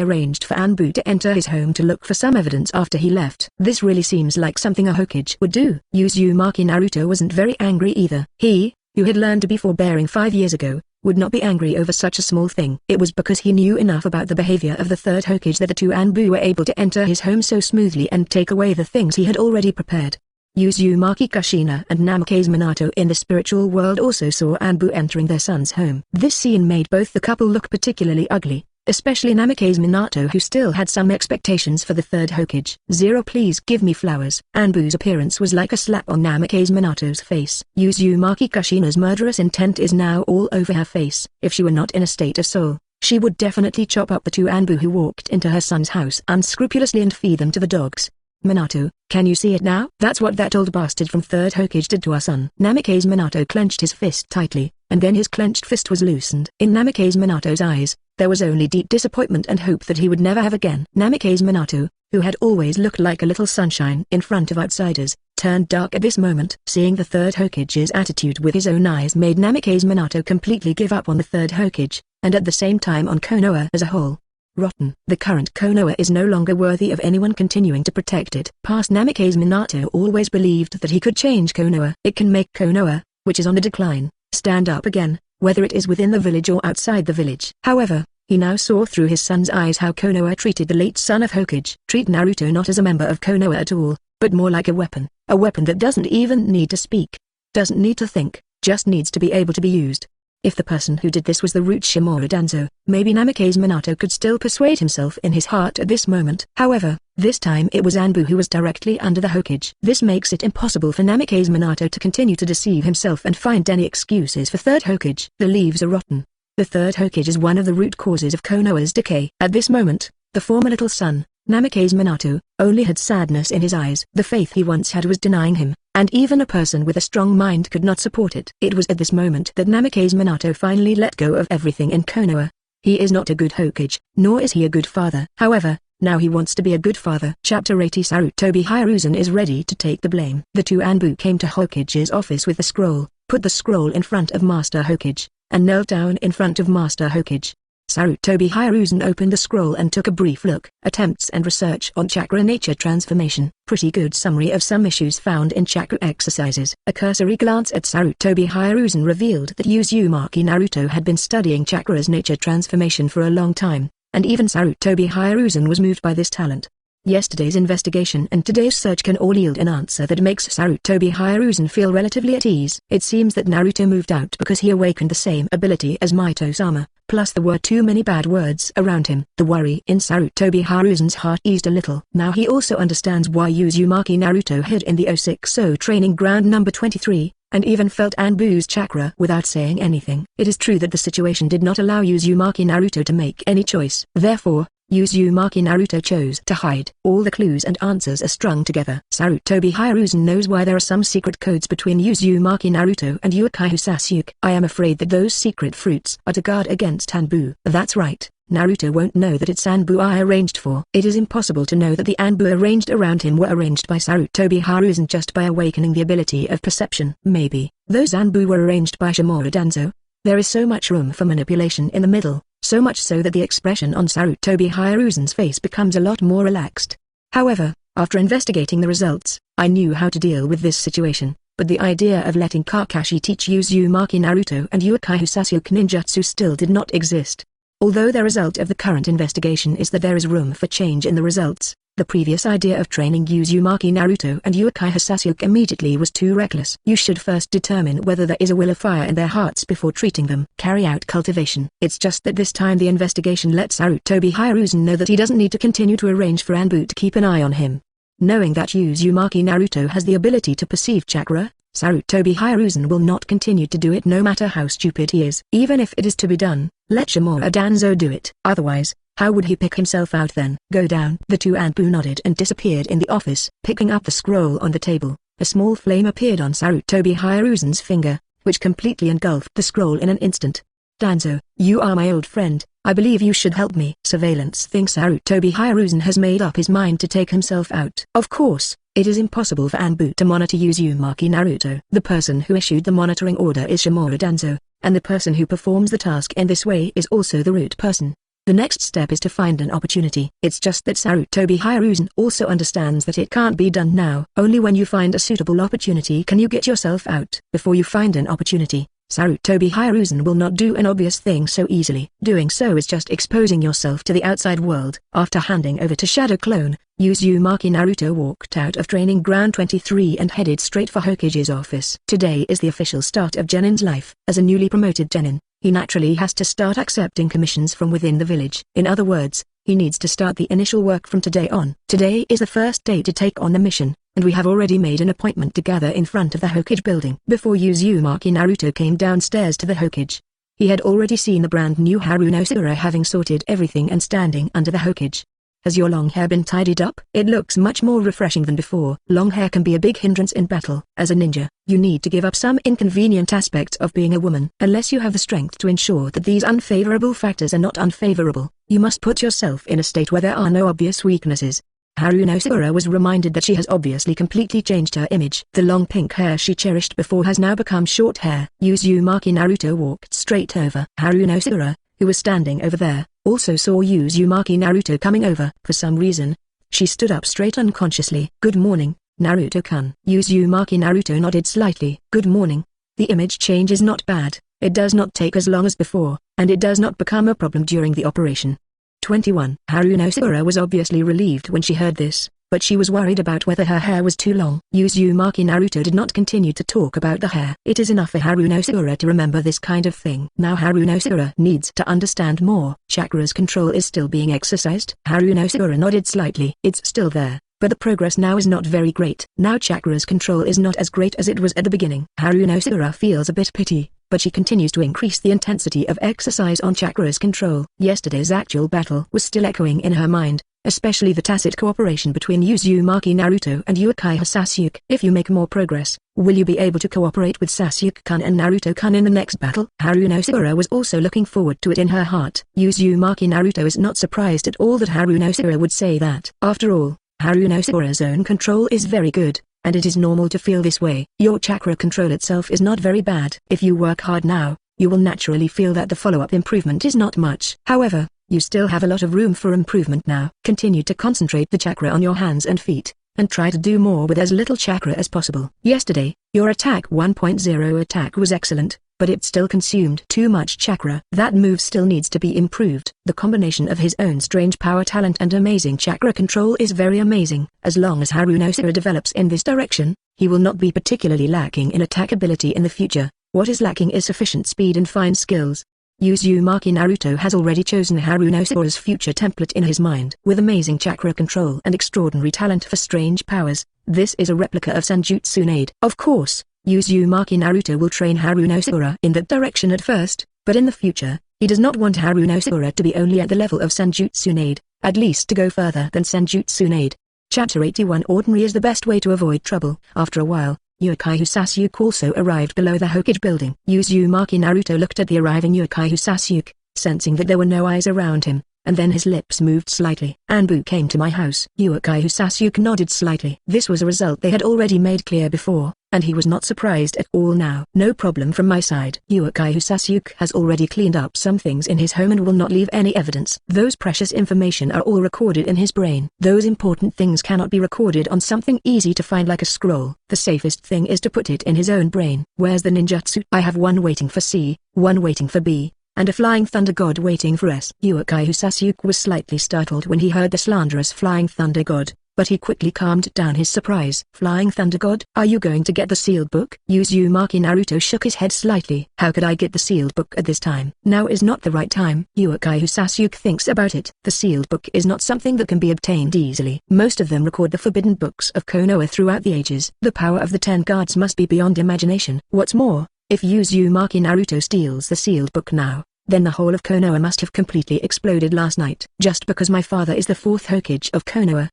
arranged for Anbu to enter his home to look for some evidence after he left. This really seems like something a Hokage would do. Uzumaki Naruto wasn't very angry either. He, who had learned to be forbearing 5 years ago, would not be angry over such a small thing. It was because he knew enough about the behavior of the third Hokage that the 2 Anbu were able to enter his home so smoothly and take away the things he had already prepared. Uzumaki Kushina and Namikaze Minato in the spiritual world also saw Anbu entering their son's home. This scene made both the couple look particularly ugly, especially Namikaze Minato who still had some expectations for the third Hokage. Please give me flowers. Anbu's appearance was like a slap on Namikaze Minato's face. Uzumaki Kushina's murderous intent is now all over her face. If she were not in a state of soul, she would definitely chop up the 2 Anbu who walked into her son's house unscrupulously and feed them to the dogs. Minato, can you see it now? That's what that old bastard from third Hokage did to our son. Namikaze Minato clenched his fist tightly, and then his clenched fist was loosened. In Namikaze Minato's eyes, there was only deep disappointment and hope that he would never have again. Namikaze Minato, who had always looked like a little sunshine in front of outsiders, turned dark at this moment. Seeing the third Hokage's attitude with his own eyes made Namikaze Minato completely give up on the third Hokage, and at the same time on Konoha as a whole. Rotten. The current Konoha is no longer worthy of anyone continuing to protect it. Past Namikaze Minato always believed that he could change Konoha. It can make Konoha, which is on the decline, stand up again, whether it is within the village or outside the village. However, he now saw through his son's eyes how Konoha treated the late son of Hokage. Treat Naruto not as a member of Konoha at all, but more like a weapon that doesn't even need to speak, doesn't need to think, just needs to be able to be used. If the person who did this was the root Shimura Danzo, maybe Namikaze Minato could still persuade himself in his heart at this moment. However, this time it was Anbu who was directly under the Hokage. This makes it impossible for Namikaze Minato to continue to deceive himself and find any excuses for third Hokage. The leaves are rotten. The third Hokage is one of the root causes of Konoha's decay. At this moment, the former little son, Namikaze Minato, only had sadness in his eyes. The faith he once had was denying him, and even a person with a strong mind could not support it. It was at this moment that Namikaze Minato finally let go of everything in Konoha. He is not a good Hokage, nor is he a good father. However, now he wants to be a good father. Chapter 80 Sarutobi Hiruzen is ready to take the blame. The 2 Anbu came to Hokage's office with the scroll, put the scroll in front of Master Hokage, and knelt down in front of Master Hokage. Sarutobi Hiruzen opened the scroll and took a brief look. Attempts and research on chakra nature transformation. Pretty good summary of some issues found in chakra exercises. A cursory glance at Sarutobi Hiruzen revealed that Uzumaki Naruto had been studying chakra's nature transformation for a long time, and even Sarutobi Hiruzen was moved by this talent. Yesterday's investigation and today's search can all yield an answer that makes Sarutobi Hiruzen feel relatively at ease. It seems that Naruto moved out because he awakened the same ability as Mito-sama, plus there were too many bad words around him. The worry in Sarutobi Hiruzen's heart eased a little. Now he also understands why Uzumaki Naruto hid in the 060 training ground number 23, and even felt Anbu's chakra without saying anything. It is true that the situation did not allow Uzumaki Naruto to make any choice. Therefore, Uzumaki Naruto chose to hide. All the clues and answers are strung together. Sarutobi Hiruzen knows why there are some secret codes between Uzumaki Naruto and Uchiha Sasuke. I am afraid that those secret fruits are to guard against Anbu. That's right. Naruto won't know that it's Anbu I arranged for. It is impossible to know that the Anbu arranged around him were arranged by Sarutobi Hiruzen just by awakening the ability of perception. Maybe those Anbu were arranged by Shimura Danzo. There is so much room for manipulation in the middle, so much so that the expression on Sarutobi Hiruzen's face becomes a lot more relaxed. However, after investigating the results, I knew how to deal with this situation, but the idea of letting Kakashi teach Uzumaki Naruto and Uchiha Sasuke ninjutsu still did not exist. Although the result of the current investigation is that there is room for change in the results, the previous idea of training Uzumaki Naruto and Uchiha Sasuke immediately was too reckless. You should first determine whether there is a will of fire in their hearts before treating them. Carry out cultivation. It's just that this time the investigation let Sarutobi Hiruzen know that he doesn't need to continue to arrange for Anbu to keep an eye on him. Knowing that Uzumaki Naruto has the ability to perceive chakra, Sarutobi Hiruzen will not continue to do it no matter how stupid he is. Even if it is to be done, let Shimura Danzo do it. Otherwise, how would he pick himself out then? Go down. The two Anbu nodded and disappeared in the office. Picking up the scroll on the table, a small flame appeared on Sarutobi Hiruzen's finger, which completely engulfed the scroll in an instant. Danzo, you are my old friend, I believe you should help me. Surveillance thinks Sarutobi Hiruzen has made up his mind to take himself out. Of course, it is impossible for Anbu to monitor Uzumaki Naruto. The person who issued the monitoring order is Shimura Danzo, and the person who performs the task in this way is also the root person. The next step is to find an opportunity. It's just that Sarutobi Hiruzen also understands that it can't be done now. Only when you find a suitable opportunity can you get yourself out. Before you find an opportunity, Sarutobi Hiruzen will not do an obvious thing so easily. Doing so is just exposing yourself to the outside world. After handing over to Shadow Clone, Uzumaki Naruto walked out of Training Ground 23 and headed straight for Hokage's office. Today is the official start of Genin's life. As a newly promoted Genin, he naturally has to start accepting commissions from within the village. In other words, he needs to start the initial work from today on. Today is the first day to take on the mission, and we have already made an appointment to gather in front of the Hokage building. Before Uzumaki Naruto came downstairs to the Hokage, he had already seen the brand new Haruno Sakura having sorted everything and standing under the Hokage. Has your long hair been tidied up? It looks much more refreshing than before. Long hair can be a big hindrance in battle. As a ninja, you need to give up some inconvenient aspects of being a woman. Unless you have the strength to ensure that these unfavorable factors are not unfavorable, you must put yourself in a state where there are no obvious weaknesses. Haruno Sakura was reminded that she has obviously completely changed her image. The long pink hair she cherished before has now become short hair. Uzumaki Naruto walked straight over. Haruno Sakura, who was standing over there, also saw Uzumaki Naruto coming over. For some reason, she stood up straight unconsciously. Good morning, Naruto-kun. Uzumaki Naruto nodded slightly. Good morning. The image change is not bad, it does not take as long as before, and it does not become a problem during the operation. 21. Haruno Sakura was obviously relieved when she heard this, but she was worried about whether her hair was too long. Uzumaki Naruto did not continue to talk about the hair. It is enough for Haruno Sakura to remember this kind of thing. Now Haruno Sakura needs to understand more. Chakra's control is still being exercised. Haruno Sakura nodded slightly. It's still there, but the progress now is not very great. Now Chakra's control is not as great as it was at the beginning. Haruno Sakura feels a bit pity, but she continues to increase the intensity of exercise on Chakra's control. Yesterday's actual battle was still echoing in her mind, especially the tacit cooperation between Uzumaki Naruto and Uchiha Sasuke. If you make more progress, will you be able to cooperate with Sasuke-kun and Naruto-kun in the next battle? Haruno Sakura was also looking forward to it in her heart. Uzumaki Naruto is not surprised at all that Haruno Sakura would say that. After all, Haruno Sakura's own control is very good, and it is normal to feel this way. Your chakra control itself is not very bad. If you work hard now, you will naturally feel that the follow-up improvement is not much. However, you still have a lot of room for improvement now. Continue to concentrate the chakra on your hands and feet, and try to do more with as little chakra as possible. Yesterday, your attack 1.0 attack was excellent, but it still consumed too much chakra. That move still needs to be improved. The combination of his own strange power talent and amazing chakra control is very amazing. As long as Haruno develops in this direction, he will not be particularly lacking in attack ability in the future. What is lacking is sufficient speed and fine skills. Uzumaki Naruto has already chosen Haruno's future template in his mind. With amazing chakra control and extraordinary talent for strange powers, this is a replica of Senjutsu. Of course, Uzumaki Naruto will train Haruno in that direction at first, but in the future, he does not want Haruno to be only at the level of Senjutsu, at least to go further than Senjutsu. Chapter 81 Ordinary is the best way to avoid trouble. After a while, Sasuke also arrived below the Hokage building. Uzumaki Naruto looked at the arriving Sasuke, sensing that there were no eyes around him, and then his lips moved slightly. Anbu came to my house. Sasuke nodded slightly. This was a result they had already made clear before, and he was not surprised at all now. No problem from my side. Sasuke has already cleaned up some things in his home and will not leave any evidence. Those precious information are all recorded in his brain. Those important things cannot be recorded on something easy to find like a scroll. The safest thing is to put it in his own brain. Where's the ninjutsu? I have one waiting for C, one waiting for B, and a flying thunder god waiting for S. Sasuke was slightly startled when he heard the slanderous flying thunder god, but he quickly calmed down his surprise. Flying thunder god? Are you going to get the sealed book? Uzumaki Naruto shook his head slightly. How could I get the sealed book at this time? Now is not the right time. Sasuke thinks about it. The sealed book is not something that can be obtained easily. Most of them record the forbidden books of Konoha throughout the ages. The power of the 10 gods must be beyond imagination. What's more, if Uzumaki Naruto steals the sealed book now, then the whole of Konoha must have completely exploded last night. Just because my father is the 4th Hokage of Konoha.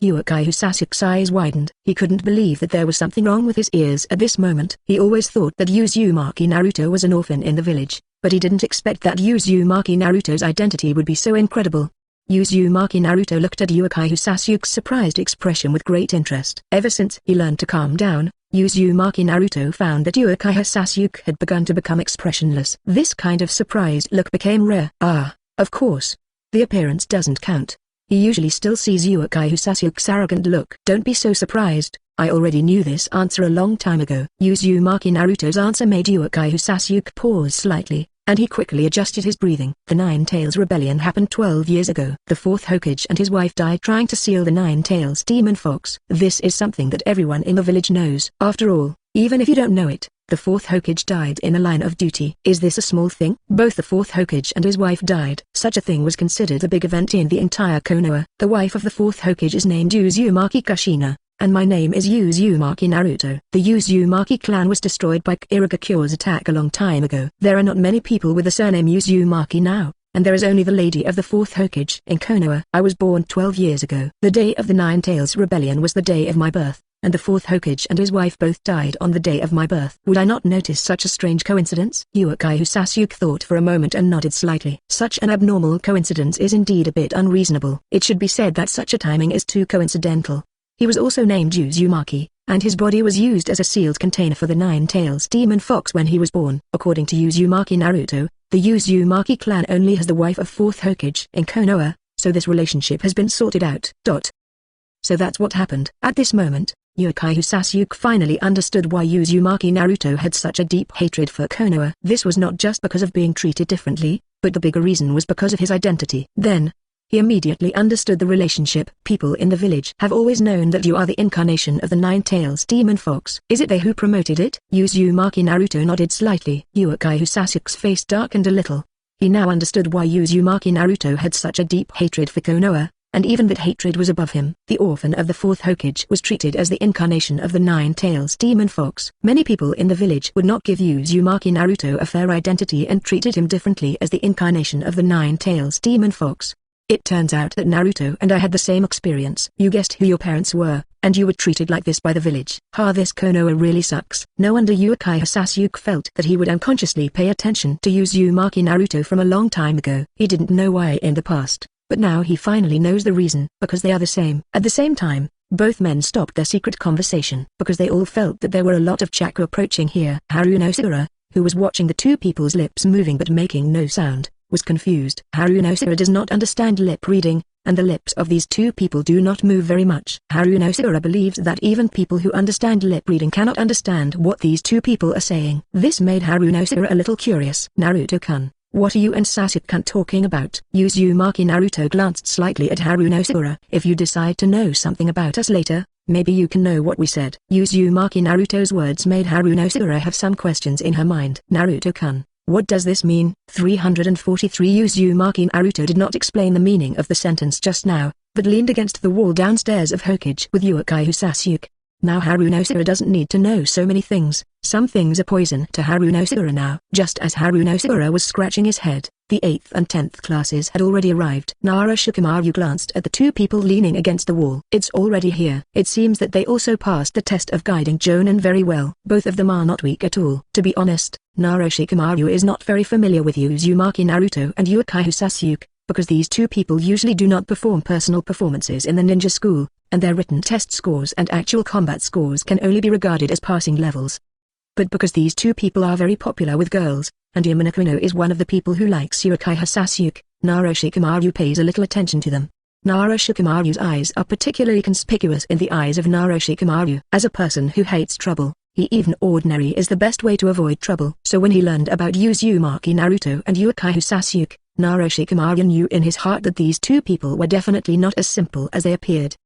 Sasuke's eyes widened. He couldn't believe that there was something wrong with his ears at this moment. He always thought that Uzumaki Naruto was an orphan in the village, but he didn't expect that Uzumaki Naruto's identity would be so incredible. Uzumaki Naruto looked at Sasuke's surprised expression with great interest. Ever since he learned to calm down, Uzumaki Naruto found that Sasuke had begun to become expressionless. This kind of surprised look became rare. Of course. The appearance doesn't count. He usually still sees Sasuke's arrogant look. Don't be so surprised, I already knew this answer a long time ago. Uzumaki Naruto's answer made Sasuke pause slightly, and he quickly adjusted his breathing. The Nine Tails Rebellion happened 12 years ago. The 4th Hokage and his wife died trying to seal the Nine Tails Demon Fox. This is something that everyone in the village knows. After all, even if you don't know it, the 4th Hokage died in the line of duty. Is this a small thing? Both the 4th Hokage and his wife died. Such a thing was considered a big event in the entire Konoha. The wife of the 4th Hokage is named Uzumaki Kushina, and my name is Uzumaki Naruto. The Uzumaki clan was destroyed by Kirigaku's attack a long time ago. There are not many people with the surname Uzumaki now, and there is only the lady of the 4th Hokage in Konoha. I was born 12 years ago. The day of the Nine Tails Rebellion was the day of my birth, and the 4th Hokage and his wife both died on the day of my birth. Would I not notice such a strange coincidence? Sasuke thought for a moment and nodded slightly. Such an abnormal coincidence is indeed a bit unreasonable. It should be said that such a timing is too coincidental. He was also named Uzumaki, and his body was used as a sealed container for the Nine Tails Demon Fox when he was born. According to Uzumaki Naruto, the Uzumaki clan only has the wife of 4th Hokage in Konoha, so this relationship has been sorted out. So that's what happened. At this moment, Sasuke finally understood why Uzumaki Naruto had such a deep hatred for Konoha. This was not just because of being treated differently, but the bigger reason was because of his identity. Then, he immediately understood the relationship. People in the village have always known that you are the incarnation of the Nine Tails Demon Fox. Is it they who promoted it? Uzumaki Naruto nodded slightly. Sasuke's face darkened a little. He now understood why Uzumaki Naruto had such a deep hatred for Konoha, and even that hatred was above him. The orphan of the 4th Hokage was treated as the incarnation of the Nine Tails Demon Fox. Many people in the village would not give Uzumaki Naruto a fair identity and treated him differently as the incarnation of the Nine Tails Demon Fox. It turns out that Naruto and I had the same experience. You guessed who your parents were, and you were treated like this by the village. This Konoha really sucks. No wonder Sasuke felt that he would unconsciously pay attention to Uzumaki Naruto from a long time ago. He didn't know why in the past, but now he finally knows the reason. Because they are the same. At the same time, Both men stopped their secret conversation because they all felt that there were a lot of chakra approaching here. Haruno, who was watching the two people's lips moving but making no sound, was confused. Haruno does not understand lip reading, and the lips of these two people do not move very much. Haruno believes that even people who understand lip reading cannot understand what these two people are saying. This made Haruno a little curious. Naruto-kun, what are you and Sasuke talking about? Uzumaki Naruto glanced slightly at Haruno. If you decide to know something about us later, maybe you can know what we said. Uzumaki Naruto's words made Haruno have some questions in her mind. Naruto-kun, what does this mean? 343 Uzumaki Naruto did not explain the meaning of the sentence just now, but leaned against the wall downstairs of Hokage with Sasuke. Now Haruno doesn't need to know so many things. Some things are poison to Haruno now. Just as Haruno was scratching his head, the 8th and 10th classes had already arrived. Naruto glanced at the two people leaning against the wall. It's already here. It seems that they also passed the test of guiding Chunin very well. Both of them are not weak at all. To be honest, Naruto is not very familiar with Uzumaki Naruto and Sasuke, because these two people usually do not perform personal performances in the ninja school, and their written test scores and actual combat scores can only be regarded as passing levels. But because these two people are very popular with girls, and Minato is one of the people who likes Sasuke, Naruto pays a little attention to them. Naruto's eyes are particularly conspicuous in the eyes of Naruto. As a person who hates trouble, he even ordinary is the best way to avoid trouble. So when he learned about Uzumaki Naruto and Sasuke, Naruto knew in his heart that these two people were definitely not as simple as they appeared.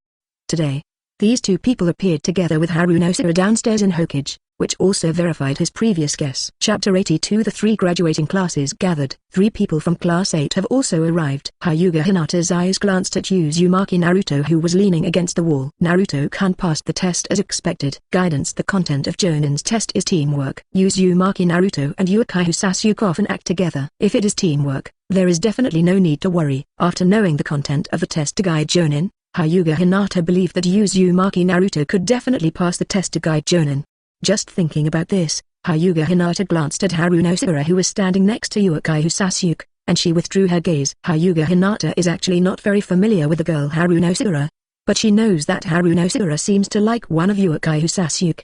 Today, these two people appeared together with Haruno downstairs in Hokage, which also verified his previous guess. Chapter 82. The three graduating classes gathered. 3 people from Class 8 have also arrived. HyuGa Hinata's eyes glanced at Uzumaki Naruto, who was leaning against the wall. Naruto-kun passed the test as expected. Guidance. The content of Chunin's test is teamwork. Uzumaki Naruto and Sasuke often act together. If it is teamwork, there is definitely no need to worry. After knowing the content of the test to guide Chunin, HyuGa Hinata believed that Uzumaki Naruto could definitely pass the test to guide Chunin. Just thinking about this, HyuGa Hinata glanced at Haruno, who was standing next to Sasuke, and she withdrew her gaze. HyuGa Hinata is actually not very familiar with the girl Haruno, but she knows that Haruno seems to like one of Sasuke.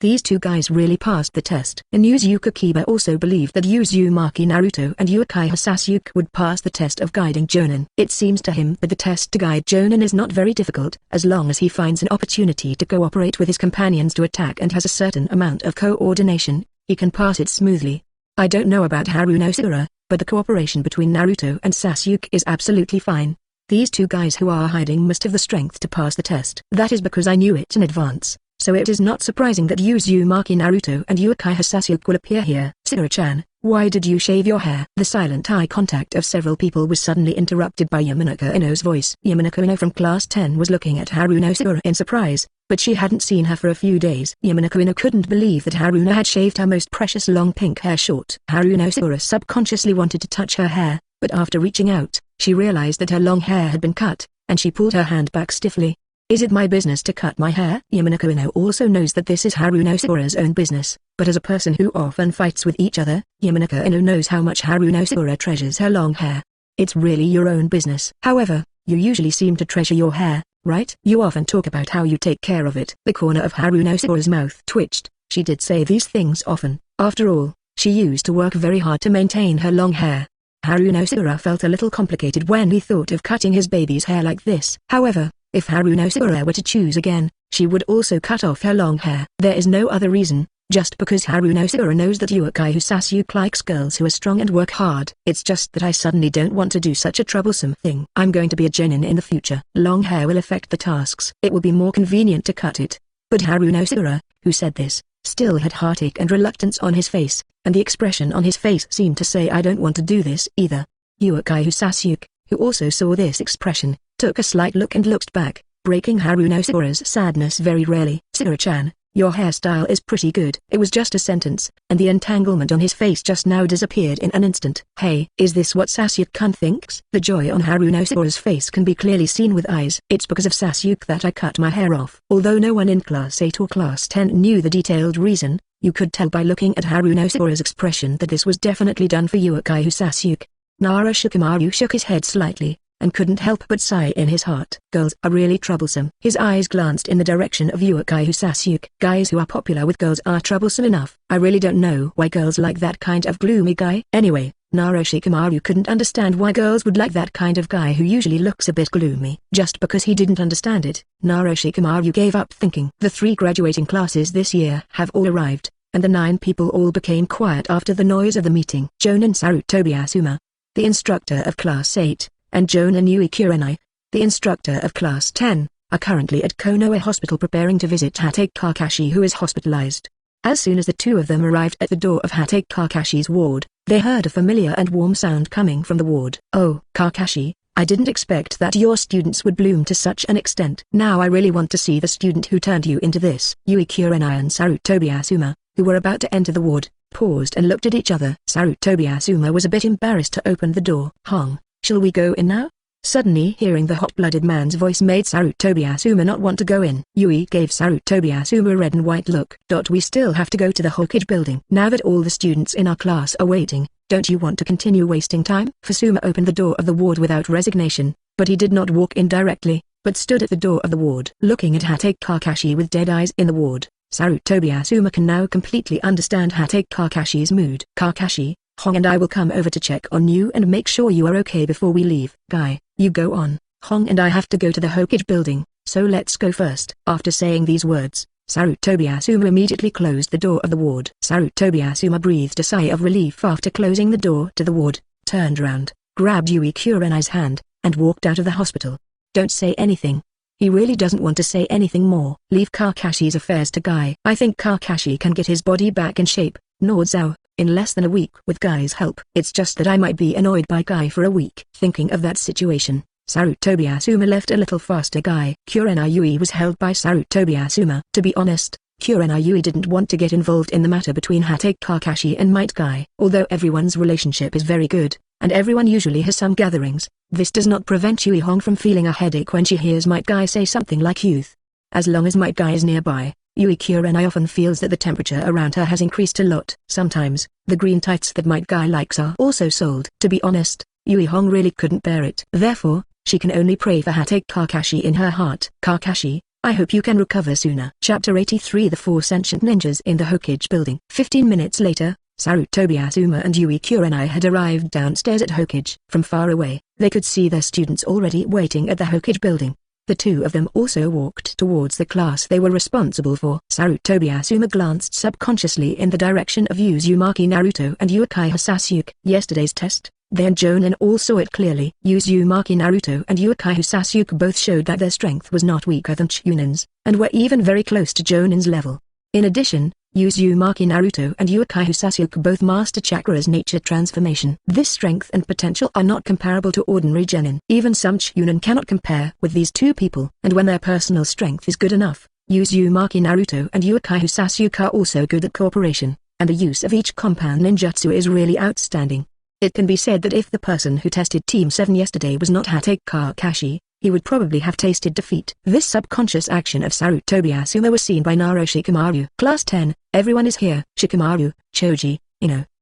These two guys really passed the test. Inuzuka Kiba also believed that Uzumaki Naruto and Sasuke would pass the test of guiding Chunin. It seems to him that the test to guide Chunin is not very difficult, as long as he finds an opportunity to cooperate with his companions to attack and has a certain amount of coordination, he can pass it smoothly. I don't know about Haruno, but the cooperation between Naruto and Sasuke is absolutely fine. These two guys who are hiding must have the strength to pass the test. That is because I knew it in advance. So it is not surprising that Uzumaki Naruto and Sasuke will appear here. Sakura-chan, why did you shave your hair? The silent eye contact of several people was suddenly interrupted by Minato voice. Minato from class 10 was looking at Haruno in surprise, but she hadn't seen her for a few days. Minato couldn't believe that Haruno had shaved her most precious long pink hair short. Haruno subconsciously wanted to touch her hair, but after reaching out, she realized that her long hair had been cut, and she pulled her hand back stiffly. Is it my business to cut my hair? Minato also knows that this is Haruno's own business, but as a person who often fights with each other, Minato knows how much Haruno treasures her long hair. It's really your own business. However, you usually seem to treasure your hair, right? You often talk about how you take care of it. The corner of Haruno's mouth twitched. She did say these things often. After all, she used to work very hard to maintain her long hair. Haruno felt a little complicated when he thought of cutting his baby's hair like this. However, if Haruno were to choose again, she would also cut off her long hair. There is no other reason, just because Haruno knows that Sasuke likes girls who are strong and work hard. It's just that I suddenly don't want to do such a troublesome thing. I'm going to be a Chunin in the future. Long hair will affect the tasks. It will be more convenient to cut it. But Haruno, who said this, still had heartache and reluctance on his face, and the expression on his face seemed to say I don't want to do this either. Sasuke, who also saw this expression, took a slight look and looked back, breaking Haruno's sadness very rarely. Sakura-chan, your hairstyle is pretty good. It was just a sentence, and the entanglement on his face just now disappeared in an instant. Hey, is this what Sasuke-kun thinks? The joy on Haruno's face can be clearly seen with eyes. It's because of Sasuke that I cut my hair off. Although no one in class 8 or class 10 knew the detailed reason, you could tell by looking at Haruno's expression that this was definitely done for Sasuke. Naruto shook his head slightly, and couldn't help but sigh in his heart. Girls are really troublesome. His eyes glanced in the direction of Sasuke. Guys who are popular with girls are troublesome enough. I really don't know why girls like that kind of gloomy guy. Anyway, Naruto couldn't understand why girls would like that kind of guy who usually looks a bit gloomy. Just because he didn't understand it, Naruto gave up thinking. The 3 graduating classes this year have all arrived, and the 9 people all became quiet after the noise of the meeting. ChuNin Sarutobi, the instructor of Class 8, and Jonin Kurenai, the instructor of Class 10, are currently at Konoha Hospital preparing to visit Hatake Kakashi, who is hospitalized. As soon as the 2 of them arrived at the door of Hatake Kakashi's ward, they heard a familiar and warm sound coming from the ward. "Oh, Kakashi, I didn't expect that your students would bloom to such an extent. Now I really want to see the student who turned you into this." Kurenai and Sarutobi, who were about to enter the ward, paused and looked at each other. Sarutobi was a bit embarrassed to open the door. "Hong, shall we go in now?" Suddenly hearing the hot-blooded man's voice made Sarutobi not want to go in. Yui gave Sarutobi a red and white look. "We still have to go to the Hokage building. Now that all the students in our class are waiting, don't you want to continue wasting time?" Fusuma opened the door of the ward without resignation, but he did not walk in directly, but stood at the door of the ward. Looking at Hatake Kakashi with dead eyes in the ward, Sarutobi can now completely understand Hatake Kakashi's mood. "Kakashi, Hong and I will come over to check on you and make sure you are okay before we leave." "Guy, you go on. Hong and I have to go to the Hokage building, so let's go first." After saying these words, Sarutobi immediately closed the door of the ward. Sarutobi breathed a sigh of relief after closing the door to the ward, turned around, grabbed Kurenai's hand, and walked out of the hospital. "Don't say anything." He really doesn't want to say anything more. "Leave Kakashi's affairs to Guy. I think Kakashi can get his body back in shape, Zhao, in less than a week with Guy's help. It's just that I might be annoyed by Guy for a week." Thinking of that situation, Sarutobi left a little faster. Kurenai was held by Sarutobi. To be honest, Kurenai didn't want to get involved in the matter between Hatake Kakashi and Might Guy. Although everyone's relationship is very good, and everyone usually has some gatherings, this does not prevent Yui Hong from feeling a headache when she hears Might Guy say something like youth. As long as Might Guy is nearby, Kurenai often feels that the temperature around her has increased a lot. Sometimes, the green tights that Might Guy likes are also sold. To be honest, Yui Hong really couldn't bear it. Therefore, she can only pray for Hatake Kakashi in her heart. "Kakashi, I hope you can recover sooner." Chapter 83 The 4 Sentient Ninjas in the Hokage building. 15 minutes later, Sarutobi and Kurenai had arrived downstairs at Hokage. From far away, they could see their students already waiting at the Hokage building. The 2 of them also walked towards the class they were responsible for. Sarutobi glanced subconsciously in the direction of Uzumaki Naruto and Uchiha Sasuke. Yesterday's test, they and Jonin all saw it clearly. Uzumaki Naruto and Uchiha Sasuke both showed that their strength was not weaker than ChuNin's, and were even very close to Jonin's level. In addition, Uzumaki Naruto and Uchiha Sasuke both master Chakras nature transformation. This strength and potential are not comparable to ordinary genin. Even some ChuNin cannot compare with these 2 people. And when their personal strength is good enough, Uzumaki Naruto and Uchiha Sasuke are also good at cooperation, and the use of each compound ninjutsu is really outstanding. It can be said that if the person who tested Team 7 yesterday was not Hatake Kakashi, he would probably have tasted defeat. This subconscious action of Sarutobi was seen by Naruto. Class 10, everyone is here. Shikamaru, Choji,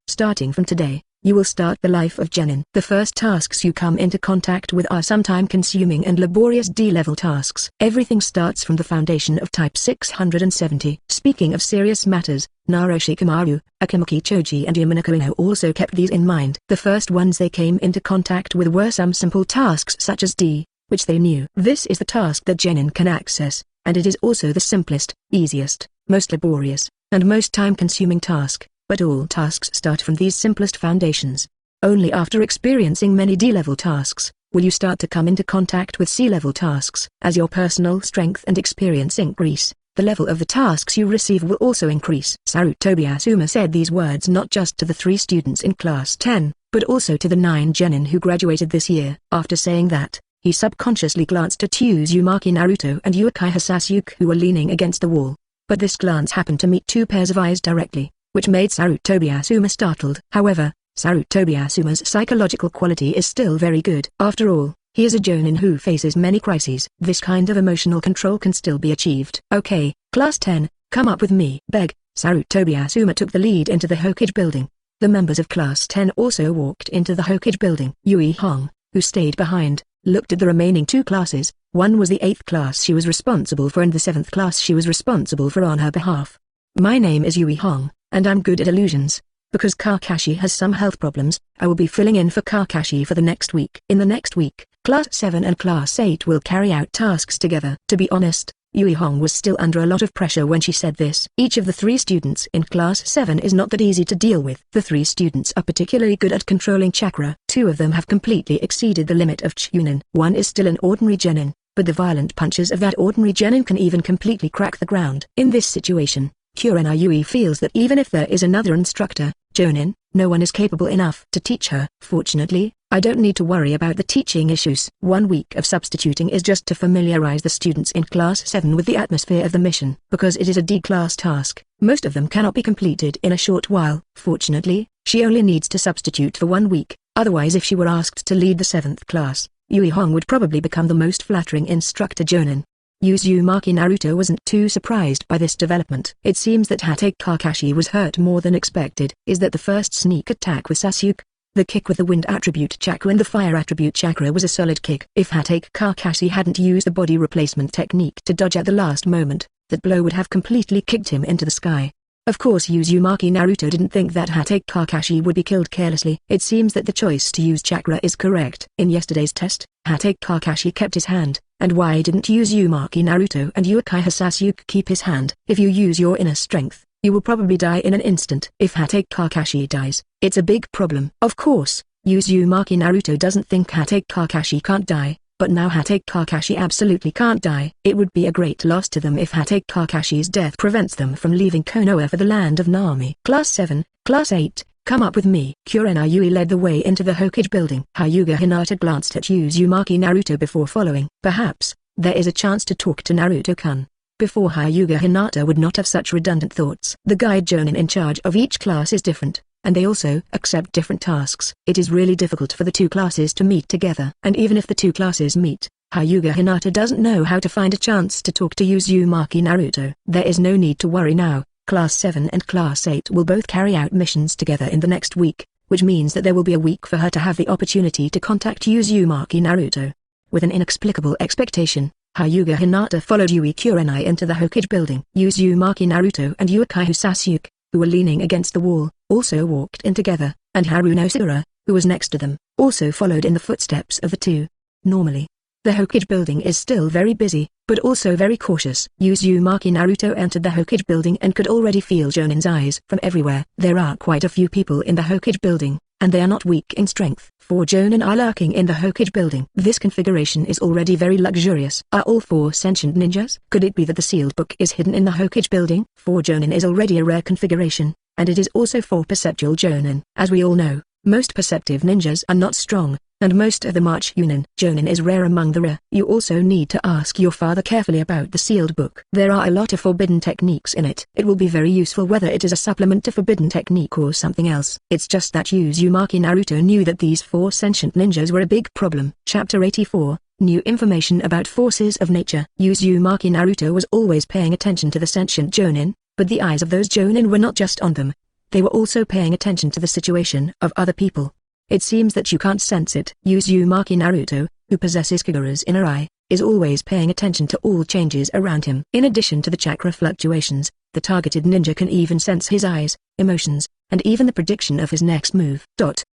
starting from today, you will start the life of genin. The first tasks you come into contact with are some time-consuming and laborious D-level tasks. Everything starts from the foundation of Type 670. Speaking of serious matters, Naruto, Akimaki Choji and Yamanaka also kept these in mind. The first ones they came into contact with were some simple tasks such as D, which they knew. This is the task that genin can access, and it is also the simplest, easiest, most laborious, and most time-consuming task. But all tasks start from these simplest foundations. Only after experiencing many D-level tasks, will you start to come into contact with C-level tasks. As your personal strength and experience increase, the level of the tasks you receive will also increase. Sarutobi said these words not just to the 3 students in Class 10, but also to the 9 genin who graduated this year. After saying that, he subconsciously glanced at Uzumaki Naruto and Uchiha Sasuke who were leaning against the wall. But this glance happened to meet 2 pairs of eyes directly, which made Sarutobi startled. However, Sarutobi psychological quality is still very good. After all, he is a jonin who faces many crises. This kind of emotional control can still be achieved. Okay, Class 10, come up with me. Beg. Sarutobi took the lead into the Hokage building. The members of Class 10 also walked into the Hokage building. Yui Hong, who stayed behind, looked at the remaining two classes. One was the 8th class she was responsible for and the 7th class she was responsible for on her behalf. My name is Yui Hong, and I'm good at illusions. Because Kakashi has some health problems, I will be filling in for Kakashi for the next week. In the next week, Class 7 and Class 8 will carry out tasks together. To be honest, Yui Hong was still under a lot of pressure when she said this. Each of the 3 students in Class 7 is not that easy to deal with. The 3 students are particularly good at controlling chakra. 2 of them have completely exceeded the limit of ChuNin. 1 is still an ordinary genin, but the violent punches of that ordinary genin can even completely crack the ground. In this situation, Kurenai Yui feels that even if there is another instructor, Jonin, no one is capable enough to teach her. Fortunately, I don't need to worry about the teaching issues. 1 week of substituting is just to familiarize the students in Class 7 with the atmosphere of the mission. Because it is a D-class task, most of them cannot be completed in a short while. Fortunately, she only needs to substitute for 1 week, otherwise if she were asked to lead the 7th class, Yui Hong would probably become the most flattering instructor Jonin. Uzumaki Naruto wasn't too surprised by this development. It seems that Hatake Kakashi was hurt more than expected. Is that the first sneak attack with Sasuke? The kick with the wind attribute chakra and the fire attribute chakra was a solid kick. If Hatake Kakashi hadn't used the body replacement technique to dodge at the last moment, that blow would have completely kicked him into the sky. Of course Uzumaki Naruto didn't think that Hatake Kakashi would be killed carelessly. It seems that the choice to use chakra is correct. In yesterday's test, Hatake Kakashi kept his hand, and why didn't Uzumaki Naruto and Uchiha Sasuke keep his hand? If you use your inner strength, you will probably die in an instant. If Hatake Kakashi dies, it's a big problem. Of course, Uzumaki Naruto doesn't think Hatake Kakashi can't die. But now Hatake Kakashi absolutely can't die. It would be a great loss to them if Hatake Kakashi's death prevents them from leaving Konoha for the land of Nami. Class 7, Class 8, come up with me. Kurenai Yui led the way into the Hokage building. HyuGa Hinata glanced at Uzumaki Naruto before following. Perhaps, there is a chance to talk to Naruto-kun. Before HyuGa Hinata would not have such redundant thoughts. The guide jonin in charge of each class is different, and they also accept different tasks. It is really difficult for the 2 classes to meet together. And even if the 2 classes meet, HyuGa Hinata doesn't know how to find a chance to talk to Uzumaki Naruto. There is no need to worry now. Class 7 and Class 8 will both carry out missions together in the next week, which means that there will be a week for her to have the opportunity to contact Uzumaki Naruto. With an inexplicable expectation, HyuGa Hinata followed Yui Kurenai into the Hokage building. Uzumaki Naruto and Uchiha Sasuke, who were leaning against the wall, also walked in together, and Haruno Sakura, who was next to them, also followed in the footsteps of the 2. Normally, the Hokage building is still very busy, but also very cautious. Uzumaki Naruto entered the Hokage building and could already feel Jonin's eyes from everywhere. There are quite a few people in the Hokage building, and they are not weak in strength. 4 Jonin are lurking in the Hokage building. This configuration is already very luxurious. Are all 4 sentient ninjas? Could it be that the sealed book is hidden in the Hokage building? 4 Jonin is already a rare configuration, and it is also 4 perceptual Jonin. As we all know, most perceptive ninjas are not strong, and most of them are ChuNin. Jonin is rare among the rare. You also need to ask your father carefully about the sealed book. There are a lot of forbidden techniques in it. It will be very useful whether it is a supplement to forbidden technique or something else. It's just that Uzumaki Naruto knew that these 4 sentient ninjas were a big problem. Chapter 84, New Information about Forces of Nature. Uzumaki Naruto was always paying attention to the sentient Jonin, but the eyes of those Jonin were not just on them. They were also paying attention to the situation of other people. It seems that you can't sense it. Uzumaki Naruto, who possesses Kagura's inner eye, is always paying attention to all changes around him. In addition to the chakra fluctuations, the targeted ninja can even sense his eyes, emotions, and even the prediction of his next move. But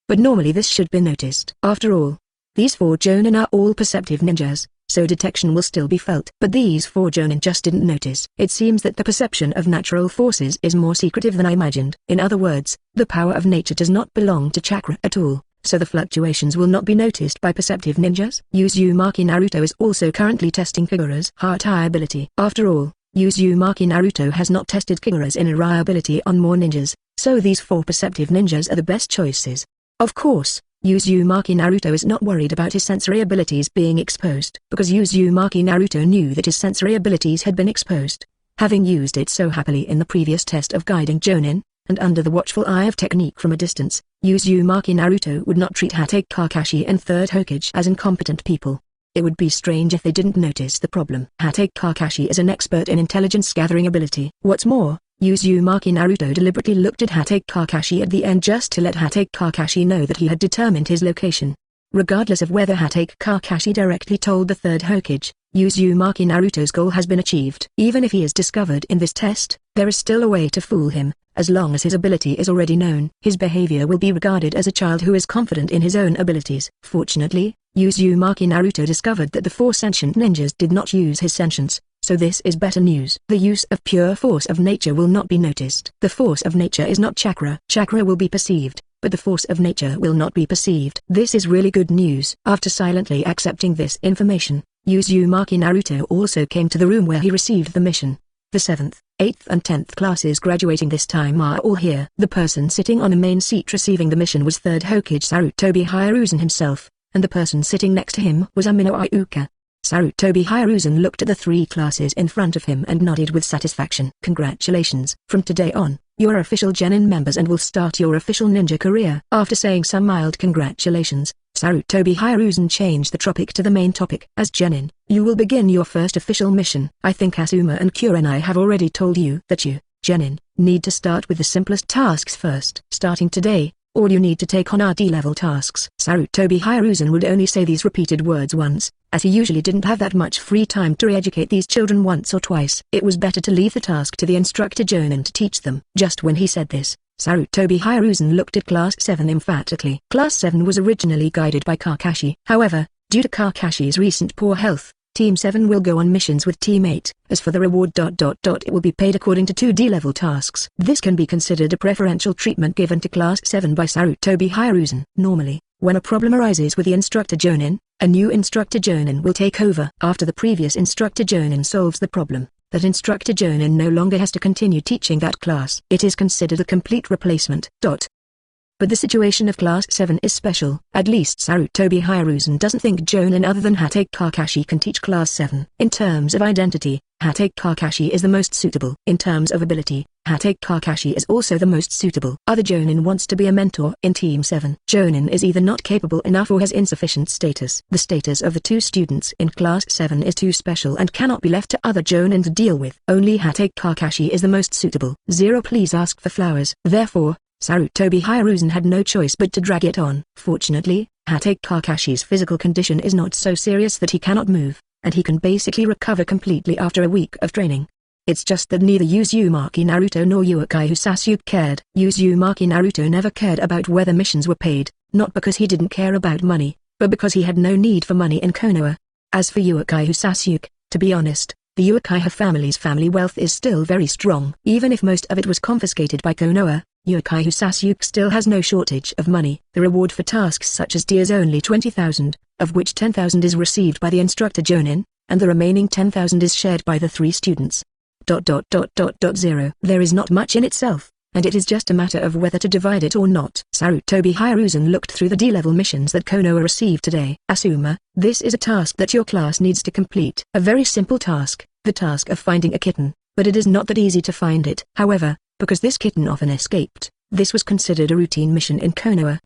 normally this should be noticed. After all, these 4 Jonin are all perceptive ninjas, so detection will still be felt. But these 4 Jonin just didn't notice. It seems that the perception of natural forces is more secretive than I imagined. In other words, the power of nature does not belong to chakra at all, so the fluctuations will not be noticed by perceptive ninjas. Uzumaki Naruto is also currently testing Kagura's heart eye ability. After all, Uzumaki Naruto has not tested Kagura's inner eye ability on more ninjas, so these 4 perceptive ninjas are the best choices. Of course, Uzumaki Naruto is not worried about his sensory abilities being exposed, because Uzumaki Naruto knew that his sensory abilities had been exposed, having used it so happily in the previous test of guiding Jonin, and under the watchful eye of technique from a distance. Uzumaki Naruto would not treat Hatake Kakashi and 3rd Hokage as incompetent people. It would be strange if they didn't notice the problem. Hatake Kakashi is an expert in intelligence gathering ability. What's more, Uzumaki Naruto deliberately looked at Hatake Kakashi at the end just to let Hatake Kakashi know that he had determined his location. Regardless of whether Hatake Kakashi directly told the third Hokage, Uzumaki Naruto's goal has been achieved. Even if he is discovered in this test, there is still a way to fool him. As long as his ability is already known, his behavior will be regarded as a child who is confident in his own abilities. Fortunately, Uzumaki Naruto discovered that the 4 sentient ninjas did not use his sentience, so this is better news. The use of pure force of nature will not be noticed. The force of nature is not chakra. Chakra will be perceived, but the force of nature will not be perceived. This is really good news. After silently accepting this information, Uzumaki Naruto also came to the room where he received the mission. The 7th, 8th and 10th classes graduating this time are all here. The person sitting on the main seat receiving the mission was 3rd Hokage Sarutobi Hiruzen himself, and the person sitting next to him was Inuzuka. Sarutobi Hiruzen looked at the 3 classes in front of him and nodded with satisfaction. Congratulations. From today on, you are official Chunin members and will start your official ninja career. After saying some mild congratulations, Sarutobi Hiruzen changed the topic to the main topic. As Chunin, you will begin your first official mission. I think Asuma and Kurenai have already told you that you, Chunin, need to start with the simplest tasks first. Starting today, all you need to take on are D-level tasks. Sarutobi Hiruzen would only say these repeated words once, as he usually didn't have that much free time to re-educate these children once or twice. It was better to leave the task to the instructor Chunin to teach them. Just when he said this, Sarutobi Hiruzen looked at Class 7 emphatically. Class 7 was originally guided by Kakashi. However, due to Kakashi's recent poor health, Team 7 will go on missions with Team 8. As for the reward it will be paid according to 2 D-level tasks. This can be considered a preferential treatment given to Class 7 by Sarutobi Hiruzen. Normally, when a problem arises with the instructor Chunin, a new instructor Chunin will take over. After the previous instructor Chunin solves the problem, that instructor Chunin no longer has to continue teaching that class. It is considered a complete replacement. But the situation of Class 7 is special. At least Sarutobi Hiruzen doesn't think Chunin other than Hatake Kakashi can teach Class 7. In terms of identity, Hatake Kakashi is the most suitable. In terms of ability, Hatake Kakashi is also the most suitable. Other Chunin wants to be a mentor in Team 7. Chunin is either not capable enough or has insufficient status. The status of the 2 students in Class 7 is too special and cannot be left to other Chunin to deal with. Only Hatake Kakashi is the most suitable. Please ask for flowers. Therefore, Sarutobi Hiruzen had no choice but to drag it on. Fortunately, Hatake Kakashi's physical condition is not so serious that he cannot move, and he can basically recover completely after a week of training. It's just that neither Uzumaki Naruto nor Uchiha Sasuke cared. Uzumaki Naruto never cared about whether missions were paid, not because he didn't care about money, but because he had no need for money in Konoha. As for Uchiha Sasuke, to be honest, the Uchiha family's family wealth is still very strong. Even if most of it was confiscated by Konoha, Uchiha Sasuke still has no shortage of money. The reward for tasks such as D is only 20,000, of which 10,000 is received by the instructor Chunin, and the remaining 10,000 is shared by the 3 students. 0. There is not much in itself, and it is just a matter of whether to divide it or not. Sarutobi Hiruzen looked through the D-level missions that Konoha received today. Asuma, this is a task that your class needs to complete. A very simple task, the task of finding a kitten, but it is not that easy to find it. However, because this kitten often escaped, this was considered a routine mission in Konoha.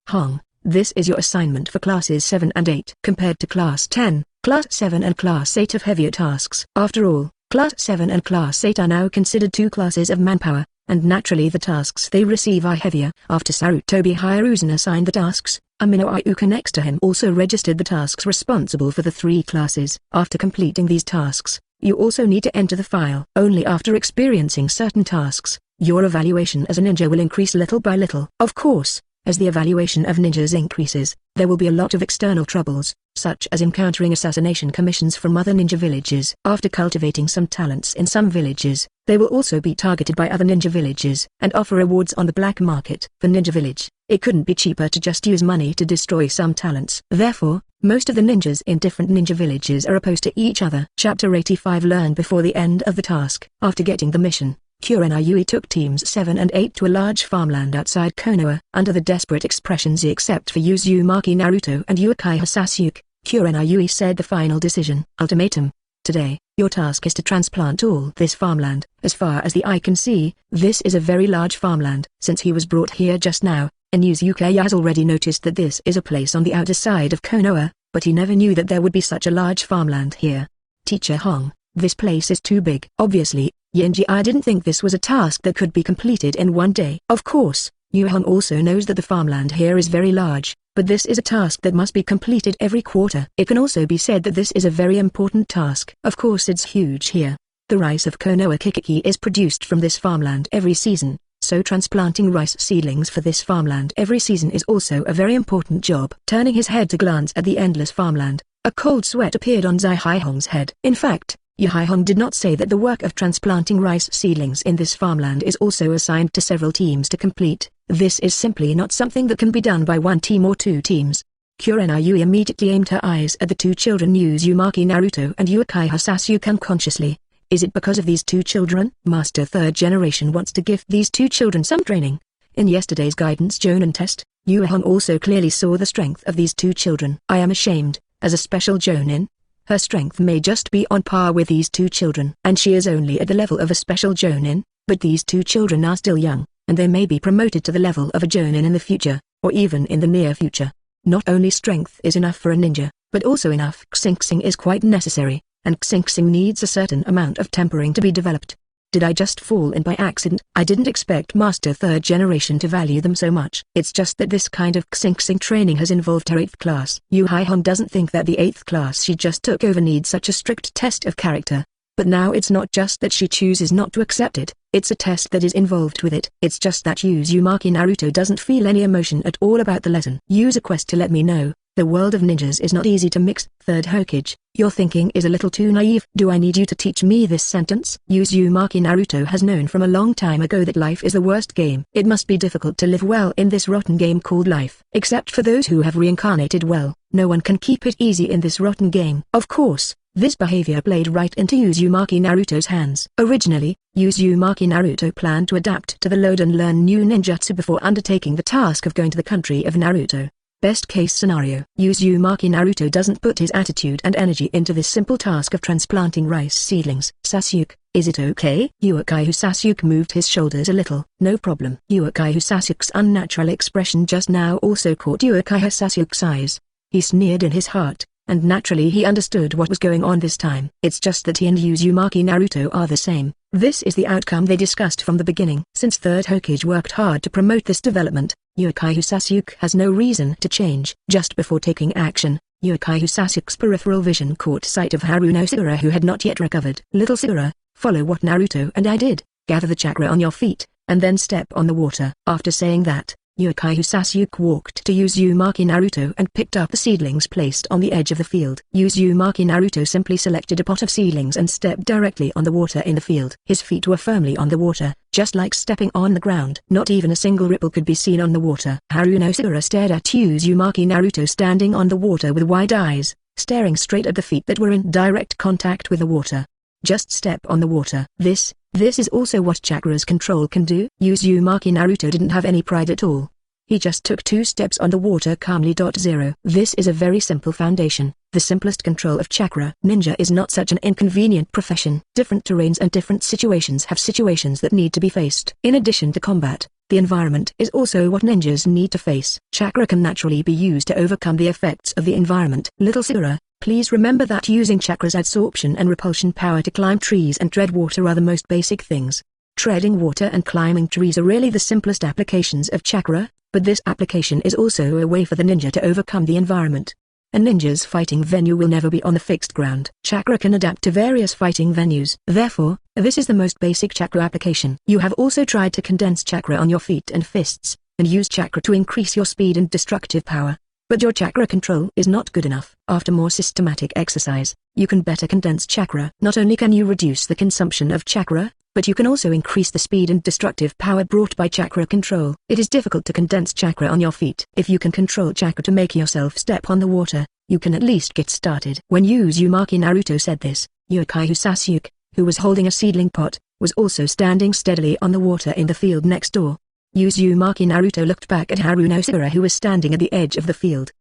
This is your assignment for classes 7 and 8. Compared to Class 10, Class 7 and Class 8 have heavier tasks. After all, Class 7 and Class 8 are now considered 2 classes of manpower, and naturally the tasks they receive are heavier. After Sarutobi Hiruzen assigned the tasks, Inuzuka next to him also registered the tasks responsible for the 3 classes. After completing these tasks, you also need to enter the file. Only after experiencing certain tasks, your evaluation as a ninja will increase little by little. Of course, as the evaluation of ninjas increases, there will be a lot of external troubles, such as encountering assassination commissions from other ninja villages. After cultivating some talents in some villages, they will also be targeted by other ninja villages and offer rewards on the black market. For ninja village, it couldn't be cheaper to just use money to destroy some talents. Therefore, most of the ninjas in different ninja villages are opposed to each other. Chapter 85 Learn before the end of the task. After getting the mission, Kurenai took teams 7 and 8 to a large farmland outside Konoha. Under the desperate expressions except for Uzumaki Naruto and Uchiha Sasuke, Kurenai said the final decision. Ultimatum. Today, your task is to transplant all this farmland. As far as the eye can see, this is a very large farmland. Since he was brought here just now, Inuzuka has already noticed that this is a place on the outer side of Konoha, but he never knew that there would be such a large farmland here. Teacher Hong, this place is too big. Obviously, Yinji didn't think this was a task that could be completed in one day. Of course, Yuhan also knows that the farmland here is very large, but this is a task that must be completed every quarter. It can also be said that this is a very important task. Of course it's huge here. The rice of Konoha Kikiki is produced from this farmland every season, so transplanting rice seedlings for this farmland every season is also a very important job. Turning his head to glance at the endless farmland, a cold sweat appeared on Zai Haihong's head. In fact, Yu Haihong did not say that the work of transplanting rice seedlings in this farmland is also assigned to several teams to complete. This is simply not something that can be done by one team or two teams. Kurenai immediately aimed her eyes at the two children Uzumaki Naruto and Uchiha Sasuke unconsciously. Is it because of these two children? Master Third Generation wants to give these two children some training. In yesterday's guidance Jonin test, Yuehon also clearly saw the strength of these two children. I am ashamed, as a special Jonin. Her strength may just be on par with these two children. And she is only at the level of a special Jonin, but these two children are still young, and they may be promoted to the level of a Jonin in the future, or even in the near future. Not only strength is enough for a ninja, but also enough Xingxing is quite necessary, and Xingxing needs a certain amount of tempering to be developed. Did I just fall in by accident? I didn't expect Master Third Generation to value them so much. It's just that this kind of Xingxing training has involved her 8th class. Yu Haihong doesn't think that the 8th class she just took over needs such a strict test of character. But now it's not just that she chooses not to accept it, it's a test that is involved with it. It's just that Uzumaki Naruto doesn't feel any emotion at all about the lesson. Use a quest to let me know. The world of ninjas is not easy to mix. Third Hokage, your thinking is a little too naive. Do I need you to teach me this sentence? Uzumaki Naruto has known from a long time ago that life is the worst game. It must be difficult to live well in this rotten game called life. Except for those who have reincarnated well, no one can keep it easy in this rotten game. Of course, this behavior played right into Uzumaki Naruto's hands. Originally, Uzumaki Naruto planned to adapt to the load and learn new ninjutsu before undertaking the task of going to the country of Naruto. Best case scenario, Uzumaki Naruto doesn't put his attitude and energy into this simple task of transplanting rice seedlings. Sasuke, is it okay? Uchiha Sasuke moved his shoulders a little. No problem. Uchiha Sasuke's unnatural expression just now also caught Uchiha Sasuke's eyes. He sneered in his heart, and naturally he understood what was going on this time. It's just that he and Uzumaki Naruto are the same. This is the outcome they discussed from the beginning. Since Third Hokage worked hard to promote this development, Uchiha Sasuke has no reason to change. Just before taking action, Uchiha Sasuke's peripheral vision caught sight of Haruno Sakura who had not yet recovered. Little Sakura, follow what Naruto and I did. Gather the chakra on your feet, and then step on the water. After saying that, Uchiha Sasuke walked to Uzumaki Naruto and picked up the seedlings placed on the edge of the field. Uzumaki Naruto simply selected a pot of seedlings and stepped directly on the water in the field. His feet were firmly on the water, just like stepping on the ground. Not even a single ripple could be seen on the water. Haruno Sakura stared at Uzumaki Naruto standing on the water with wide eyes, staring straight at the feet that were in direct contact with the water. Just step on the water. This is also what Chakra's control can do. Uzumaki Naruto didn't have any pride at all. He just took 2 steps on the water calmly. 0. This is a very simple foundation, the simplest control of chakra. Ninja is not such an inconvenient profession. Different terrains and different situations have situations that need to be faced. In addition to combat, the environment is also what ninjas need to face. Chakra can naturally be used to overcome the effects of the environment. Little Sakura, please remember that using chakra's absorption and repulsion power to climb trees and tread water are the most basic things. Treading water and climbing trees are really the simplest applications of chakra, but this application is also a way for the ninja to overcome the environment. A ninja's fighting venue will never be on the fixed ground. Chakra can adapt to various fighting venues. Therefore, this is the most basic chakra application. You have also tried to condense chakra on your feet and fists, and use chakra to increase your speed and destructive power. But your chakra control is not good enough. After more systematic exercise, you can better condense chakra. Not only can you reduce the consumption of chakra, but you can also increase the speed and destructive power brought by chakra control. It is difficult to condense chakra on your feet. If you can control chakra to make yourself step on the water, you can at least get started. When Uzumaki Naruto said this, Uchiha Sasuke, who was holding a seedling pot, was also standing steadily on the water in the field next door. Uzumaki Naruto looked back at Haruno Sakura who was standing at the edge of the field.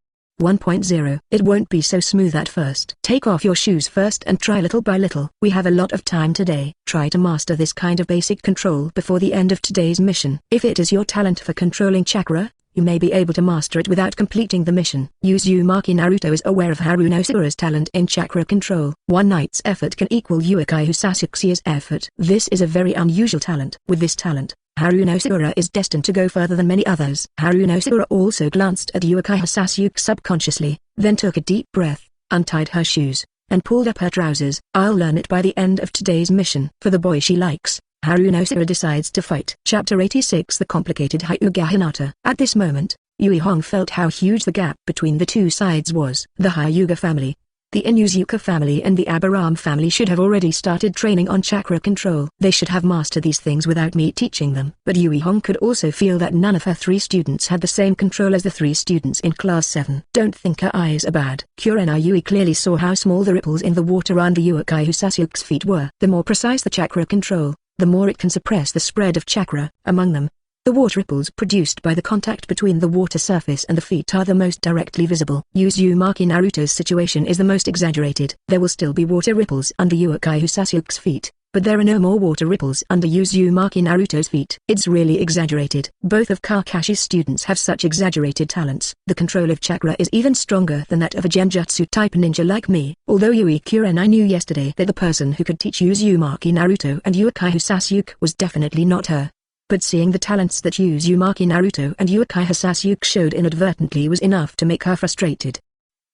1.0 It won't be so smooth at first. Take off your shoes first and try little by little. We have a lot of time today. Try to master this kind of basic control before the end of today's mission. If it is your talent for controlling chakra, you may be able to master it without completing the mission. Uzumaki Naruto is aware of Haruno Sakura's talent in chakra control. One night's effort can equal Uchiha Sasuke's year's effort. This is a very unusual talent. With this talent, Haruno Sakura is destined to go further than many others. Haruno Sakura also glanced at Uchiha Sasuke subconsciously, then took a deep breath, untied her shoes, and pulled up her trousers. I'll learn it by the end of today's mission. For the boy she likes, Haruno Sakura decides to fight. Chapter 86 The Complicated HyuGa Hinata. At this moment, Yui Hong felt how huge the gap between the two sides was. The HyuGa family, the Inuzuka family and the Abiram family should have already started training on chakra control. They should have mastered these things without me teaching them. But Yui Hong could also feel that none of her 3 students had the same control as the 3 students in class 7. Don't think her eyes are bad. Kurena Yui clearly saw how small the ripples in the water under Uchiha Sasuke's feet were. The more precise the chakra control, the more it can suppress the spread of chakra. Among them, the water ripples produced by the contact between the water surface and the feet are the most directly visible. Uzumaki Naruto's situation is the most exaggerated. There will still be water ripples under Uchiha Sasuke's feet, but there are no more water ripples under Uzumaki Naruto's feet. It's really exaggerated. Both of Kakashi's students have such exaggerated talents. The control of chakra is even stronger than that of a genjutsu type ninja like me. Although Yui Kurenai knew yesterday that the person who could teach Uzumaki Naruto and Uchiha Sasuke was definitely not her. But seeing the talents that Uzumaki Naruto and Uchiha Sasuke showed inadvertently was enough to make her frustrated.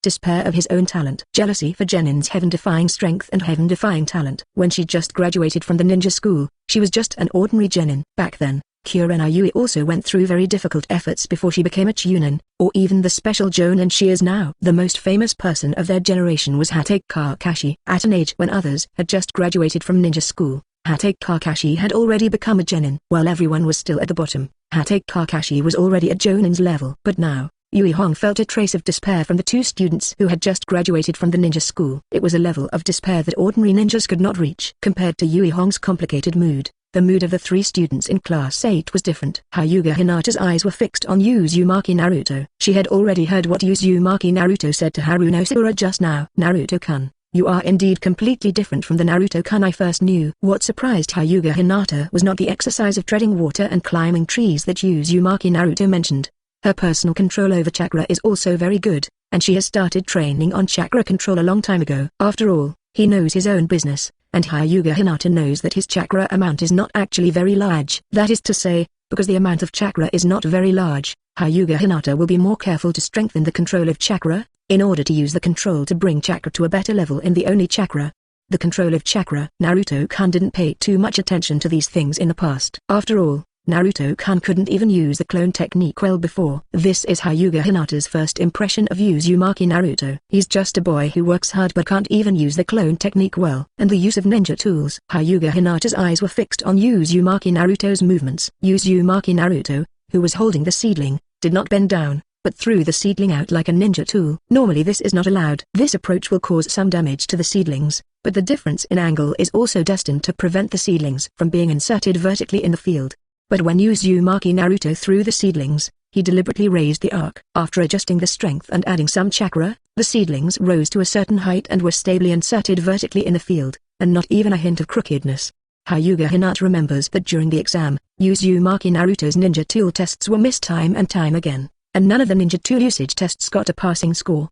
Despair of his own talent. Jealousy for Genin's heaven-defying strength and heaven-defying talent. When she just graduated from the ninja school, she was just an ordinary Genin. Back then, Kurena Yui also went through very difficult efforts before she became a ChuNin, or even the special Jonin she is now. The most famous person of their generation was Hatake Kakashi. At an age when others had just graduated from ninja school, Hatake Kakashi had already become a Genin. While everyone was still at the bottom, Hatake Kakashi was already at Jonin's level. But now, Yui Hong felt a trace of despair from the 2 students who had just graduated from the ninja school. It was a level of despair that ordinary ninjas could not reach. Compared to Yui Hong's complicated mood, the mood of the 3 students in class 8 was different. HyuGa Hinata's eyes were fixed on Uzumaki Naruto. She had already heard what Uzumaki Naruto said to Haruno Sakura just now. Naruto-kun, you are indeed completely different from the Naruto-kun I first knew. What surprised HyuGa Hinata was not the exercise of treading water and climbing trees that Uzumaki Naruto mentioned. Her personal control over chakra is also very good, and she has started training on chakra control a long time ago. After all, he knows his own business, and HyuGa Hinata knows that his chakra amount is not actually very large. That is to say, because the amount of chakra is not very large, HyuGa Hinata will be more careful to strengthen the control of chakra, in order to use the control to bring chakra to a better level in the Oni chakra. The control of chakra. Naruto-kun didn't pay too much attention to these things in the past. After all, Naruto-kun couldn't even use the clone technique well before. This is HyuGa Hinata's first impression of Uzumaki Naruto. He's just a boy who works hard but can't even use the clone technique well. And the use of ninja tools. HyuGa Hinata's eyes were fixed on Uzumaki Naruto's movements. Uzumaki Naruto, who was holding the seedling, did not bend down, but threw the seedling out like a ninja tool. Normally this is not allowed. This approach will cause some damage to the seedlings, but the difference in angle is also destined to prevent the seedlings from being inserted vertically in the field. But when Uzumaki Naruto threw the seedlings, he deliberately raised the arc. After adjusting the strength and adding some chakra, the seedlings rose to a certain height and were stably inserted vertically in the field, and not even a hint of crookedness. HyuGa Hinata remembers that during the exam, Uzumaki Naruto's ninja tool tests were missed time and time again, and none of the ninja tool usage tests got a passing score.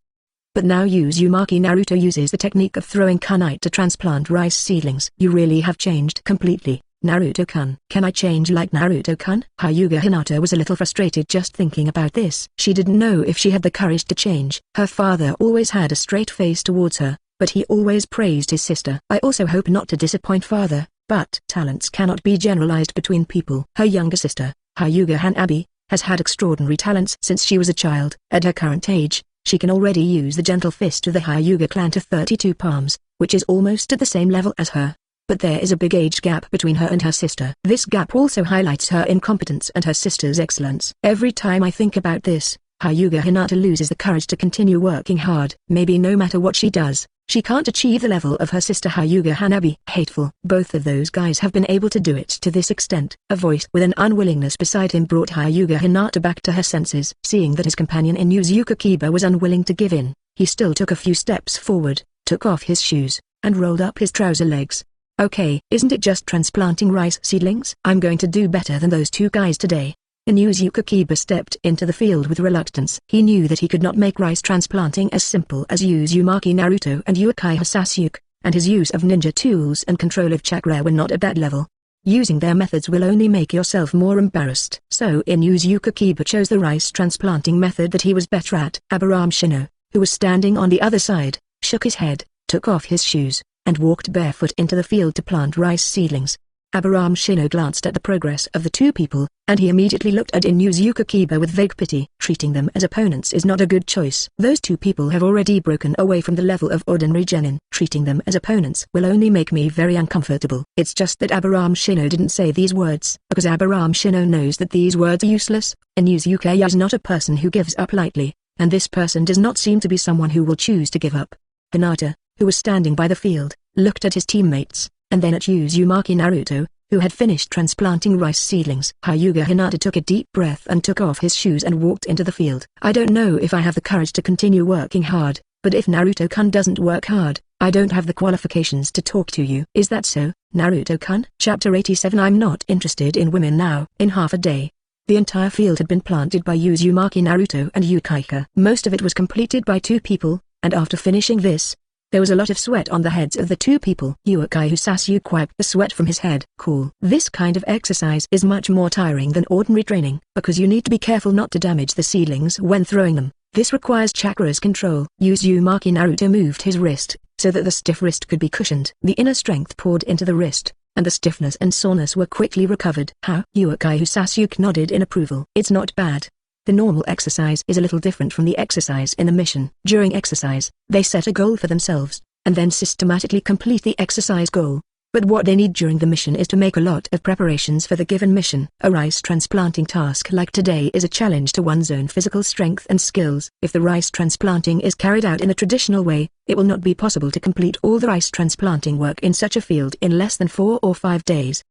But now Uzumaki Naruto uses the technique of throwing kunite to transplant rice seedlings. You really have changed completely, Naruto-kun. Can I change like Naruto-kun? HyuGa Hinata was a little frustrated just thinking about this. She didn't know if she had the courage to change. Her father always had a straight face towards her, but he always praised his sister. I also hope not to disappoint father, but talents cannot be generalized between people. Her younger sister, HyuGa Hanabi, has had extraordinary talents since she was a child. At her current age, she can already use the gentle fist of the HyuGa clan to 32 palms, which is almost at the same level as her. But there is a big age gap between her and her sister. This gap also highlights her incompetence and her sister's excellence. Every time I think about this, HyuGa Hinata loses the courage to continue working hard. Maybe no matter what she does, she can't achieve the level of her sister HyuGa Hanabi. Hateful. Both of those guys have been able to do it to this extent. A voice with an unwillingness beside him brought HyuGa Hinata back to her senses. Seeing that his companion Inuzuka Kiba was unwilling to give in, he still took a few steps forward, took off his shoes, and rolled up his trouser legs. Okay, isn't it just transplanting rice seedlings? I'm going to do better than those 2 guys today. Inuzuka Kiba stepped into the field with reluctance. He knew that he could not make rice transplanting as simple as Uzumaki Naruto and Uchiha Sasuke, and his use of ninja tools and control of chakra were not at that level. Using their methods will only make yourself more embarrassed. So Inuzuka Kiba chose the rice transplanting method that he was better at. Abraham Shino, who was standing on the other side, shook his head, took off his shoes, and walked barefoot into the field to plant rice seedlings. Abraham Shino glanced at the progress of the two people, and he immediately looked at Inuzuka Kiba with vague pity. Treating them as opponents is not a good choice. Those two people have already broken away from the level of ordinary genin. Treating them as opponents will only make me very uncomfortable. It's just that Abraham Shino didn't say these words, because Abraham Shino knows that these words are useless. Inuzuka is not a person who gives up lightly, and this person does not seem to be someone who will choose to give up. Hinata, who was standing by the field, looked at his teammates, and then at Uzumaki Naruto, who had finished transplanting rice seedlings. HyuGa Hinata took a deep breath and took off his shoes and walked into the field. I don't know if I have the courage to continue working hard, but if Naruto-kun doesn't work hard, I don't have the qualifications to talk to you. Is that so, Naruto-kun? Chapter 87. I'm not interested in women now. In half a day, the entire field had been planted by Uzumaki Naruto and Uchiha. Most of it was completed by two people, and after finishing this, there was a lot of sweat on the heads of the two people. Sasuke wiped the sweat from his head. Cool. This kind of exercise is much more tiring than ordinary training, because you need to be careful not to damage the seedlings when throwing them. This requires chakras control. Uzumaki Naruto moved his wrist, so that the stiff wrist could be cushioned. The inner strength poured into the wrist, and the stiffness and soreness were quickly recovered. How? Sasuke nodded in approval. It's not bad. The normal exercise is a little different from the exercise in the mission. During exercise, they set a goal for themselves, and then systematically complete the exercise goal. But what they need during the mission is to make a lot of preparations for the given mission. A rice transplanting task like today is a challenge to one's own physical strength and skills. If the rice transplanting is carried out in a traditional way, it will not be possible to complete all the rice transplanting work in such a field in less than 4 or 5 days.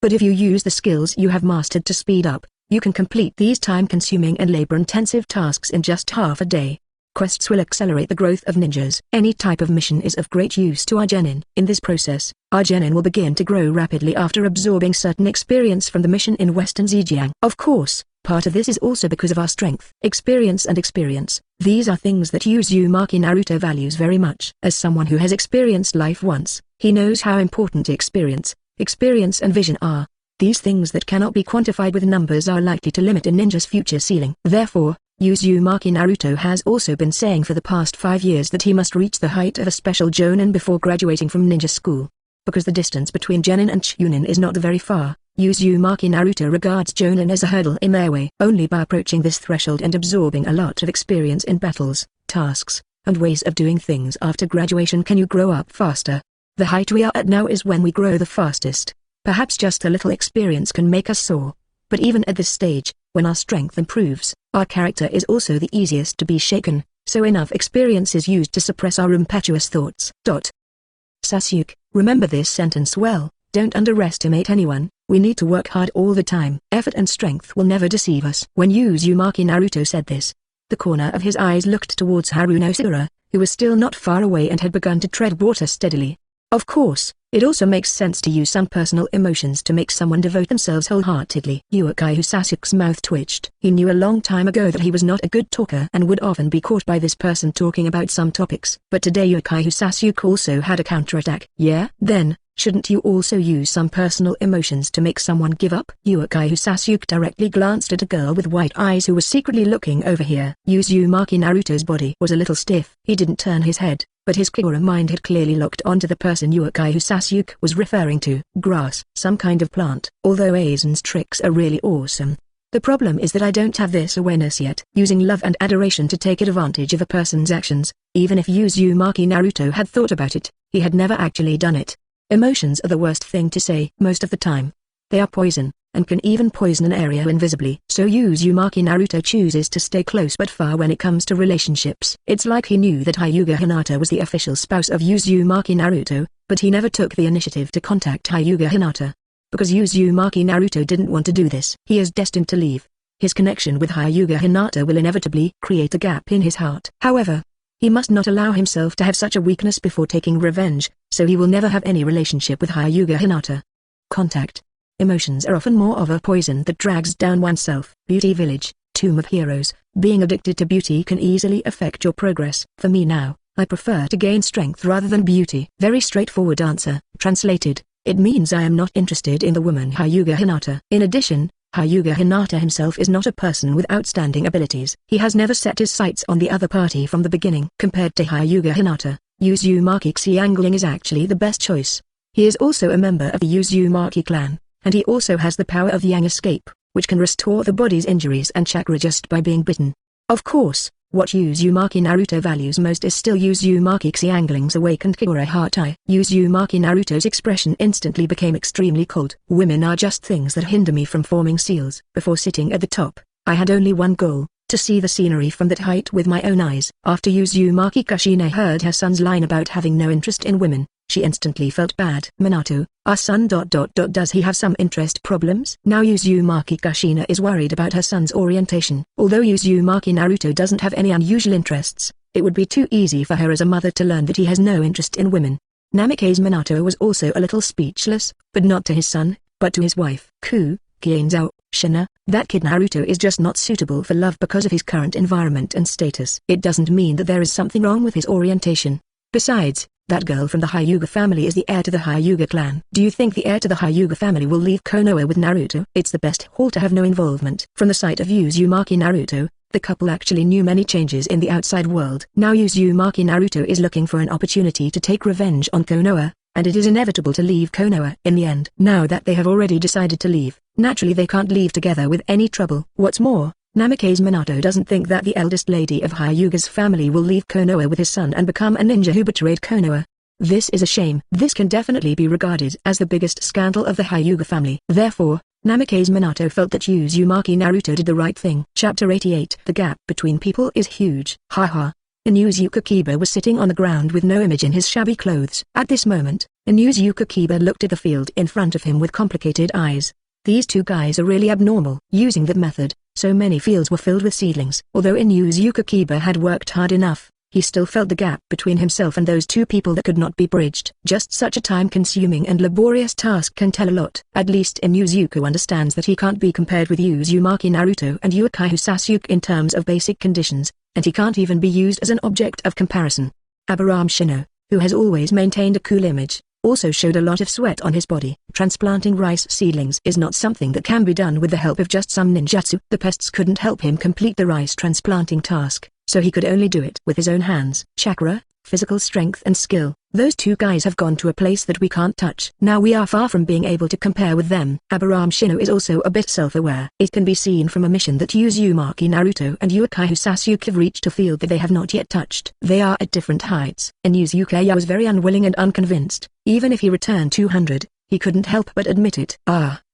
But if you use the skills you have mastered to speed up, you can complete these time-consuming and labor-intensive tasks in just half a day. Quests will accelerate the growth of ninjas. Any type of mission is of great use to our genin. In this process, our genin will begin to grow rapidly after absorbing certain experience from the mission in Western Zhejiang. Of course, part of this is also because of our strength. Experience. These are things that Uzumaki Naruto values very much. As someone who has experienced life once, he knows how important experience and vision are. These things that cannot be quantified with numbers are likely to limit a ninja's future ceiling. Therefore, Uzumaki Naruto has also been saying for the past 5 years that he must reach the height of a special jonin before graduating from ninja school. Because the distance between genin and chunin is not very far, Uzumaki Naruto regards jonin as a hurdle in their way. Only by approaching this threshold and absorbing a lot of experience in battles, tasks, and ways of doing things after graduation can you grow up faster. The height we are at now is when we grow the fastest. Perhaps just a little experience can make us soar. But even at this stage, when our strength improves, our character is also the easiest to be shaken, so enough experience is used to suppress our impetuous thoughts. Sasuke, remember this sentence well, don't underestimate anyone, we need to work hard all the time. Effort and strength will never deceive us. When Uzumaki Naruto said this, the corner of his eyes looked towards Haruno, who was still not far away and had begun to tread water steadily. Of course, it also makes sense to use some personal emotions to make someone devote themselves wholeheartedly. Sasuke's mouth twitched. He knew a long time ago that he was not a good talker and would often be caught by this person talking about some topics. But today Sasuke also had a counterattack. Yeah? Then, shouldn't you also use some personal emotions to make someone give up? Sasuke directly glanced at a girl with white eyes who was secretly looking over here. Uzumaki Naruto's body was a little stiff. He didn't turn his head, but his Kagura mind had clearly locked onto the person Sasuke was referring to. Grass. Some kind of plant. Although Aizen's tricks are really awesome. The problem is that I don't have this awareness yet. Using love and adoration to take advantage of a person's actions, even if Uzumaki Naruto had thought about it, he had never actually done it. Emotions are the worst thing to say most of the time. They are poison, and can even poison an area invisibly. So Uzumaki Naruto chooses to stay close but far when it comes to relationships. It's like he knew that HyuGa Hinata was the official spouse of Uzumaki Naruto, but he never took the initiative to contact HyuGa Hinata. Because Uzumaki Naruto didn't want to do this. He is destined to leave. His connection with HyuGa Hinata will inevitably create a gap in his heart. However, he must not allow himself to have such a weakness before taking revenge, so he will never have any relationship with HyuGa Hinata. Contact. Emotions are often more of a poison that drags down oneself. Beauty Village, Tomb of Heroes. Being addicted to beauty can easily affect your progress. For me now, I prefer to gain strength rather than beauty. Very straightforward answer. Translated, It means I am not interested in the woman HyuGa Hinata. In addition, HyuGa Hinata himself is not a person with outstanding abilities. He has never set his sights on the other party from the beginning. Compared to HyuGa Hinata, Uzumaki Xiangling is actually the best choice. He is also a member of the Uzumaki clan, and he also has the power of Yang Escape, which can restore the body's injuries and chakra just by being bitten. Of course, what Uzumaki Naruto values most is still Uzumaki Xiangling's awakened Kagura heart eye. Uzumaki Naruto's expression instantly became extremely cold. Women are just things that hinder me from forming seals. Before sitting at the top, I had only one goal, to see the scenery from that height with my own eyes. After Uzumaki Kushina heard her son's line about having no interest in women, she instantly felt bad. Minato, our son ... Does he have some interest problems? Now Uzumaki Kushina is worried about her son's orientation. Although Uzumaki Naruto doesn't have any unusual interests, it would be too easy for her as a mother to learn that he has no interest in women. Namikaze Minato was also a little speechless, but not to his son, but to his wife. Kushina, that kid Naruto is just not suitable for love because of his current environment and status. It doesn't mean that there is something wrong with his orientation. Besides, that girl from the HyuGa family is the heir to the HyuGa clan. Do you think the heir to the HyuGa family will leave Konoha with Naruto? It's the best haul to have no involvement. From the sight of Uzumaki Naruto, the couple actually knew many changes in the outside world. Now Uzumaki Naruto is looking for an opportunity to take revenge on Konoha, and it is inevitable to leave Konoha in the end. Now that they have already decided to leave, naturally they can't leave together with any trouble. What's more, Namikaze Minato doesn't think that the eldest lady of HyuGa's family will leave Konoha with his son and become a ninja who betrayed Konoha. This is a shame. This can definitely be regarded as the biggest scandal of the HyuGa family. Therefore, Namikaze Minato felt that Uzumaki Naruto did the right thing. Chapter 88. The gap between people is huge. Haha. Inuzuka Kiba was sitting on the ground with no image in his shabby clothes. At this moment, Inuzuka Kiba looked at the field in front of him with complicated eyes. These two guys are really abnormal. Using that method, so many fields were filled with seedlings. Although Inuzuka Kiba had worked hard enough, he still felt the gap between himself and those two people that could not be bridged. Just such a time-consuming and laborious task can tell a lot. At least Inuzuka understands that he can't be compared with Uzumaki Naruto and Uchiha Sasuke in terms of basic conditions, and he can't even be used as an object of comparison. Abraham Shino, who has always maintained a cool image, also showed a lot of sweat on his body. Transplanting rice seedlings is not something that can be done with the help of just some ninjutsu. The pests couldn't help him complete the rice transplanting task, so he could only do it with his own hands. Chakra, physical strength and skill, those two guys have gone to a place that we can't touch. Now we are far from being able to compare with them. Abraham Shino is also a bit self-aware. It can be seen from a mission that Uzumaki Naruto and Uchiha Sasuke have reached a field that they have not yet touched. They are at different heights. Inuzuka was very unwilling and unconvinced. Even if he returned 200, he couldn't help but admit it.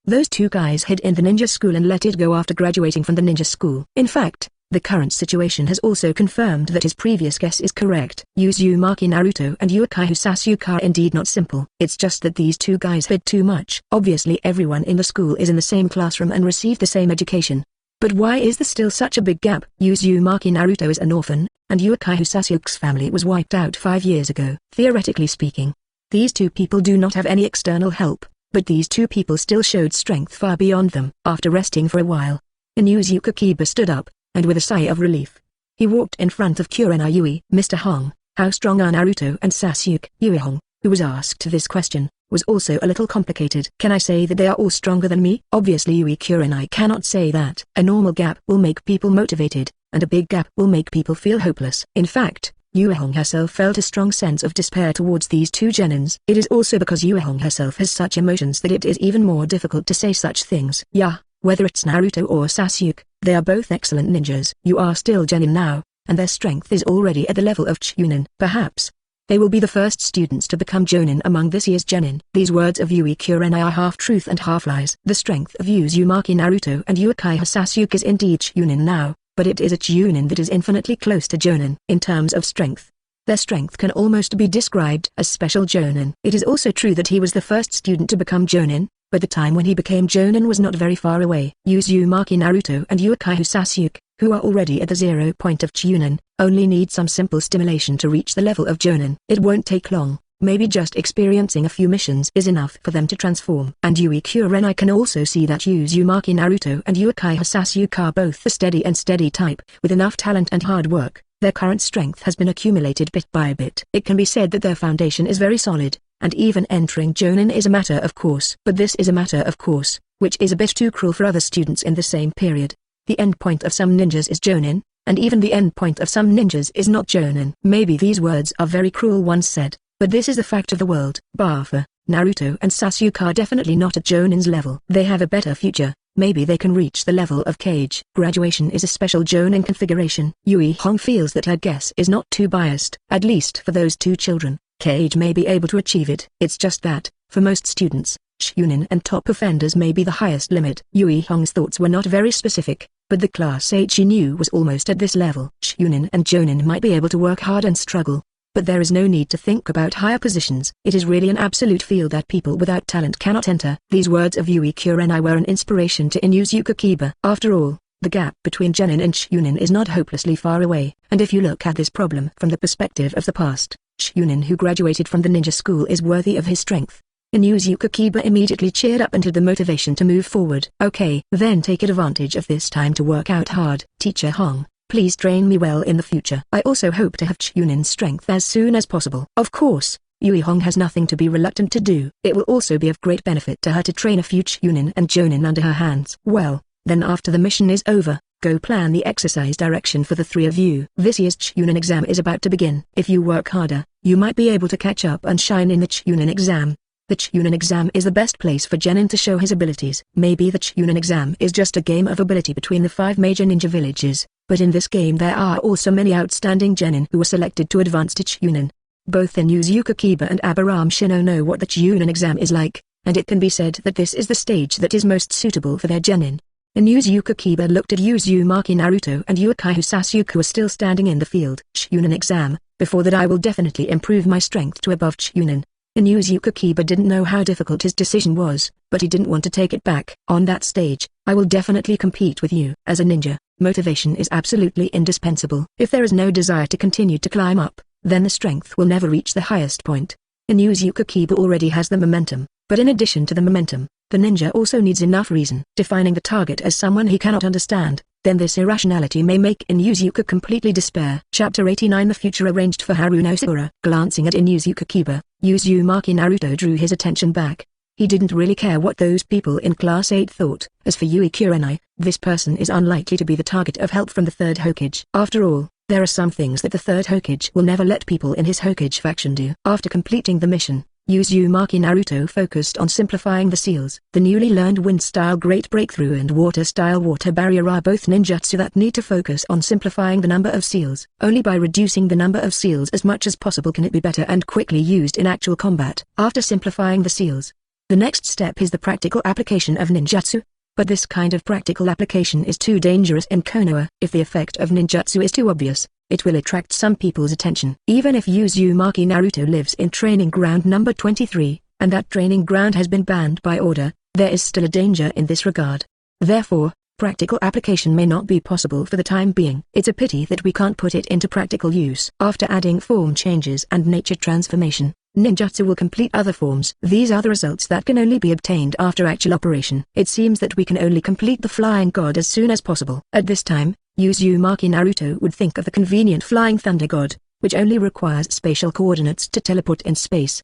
Those two guys hid in the ninja school and let it go after graduating from the ninja school. In fact, the current situation has also confirmed that his previous guess is correct. Uzumaki Naruto and Uchiha Sasuke are indeed not simple. It's just that these two guys hid too much. Obviously everyone in the school is in the same classroom and received the same education. But why is there still such a big gap? Uzumaki Naruto is an orphan, and Uchiha Sasuke's family was wiped out 5 years ago. Theoretically speaking, these two people do not have any external help, but these two people still showed strength far beyond them. After resting for a while, Inuzuka Kiba stood up, and with a sigh of relief, he walked in front of Kurena Yui. Mr. Hong, how strong are Naruto and Sasuke? Yui Hong, who was asked this question, was also a little complicated. Can I say that they are all stronger than me? Obviously Yui Kurenai cannot say that. A normal gap will make people motivated, and a big gap will make people feel hopeless. In fact, Yui Hong herself felt a strong sense of despair towards these two genins. It is also because Yui Hong herself has such emotions that it is even more difficult to say such things. Yeah, whether it's Naruto or Sasuke, they are both excellent ninjas. You are still genin now, and their strength is already at the level of ChuNin. Perhaps they will be the first students to become jonin among this year's genin. These words of Yui Kurenai are half truth and half lies. The strength of Uzumaki Naruto and Uchiha Sasuke is indeed ChuNin now, but it is a ChuNin that is infinitely close to jonin. In terms of strength, their strength can almost be described as special jonin. It is also true that he was the first student to become jonin, but the time when he became jonin was not very far away. Uzumaki Naruto and Uchiha Sasuke, who are already at the 0 point of ChuNin, only need some simple stimulation to reach the level of jonin. It won't take long, maybe just experiencing a few missions is enough for them to transform. And Yui Kurenai can also see that Uzumaki Naruto and Uchiha Sasuke are both the steady type. With enough talent and hard work, their current strength has been accumulated bit by bit. It can be said that their foundation is very solid, and even entering Jonin is a matter of course. But this is a matter of course, which is a bit too cruel for other students in the same period. The endpoint of some ninjas is Jonin, and even the endpoint of some ninjas is not Jonin. Maybe these words are very cruel, once said, but this is the fact of the world. Bafa, Naruto and Sasuke are definitely not at Jonin's level. They have a better future. Maybe they can reach the level of Kage. Graduation is a special Jonin configuration. Yui Hong feels that her guess is not too biased. At least for those two children, Kage may be able to achieve it. It's just that, for most students, ChuNin and top offenders may be the highest limit. Yui Hong's thoughts were not very specific, but the class 8 she knew was almost at this level. ChuNin and Jonin might be able to work hard and struggle, but there is no need to think about higher positions. It is really an absolute field that people without talent cannot enter. These words of Yui Kurenai were an inspiration to Inuzuka Kiba. After all, the gap between Jonin and ChuNin is not hopelessly far away, and if you look at this problem from the perspective of the past, ChuNin who graduated from the ninja school is worthy of his strength. Inuzuka Kiba immediately cheered up and had the motivation to move forward. Okay, then take advantage of this time to work out hard. Teacher Hong, please train me well in the future. I also hope to have ChuNin's strength as soon as possible. Of course, Yui Hong has nothing to be reluctant to do. It will also be of great benefit to her to train a few ChuNin and Jonin under her hands. Well, then after the mission is over, go plan the exercise direction for the three of you. This year's ChuNin exam is about to begin. If you work harder, you might be able to catch up and shine in the ChuNin exam. The ChuNin exam is the best place for Genin to show his abilities. Maybe the ChuNin exam is just a game of ability between the 5 major ninja villages, but in this game there are also many outstanding Genin who were selected to advance to ChuNin. Both Inuzuka Kiba and Abiram Shino know what the ChuNin exam is like, and it can be said that this is the stage that is most suitable for their Genin. Inuzuka Kiba looked at Uzumaki, Naruto and Uchiha Sasuke who were still standing in the field. ChuNin exam, before that I will definitely improve my strength to above ChuNin. Inuzuka Kiba didn't know how difficult his decision was, but he didn't want to take it back. On that stage, I will definitely compete with you. As a ninja, motivation is absolutely indispensable. If there is no desire to continue to climb up, then the strength will never reach the highest point. Inuzuka Kiba already has the momentum, but in addition to the momentum, the ninja also needs enough reason. Defining the target as someone he cannot understand, then this irrationality may make Inuzuka completely despair. Chapter 89 The future arranged for Haruno. Glancing at Inuzuka Kiba, Uzumaki Naruto drew his attention back. He didn't really care what those people in Class 8 thought. As for Yui Kurenai, this person is unlikely to be the target of help from the third Hokage. After all, there are some things that the third Hokage will never let people in his Hokage faction do. After completing the mission, Uzumaki Naruto focused on simplifying the seals. The newly learned wind-style Great Breakthrough and water-style Water Barrier are both ninjutsu that need to focus on simplifying the number of seals. Only by reducing the number of seals as much as possible can it be better and quickly used in actual combat. After simplifying the seals, the next step is the practical application of ninjutsu. But this kind of practical application is too dangerous in Konoha. If the effect of ninjutsu is too obvious, it will attract some people's attention. Even if Uzumaki Naruto lives in training ground number 23, and that training ground has been banned by order, there is still a danger in this regard. Therefore, practical application may not be possible for the time being. It's a pity that we can't put it into practical use. After adding form changes and nature transformation, ninjutsu will complete other forms. These are the results that can only be obtained after actual operation. It seems that we can only complete the Flying God as soon as possible. At this time, Uzumaki Naruto would think of the convenient Flying Thunder God, which only requires spatial coordinates to teleport in space.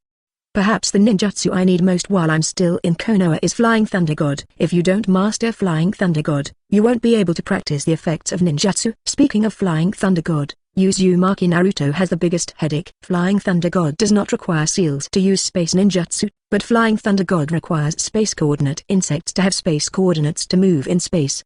Perhaps the ninjutsu I need most while I'm still in Konoha is Flying Thunder God. If you don't master Flying Thunder God, you won't be able to practice the effects of ninjutsu. Speaking of Flying Thunder God, Uzumaki Naruto has the biggest headache. Flying Thunder God does not require seals to use space ninjutsu, but Flying Thunder God requires space coordinate insects to have space coordinates to move in space.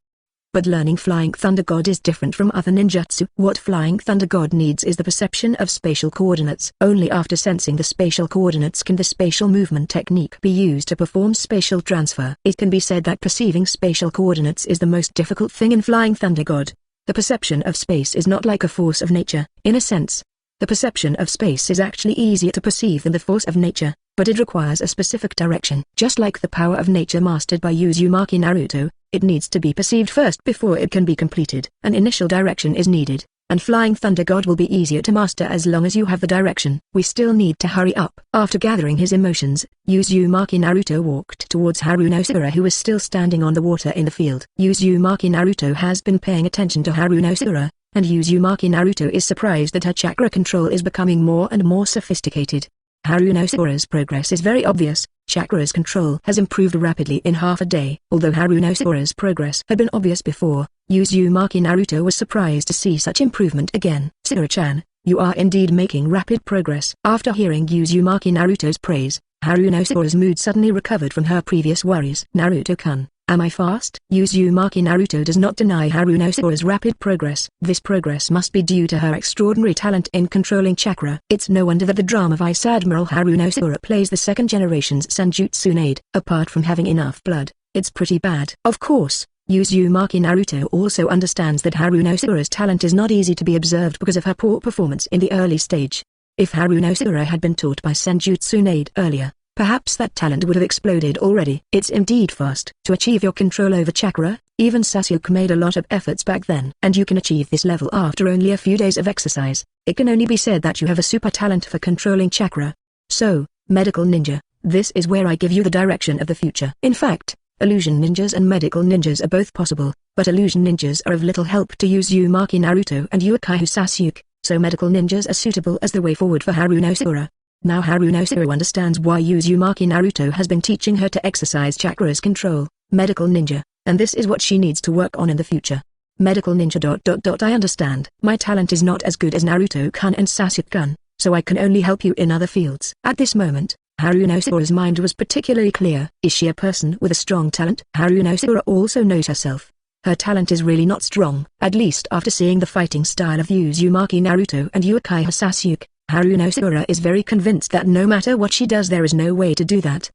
But learning Flying Thunder God is different from other ninjutsu. What Flying Thunder God needs is the perception of spatial coordinates. Only after sensing the spatial coordinates can the spatial movement technique be used to perform spatial transfer. It can be said that perceiving spatial coordinates is the most difficult thing in Flying Thunder God. The perception of space is not like a force of nature. In a sense, the perception of space is actually easier to perceive than the force of nature, but it requires a specific direction. Just like the power of nature mastered by Uzumaki Naruto, it needs to be perceived first before it can be completed. An initial direction is needed, and Flying Thunder God will be easier to master as long as you have the direction. We still need to hurry up. After gathering his emotions, Uzumaki Naruto walked towards Haruno, who was still standing on the water in the field. Uzumaki Naruto has been paying attention to Haruno, and Uzumaki Naruto is surprised that her chakra control is becoming more and more sophisticated. Haruno's progress is very obvious. Chakra's control has improved rapidly in half a day. Although Haruno's progress had been obvious before, Uzumaki Naruto was surprised to see such improvement again. Sakura-chan, you are indeed making rapid progress. After hearing Uzumaki Naruto's praise, Haruno's mood suddenly recovered from her previous worries. Naruto-kun, am I fast? Uzumaki Naruto does not deny Haruno's rapid progress. This progress must be due to her extraordinary talent in controlling chakra. It's no wonder that the drama Vice Admiral Haruno plays the second generation's Senjutsu Maid. Apart from having enough blood, it's pretty bad. Of course, Uzumaki Naruto also understands that Haruno's talent is not easy to be observed because of her poor performance in the early stage. If Haruno had been taught by Senjutsu Maid earlier, perhaps that talent would have exploded already. It's indeed fast. To achieve your control over chakra, even Sasuke made a lot of efforts back then. And you can achieve this level after only a few days of exercise. It can only be said that you have a super talent for controlling chakra. So, medical ninja, this is where I give you the direction of the future. In fact, illusion ninjas and medical ninjas are both possible, but illusion ninjas are of little help to Uzumaki Naruto and Uchiha Sasuke, so medical ninjas are suitable as the way forward for Haruno. Now Haruno understands why Uzumaki Naruto has been teaching her to exercise chakra's control, medical ninja, and this is what she needs to work on in the future. Medical ninja. I understand. My talent is not as good as Naruto-kun and Sasuke-kun, so I can only help you in other fields. At this moment, Haruno's mind was particularly clear. Is she a person with a strong talent? Haruno also knows herself. Her talent is really not strong. At least after seeing the fighting style of Uzumaki Naruto and Uchiha Sasuke, Haruno is very convinced that no matter what she does there is no way to do that.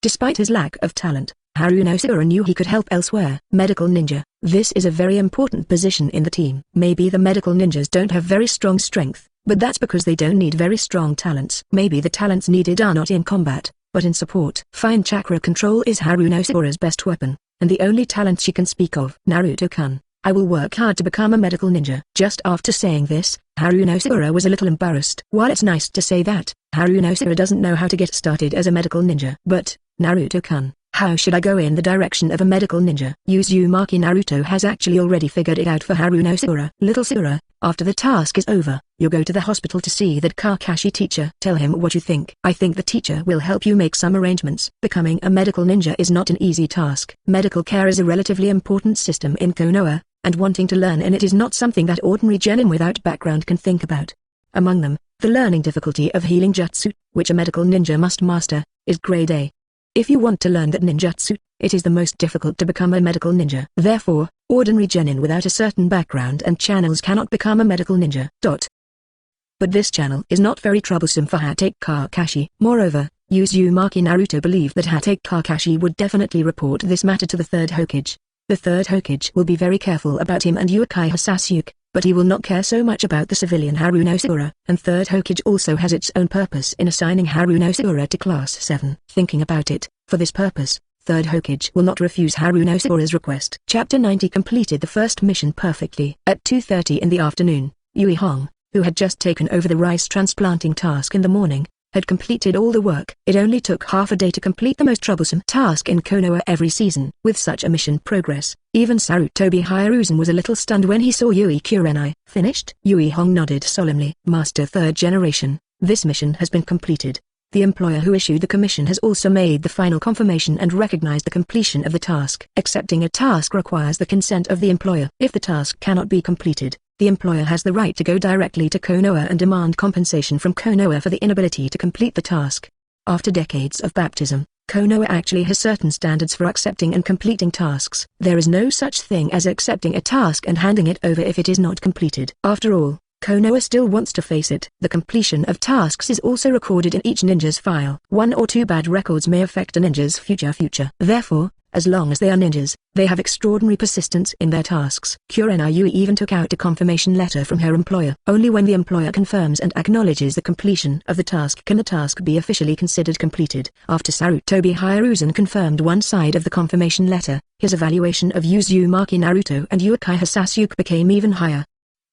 Despite his lack of talent, Haruno knew he could help elsewhere. Medical ninja. This is a very important position in the team. Maybe the medical ninjas don't have very strong strength, but that's because they don't need very strong talents. Maybe the talents needed are not in combat, but in support. Fine chakra control is Haruno's best weapon, and the only talent she can speak of. Naruto-kun, I will work hard to become a medical ninja. Just after saying this, Haruno was a little embarrassed. While it's nice to say that, Haruno doesn't know how to get started as a medical ninja. But, Naruto-kun, how should I go in the direction of a medical ninja? Uzumaki Naruto has actually already figured it out for Haruno. Little Sakura, after the task is over, you'll go to the hospital to see that Kakashi teacher. Tell him what you think. I think the teacher will help you make some arrangements. Becoming a medical ninja is not an easy task. Medical care is a relatively important system in Konoha, and wanting to learn in it is not something that ordinary genin without background can think about. Among them, the learning difficulty of healing jutsu, which a medical ninja must master, is grade A. If you want to learn that ninjutsu, it is the most difficult to become a medical ninja. Therefore, ordinary genin without a certain background and channels cannot become a medical ninja. But this channel is not very troublesome for Hatake Kakashi. Moreover, Uzumaki Naruto believed that Hatake Kakashi would definitely report this matter to the third Hokage. The third Hokage will be very careful about him and Uchiha Sasuke, but he will not care so much about the civilian Haruno. And third Hokage also has its own purpose in assigning Haruno to class 7. Thinking about it, for this purpose, third Hokage will not refuse Haruno's request. Chapter 90 completed the first mission perfectly. At 2:30 in the afternoon, Yui Hong, who had just taken over the rice transplanting task in the morning, had completed all the work. It only took half a day to complete the most troublesome task in Konoha every season. With such a mission progress, even Sarutobi Hiruzen was a little stunned when he saw Yui Kurenai. Finished? Yui Hong nodded solemnly. Master third generation, this mission has been completed. The employer who issued the commission has also made the final confirmation and recognized the completion of the task. Accepting a task requires the consent of the employer. If the task cannot be completed, the employer has the right to go directly to Konoha and demand compensation from Konoha for the inability to complete the task. After decades of baptism, Konoha actually has certain standards for accepting and completing tasks. There is no such thing as accepting a task and handing it over if it is not completed. After all, Konoha still wants to face it. The completion of tasks is also recorded in each ninja's file. 1 or 2 bad records may affect a ninja's future. Therefore, as long as they are ninjas, they have extraordinary persistence in their tasks. Kurenai Yui even took out a confirmation letter from her employer. Only when the employer confirms and acknowledges the completion of the task can the task be officially considered completed. After Sarutobi Hiruzen confirmed one side of the confirmation letter, his evaluation of Uzumaki Naruto and Uchiha Sasuke became even higher.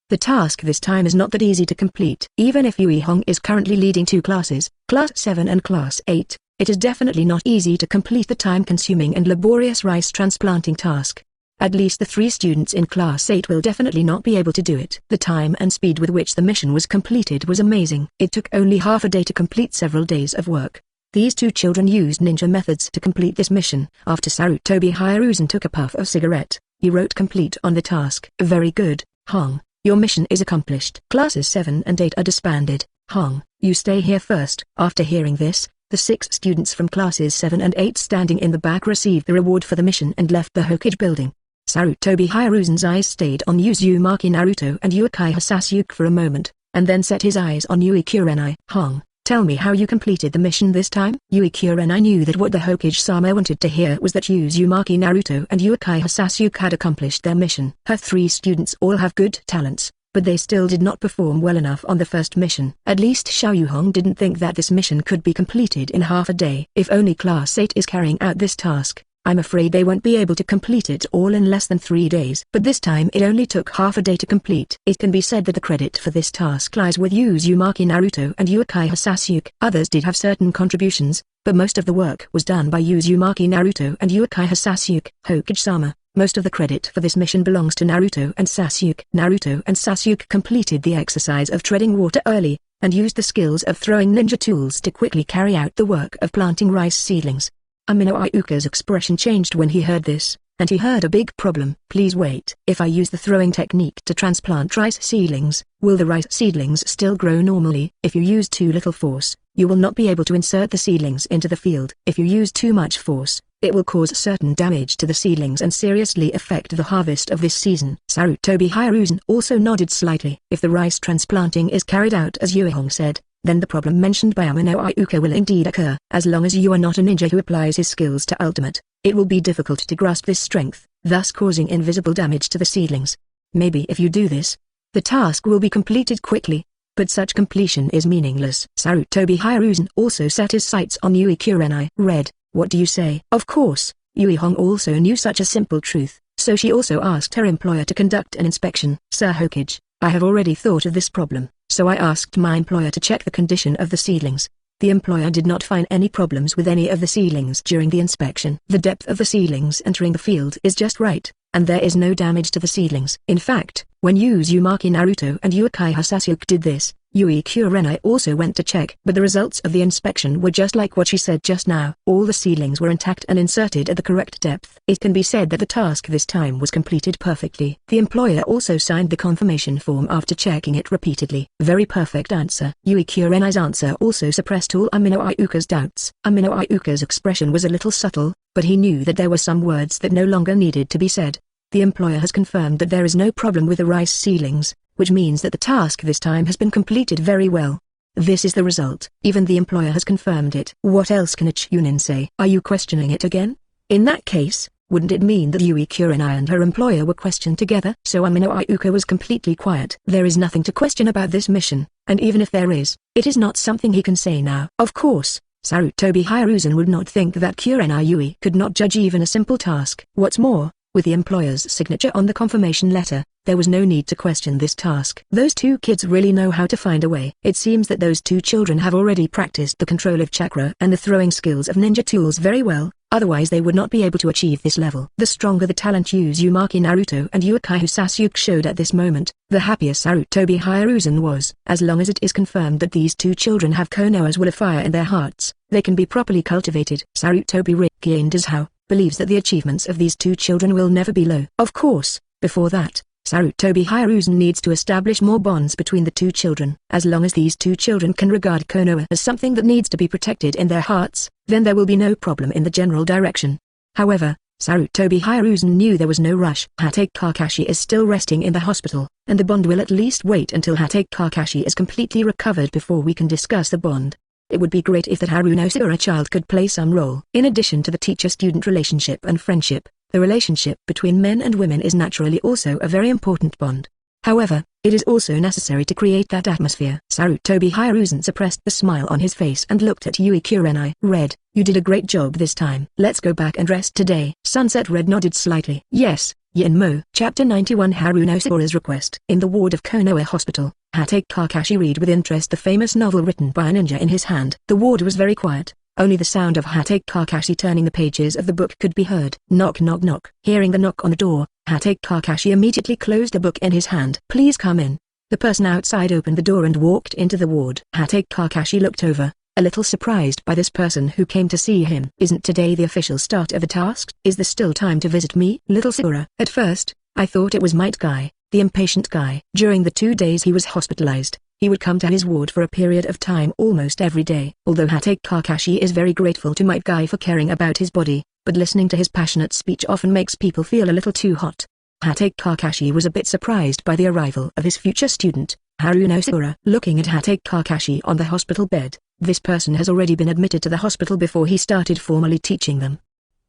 The task this time is not that easy to complete. Even if Yui Hong is currently leading 2 classes, Class 7 and Class 8, it is definitely not easy to complete the time-consuming and laborious rice transplanting task. At least the 3 students in Class 8 will definitely not be able to do it. The time and speed with which the mission was completed was amazing. It took only half a day to complete several days of work. These 2 children used ninja methods to complete this mission. After Sarutobi Hiruzen took a puff of cigarette, he wrote complete on the task. Very good, Hong. Your mission is accomplished. Classes 7 and 8 are disbanded. Hong, you stay here first. After hearing this, the 6 students from classes 7 and 8 standing in the back received the reward for the mission and left the Hokage building. Sarutobi Hiruzen's eyes stayed on Uzumaki Naruto and Uchiha Sasuke for a moment, and then set his eyes on Yui Kurenai. Hong, tell me how you completed the mission this time? Yui Kurenai knew that what the Hokage-sama wanted to hear was that Uzumaki Naruto and Uchiha Sasuke had accomplished their mission. Her 3 students all have good talents, but they still did not perform well enough on the first mission. At least Xiao Yuhong didn't think that this mission could be completed in half a day. If only Class 8 is carrying out this task, I'm afraid they won't be able to complete it all in less than 3 days. But this time it only took half a day to complete. It can be said that the credit for this task lies with Uzumaki Naruto and Uchiha Sasuke. Others did have certain contributions, but most of the work was done by Uzumaki Naruto and Uchiha Sasuke. Hokage-sama, most of the credit for this mission belongs to Naruto and Sasuke. Naruto and Sasuke completed the exercise of treading water early, and used the skills of throwing ninja tools to quickly carry out the work of planting rice seedlings. Ayuka's expression changed when he heard this, and he heard a big problem. Please wait. If I use the throwing technique to transplant rice seedlings, will the rice seedlings still grow normally? If you use too little force, you will not be able to insert the seedlings into the field. If you use too much force, it will cause certain damage to the seedlings and seriously affect the harvest of this season. Sarutobi Hiruzen also nodded slightly. If the rice transplanting is carried out as Yuehong said, then the problem mentioned by Ayuka will indeed occur. As long as you are not a ninja who applies his skills to ultimate, it will be difficult to grasp this strength, thus causing invisible damage to the seedlings. Maybe if you do this, the task will be completed quickly, but such completion is meaningless. Sarutobi Hiruzen also set his sights on Yui Kurenai. Red, what do you say? Of course, Yuehong also knew such a simple truth, so she also asked her employer to conduct an inspection. Sir Hokage, I have already thought of this problem, so I asked my employer to check the condition of the seedlings. The employer did not find any problems with any of the seedlings during the inspection. The depth of the seedlings entering the field is just right, and there is no damage to the seedlings. In fact, when Uzumaki Naruto and Uchiha Sasuke did this, Yui Kurenai also went to check. But the results of the inspection were just like what she said just now. All the seedlings were intact and inserted at the correct depth. It can be said that the task this time was completed perfectly. The employer also signed the confirmation form after checking it repeatedly. Very perfect answer. Yui Kurenai's answer also suppressed all Ayuka's doubts. Ayuka's expression was a little subtle, but he knew that there were some words that no longer needed to be said. The employer has confirmed that there is no problem with the rice seedlings, which means that the task this time has been completed very well. This is the result. Even the employer has confirmed it. What else can a ChuNin say? Are you questioning it again? In that case, wouldn't it mean that Yui Kurenai and her employer were questioned together? So Ayuka was completely quiet. There is nothing to question about this mission, and even if there is, it is not something he can say now. Of course, Sarutobi Hiruzen would not think that Kurenai Yui could not judge even a simple task. What's more, with the employer's signature on the confirmation letter, there was no need to question this task. Those 2 kids really know how to find a way. It seems that those 2 children have already practiced the control of chakra and the throwing skills of ninja tools very well, otherwise they would not be able to achieve this level. The stronger the talent Uzumaki Naruto and Uchiha Sasuke showed at this moment, the happier Sarutobi Hiruzen was. As long as it is confirmed that these 2 children have Konoha's will of fire in their hearts, they can be properly cultivated. Sarutobi Rikian believes that the achievements of these 2 children will never be low. Of course, before that, Sarutobi Hiruzen needs to establish more bonds between the 2 children. As long as these 2 children can regard Konoha as something that needs to be protected in their hearts, then there will be no problem in the general direction. However, Sarutobi Hiruzen knew there was no rush. Hatake Kakashi is still resting in the hospital, and the bond will at least wait until Hatake Kakashi is completely recovered before we can discuss the bond. It would be great if that Haruno Sakura child could play some role. In addition to the teacher-student relationship and friendship, the relationship between men and women is naturally also a very important bond. However, it is also necessary to create that atmosphere. Sarutobi Hiruzen suppressed the smile on his face and looked at Yui Kurenai. Red, you did a great job this time. Let's go back and rest today. Sunset Red nodded slightly. Yes, Yinmo. Chapter 91 Haruno Sakura's request. In the ward of Konoha Hospital, Hatake Kakashi read with interest the famous novel written by a ninja in his hand. The ward was very quiet. Only the sound of Hatake Kakashi turning the pages of the book could be heard. Knock knock knock. Hearing the knock on the door, Hatake Kakashi immediately closed the book in his hand. Please come in. The person outside opened the door and walked into the ward. Hatake Kakashi looked over, a little surprised by this person who came to see him. Isn't today the official start of the task? Is there still time to visit me? Little Sakura. At first, I thought it was Might Guy, the impatient guy. During the 2 days he was hospitalized, he would come to his ward for a period of time almost every day. Although Hatake Kakashi is very grateful to Might Guy for caring about his body, but listening to his passionate speech often makes people feel a little too hot. Hatake Kakashi was a bit surprised by the arrival of his future student, Haruno Sakura. Looking at Hatake Kakashi on the hospital bed, this person has already been admitted to the hospital before he started formally teaching them.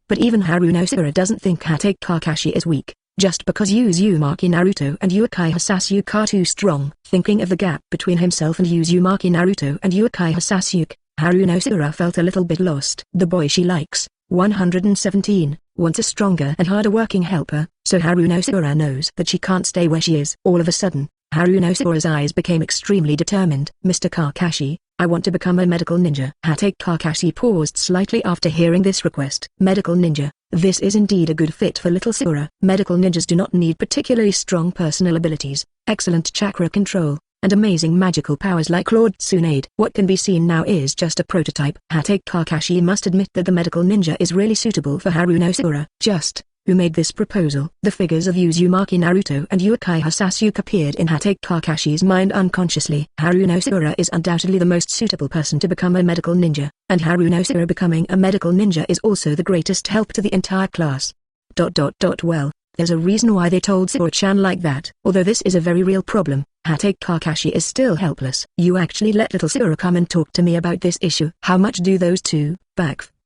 But even Haruno Sakura doesn't think Hatake Kakashi is weak, just because Uzumaki Naruto and Uchiha Sasuke are too strong. Thinking of the gap between himself and Uzumaki Naruto and Uchiha Sasuke, Haruno Sakura felt a little bit lost. The boy she likes, 117, wants a stronger and harder working helper, so Haruno Sakura knows that she can't stay where she is. All of a sudden, Haruno Sakura's eyes became extremely determined. Mr. Kakashi, I want to become a medical ninja. Hatake Kakashi paused slightly after hearing this request. Medical ninja, this is indeed a good fit for little Sakura. Medical ninjas do not need particularly strong personal abilities, excellent chakra control, and amazing magical powers like Lord Tsunade. What can be seen now is just a prototype. Hatake Kakashi must admit that the medical ninja is really suitable for Haruno Sakura. Just, who made this proposal? The figures of Uzumaki Naruto and Uchiha Sasuke appeared in Hatake Kakashi's mind unconsciously. Haruno Sakura is undoubtedly the most suitable person to become a medical ninja, and Haruno Sakura becoming a medical ninja is also the greatest help to the entire class. Well, there's a reason why they told Sakura-chan like that. Although this is a very real problem, Hatake Kakashi is still helpless. You actually let little Sakura come and talk to me about this issue. How much do those two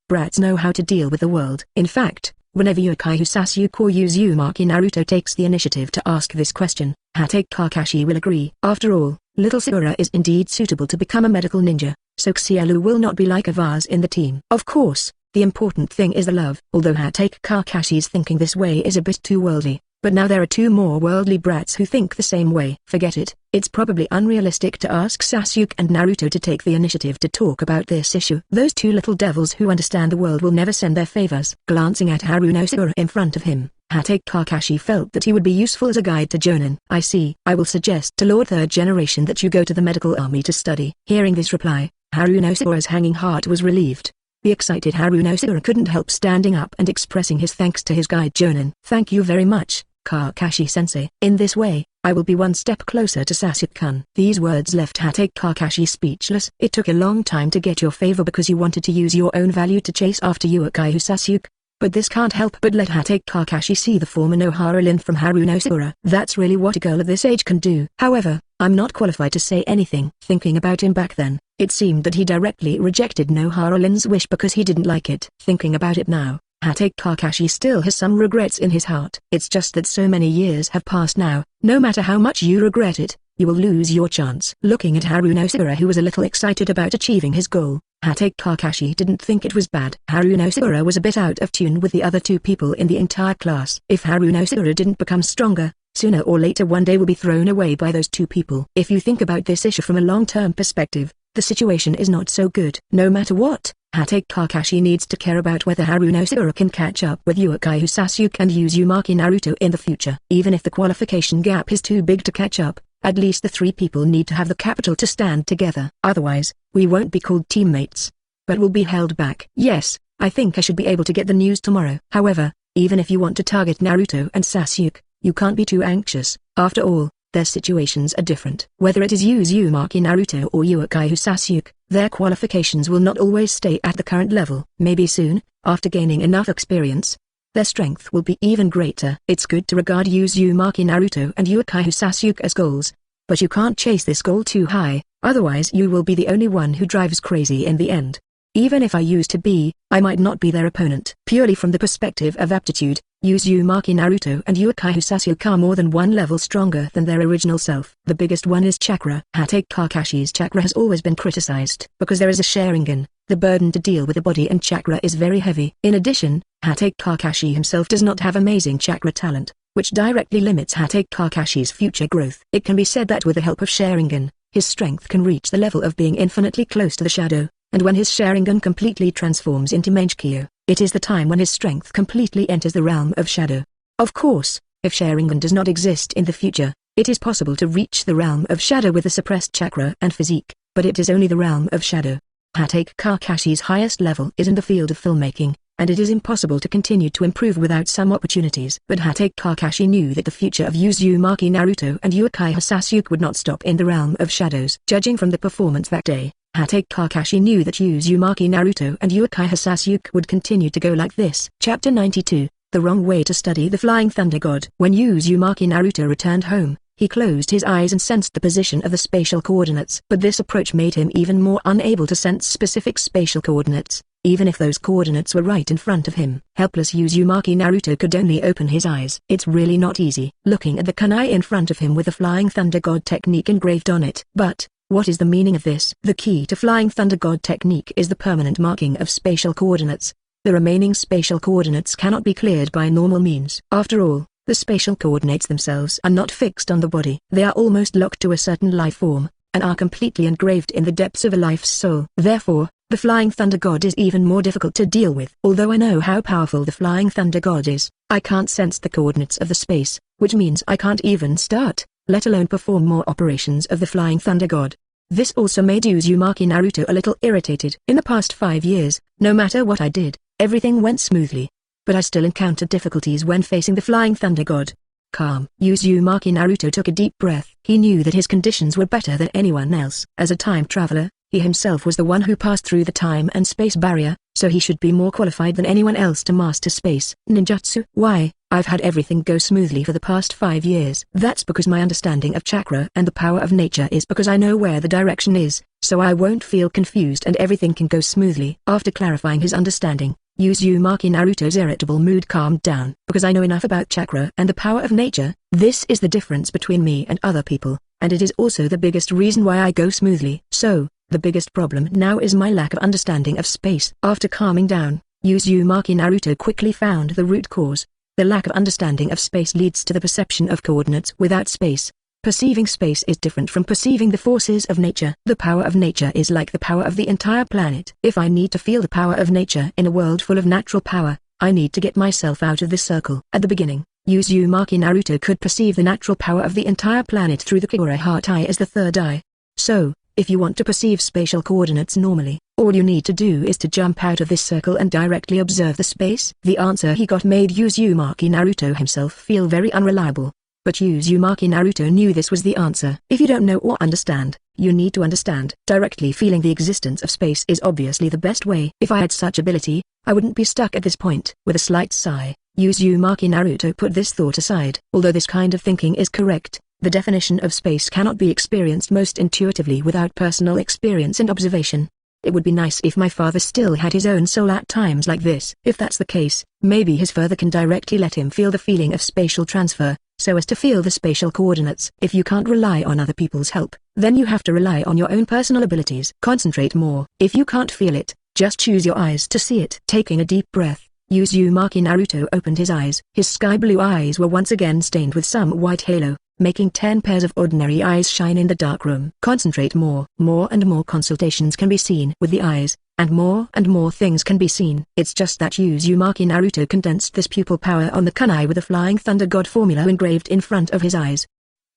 brats know how to deal with the world? In fact, whenever Uchiha Sasuke or Uzumaki Naruto takes the initiative to ask this question, Hatake Kakashi will agree. After all, little Sakura is indeed suitable to become a medical ninja, so Xielu will not be like a vase in the team. Of course, the important thing is the love. Although Hatake Kakashi's thinking this way is a bit too worldly, but now there are two more worldly brats who think the same way. Forget it. It's probably unrealistic to ask Sasuke and Naruto to take the initiative to talk about this issue. Those two little devils who understand the world will never send their favors. Glancing at Haruno Sakura in front of him, Hatake Kakashi felt that he would be useful as a guide to Jonin. I see. I will suggest to Lord Third Generation that you go to the medical army to study. Hearing this reply, Haruno Sakura's hanging heart was relieved. The excited Haruno Sakura couldn't help standing up and expressing his thanks to his guide Jonin. Thank you very much, Kakashi-sensei. In this way, I will be one step closer to Sasuke-kun. These words left Hatake Kakashi speechless. It took a long time to get your favor because you wanted to use your own value to chase after Uchiha Sasuke, but this can't help but let Hatake Kakashi see the former Nohara-lin from Haruno Sakura. That's really what a girl of this age can do. However, I'm not qualified to say anything. Thinking about him back then, it seemed that he directly rejected Nohara-lin's wish because he didn't like it. Thinking about it now, Hatake Kakashi still has some regrets in his heart. It's just that so many years have passed now. No matter how much you regret it, you will lose your chance. Looking at Haruno Sakura, who was a little excited about achieving his goal, Hatake Kakashi didn't think it was bad. Haruno Sakura was a bit out of tune with the other two people in the entire class. If Haruno Sakura didn't become stronger, sooner or later one day will be thrown away by those two people. If you think about this issue from a long-term perspective, the situation is not so good. No matter what, Hatake Kakashi needs to care about whether Haruno Sakura can catch up with Uchiha Sasuke and Uzumaki Naruto in the future. Even if the qualification gap is too big to catch up, at least the three people need to have the capital to stand together. Otherwise, we won't be called teammates, but will be held back. Yes, I think I should be able to get the news tomorrow. However, even if you want to target Naruto and Sasuke, you can't be too anxious. After all, their situations are different. Whether it is Uzumaki Naruto or Uchiha Sasuke, their qualifications will not always stay at the current level. Maybe soon, after gaining enough experience, their strength will be even greater. It's good to regard Uzumaki Naruto and Uchiha Sasuke as goals, but you can't chase this goal too high, otherwise you will be the only one who drives crazy in the end. Even if I used to be, I might not be their opponent. Purely from the perspective of aptitude, Uzumaki Naruto and Uchiha Sasuke are more than one level stronger than their original self. The biggest one is chakra. Hatake Kakashi's chakra has always been criticized. Because there is a Sharingan, the burden to deal with the body and chakra is very heavy. In addition, Hatake Kakashi himself does not have amazing chakra talent, which directly limits Hatake Kakashi's future growth. It can be said that with the help of Sharingan, his strength can reach the level of being infinitely close to the shadow. and when his Sharingan completely transforms into Mangekyo, it is the time when his strength completely enters the realm of shadow. Of course, if Sharingan does not exist in the future, it is possible to reach the realm of shadow with the suppressed chakra and physique, but it is only the realm of shadow. Hatake Kakashi's highest level is in the field of filmmaking, and it is impossible to continue to improve without some opportunities. But Hatake Kakashi knew that the future of Uzumaki Naruto and Uchiha Sasuke would not stop in the realm of shadows. Judging from the performance that day, Hatake Kakashi knew that Uzumaki Naruto and Uchiha Sasuke would continue to go like this. Chapter 92, The Wrong Way to Study the Flying Thunder God. When Uzumaki Naruto returned home, he closed his eyes and sensed the position of the spatial coordinates. But this approach made him even more unable to sense specific spatial coordinates, even if those coordinates were right in front of him. Helpless Uzumaki Naruto could only open his eyes. It's really not easy, looking at the kunai in front of him with the Flying Thunder God technique engraved on it. But what is the meaning of this? The key to Flying Thunder God technique is the permanent marking of spatial coordinates. The remaining spatial coordinates cannot be cleared by normal means. After all, the spatial coordinates themselves are not fixed on the body. They are almost locked to a certain life form, and are completely engraved in the depths of a life's soul. Therefore, the Flying Thunder God is even more difficult to deal with. Although I know how powerful the Flying Thunder God is, I can't sense the coordinates of the space, which means I can't even start, let alone perform more operations of the Flying Thunder God. This also made Uzumaki Naruto a little irritated. In the past 5 years, no matter what I did, everything went smoothly. But I still encountered difficulties when facing the Flying Thunder God. Calm. Uzumaki Naruto took a deep breath. He knew that his conditions were better than anyone else. As a time traveler, he himself was the one who passed through the time and space barrier, so he should be more qualified than anyone else to master space ninjutsu. Why, I've had everything go smoothly for the past 5 years. That's because my understanding of chakra and the power of nature is because I know where the direction is, so I won't feel confused and everything can go smoothly. After clarifying his understanding, Uzumaki Naruto's irritable mood calmed down. Because I know enough about chakra and the power of nature, this is the difference between me and other people, and it is also the biggest reason why I go smoothly. So, the biggest problem now is my lack of understanding of space. After calming down, Uzumaki Naruto quickly found the root cause. The lack of understanding of space leads to the perception of coordinates without space. Perceiving space is different from perceiving the forces of nature. The power of nature is like the power of the entire planet. If I need to feel the power of nature in a world full of natural power, I need to get myself out of this circle. At the beginning, Uzumaki Naruto could perceive the natural power of the entire planet through the Kagura heart eye as the third eye. So, if you want to perceive spatial coordinates normally, all you need to do is to jump out of this circle and directly observe the space. The answer he got made Uzumaki Naruto himself feel very unreliable. But Uzumaki Naruto knew this was the answer. If you don't know or understand, you need to understand. Directly feeling the existence of space is obviously the best way. If I had such ability, I wouldn't be stuck at this point. With a slight sigh, Uzumaki Naruto put this thought aside. Although this kind of thinking is correct, the definition of space cannot be experienced most intuitively without personal experience and observation. It would be nice if my father still had his own soul at times like this. If that's the case, maybe his father can directly let him feel the feeling of spatial transfer, so as to feel the spatial coordinates. If you can't rely on other people's help, then you have to rely on your own personal abilities. Concentrate more. If you can't feel it, just choose your eyes to see it. Taking a deep breath, Uzumaki Naruto opened his eyes. His sky blue eyes were once again stained with some white halo, making 10 pairs of ordinary eyes shine in the dark room. Concentrate more. More and more consultations can be seen with the eyes, and more things can be seen. It's just that Uzumaki Naruto condensed this pupil power on the kunai with the Flying Thunder God formula engraved in front of his eyes.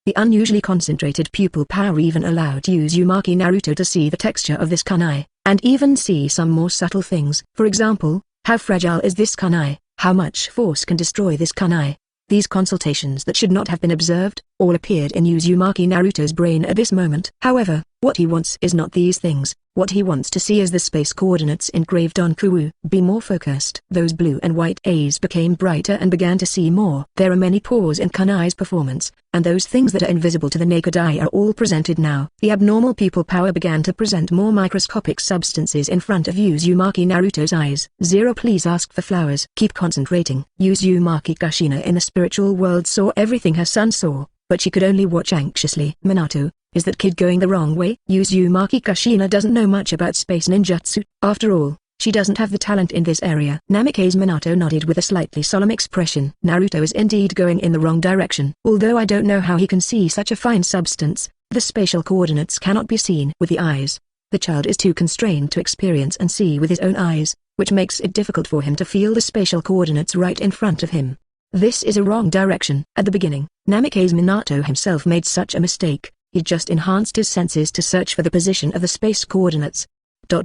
The unusually concentrated pupil power even allowed Uzumaki Naruto to see the texture of this kunai, and even see some more subtle things. For example, how fragile is this kunai? How much force can destroy this kunai? These consultations that should not have been observed, all appeared in Uzumaki Naruto's brain at this moment. However, what he wants is not these things. What he wants to see is the space coordinates engraved on Kuwu. Be more focused. Those blue and white A's became brighter and began to see more. There are many pores in kunai's performance, and those things that are invisible to the naked eye are all presented now. The abnormal pupil power began to present more microscopic substances in front of Uzumaki Naruto's eyes. Please ask for flowers. Keep concentrating. Uzumaki Kushina in the spiritual world saw everything her son saw, but she could only watch anxiously. Minato, is that kid going the wrong way? Uzumaki Kushina doesn't know much about space ninjutsu. After all, she doesn't have the talent in this area. Namikaze Minato nodded with a slightly solemn expression. Naruto is indeed going in the wrong direction. Although I don't know how he can see such a fine substance, the spatial coordinates cannot be seen with the eyes. The child is too constrained to experience and see with his own eyes, which makes it difficult for him to feel the spatial coordinates right in front of him. This is a wrong direction. At the beginning, Namikaze Minato himself made such a mistake. He just enhanced his senses to search for the position of the space coordinates. 0.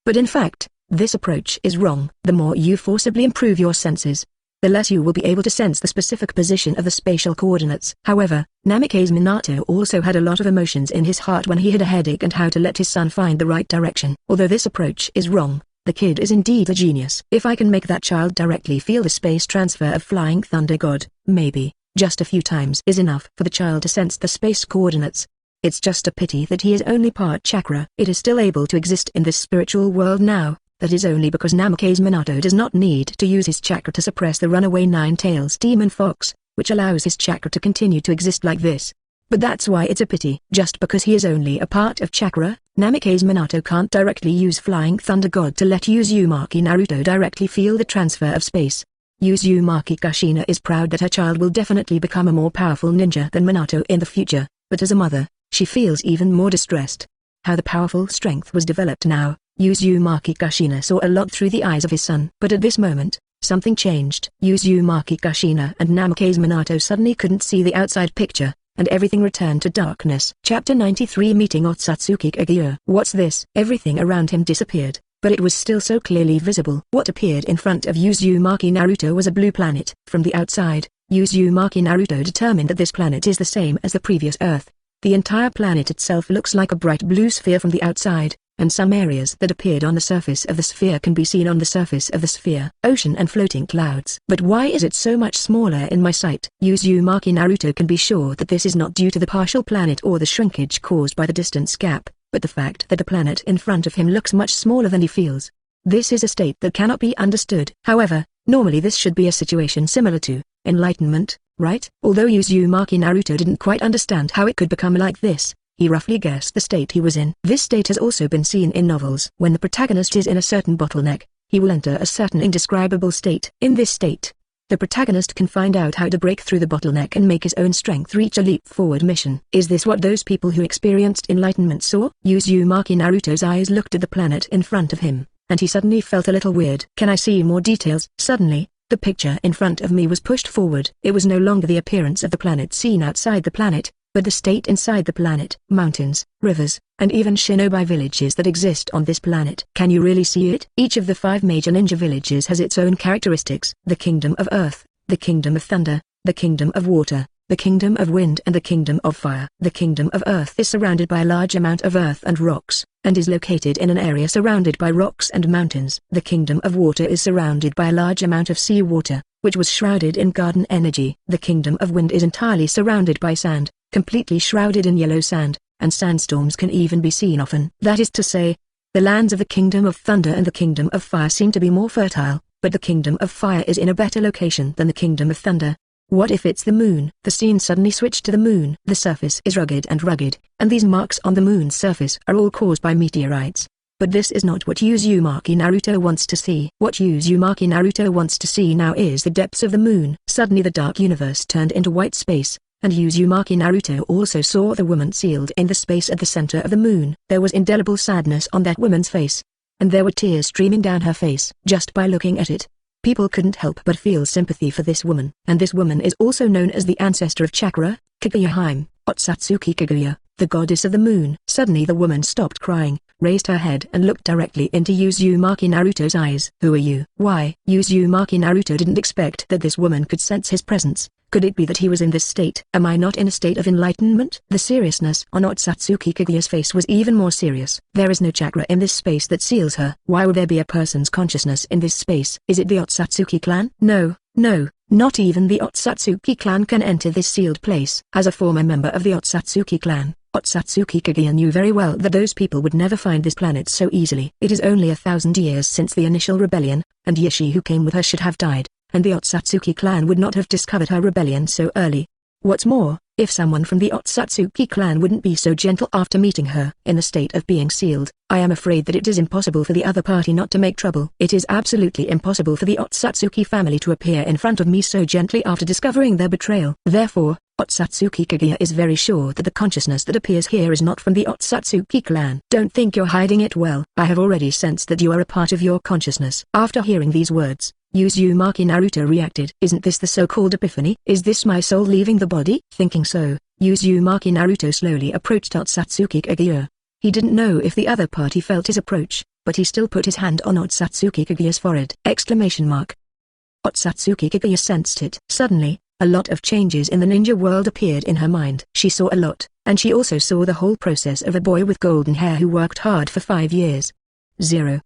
But in fact, this approach is wrong. The more you forcibly improve your senses, the less you will be able to sense the specific position of the spatial coordinates. However, Namikaze Minato also had a lot of emotions in his heart when he had a headache and how to let his son find the right direction. Although this approach is wrong, the kid is indeed a genius. If I can make that child directly feel the space transfer of Flying Thunder God, maybe, just a few times is enough for the child to sense the space coordinates. It's just a pity that he is only part chakra. It is still able to exist in this spiritual world now. That is only because Namikaze Minato does not need to use his chakra to suppress the runaway Nine-Tails demon fox, which allows his chakra to continue to exist like this. But that's why it's a pity. Just because he is only a part of chakra, Namikaze Minato can't directly use Flying Thunder God to let Uzumaki Naruto directly feel the transfer of space. Uzumaki Kushina is proud that her child will definitely become a more powerful ninja than Minato in the future, but as a mother, she feels even more distressed. How the powerful strength was developed now. Uzumaki Kushina saw a lot through the eyes of his son. But at this moment, something changed. Uzumaki Kushina and Namikaze Minato suddenly couldn't see the outside picture, and everything returned to darkness. Chapter 93 Meeting OTsutsuki Kaguya. What's this? Everything around him disappeared, but it was still so clearly visible. What appeared in front of Uzumaki Naruto was a blue planet. From the outside, Uzumaki Naruto determined that this planet is the same as the previous Earth. The entire planet itself looks like a bright blue sphere from the outside, and some areas that appeared on the surface of the sphere can be seen on the surface of the sphere. Ocean and floating clouds. But why is it so much smaller in my sight? Uzumaki Naruto can be sure that this is not due to the partial planet or the shrinkage caused by the distance gap, but the fact that the planet in front of him looks much smaller than he feels. This is a state that cannot be understood. However, normally this should be a situation similar to enlightenment, right? Although Uzumaki Naruto didn't quite understand how it could become like this, he roughly guessed the state he was in. This state has also been seen in novels. When the protagonist is in a certain bottleneck, he will enter a certain indescribable state. In this state, the protagonist can find out how to break through the bottleneck and make his own strength reach a leap forward mission. Is this what those people who experienced enlightenment saw? Uzumaki Naruto's eyes looked at the planet in front of him, and he suddenly felt a little weird. Can I see more details? Suddenly, the picture in front of me was pushed forward. It was no longer the appearance of the planet seen outside the planet, but the state inside the planet. Mountains, rivers, and even shinobi villages that exist on this planet. Can you really see it? Each of the 5 major ninja villages has its own characteristics. The Kingdom of Earth, the Kingdom of Thunder, the Kingdom of Water, the Kingdom of Wind and the Kingdom of Fire. The Kingdom of Earth is surrounded by a large amount of earth and rocks, and is located in an area surrounded by rocks and mountains. The Kingdom of Water is surrounded by a large amount of sea water, which was shrouded in garden energy. The Kingdom of Wind is entirely surrounded by sand, completely shrouded in yellow sand, and sandstorms can even be seen often. That is to say, the lands of the Kingdom of Thunder and the Kingdom of Fire seem to be more fertile, but the Kingdom of Fire is in a better location than the Kingdom of Thunder. What if it's the moon? The scene suddenly switched to the moon. The surface is rugged, and these marks on the moon's surface are all caused by meteorites. But this is not what Uzumaki Naruto wants to see. What Uzumaki Naruto wants to see now is the depths of the moon. Suddenly the dark universe turned into white space, and Uzumaki Naruto also saw the woman sealed in the space at the center of the moon. There was indelible sadness on that woman's face, and there were tears streaming down her face. Just by looking at it, people couldn't help but feel sympathy for this woman. And this woman is also known as the ancestor of chakra, Kaguya, OTsutsuki Kaguya, the goddess of the moon. Suddenly the woman stopped crying, raised her head and looked directly into Uzumaki Naruto's eyes. Who are you? Why? Uzumaki Naruto didn't expect that this woman could sense his presence. Could it be that he was in this state? Am I not in a state of enlightenment? The seriousness on OTsutsuki Kaguya's face was even more serious. There is no chakra in this space that seals her. Why would there be a person's consciousness in this space? Is it the OTsutsuki clan? No, not even the OTsutsuki clan can enter this sealed place. As a former member of the OTsutsuki clan, OTsutsuki Kaguya knew very well that those people would never find this planet so easily. It is only 1,000 years since the initial rebellion, and Yishi who came with her should have died, and the OTsutsuki clan would not have discovered her rebellion so early. What's more, if someone from the OTsutsuki clan wouldn't be so gentle after meeting her in the state of being sealed, I am afraid that it is impossible for the other party not to make trouble. It is absolutely impossible for the OTsutsuki family to appear in front of me so gently after discovering their betrayal. Therefore, Otsutsuki Kaguya is very sure that the consciousness that appears here is not from the Otsutsuki clan. Don't think you're hiding it well. I have already sensed that you are a part of your consciousness. After hearing these words, Uzumaki Naruto reacted. Isn't this the so-called epiphany? Is this my soul leaving the body? Thinking so, Uzumaki Naruto slowly approached Otsutsuki Kaguya. He didn't know if the other party felt his approach, but he still put his hand on Otsutsuki Kaguya's forehead. Otsutsuki Kaguya sensed it. Suddenly, a lot of changes in the ninja world appeared in her mind. She saw a lot, and she also saw the whole process of a boy with golden hair who worked hard for 5 years.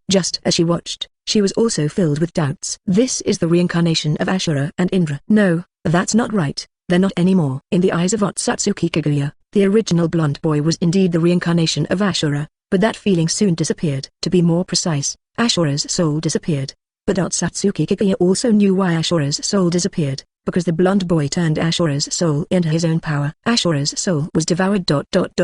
Just as she watched, she was also filled with doubts. This is the reincarnation of Ashura and Indra. No, that's not right, they're not anymore. In the eyes of Otsutsuki Kaguya, the original blonde boy was indeed the reincarnation of Ashura, but that feeling soon disappeared. To be more precise, Ashura's soul disappeared. But Otsutsuki Kaguya also knew why Ashura's soul disappeared, because the blonde boy turned Ashura's soul into his own power. Ashura's soul was devoured.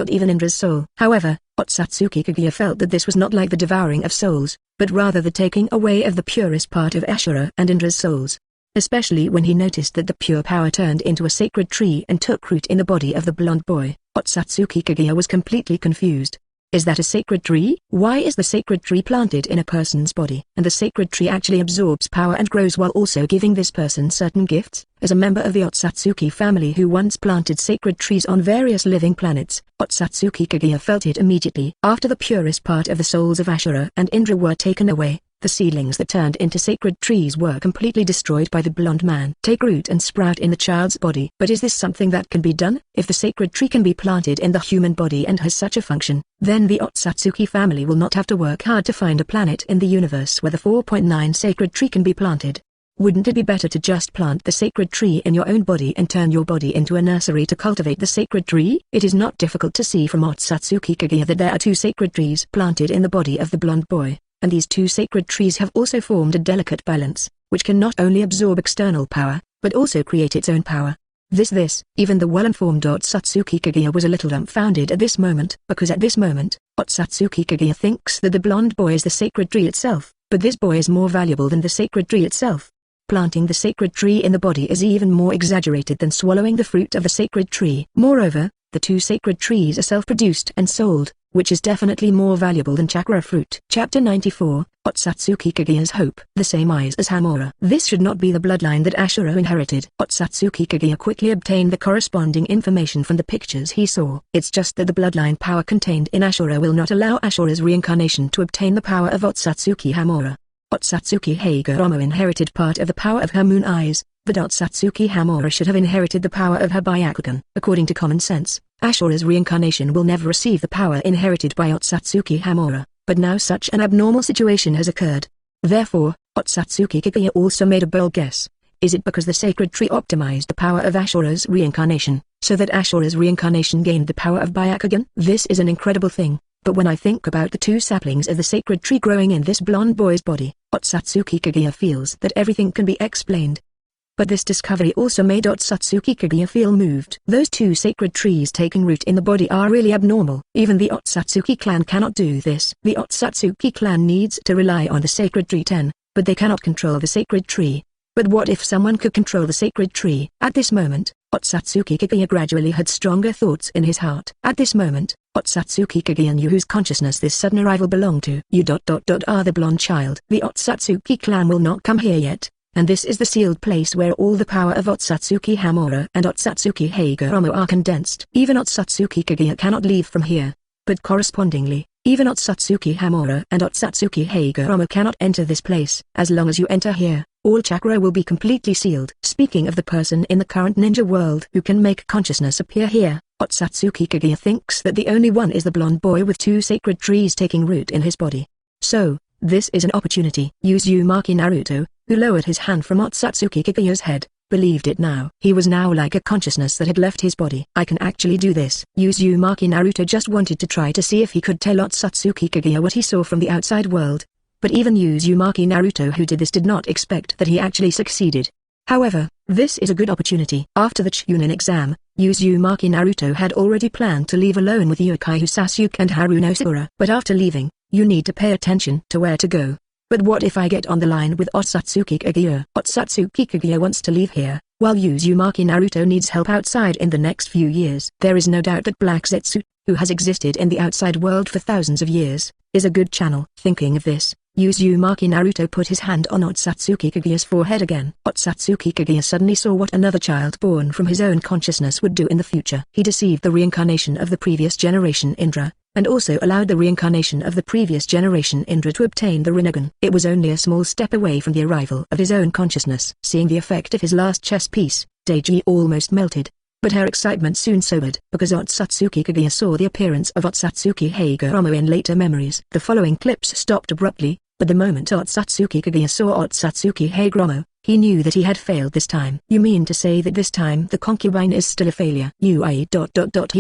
Even Indra's soul. However, Otsutsuki Kaguya felt that this was not like the devouring of souls, but rather the taking away of the purest part of Ashura and Indra's souls. Especially when he noticed that the pure power turned into a sacred tree and took root in the body of the blonde boy. Otsutsuki Kaguya was completely confused. Is that a sacred tree? Why is the sacred tree planted in a person's body? And the sacred tree actually absorbs power and grows while also giving this person certain gifts? As a member of the Otsutsuki family who once planted sacred trees on various living planets, Otsutsuki Kaguya felt it immediately. After the purest part of the souls of Ashura and Indra were taken away, the seedlings that turned into sacred trees were completely destroyed by the blonde man. Take root and sprout in the child's body. But is this something that can be done? If the sacred tree can be planted in the human body and has such a function, then the Otsutsuki family will not have to work hard to find a planet in the universe where the 4.9 sacred tree can be planted. Wouldn't it be better to just plant the sacred tree in your own body and turn your body into a nursery to cultivate the sacred tree? It is not difficult to see from Otsutsuki Kaguya that there are 2 sacred trees planted in the body of the blonde boy. And these 2 sacred trees have also formed a delicate balance, which can not only absorb external power, but also create its own power. Even the well-informed Otsutsuki Kaguya was a little dumbfounded at this moment, because at this moment, Otsutsuki Kaguya thinks that the blonde boy is the sacred tree itself, but this boy is more valuable than the sacred tree itself. Planting the sacred tree in the body is even more exaggerated than swallowing the fruit of the sacred tree. Moreover, the 2 sacred trees are self-produced and sold, which is definitely more valuable than chakra fruit. Chapter 94, Otsutsuki Kaguya's Hope. The same eyes as Hamura. This should not be the bloodline that Ashura inherited. Otsutsuki Kaguya quickly obtained the corresponding information from the pictures he saw. It's just that the bloodline power contained in Ashura will not allow Ashura's reincarnation to obtain the power of Otsutsuki Hamura. Otsutsuki Hagoromo inherited part of the power of her moon eyes, but Otsutsuki Hamura should have inherited the power of her Byakugan. According to common sense, Ashura's reincarnation will never receive the power inherited by Otsutsuki Hamura, but now such an abnormal situation has occurred. Therefore, Otsutsuki Kaguya also made a bold guess. Is it because the sacred tree optimized the power of Ashura's reincarnation, so that Ashura's reincarnation gained the power of Byakugan? This is an incredible thing, but when I think about the 2 saplings of the sacred tree growing in this blonde boy's body, Otsutsuki Kaguya feels that everything can be explained. But this discovery also made Otsutsuki Kaguya feel moved. Those 2 sacred trees taking root in the body are really abnormal. Even the Otsutsuki clan cannot do this. The Otsutsuki clan needs to rely on the sacred tree 10, but they cannot control the sacred tree. But what if someone could control the sacred tree? At this moment, Otsutsuki Kaguya gradually had stronger thoughts in his heart. At this moment, Otsutsuki Kaguya knew whose consciousness this sudden arrival belonged to. Are the blonde child. The Otsutsuki clan will not come here yet. And this is the sealed place where all the power of Otsutsuki Hamura and Otsutsuki Hagoromo are condensed. Even Otsutsuki Kaguya cannot leave from here. But correspondingly, even Otsutsuki Hamura and Otsutsuki Hagoromo cannot enter this place. As long as you enter here, all chakra will be completely sealed. Speaking of the person in the current ninja world who can make consciousness appear here, Otsutsuki Kaguya thinks that the only one is the blonde boy with 2 sacred trees taking root in his body. So, this is an opportunity. Uzumaki Naruto, who lowered his hand from Otsutsuki Kaguya's head, believed it now. He was now like a consciousness that had left his body. I can actually do this. Uzumaki Naruto just wanted to try to see if he could tell Otsutsuki Kaguya what he saw from the outside world. But even Uzumaki Naruto who did this did not expect that he actually succeeded. However, this is a good opportunity. After the ChuNin exam, Uzumaki Naruto had already planned to leave alone with Uchiha Sasuke and Haruno Sakura. But after leaving, you need to pay attention to where to go. But what if I get on the line with Otsutsuki Kaguya? Otsutsuki Kaguya wants to leave here, while Uzumaki Naruto needs help outside in the next few years. There is no doubt that Black Zetsu, who has existed in the outside world for thousands of years, is a good channel. Thinking of this, Uzumaki Naruto put his hand on Otsutsuki Kaguya's forehead again. Otsutsuki Kaguya suddenly saw what another child born from his own consciousness would do in the future. He deceived the reincarnation of the previous generation Indra, and also allowed the reincarnation of the previous generation Indra to obtain the Rinnegan. It was only a small step away from the arrival of his own consciousness. Seeing the effect of his last chess piece, Deiji almost melted. But her excitement soon sobered, because Otsutsuki Kaguya saw the appearance of Otsutsuki Hagoromo in later memories. The following clips stopped abruptly, but the moment Otsutsuki Kaguya saw Otsutsuki Hagoromo, he knew that he had failed this time. You mean to say that this time the concubine is still a failure? He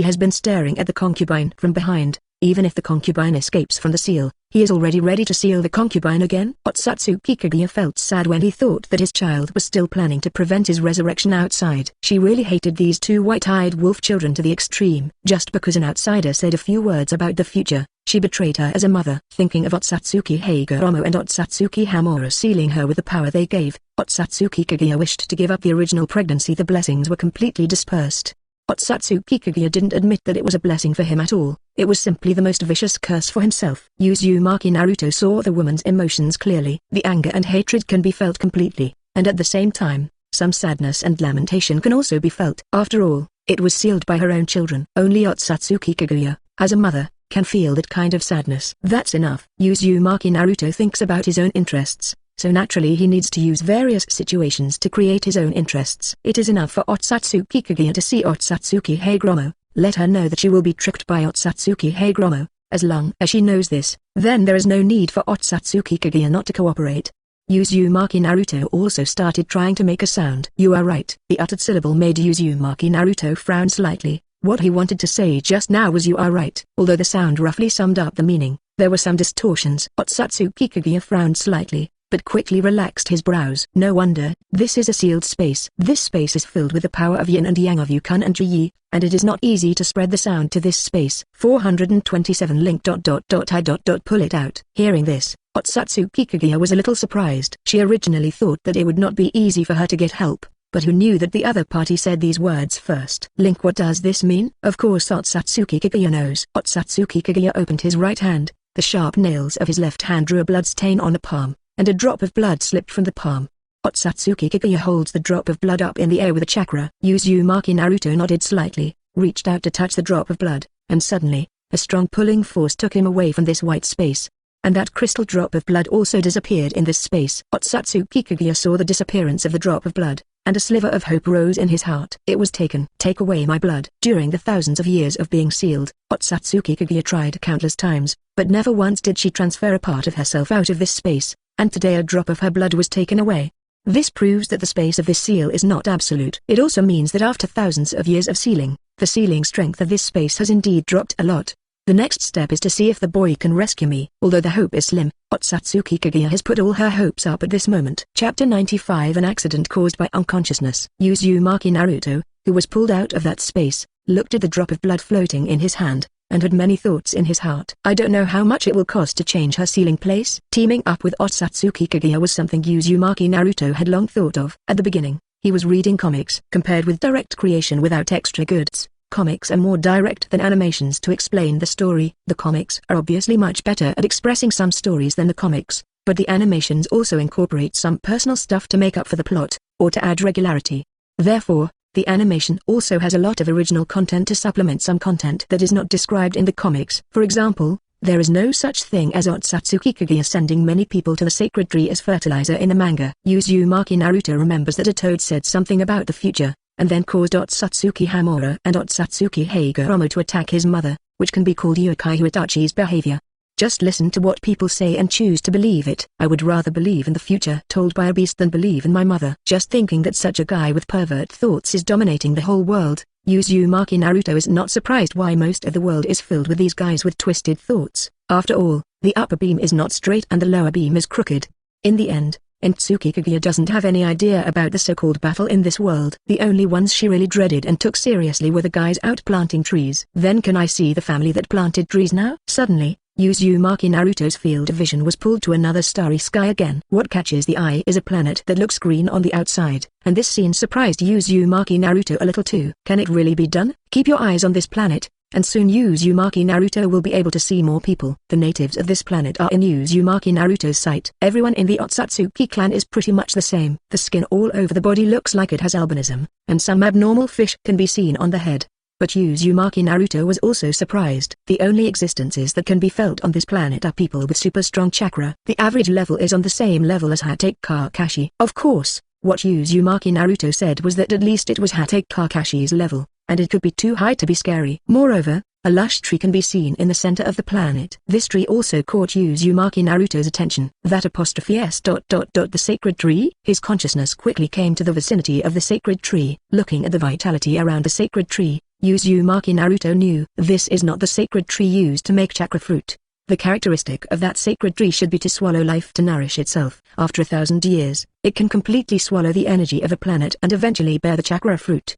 has been staring at the concubine from behind. Even if the concubine escapes from the seal, he is already ready to seal the concubine again. Otsutsuki Kaguya felt sad when he thought that his child was still planning to prevent his resurrection outside. She really hated these two white-eyed wolf children to the extreme. Just because an outsider said a few words about the future, she betrayed her as a mother. Thinking of Otsutsuki Hagoromo and Otsutsuki Hamura sealing her with the power they gave, Otsutsuki Kaguya wished to give up the original pregnancy. The blessings were completely dispersed. Otsutsuki Kaguya didn't admit that it was a blessing for him at all. It was simply the most vicious curse for himself. Uzumaki Naruto saw the woman's emotions clearly. The anger and hatred can be felt completely, and at the same time, some sadness and lamentation can also be felt. After all, it was sealed by her own children. Only Otsutsuki Kaguya, as a mother, can feel that kind of sadness. That's enough. Uzumaki Naruto thinks about his own interests, so naturally he needs to use various situations to create his own interests. It is enough for Otsutsuki Kaguya to see Otsutsuki Hagoromo, let her know that she will be tricked by Otsutsuki Hagoromo. As long as she knows this, then there is no need for Otsutsuki Kaguya not to cooperate. Uzumaki Naruto also started trying to make a sound. You are right. The uttered syllable made Uzumaki Naruto frown slightly. What he wanted to say just now was you are right. Although the sound roughly summed up the meaning, there were some distortions. Otsutsuki Kaguya frowned slightly, but quickly relaxed his brows. No wonder. This is a sealed space. This space is filled with the power of yin and yang of Yukon and Ji, and it is not easy to spread the sound to this space. 427 link. Pull it out. Hearing this, Otsutsuki Kaguya was a little surprised. She originally thought that it would not be easy for her to get help, but who knew that the other party said these words first? Link, what does this mean? Of course Otsutsuki Kaguya knows. Otsutsuki Kaguya opened his right hand. The sharp nails of his left hand drew a blood stain on the palm, and a drop of blood slipped from the palm. Otsutsuki Kaguya holds the drop of blood up in the air with a chakra. Uzumaki Naruto nodded slightly, reached out to touch the drop of blood, and suddenly, a strong pulling force took him away from this white space. And that crystal drop of blood also disappeared in this space. Otsutsuki Kaguya saw the disappearance of the drop of blood, and a sliver of hope rose in his heart. It was taken. Take away my blood. During the thousands of years of being sealed, Otsutsuki Kaguya tried countless times, but never once did she transfer a part of herself out of this space, and today a drop of her blood was taken away. This proves that the space of this seal is not absolute. It also means that after thousands of years of sealing, the sealing strength of this space has indeed dropped a lot. The next step is to see if the boy can rescue me. Although the hope is slim, Otsutsuki Kaguya has put all her hopes up at this moment. Chapter 95 An accident caused by unconsciousness. Uzumaki Naruto, who was pulled out of that space, looked at the drop of blood floating in his hand, and had many thoughts in his heart. I don't know how much it will cost to change her sealing place. Teaming up with Otsutsuki Kaguya was something Uzumaki Naruto had long thought of. At the beginning, he was reading comics. Compared with direct creation without extra goods, comics are more direct than animations to explain the story. The comics are obviously much better at expressing some stories than the comics, but the animations also incorporate some personal stuff to make up for the plot, or to add regularity. Therefore, the animation also has a lot of original content to supplement some content that is not described in the comics. For example, there is no such thing as Otsutsuki Kaguya sending many people to the sacred tree as fertilizer in the manga. Uzumaki Naruto remembers that a toad said something about the future, and then caused Otsutsuki Hamura and Otsutsuki Hagoromo to attack his mother, which can be called Yokai Itachi's behavior. Just listen to what people say and choose to believe it. I would rather believe in the future told by a beast than believe in my mother. Just thinking that such a guy with pervert thoughts is dominating the whole world, Uzumaki Naruto is not surprised why most of the world is filled with these guys with twisted thoughts. After all, the upper beam is not straight and the lower beam is crooked. In the end, Otsutsuki Kaguya doesn't have any idea about the so-called battle in this world. The only ones she really dreaded and took seriously were the guys out planting trees. Then can I see the family that planted trees now? Suddenly, Uzumaki Naruto's field of vision was pulled to another starry sky again. What catches the eye is a planet that looks green on the outside, and this scene surprised Uzumaki Naruto a little too. Can it really be done? Keep your eyes on this planet, and soon Uzumaki Naruto will be able to see more people. The natives of this planet are in Uzumaki Naruto's sight. Everyone in the OTsutsuki clan is pretty much the same. The skin all over the body looks like it has albinism, and some abnormal fish can be seen on the head. But Uzumaki Naruto was also surprised. The only existences that can be felt on this planet are people with super strong chakra. The average level is on the same level as Hatake Kakashi. Of course, what Uzumaki Naruto said was that at least it was Hatake Kakashi's level, and it could be too high to be scary. Moreover, a lush tree can be seen in the center of the planet. This tree also caught Uzumaki Naruto's attention. That ''S. The sacred tree?" His consciousness quickly came to the vicinity of the sacred tree. Looking at the vitality around the sacred tree, Uzumaki Naruto knew this is not the sacred tree used to make chakra fruit. The characteristic of that sacred tree should be to swallow life to nourish itself. After 1,000 years, it can completely swallow the energy of a planet and eventually bear the chakra fruit.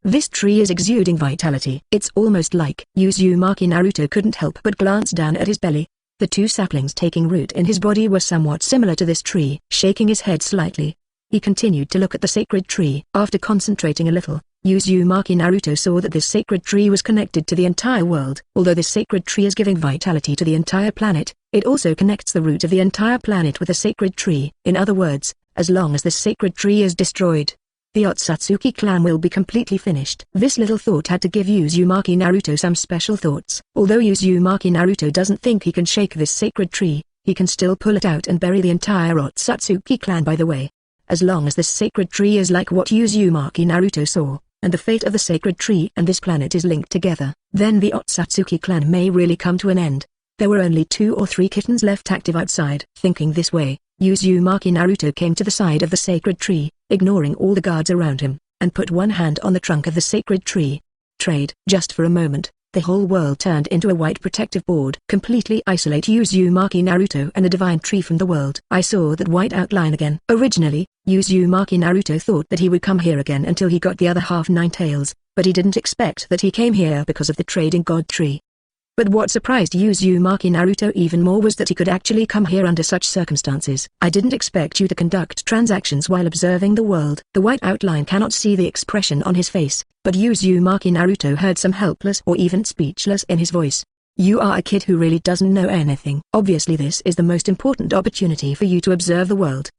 This tree is exuding vitality. It's almost like Uzumaki Naruto couldn't help but glance down at his belly. The two saplings taking root in his body were somewhat similar to this tree. Shaking his head slightly, he continued to look at the sacred tree. After concentrating a little, Uzumaki Naruto saw that this sacred tree was connected to the entire world. Although this sacred tree is giving vitality to the entire planet, it also connects the root of the entire planet with the sacred tree. In other words, as long as this sacred tree is destroyed, the OTsutsuki clan will be completely finished. This little thought had to give Uzumaki Naruto some special thoughts. Although Uzumaki Naruto doesn't think he can shake this sacred tree, he can still pull it out and bury the entire OTsutsuki clan. By the way, as long as this sacred tree is like what Uzumaki Naruto saw, and the fate of the sacred tree and this planet is linked together, then the OTsutsuki clan may really come to an end. There were only 2 or 3 kittens left active outside. Thinking this way, Uzumaki Naruto came to the side of the sacred tree, ignoring all the guards around him, and put one hand on the trunk of the sacred tree. Trade. Just for a moment, the whole world turned into a white protective board. Completely isolate Uzumaki Naruto and the divine tree from the world. I saw that white outline again. Originally, Uzumaki Naruto thought that he would come here again until he got the other half Nine Tails, but he didn't expect that he came here because of the trading god tree. But what surprised Uzumaki Naruto even more was that he could actually come here under such circumstances. I didn't expect you to conduct transactions while observing the world. The white outline cannot see the expression on his face, but Uzumaki Naruto heard some helpless or even speechless in his voice. You are a kid who really doesn't know anything. Obviously this is the most important opportunity for you to observe the world.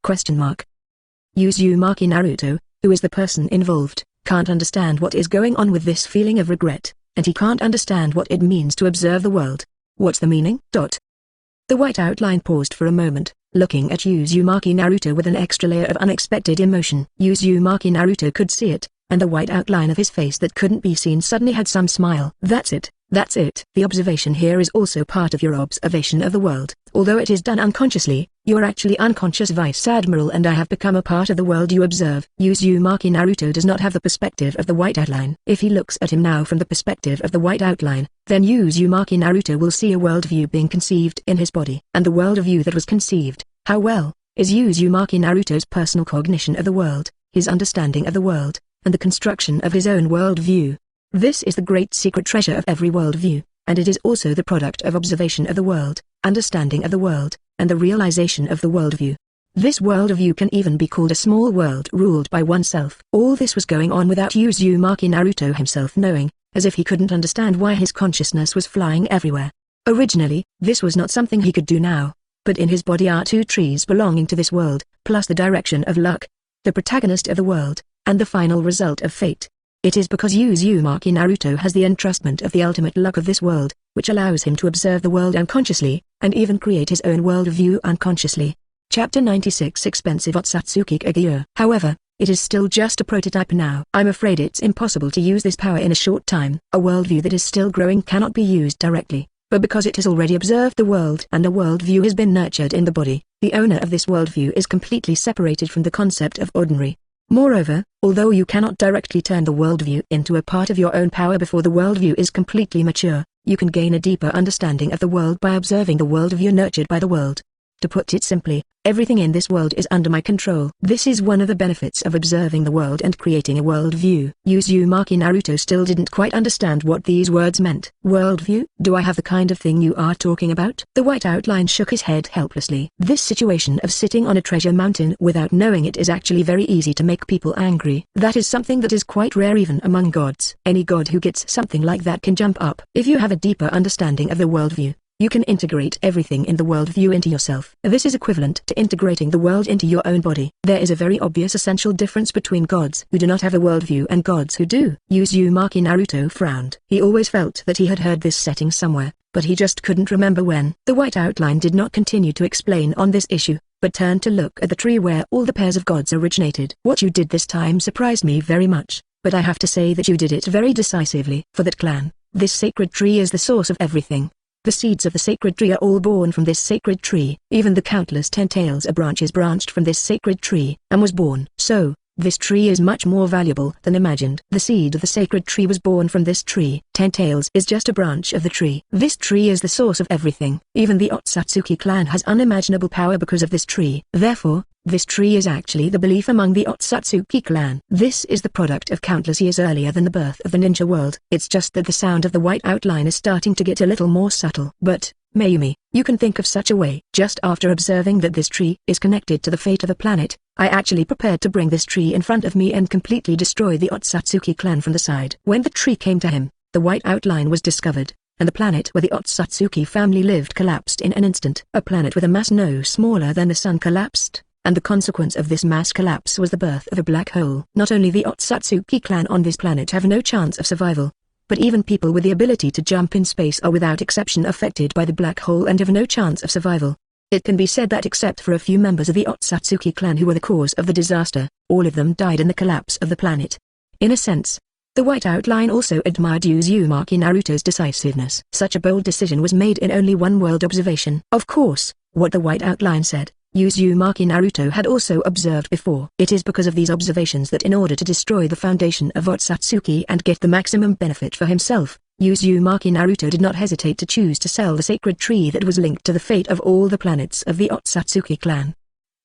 Uzumaki Naruto, who is the person involved, can't understand what is going on with this feeling of regret, and he can't understand what it means to observe the world. What's the meaning? The white outline paused for a moment, looking at Uzumaki Naruto with an extra layer of unexpected emotion. Uzumaki Naruto could see it, and the white outline of his face that couldn't be seen suddenly had some smile. That's it. That's it. The observation here is also part of your observation of the world. Although it is done unconsciously, you are actually unconscious Vice Admiral, and I have become a part of the world you observe. Uzumaki Naruto does not have the perspective of the white outline. If he looks at him now from the perspective of the white outline, then Uzumaki Naruto will see a worldview being conceived in his body. And the worldview that was conceived, how well, is Uzumaki Naruto's personal cognition of the world, his understanding of the world, and the construction of his own worldview. This is the great secret treasure of every worldview, and it is also the product of observation of the world, understanding of the world, and the realization of the worldview. This worldview can even be called a small world ruled by oneself. All this was going on without Uzumaki Naruto himself knowing, as if he couldn't understand why his consciousness was flying everywhere. Originally, this was not something he could do now, but in his body are 2 trees belonging to this world, plus the direction of luck, the protagonist of the world, and the final result of fate. It is because Uzumaki Naruto has the entrustment of the ultimate luck of this world, which allows him to observe the world unconsciously, and even create his own worldview unconsciously. Chapter 96 Expensive OTsutsuki Kaguya. However, it is still just a prototype now. I'm afraid it's impossible to use this power in a short time. A worldview that is still growing cannot be used directly, but because it has already observed the world and a worldview has been nurtured in the body, the owner of this worldview is completely separated from the concept of ordinary. Moreover, although you cannot directly turn the worldview into a part of your own power before the worldview is completely mature, you can gain a deeper understanding of the world by observing the worldview nurtured by the world. To put it simply, everything in this world is under my control. This is one of the benefits of observing the world and creating a worldview. Uzumaki Naruto still didn't quite understand what these words meant. Worldview? Do I have the kind of thing you are talking about? The white outline shook his head helplessly. This situation of sitting on a treasure mountain without knowing it is actually very easy to make people angry. That is something that is quite rare even among gods. Any god who gets something like that can jump up. If you have a deeper understanding of the worldview, you can integrate everything in the worldview into yourself. This is equivalent to integrating the world into your own body. There is a very obvious essential difference between gods who do not have a worldview and gods who do. Uzumaki Naruto frowned. He always felt that he had heard this setting somewhere, but he just couldn't remember when. The white outline did not continue to explain on this issue, but turned to look at the tree where all the pairs of gods originated. What you did this time surprised me very much, but I have to say that you did it very decisively. For that clan, this sacred tree is the source of everything. The seeds of the sacred tree are all born from this sacred tree. Even the countless tentails or branches branched from this sacred tree, and was born. So, this tree is much more valuable than imagined. The seed of the sacred tree was born from this tree. Tentails is just a branch of the tree. This tree is the source of everything. Even the OTsutsuki clan has unimaginable power because of this tree. Therefore, this tree is actually the belief among the OTsutsuki clan. This is the product of countless years earlier than the birth of the ninja world. It's just that the sound of the white outline is starting to get a little more subtle. But, Mayumi, you can think of such a way. Just after observing that this tree is connected to the fate of a planet, I actually prepared to bring this tree in front of me and completely destroy the OTsutsuki clan from the side. When the tree came to him, the white outline was discovered, and the planet where the OTsutsuki family lived collapsed in an instant. A planet with a mass no smaller than the sun collapsed, and the consequence of this mass collapse was the birth of a black hole. Not only the OTsutsuki clan on this planet have no chance of survival, but even people with the ability to jump in space are without exception affected by the black hole and have no chance of survival. It can be said that except for a few members of the OTsutsuki clan who were the cause of the disaster, all of them died in the collapse of the planet. In a sense, the white outline also admired Uzumaki Naruto's decisiveness. Such a bold decision was made in only one world observation. Of course, what the white outline said, Uzumaki Naruto had also observed before. It is because of these observations that in order to destroy the foundation of OTsutsuki and get the maximum benefit for himself, Uzumaki Naruto did not hesitate to choose to sell the sacred tree that was linked to the fate of all the planets of the OTsutsuki clan.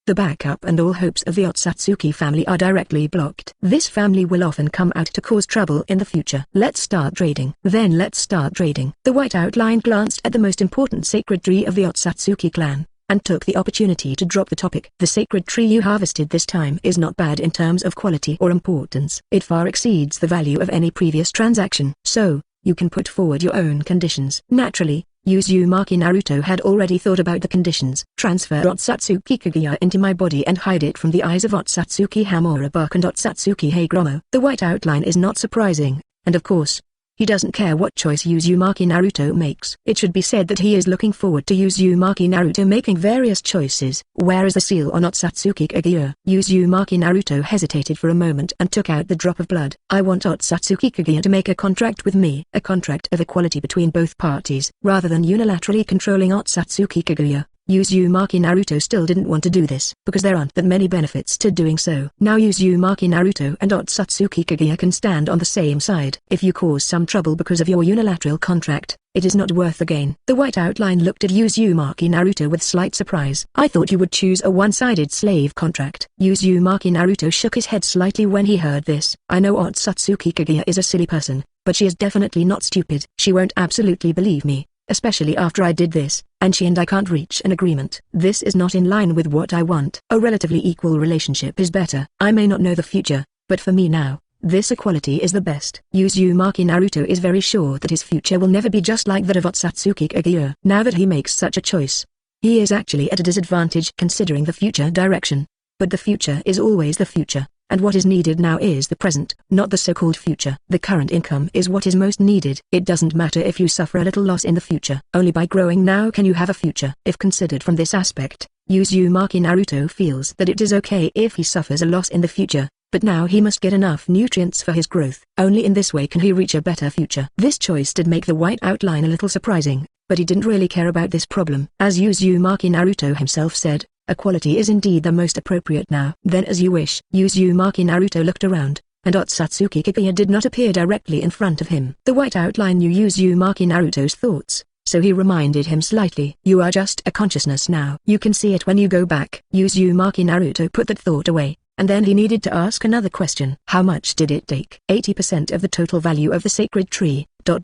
The backup and all hopes of the OTsutsuki family are directly blocked. This family will often come out to cause trouble in the future. Let's start trading. Then let's start trading. The white outline glanced at the most important sacred tree of the OTsutsuki clan, and took the opportunity to drop the topic. The sacred tree you harvested this time is not bad in terms of quality or importance. It far exceeds the value of any previous transaction. So, you can put forward your own conditions. Naturally, Uzumaki Naruto had already thought about the conditions. Transfer Otsutsuki Kaguya into my body and hide it from the eyes of Otsutsuki Hamurabuck and Otsutsuki Heigromo. The white outline is not surprising, and of course, he doesn't care what choice Uzumaki Naruto makes. It should be said that he is looking forward to Uzumaki Naruto making various choices. Where is the seal on Otsutsuki Kaguya? Uzumaki Naruto hesitated for a moment and took out the drop of blood. I want Otsutsuki Kaguya to make a contract with me. A contract of equality between both parties. Rather than unilaterally controlling Otsutsuki Kaguya, Uzumaki Naruto still didn't want to do this, because there aren't that many benefits to doing so. Now Uzumaki Naruto and Otsutsuki Kaguya can stand on the same side. If you cause some trouble because of your unilateral contract, it is not worth the gain. The white outline looked at Uzumaki Naruto with slight surprise. I thought you would choose a one-sided slave contract. Uzumaki Naruto shook his head slightly when he heard this. I know Otsutsuki Kaguya is a silly person, but she is definitely not stupid. She won't absolutely believe me, especially after I did this, and she and I can't reach an agreement. This is not in line with what I want. A relatively equal relationship is better. I may not know the future, but for me now, this equality is the best. Uzumaki Naruto is very sure that his future will never be just like that of Otsutsuki Kaguya. Now that he makes such a choice, he is actually at a disadvantage considering the future direction. But the future is always the future, and what is needed now is the present, not the so-called future. The current income is what is most needed. It doesn't matter if you suffer a little loss in the future. Only by growing now can you have a future. If considered from this aspect, Uzumaki Naruto feels that it is okay if he suffers a loss in the future, but now he must get enough nutrients for his growth. Only in this way can he reach a better future. This choice did make the white outline a little surprising, but he didn't really care about this problem. As Uzumaki Naruto himself said, equality is indeed the most appropriate now. Then as you wish. Uzumaki Naruto looked around, and Otsutsuki Kaguya did not appear directly in front of him. The white outline knew Uzumaki Naruto's thoughts, so he reminded him slightly. You are just a consciousness now. You can see it when you go back. Uzumaki Naruto put that thought away, and then he needed to ask another question. How much did it take? 80% of the total value of the sacred tree. So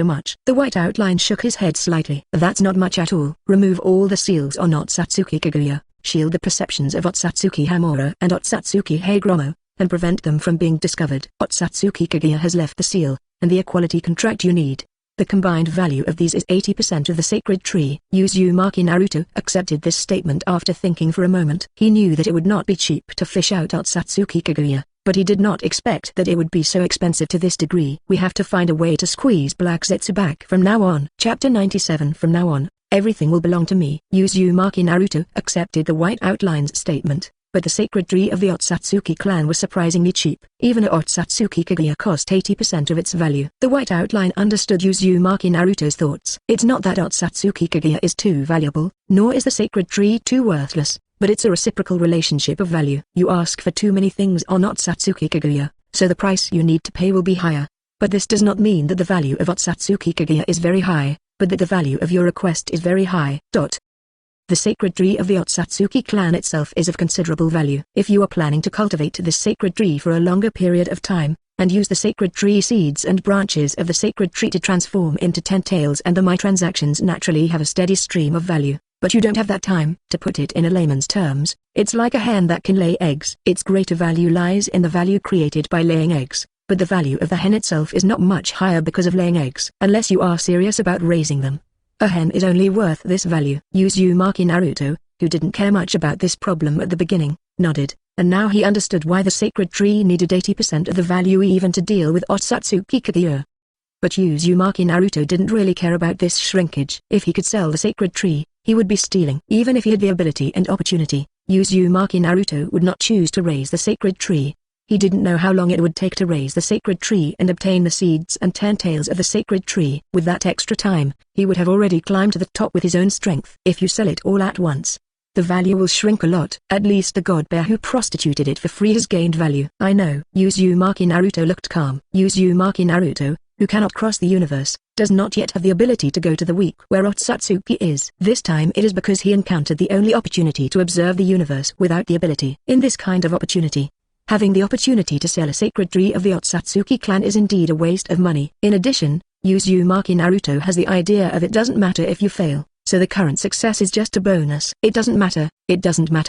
much. The white outline shook his head slightly. That's not much at all. Remove all the seals on Otsutsuki Kaguya, shield the perceptions of Otsutsuki Hamura and Otsutsuki Heigromo, and prevent them from being discovered. Otsutsuki Kaguya has left the seal, and the equality contract you need. The combined value of these is 80% of the sacred tree. Uzumaki Naruto accepted this statement after thinking for a moment. He knew that it would not be cheap to fish out Otsutsuki Kaguya, but he did not expect that it would be so expensive to this degree. We have to find a way to squeeze Black Zetsu back from now on. Chapter 97. From now on, everything will belong to me. Uzumaki Naruto accepted the white outline's statement, but the sacred tree of the Otsutsuki clan was surprisingly cheap. Even a Otsutsuki Kaguya cost 80% of its value. The white outline understood Uzumaki Naruto's thoughts. It's not that Otsutsuki Kaguya is too valuable, nor is the sacred tree too worthless, but it's a reciprocal relationship of value. You ask for too many things on Otsutsuki Kaguya, so the price you need to pay will be higher. But this does not mean that the value of Otsutsuki Kaguya is very high, but that the value of your request is very high. The sacred tree of the Otsutsuki clan itself is of considerable value. If you are planning to cultivate this sacred tree for a longer period of time, and use the sacred tree seeds and branches of the sacred tree to transform into 10 tails, and the microtransactions naturally have a steady stream of value, but you don't have that time. To put it in a layman's terms, it's like a hen that can lay eggs. Its greater value lies in the value created by laying eggs, but the value of the hen itself is not much higher because of laying eggs. Unless you are serious about raising them, a hen is only worth this value. Uzumaki Naruto, who didn't care much about this problem at the beginning, nodded, and now he understood why the sacred tree needed 80% of the value even to deal with Otsutsuki Kaguya. But Uzumaki Naruto didn't really care about this shrinkage. If he could sell the sacred tree, he would be stealing. Even if he had the ability and opportunity, Uzumaki Naruto would not choose to raise the sacred tree. He didn't know how long it would take to raise the sacred tree and obtain the seeds and 10 tails of the sacred tree. With that extra time, he would have already climbed to the top with his own strength. If you sell it all at once, the value will shrink a lot. At least the god bear who prostituted it for free has gained value. I know. Uzumaki Naruto looked calm. Uzumaki Naruto, who cannot cross the universe, does not yet have the ability to go to the weak where Otsutsuki is. This time it is because he encountered the only opportunity to observe the universe without the ability. In this kind of opportunity, having the opportunity to sell a sacred tree of the Otsutsuki clan is indeed a waste of money. In addition, Uzumaki Naruto has the idea of it doesn't matter if you fail, so the current success is just a bonus. It doesn't matter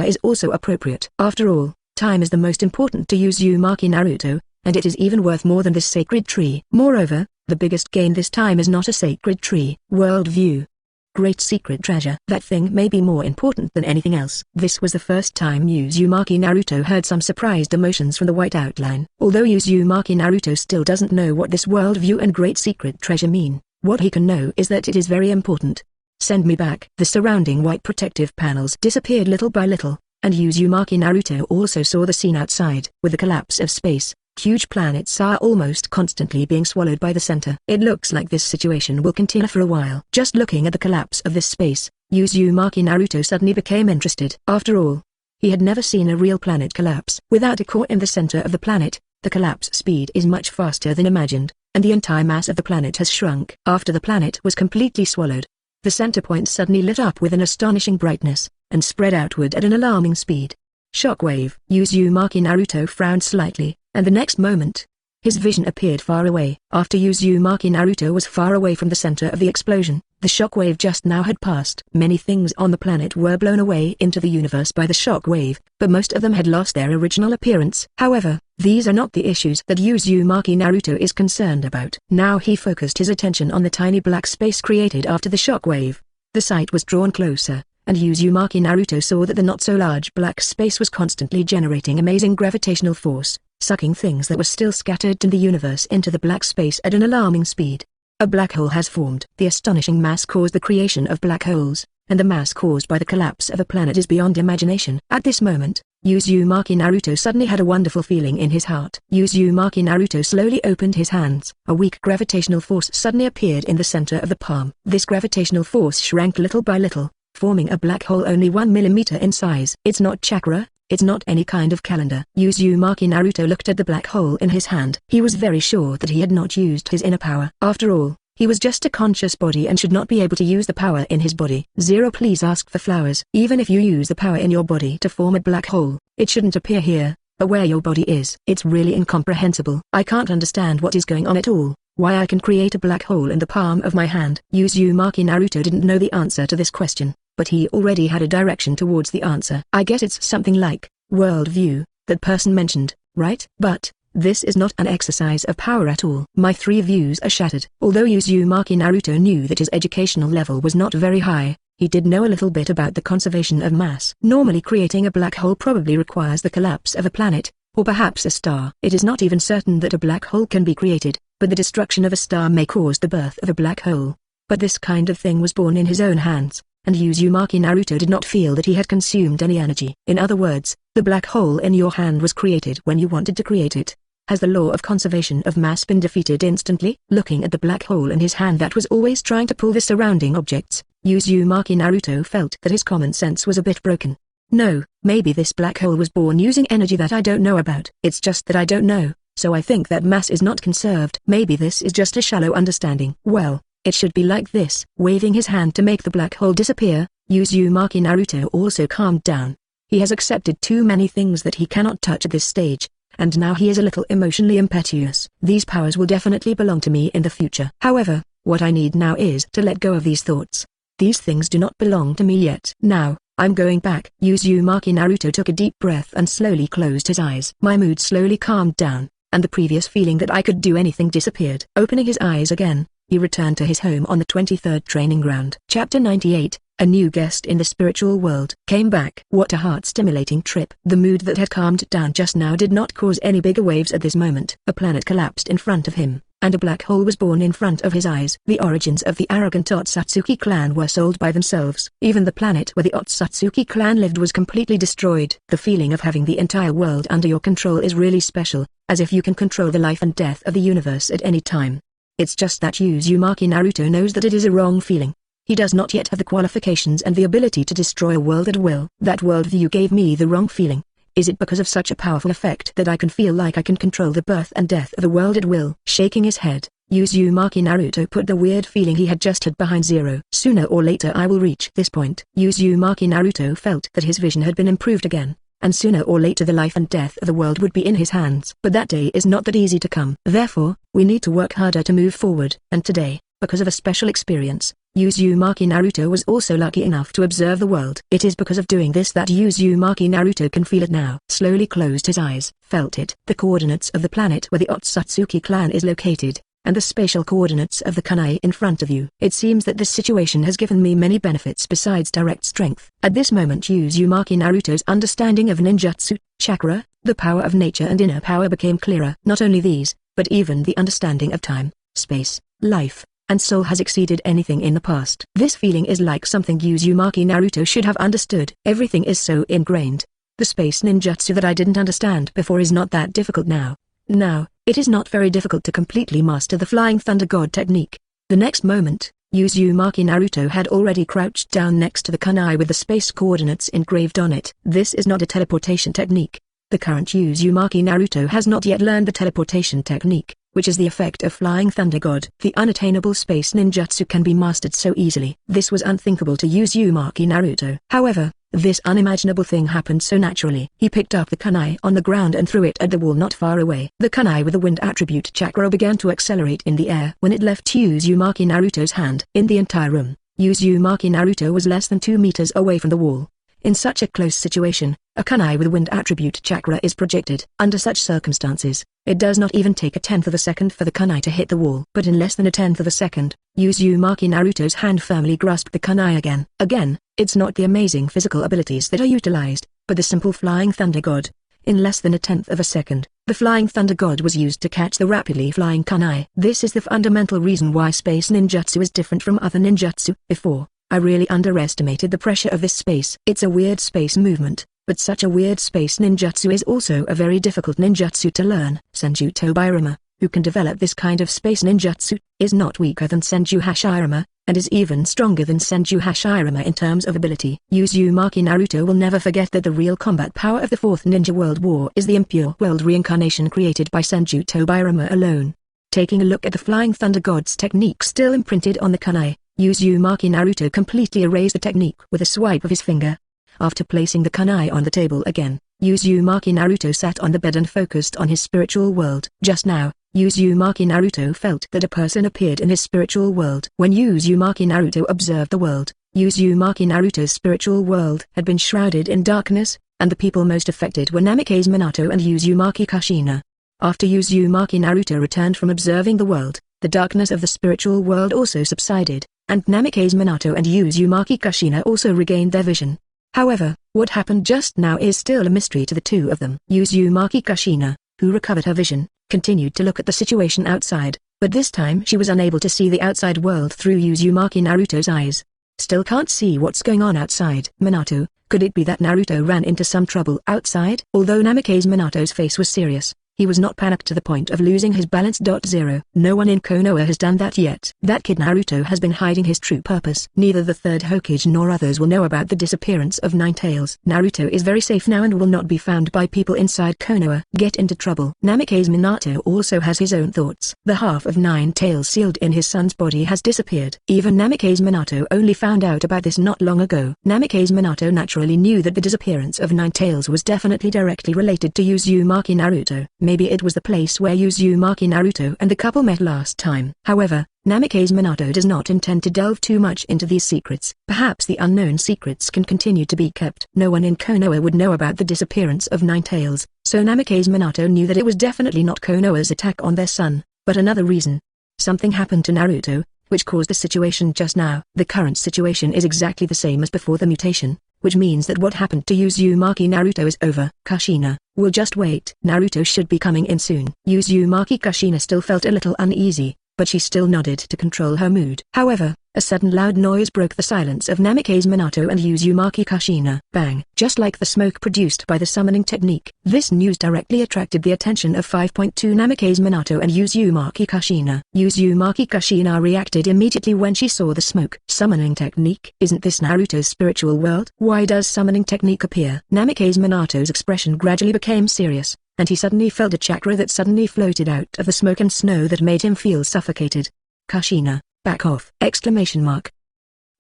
is also appropriate. After all, time is the most important to Uzumaki Naruto, and it is even worth more than this sacred tree. Moreover, the biggest gain this time is not a sacred tree. Worldview. Great secret treasure. That thing may be more important than anything else. This was the first time Uzumaki Naruto heard some surprised emotions from the white outline. Although Uzumaki Naruto still doesn't know what this worldview and great secret treasure mean, what he can know is that it is very important. Send me back. The surrounding white protective panels disappeared little by little, and Uzumaki Naruto also saw the scene outside. With the collapse of space, huge planets are almost constantly being swallowed by the center. It looks like this situation will continue for a while. Just looking at the collapse of this space, Uzumaki Naruto suddenly became interested. After all, he had never seen a real planet collapse. Without a core in the center of the planet, the collapse speed is much faster than imagined, and the entire mass of the planet has shrunk. After the planet was completely swallowed, the center point suddenly lit up with an astonishing brightness, and spread outward at an alarming speed. Shockwave. Uzumaki Naruto frowned slightly, and the next moment, his vision appeared far away. After Uzumaki Naruto was far away from the center of the explosion, the shockwave just now had passed. Many things on the planet were blown away into the universe by the shockwave, but most of them had lost their original appearance. However, these are not the issues that Uzumaki Naruto is concerned about. Now he focused his attention on the tiny black space created after the shockwave. The sight was drawn closer, and Uzumaki Naruto saw that the not-so-large black space was constantly generating amazing gravitational force, sucking things that were still scattered in the universe into the black space at an alarming speed. A black hole has formed. The astonishing mass caused the creation of black holes, and the mass caused by the collapse of a planet is beyond imagination. At this moment, Uzumaki Naruto suddenly had a wonderful feeling in his heart. Uzumaki Naruto slowly opened his hands. A weak gravitational force suddenly appeared in the center of the palm. This gravitational force shrank little by little, forming a black hole only 1 millimeter in size. It's not chakra, it's not any kind of calendar. Uzumaki Naruto looked at the black hole in his hand. He was very sure that he had not used his inner power. After all, He was just a conscious body and should not be able to use the power in his body. Zero, please ask for flowers. Even if you use the power in your body to form a black hole, it shouldn't appear here, but where your body is. It's really incomprehensible. I can't understand what is going on at all. Why I can create a black hole in the palm of my hand. Uzumaki Naruto didn't know the answer to this question, but he already had a direction towards the answer. I guess it's something like worldview, that person mentioned, right? But this is not an exercise of power at all. My three views are shattered. Although Uzumaki Naruto knew that his educational level was not very high, he did know a little bit about the conservation of mass. Normally creating a black hole probably requires the collapse of a planet, or perhaps a star. It is not even certain that a black hole can be created, but the destruction of a star may cause the birth of a black hole. But this kind of thing was born in his own hands, and Uzumaki Naruto did not feel that he had consumed any energy. In other words, the black hole in your hand was created when you wanted to create it. Has the law of conservation of mass been defeated instantly? Looking at the black hole in his hand that was always trying to pull the surrounding objects, Uzumaki Naruto felt that his common sense was a bit broken. No, maybe this black hole was born using energy that I don't know about. It's just that I don't know, so I think that mass is not conserved. Maybe this is just a shallow understanding. Well, it should be like this. Waving his hand to make the black hole disappear, Uzumaki Naruto also calmed down. He has accepted too many things that he cannot touch at this stage, and now he is a little emotionally impetuous. These powers will definitely belong to me in the future. However, what I need now is to let go of these thoughts. These things do not belong to me yet. Now, I'm going back. Uzumaki Naruto took a deep breath and slowly closed his eyes. My mood slowly calmed down, and the previous feeling that I could do anything disappeared. Opening his eyes again, he returned to his home on the 23rd training ground. Chapter 98. A new guest in the spiritual world came back. What a heart-stimulating trip. The mood that had calmed down just now did not cause any bigger waves at this moment. A planet collapsed in front of him, and a black hole was born in front of his eyes. The origins of the arrogant OTsutsuki clan were sold by themselves. Even the planet where the OTsutsuki clan lived was completely destroyed. The feeling of having the entire world under your control is really special, as if you can control the life and death of the universe at any time. It's just that Uzumaki Naruto knows that it is a wrong feeling. He does not yet have the qualifications and the ability to destroy a world at will. That worldview gave me the wrong feeling. Is it because of such a powerful effect that I can feel like I can control the birth and death of a world at will? Shaking his head, Uzumaki Naruto put the weird feeling he had just had behind zero. Sooner or later I will reach this point. Uzumaki Naruto felt that his vision had been improved again, and sooner or later the life and death of the world would be in his hands. But that day is not that easy to come. Therefore, we need to work harder to move forward. And today, because of a special experience, Uzumaki Naruto was also lucky enough to observe the world. It is because of doing this that Uzumaki Naruto can feel it now. Slowly closed his eyes, felt it. The coordinates of the planet where the OTsutsuki clan is located, and the spatial coordinates of the kunai in front of you. It seems that this situation has given me many benefits besides direct strength. At this moment Uzumaki Naruto's understanding of ninjutsu, chakra, the power of nature and inner power became clearer. Not only these, but even the understanding of time, space, life, and soul has exceeded anything in the past. This feeling is like something Uzumaki Naruto should have understood. Everything is so ingrained. The space ninjutsu that I didn't understand before is not that difficult now. Now, it is not very difficult to completely master the Flying Thunder God technique. The next moment, Uzumaki Naruto had already crouched down next to the kunai with the space coordinates engraved on it. This is not a teleportation technique. The current Uzumaki Naruto has not yet learned the teleportation technique, which is the effect of Flying Thunder God. The unattainable space ninjutsu can be mastered so easily. This was unthinkable to Uzumaki Naruto. However, this unimaginable thing happened so naturally. He picked up the kunai on the ground and threw it at the wall not far away. The kunai with the wind attribute chakra began to accelerate in the air when it left Uzumaki Naruto's hand. In the entire room, Uzumaki Naruto was less than 2 meters away from the wall. In such a close situation, a kunai with wind attribute chakra is projected. Under such circumstances, it does not even take a tenth of a second for the kunai to hit the wall. But in less than a tenth of a second, Uzumaki Naruto's hand firmly grasped the kunai again. Again, it's not the amazing physical abilities that are utilized, but the simple Flying Thunder God. In less than a tenth of a second, the Flying Thunder God was used to catch the rapidly flying kunai. This is the fundamental reason why space ninjutsu is different from other ninjutsu. Before, I really underestimated the pressure of this space. It's a weird space movement, but such a weird space ninjutsu is also a very difficult ninjutsu to learn. Senju Tobirama, who can develop this kind of space ninjutsu, is not weaker than Senju Hashirama, and is even stronger than Senju Hashirama in terms of ability. Uzumaki Naruto will never forget that the real combat power of the Fourth Ninja World War is the impure world reincarnation created by Senju Tobirama alone. Taking a look at the Flying Thunder God's technique still imprinted on the kunai, Uzumaki Naruto completely erased the technique with a swipe of his finger. After placing the kunai on the table again, Uzumaki Naruto sat on the bed and focused on his spiritual world. Just now, Uzumaki Naruto felt that a person appeared in his spiritual world. When Uzumaki Naruto observed the world, Uzumaki Naruto's spiritual world had been shrouded in darkness, and the people most affected were Namikaze Minato and Uzumaki Kushina. After Uzumaki Naruto returned from observing the world, the darkness of the spiritual world also subsided, and Namikaze Minato and Uzumaki Kushina also regained their vision. However, what happened just now is still a mystery to the two of them. Uzumaki Kushina, who recovered her vision, continued to look at the situation outside, but this time she was unable to see the outside world through Uzumaki Naruto's eyes. Still can't see what's going on outside. Minato, could it be that Naruto ran into some trouble outside? Although Namikaze Minato's face was serious, he was not panicked to the point of losing his balance. 0. No one in Konoha has done that yet. That kid Naruto has been hiding his true purpose. Neither the third Hokage nor others will know about the disappearance of Ninetales. Naruto is very safe now and will not be found by people inside Konoha. Get into trouble. Namikaze Minato also has his own thoughts. The half of Ninetales sealed in his son's body has disappeared. Even Namikaze Minato only found out about this not long ago. Namikaze Minato naturally knew that the disappearance of Ninetales was definitely directly related to Uzumaki Naruto. Maybe it was the place where Uzumaki Naruto and the couple met last time. However, Namikaze Minato does not intend to delve too much into these secrets. Perhaps the unknown secrets can continue to be kept. No one in Konoha would know about the disappearance of Ninetales, so Namikaze Minato knew that it was definitely not Konoha's attack on their son, but another reason. Something happened to Naruto, which caused the situation just now. The current situation is exactly the same as before the mutation, which means that what happened to Uzumaki Naruto is over. Kushina, we'll just wait. Naruto should be coming in soon. Uzumaki Kushina still felt a little uneasy, but she still nodded to control her mood. However, a sudden loud noise broke the silence of Namikaze Minato and Uzumaki Kushina. Bang! Just like the smoke produced by the summoning technique. This news directly attracted the attention of 5.2 Namikaze Minato and Uzumaki Kushina. Uzumaki Kushina reacted immediately when she saw the smoke. Summoning technique? Isn't this Naruto's spiritual world? Why does summoning technique appear? Namikaze Minato's expression gradually became serious, and he suddenly felt a chakra that suddenly floated out of the smoke and snow that made him feel suffocated. Kushina, back off!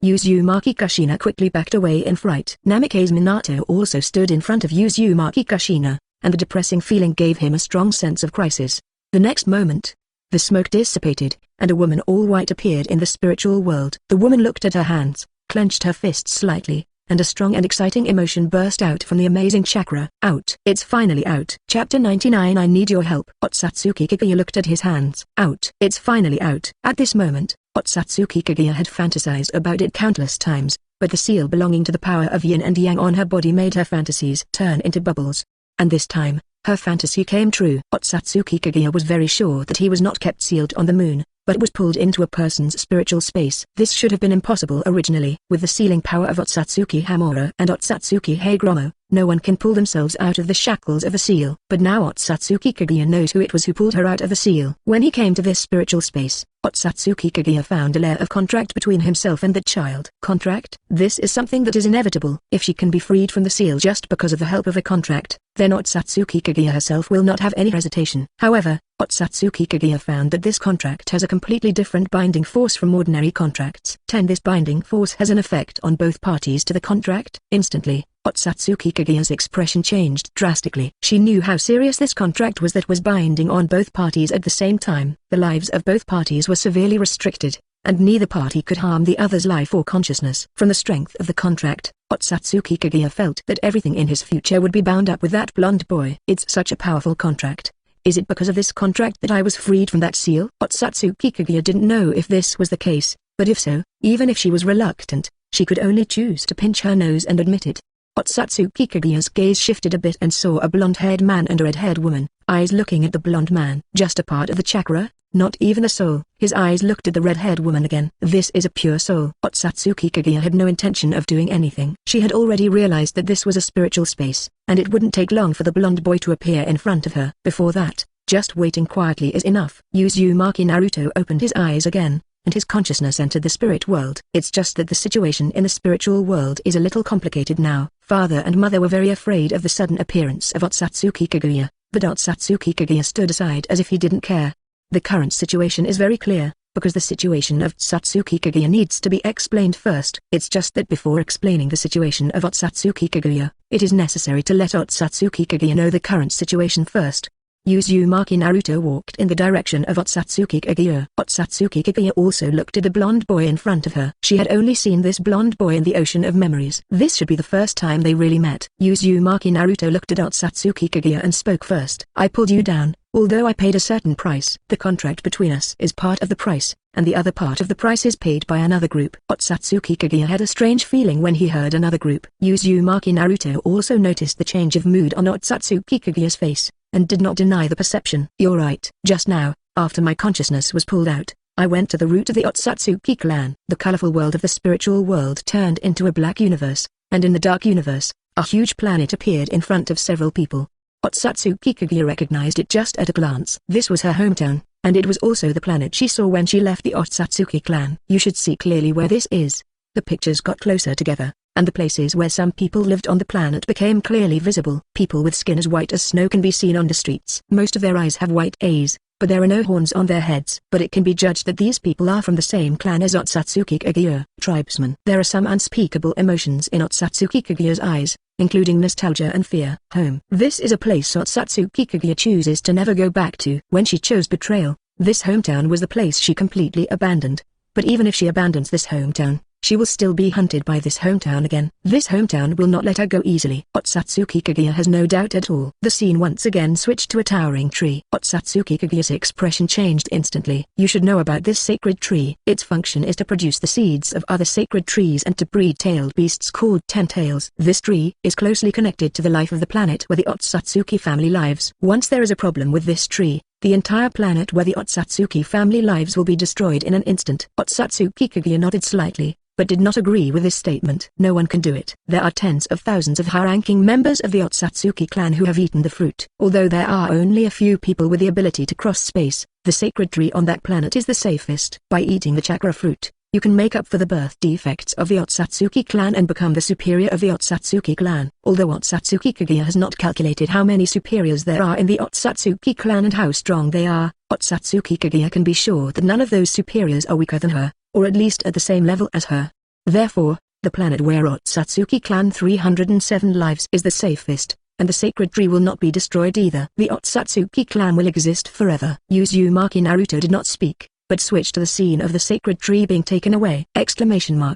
Uzumaki Kushina quickly backed away in fright. Namikaze Minato also stood in front of Uzumaki Kushina, and the depressing feeling gave him a strong sense of crisis. The next moment, the smoke dissipated, and a woman all white appeared in the spiritual world. The woman looked at her hands, clenched her fists slightly, and a strong and exciting emotion burst out from the amazing chakra. Out! It's finally out! Chapter 99 I Need Your Help. Otsutsuki Kaguya looked at his hands. Out! It's finally out! At this moment, Otsutsuki Kaguya had fantasized about it countless times, but the seal belonging to the power of yin and yang on her body made her fantasies turn into bubbles. And this time, her fantasy came true. Otsutsuki Kaguya was very sure that he was not kept sealed on the moon, but was pulled into a person's spiritual space. This should have been impossible originally. With the sealing power of Otsutsuki Hamura and Otsutsuki Heigromo, no one can pull themselves out of the shackles of a seal. But now Otsutsuki Kaguya knows who it was who pulled her out of the seal. When he came to this spiritual space, Otsutsuki Kaguya found a layer of contract between himself and the child. Contract? This is something that is inevitable. If she can be freed from the seal just because of the help of a contract, then Otsutsuki Kaguya herself will not have any hesitation. However, Otsutsuki Kaguya found that this contract has a completely different binding force from ordinary contracts. This binding force has an effect on both parties to the contract. Instantly, Otsutsuki Kaguya's expression changed drastically. She knew how serious this contract was that was binding on both parties at the same time. The lives of both parties were severely restricted, and neither party could harm the other's life or consciousness. From the strength of the contract, Otsutsuki Kaguya felt that everything in his future would be bound up with that blonde boy. It's such a powerful contract. Is it because of this contract that I was freed from that seal? Otsutsuki Kaguya didn't know if this was the case, but if so, even if she was reluctant, she could only choose to pinch her nose and admit it. Otsutsuki Kaguya's gaze shifted a bit and saw a blonde-haired man and a red-haired woman, eyes looking at the blonde man. Just a part of the chakra, not even a soul. His eyes looked at the red-haired woman again. This is a pure soul. Otsutsuki Kaguya had no intention of doing anything. She had already realized that this was a spiritual space, and it wouldn't take long for the blonde boy to appear in front of her. Before that, just waiting quietly is enough. Uzumaki Naruto opened his eyes again, and his consciousness entered the spirit world. It's just that the situation in the spiritual world is a little complicated now. Father and mother were very afraid of the sudden appearance of Otsutsuki Kaguya, but Otsutsuki Kaguya stood aside as if he didn't care. The current situation is very clear, because the situation of Otsutsuki Kaguya needs to be explained first. It's just that before explaining the situation of Otsutsuki Kaguya, it is necessary to let Otsutsuki Kaguya know the current situation first. Uzumaki Naruto walked in the direction of Otsutsuki Kaguya. Otsutsuki Kaguya also looked at the blonde boy in front of her. She had only seen this blonde boy in the ocean of memories. This should be the first time they really met. Uzumaki Naruto looked at Otsutsuki Kaguya and spoke first. I pulled you down, although I paid a certain price. The contract between us is part of the price, and the other part of the price is paid by another group. Otsutsuki Kaguya had a strange feeling when he heard another group. Uzumaki Naruto also noticed the change of mood on Otsutsuki Kaguya's face, and did not deny the perception. You're right. Just now, after my consciousness was pulled out, I went to the root of the Otsutsuki clan. The colorful world of the spiritual world turned into a black universe, and in the dark universe, a huge planet appeared in front of several people. Otsutsuki Kaguya recognized it just at a glance. This was her hometown, and it was also the planet she saw when she left the Otsutsuki clan. You should see clearly where this is. The pictures got closer together, and the places where some people lived on the planet became clearly visible. People with skin as white as snow can be seen on the streets. Most of their eyes have white eyes, but there are no horns on their heads. But it can be judged that these people are from the same clan as Otsutsuki Kaguya. Tribesmen. There are some unspeakable emotions in Otsutsuki Kaguya's eyes, including nostalgia and fear. Home. This is a place Otsutsuki Kaguya chooses to never go back to. When she chose betrayal, this hometown was the place she completely abandoned. But even if she abandons this hometown, she will still be hunted by this hometown again. This hometown will not let her go easily. Otsutsuki Kaguya has no doubt at all. The scene once again switched to a towering tree. Otsutsuki Kaguya's expression changed instantly. You should know about this sacred tree. Its function is to produce the seeds of other sacred trees and to breed tailed beasts called ten-tails. This tree is closely connected to the life of the planet where the Otsutsuki family lives. Once there is a problem with this tree, the entire planet where the Otsutsuki family lives will be destroyed in an instant. Otsutsuki Kaguya nodded slightly, but did not agree with this statement. No one can do it. There are tens of thousands of high-ranking members of the Otsutsuki clan who have eaten the fruit. Although there are only a few people with the ability to cross space, the sacred tree on that planet is the safest. By eating the chakra fruit, you can make up for the birth defects of the Otsutsuki clan and become the superior of the Otsutsuki clan. Although Otsutsuki Kaguya has not calculated how many superiors there are in the Otsutsuki clan and how strong they are, Otsutsuki Kaguya can be sure that none of those superiors are weaker than her, or at least at the same level as her. Therefore, the planet where Otsutsuki clan 307 lives is the safest, and the sacred tree will not be destroyed either. The Otsutsuki clan will exist forever. Uzumaki Naruto did not speak, but switched to the scene of the sacred tree being taken away. Otsutsuki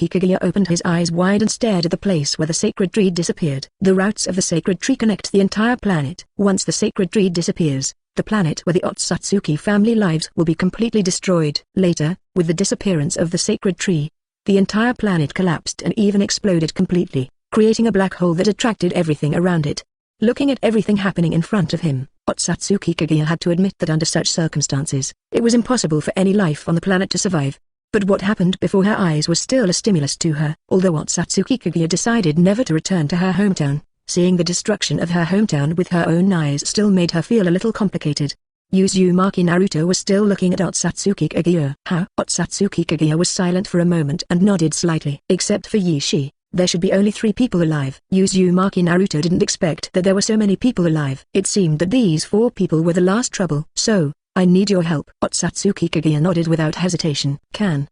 Kaguya opened his eyes wide and stared at the place where the sacred tree disappeared. The roots of the sacred tree connect the entire planet. Once the sacred tree disappears, the planet where the Otsutsuki family lives will be completely destroyed. Later, with the disappearance of the sacred tree, the entire planet collapsed and even exploded completely, creating a black hole that attracted everything around it. Looking at everything happening in front of him, Otsutsuki Kaguya had to admit that under such circumstances, it was impossible for any life on the planet to survive. But what happened before her eyes was still a stimulus to her. Although Otsutsuki Kaguya decided never to return to her hometown, seeing the destruction of her hometown with her own eyes still made her feel a little complicated. Uzumaki Naruto was still looking at Otsutsuki Kaguya. How? Otsutsuki Kaguya was silent for a moment and nodded slightly. Except for Yishi, there should be only 3 people alive. Uzumaki Naruto didn't expect that there were so many people alive. It seemed that these 4 people were the last trouble. So, I need your help. Otsutsuki Kaguya nodded without hesitation.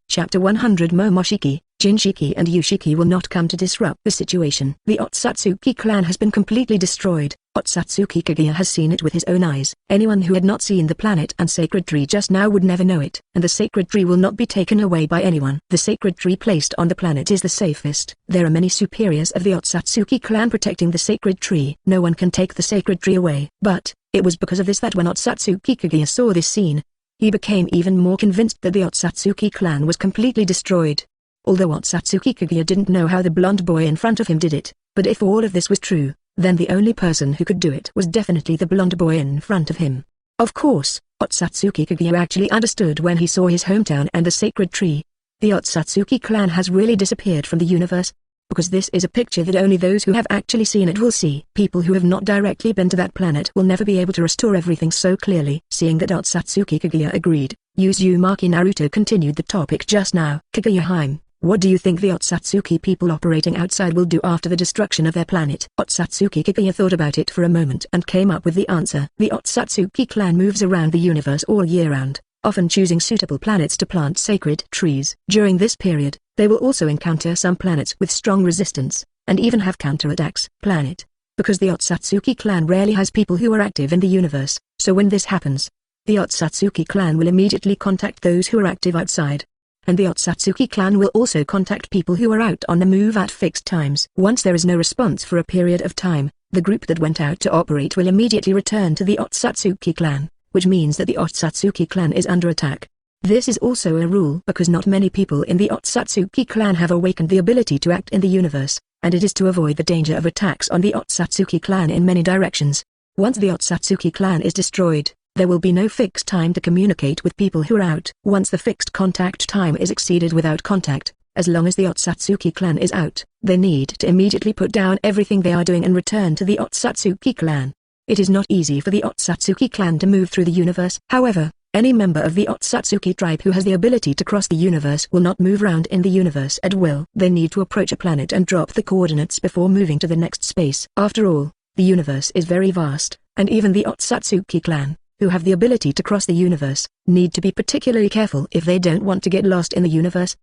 Chapter 100 Momoshiki, Jinshiki and Yushiki will not come to disrupt the situation. The Otsutsuki clan has been completely destroyed. Otsutsuki Kaguya has seen it with his own eyes. Anyone who had not seen the planet and sacred tree just now would never know it. And the sacred tree will not be taken away by anyone. The sacred tree placed on the planet is the safest. There are many superiors of the Otsutsuki clan protecting the sacred tree. No one can take the sacred tree away. But, it was because of this that when Otsutsuki Kaguya saw this scene, he became even more convinced that the Otsutsuki clan was completely destroyed. Although Otsutsuki Kaguya didn't know how the blonde boy in front of him did it, but if all of this was true, then the only person who could do it was definitely the blonde boy in front of him. Of course, Otsutsuki Kaguya actually understood when he saw his hometown and the sacred tree. The Otsutsuki clan has really disappeared from the universe, because this is a picture that only those who have actually seen it will see. People who have not directly been to that planet will never be able to restore everything so clearly. Seeing that Otsutsuki Kaguya agreed, Uzumaki Naruto continued the topic just now. Kaguya-hime, What do you think the OTsutsuki people operating outside will do after the destruction of their planet? Otsutsuki Kaguya thought about it for a moment and came up with the answer. The Otsutsuki clan moves around the universe all year round, often choosing suitable planets to plant sacred trees. During this period, they will also encounter some planets with strong resistance, and even have counterattacks. Planet. Because the Otsutsuki clan rarely has people who are active in the universe, so when this happens, the Otsutsuki clan will immediately contact those who are active outside. And the Otsutsuki clan will also contact people who are out on the move at fixed times. Once there is no response for a period of time, the group that went out to operate will immediately return to the Otsutsuki clan, which means that the Otsutsuki clan is under attack. This is also a rule because not many people in the Otsutsuki clan have awakened the ability to act in the universe, and it is to avoid the danger of attacks on the Otsutsuki clan in many directions. Once the Otsutsuki clan is destroyed, there will be no fixed time to communicate with people who are out. Once the fixed contact time is exceeded without contact, as long as the Otsutsuki clan is out, they need to immediately put down everything they are doing and return to the Otsutsuki clan. It is not easy for the Otsutsuki clan to move through the universe. However, any member of the Otsutsuki tribe who has the ability to cross the universe will not move around in the universe at will. They need to approach a planet and drop the coordinates before moving to the next space. After all, the universe is very vast, and even the Otsutsuki clan, who have the ability to cross the universe, need to be particularly careful if they don't want to get lost in the universe.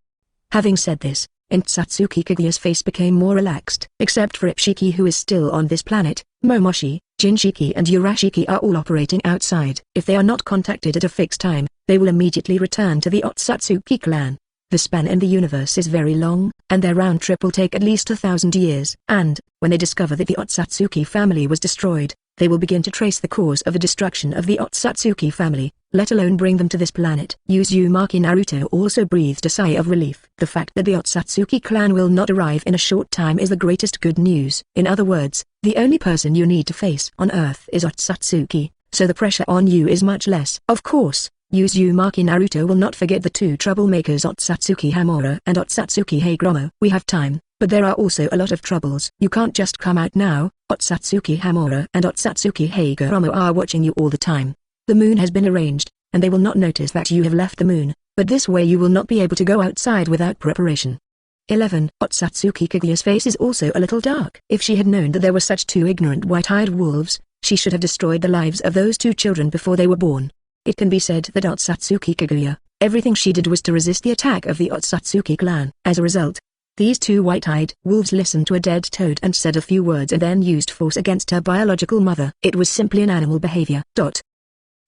Having said this, Otsutsuki Kaguya's face became more relaxed. Except for Ipshiki who is still on this planet, Momoshiki, Jinshiki and Urashiki are all operating outside. If they are not contacted at a fixed time, they will immediately return to the Otsutsuki clan. The span in the universe is very long, and their round trip will take at least 1,000 years. And, when they discover that the Otsutsuki family was destroyed, they will begin to trace the cause of the destruction of the Otsutsuki family, let alone bring them to this planet. Uzumaki Naruto also breathed a sigh of relief. The fact that the Otsutsuki clan will not arrive in a short time is the greatest good news. In other words, the only person you need to face on Earth is Otsutsuki, so the pressure on you is much less. Of course, Uzumaki Naruto will not forget the two troublemakers Otsutsuki Hamura and Otsutsuki Higromo. We have time, but there are also a lot of troubles. You can't just come out now. Otsutsuki Hamura and Otsutsuki Higromo are watching you all the time. The moon has been arranged, and they will not notice that you have left the moon, but this way you will not be able to go outside without preparation. 11. Otsutsuki Kaguya's face is also a little dark. If she had known that there were such two ignorant white-eyed wolves, she should have destroyed the lives of those two children before they were born. It can be said that Otsutsuki Kaguya, everything she did was to resist the attack of the Otsutsuki clan. As a result, these two white-eyed wolves listened to a dead toad and said a few words and then used force against her biological mother. It was simply an animal behavior.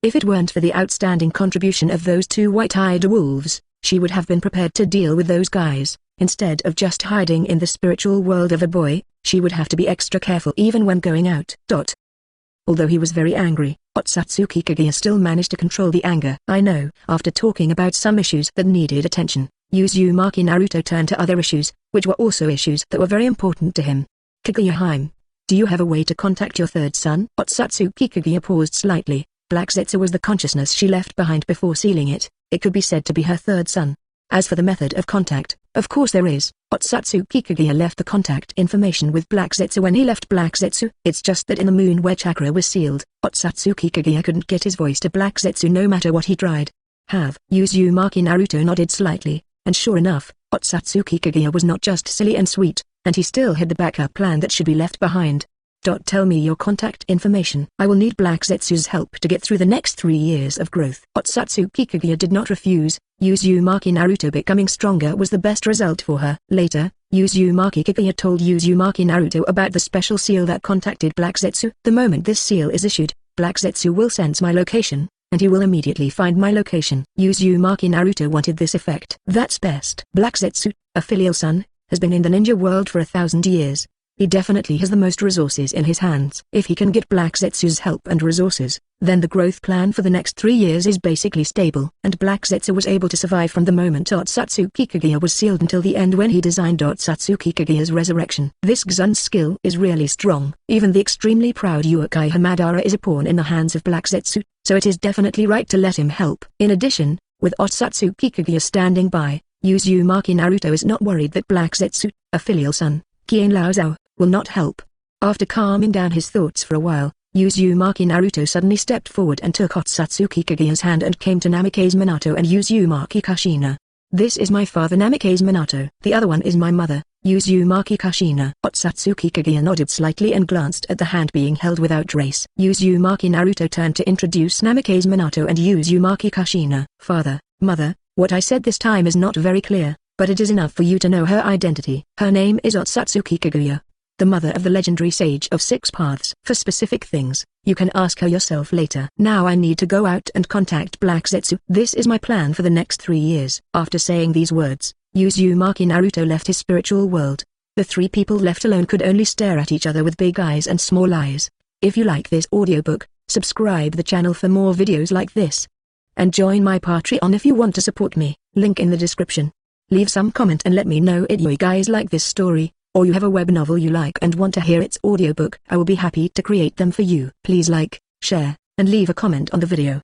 If it weren't for the outstanding contribution of those two white-eyed wolves, she would have been prepared to deal with those guys. Instead of just hiding in the spiritual world of a boy, she would have to be extra careful even when going out. Although he was very angry, Otsutsuki Kaguya still managed to control the anger. I know. After talking about some issues that needed attention, Uzumaki Naruto turned to other issues, which were also issues that were very important to him. Kaguya-hime, do you have a way to contact your third son? Otsutsuki Kaguya paused slightly. Black Zetsu was the consciousness she left behind before sealing it. It could be said to be her third son. As for the method of contact, of course there is. Otsutsuki Kaguya left the contact information with Black Zetsu when he left Black Zetsu. It's just that in the moon where chakra was sealed, Otsutsuki Kaguya couldn't get his voice to Black Zetsu no matter what he tried. Uzumaki Naruto nodded slightly, and sure enough, Otsutsuki Kaguya was not just silly and sweet, and he still had the backup plan that should be left behind. Tell me your contact information. I will need Black Zetsu's help to get through the next 3 years of growth. Otsutsuki Kaguya did not refuse. Uzumaki Naruto becoming stronger was the best result for her. Later, Uzumaki Kaguya told Uzumaki Naruto about the special seal that contacted Black Zetsu. The moment this seal is issued, Black Zetsu will sense my location, and he will immediately find my location. Uzumaki Naruto wanted this effect. That's best. Black Zetsu, a filial son, has been in the ninja world for 1,000 years. He definitely has the most resources in his hands. If he can get Black Zetsu's help and resources, then the growth plan for the next 3 years is basically stable. And Black Zetsu was able to survive from the moment Otsutsuki Kaguya was sealed until the end when he designed Otsutsuki Kaguya's resurrection. This Xun's skill is really strong. Even the extremely proud Uchiha Madara is a pawn in the hands of Black Zetsu, so it is definitely right to let him help. In addition, with Otsutsuki Kaguya standing by, Uzumaki Naruto is not worried that Black Zetsu, a filial son, Kien Lao Zhao, will not help. After calming down his thoughts for a while, Uzumaki Naruto suddenly stepped forward and took Otsutsuki Kaguya's hand and came to Namikaze Minato and Uzumaki Kushina. This is my father Namikaze Minato. The other one is my mother, Uzumaki Kushina. Otsutsuki Kaguya nodded slightly and glanced at the hand being held without race. Uzumaki Naruto turned to introduce Namikaze Minato and Uzumaki Kushina. Father, mother, what I said this time is not very clear, but it is enough for you to know her identity. Her name is Otsutsuki Kaguya, the mother of the legendary sage of 6 paths. For specific things, you can ask her yourself later. Now I need to go out and contact Black Zetsu. This is my plan for the next 3 years. After saying these words, Uzumaki Naruto left his spiritual world. The 3 people left alone could only stare at each other with big eyes and small eyes. If you like this audiobook, subscribe the channel for more videos like this. And join my Patreon if you want to support me, link in the description. Leave some comment and let me know if you guys like this story, or you have a web novel you like and want to hear its audiobook. I will be happy to create them for you. Please like, share, and leave a comment on the video.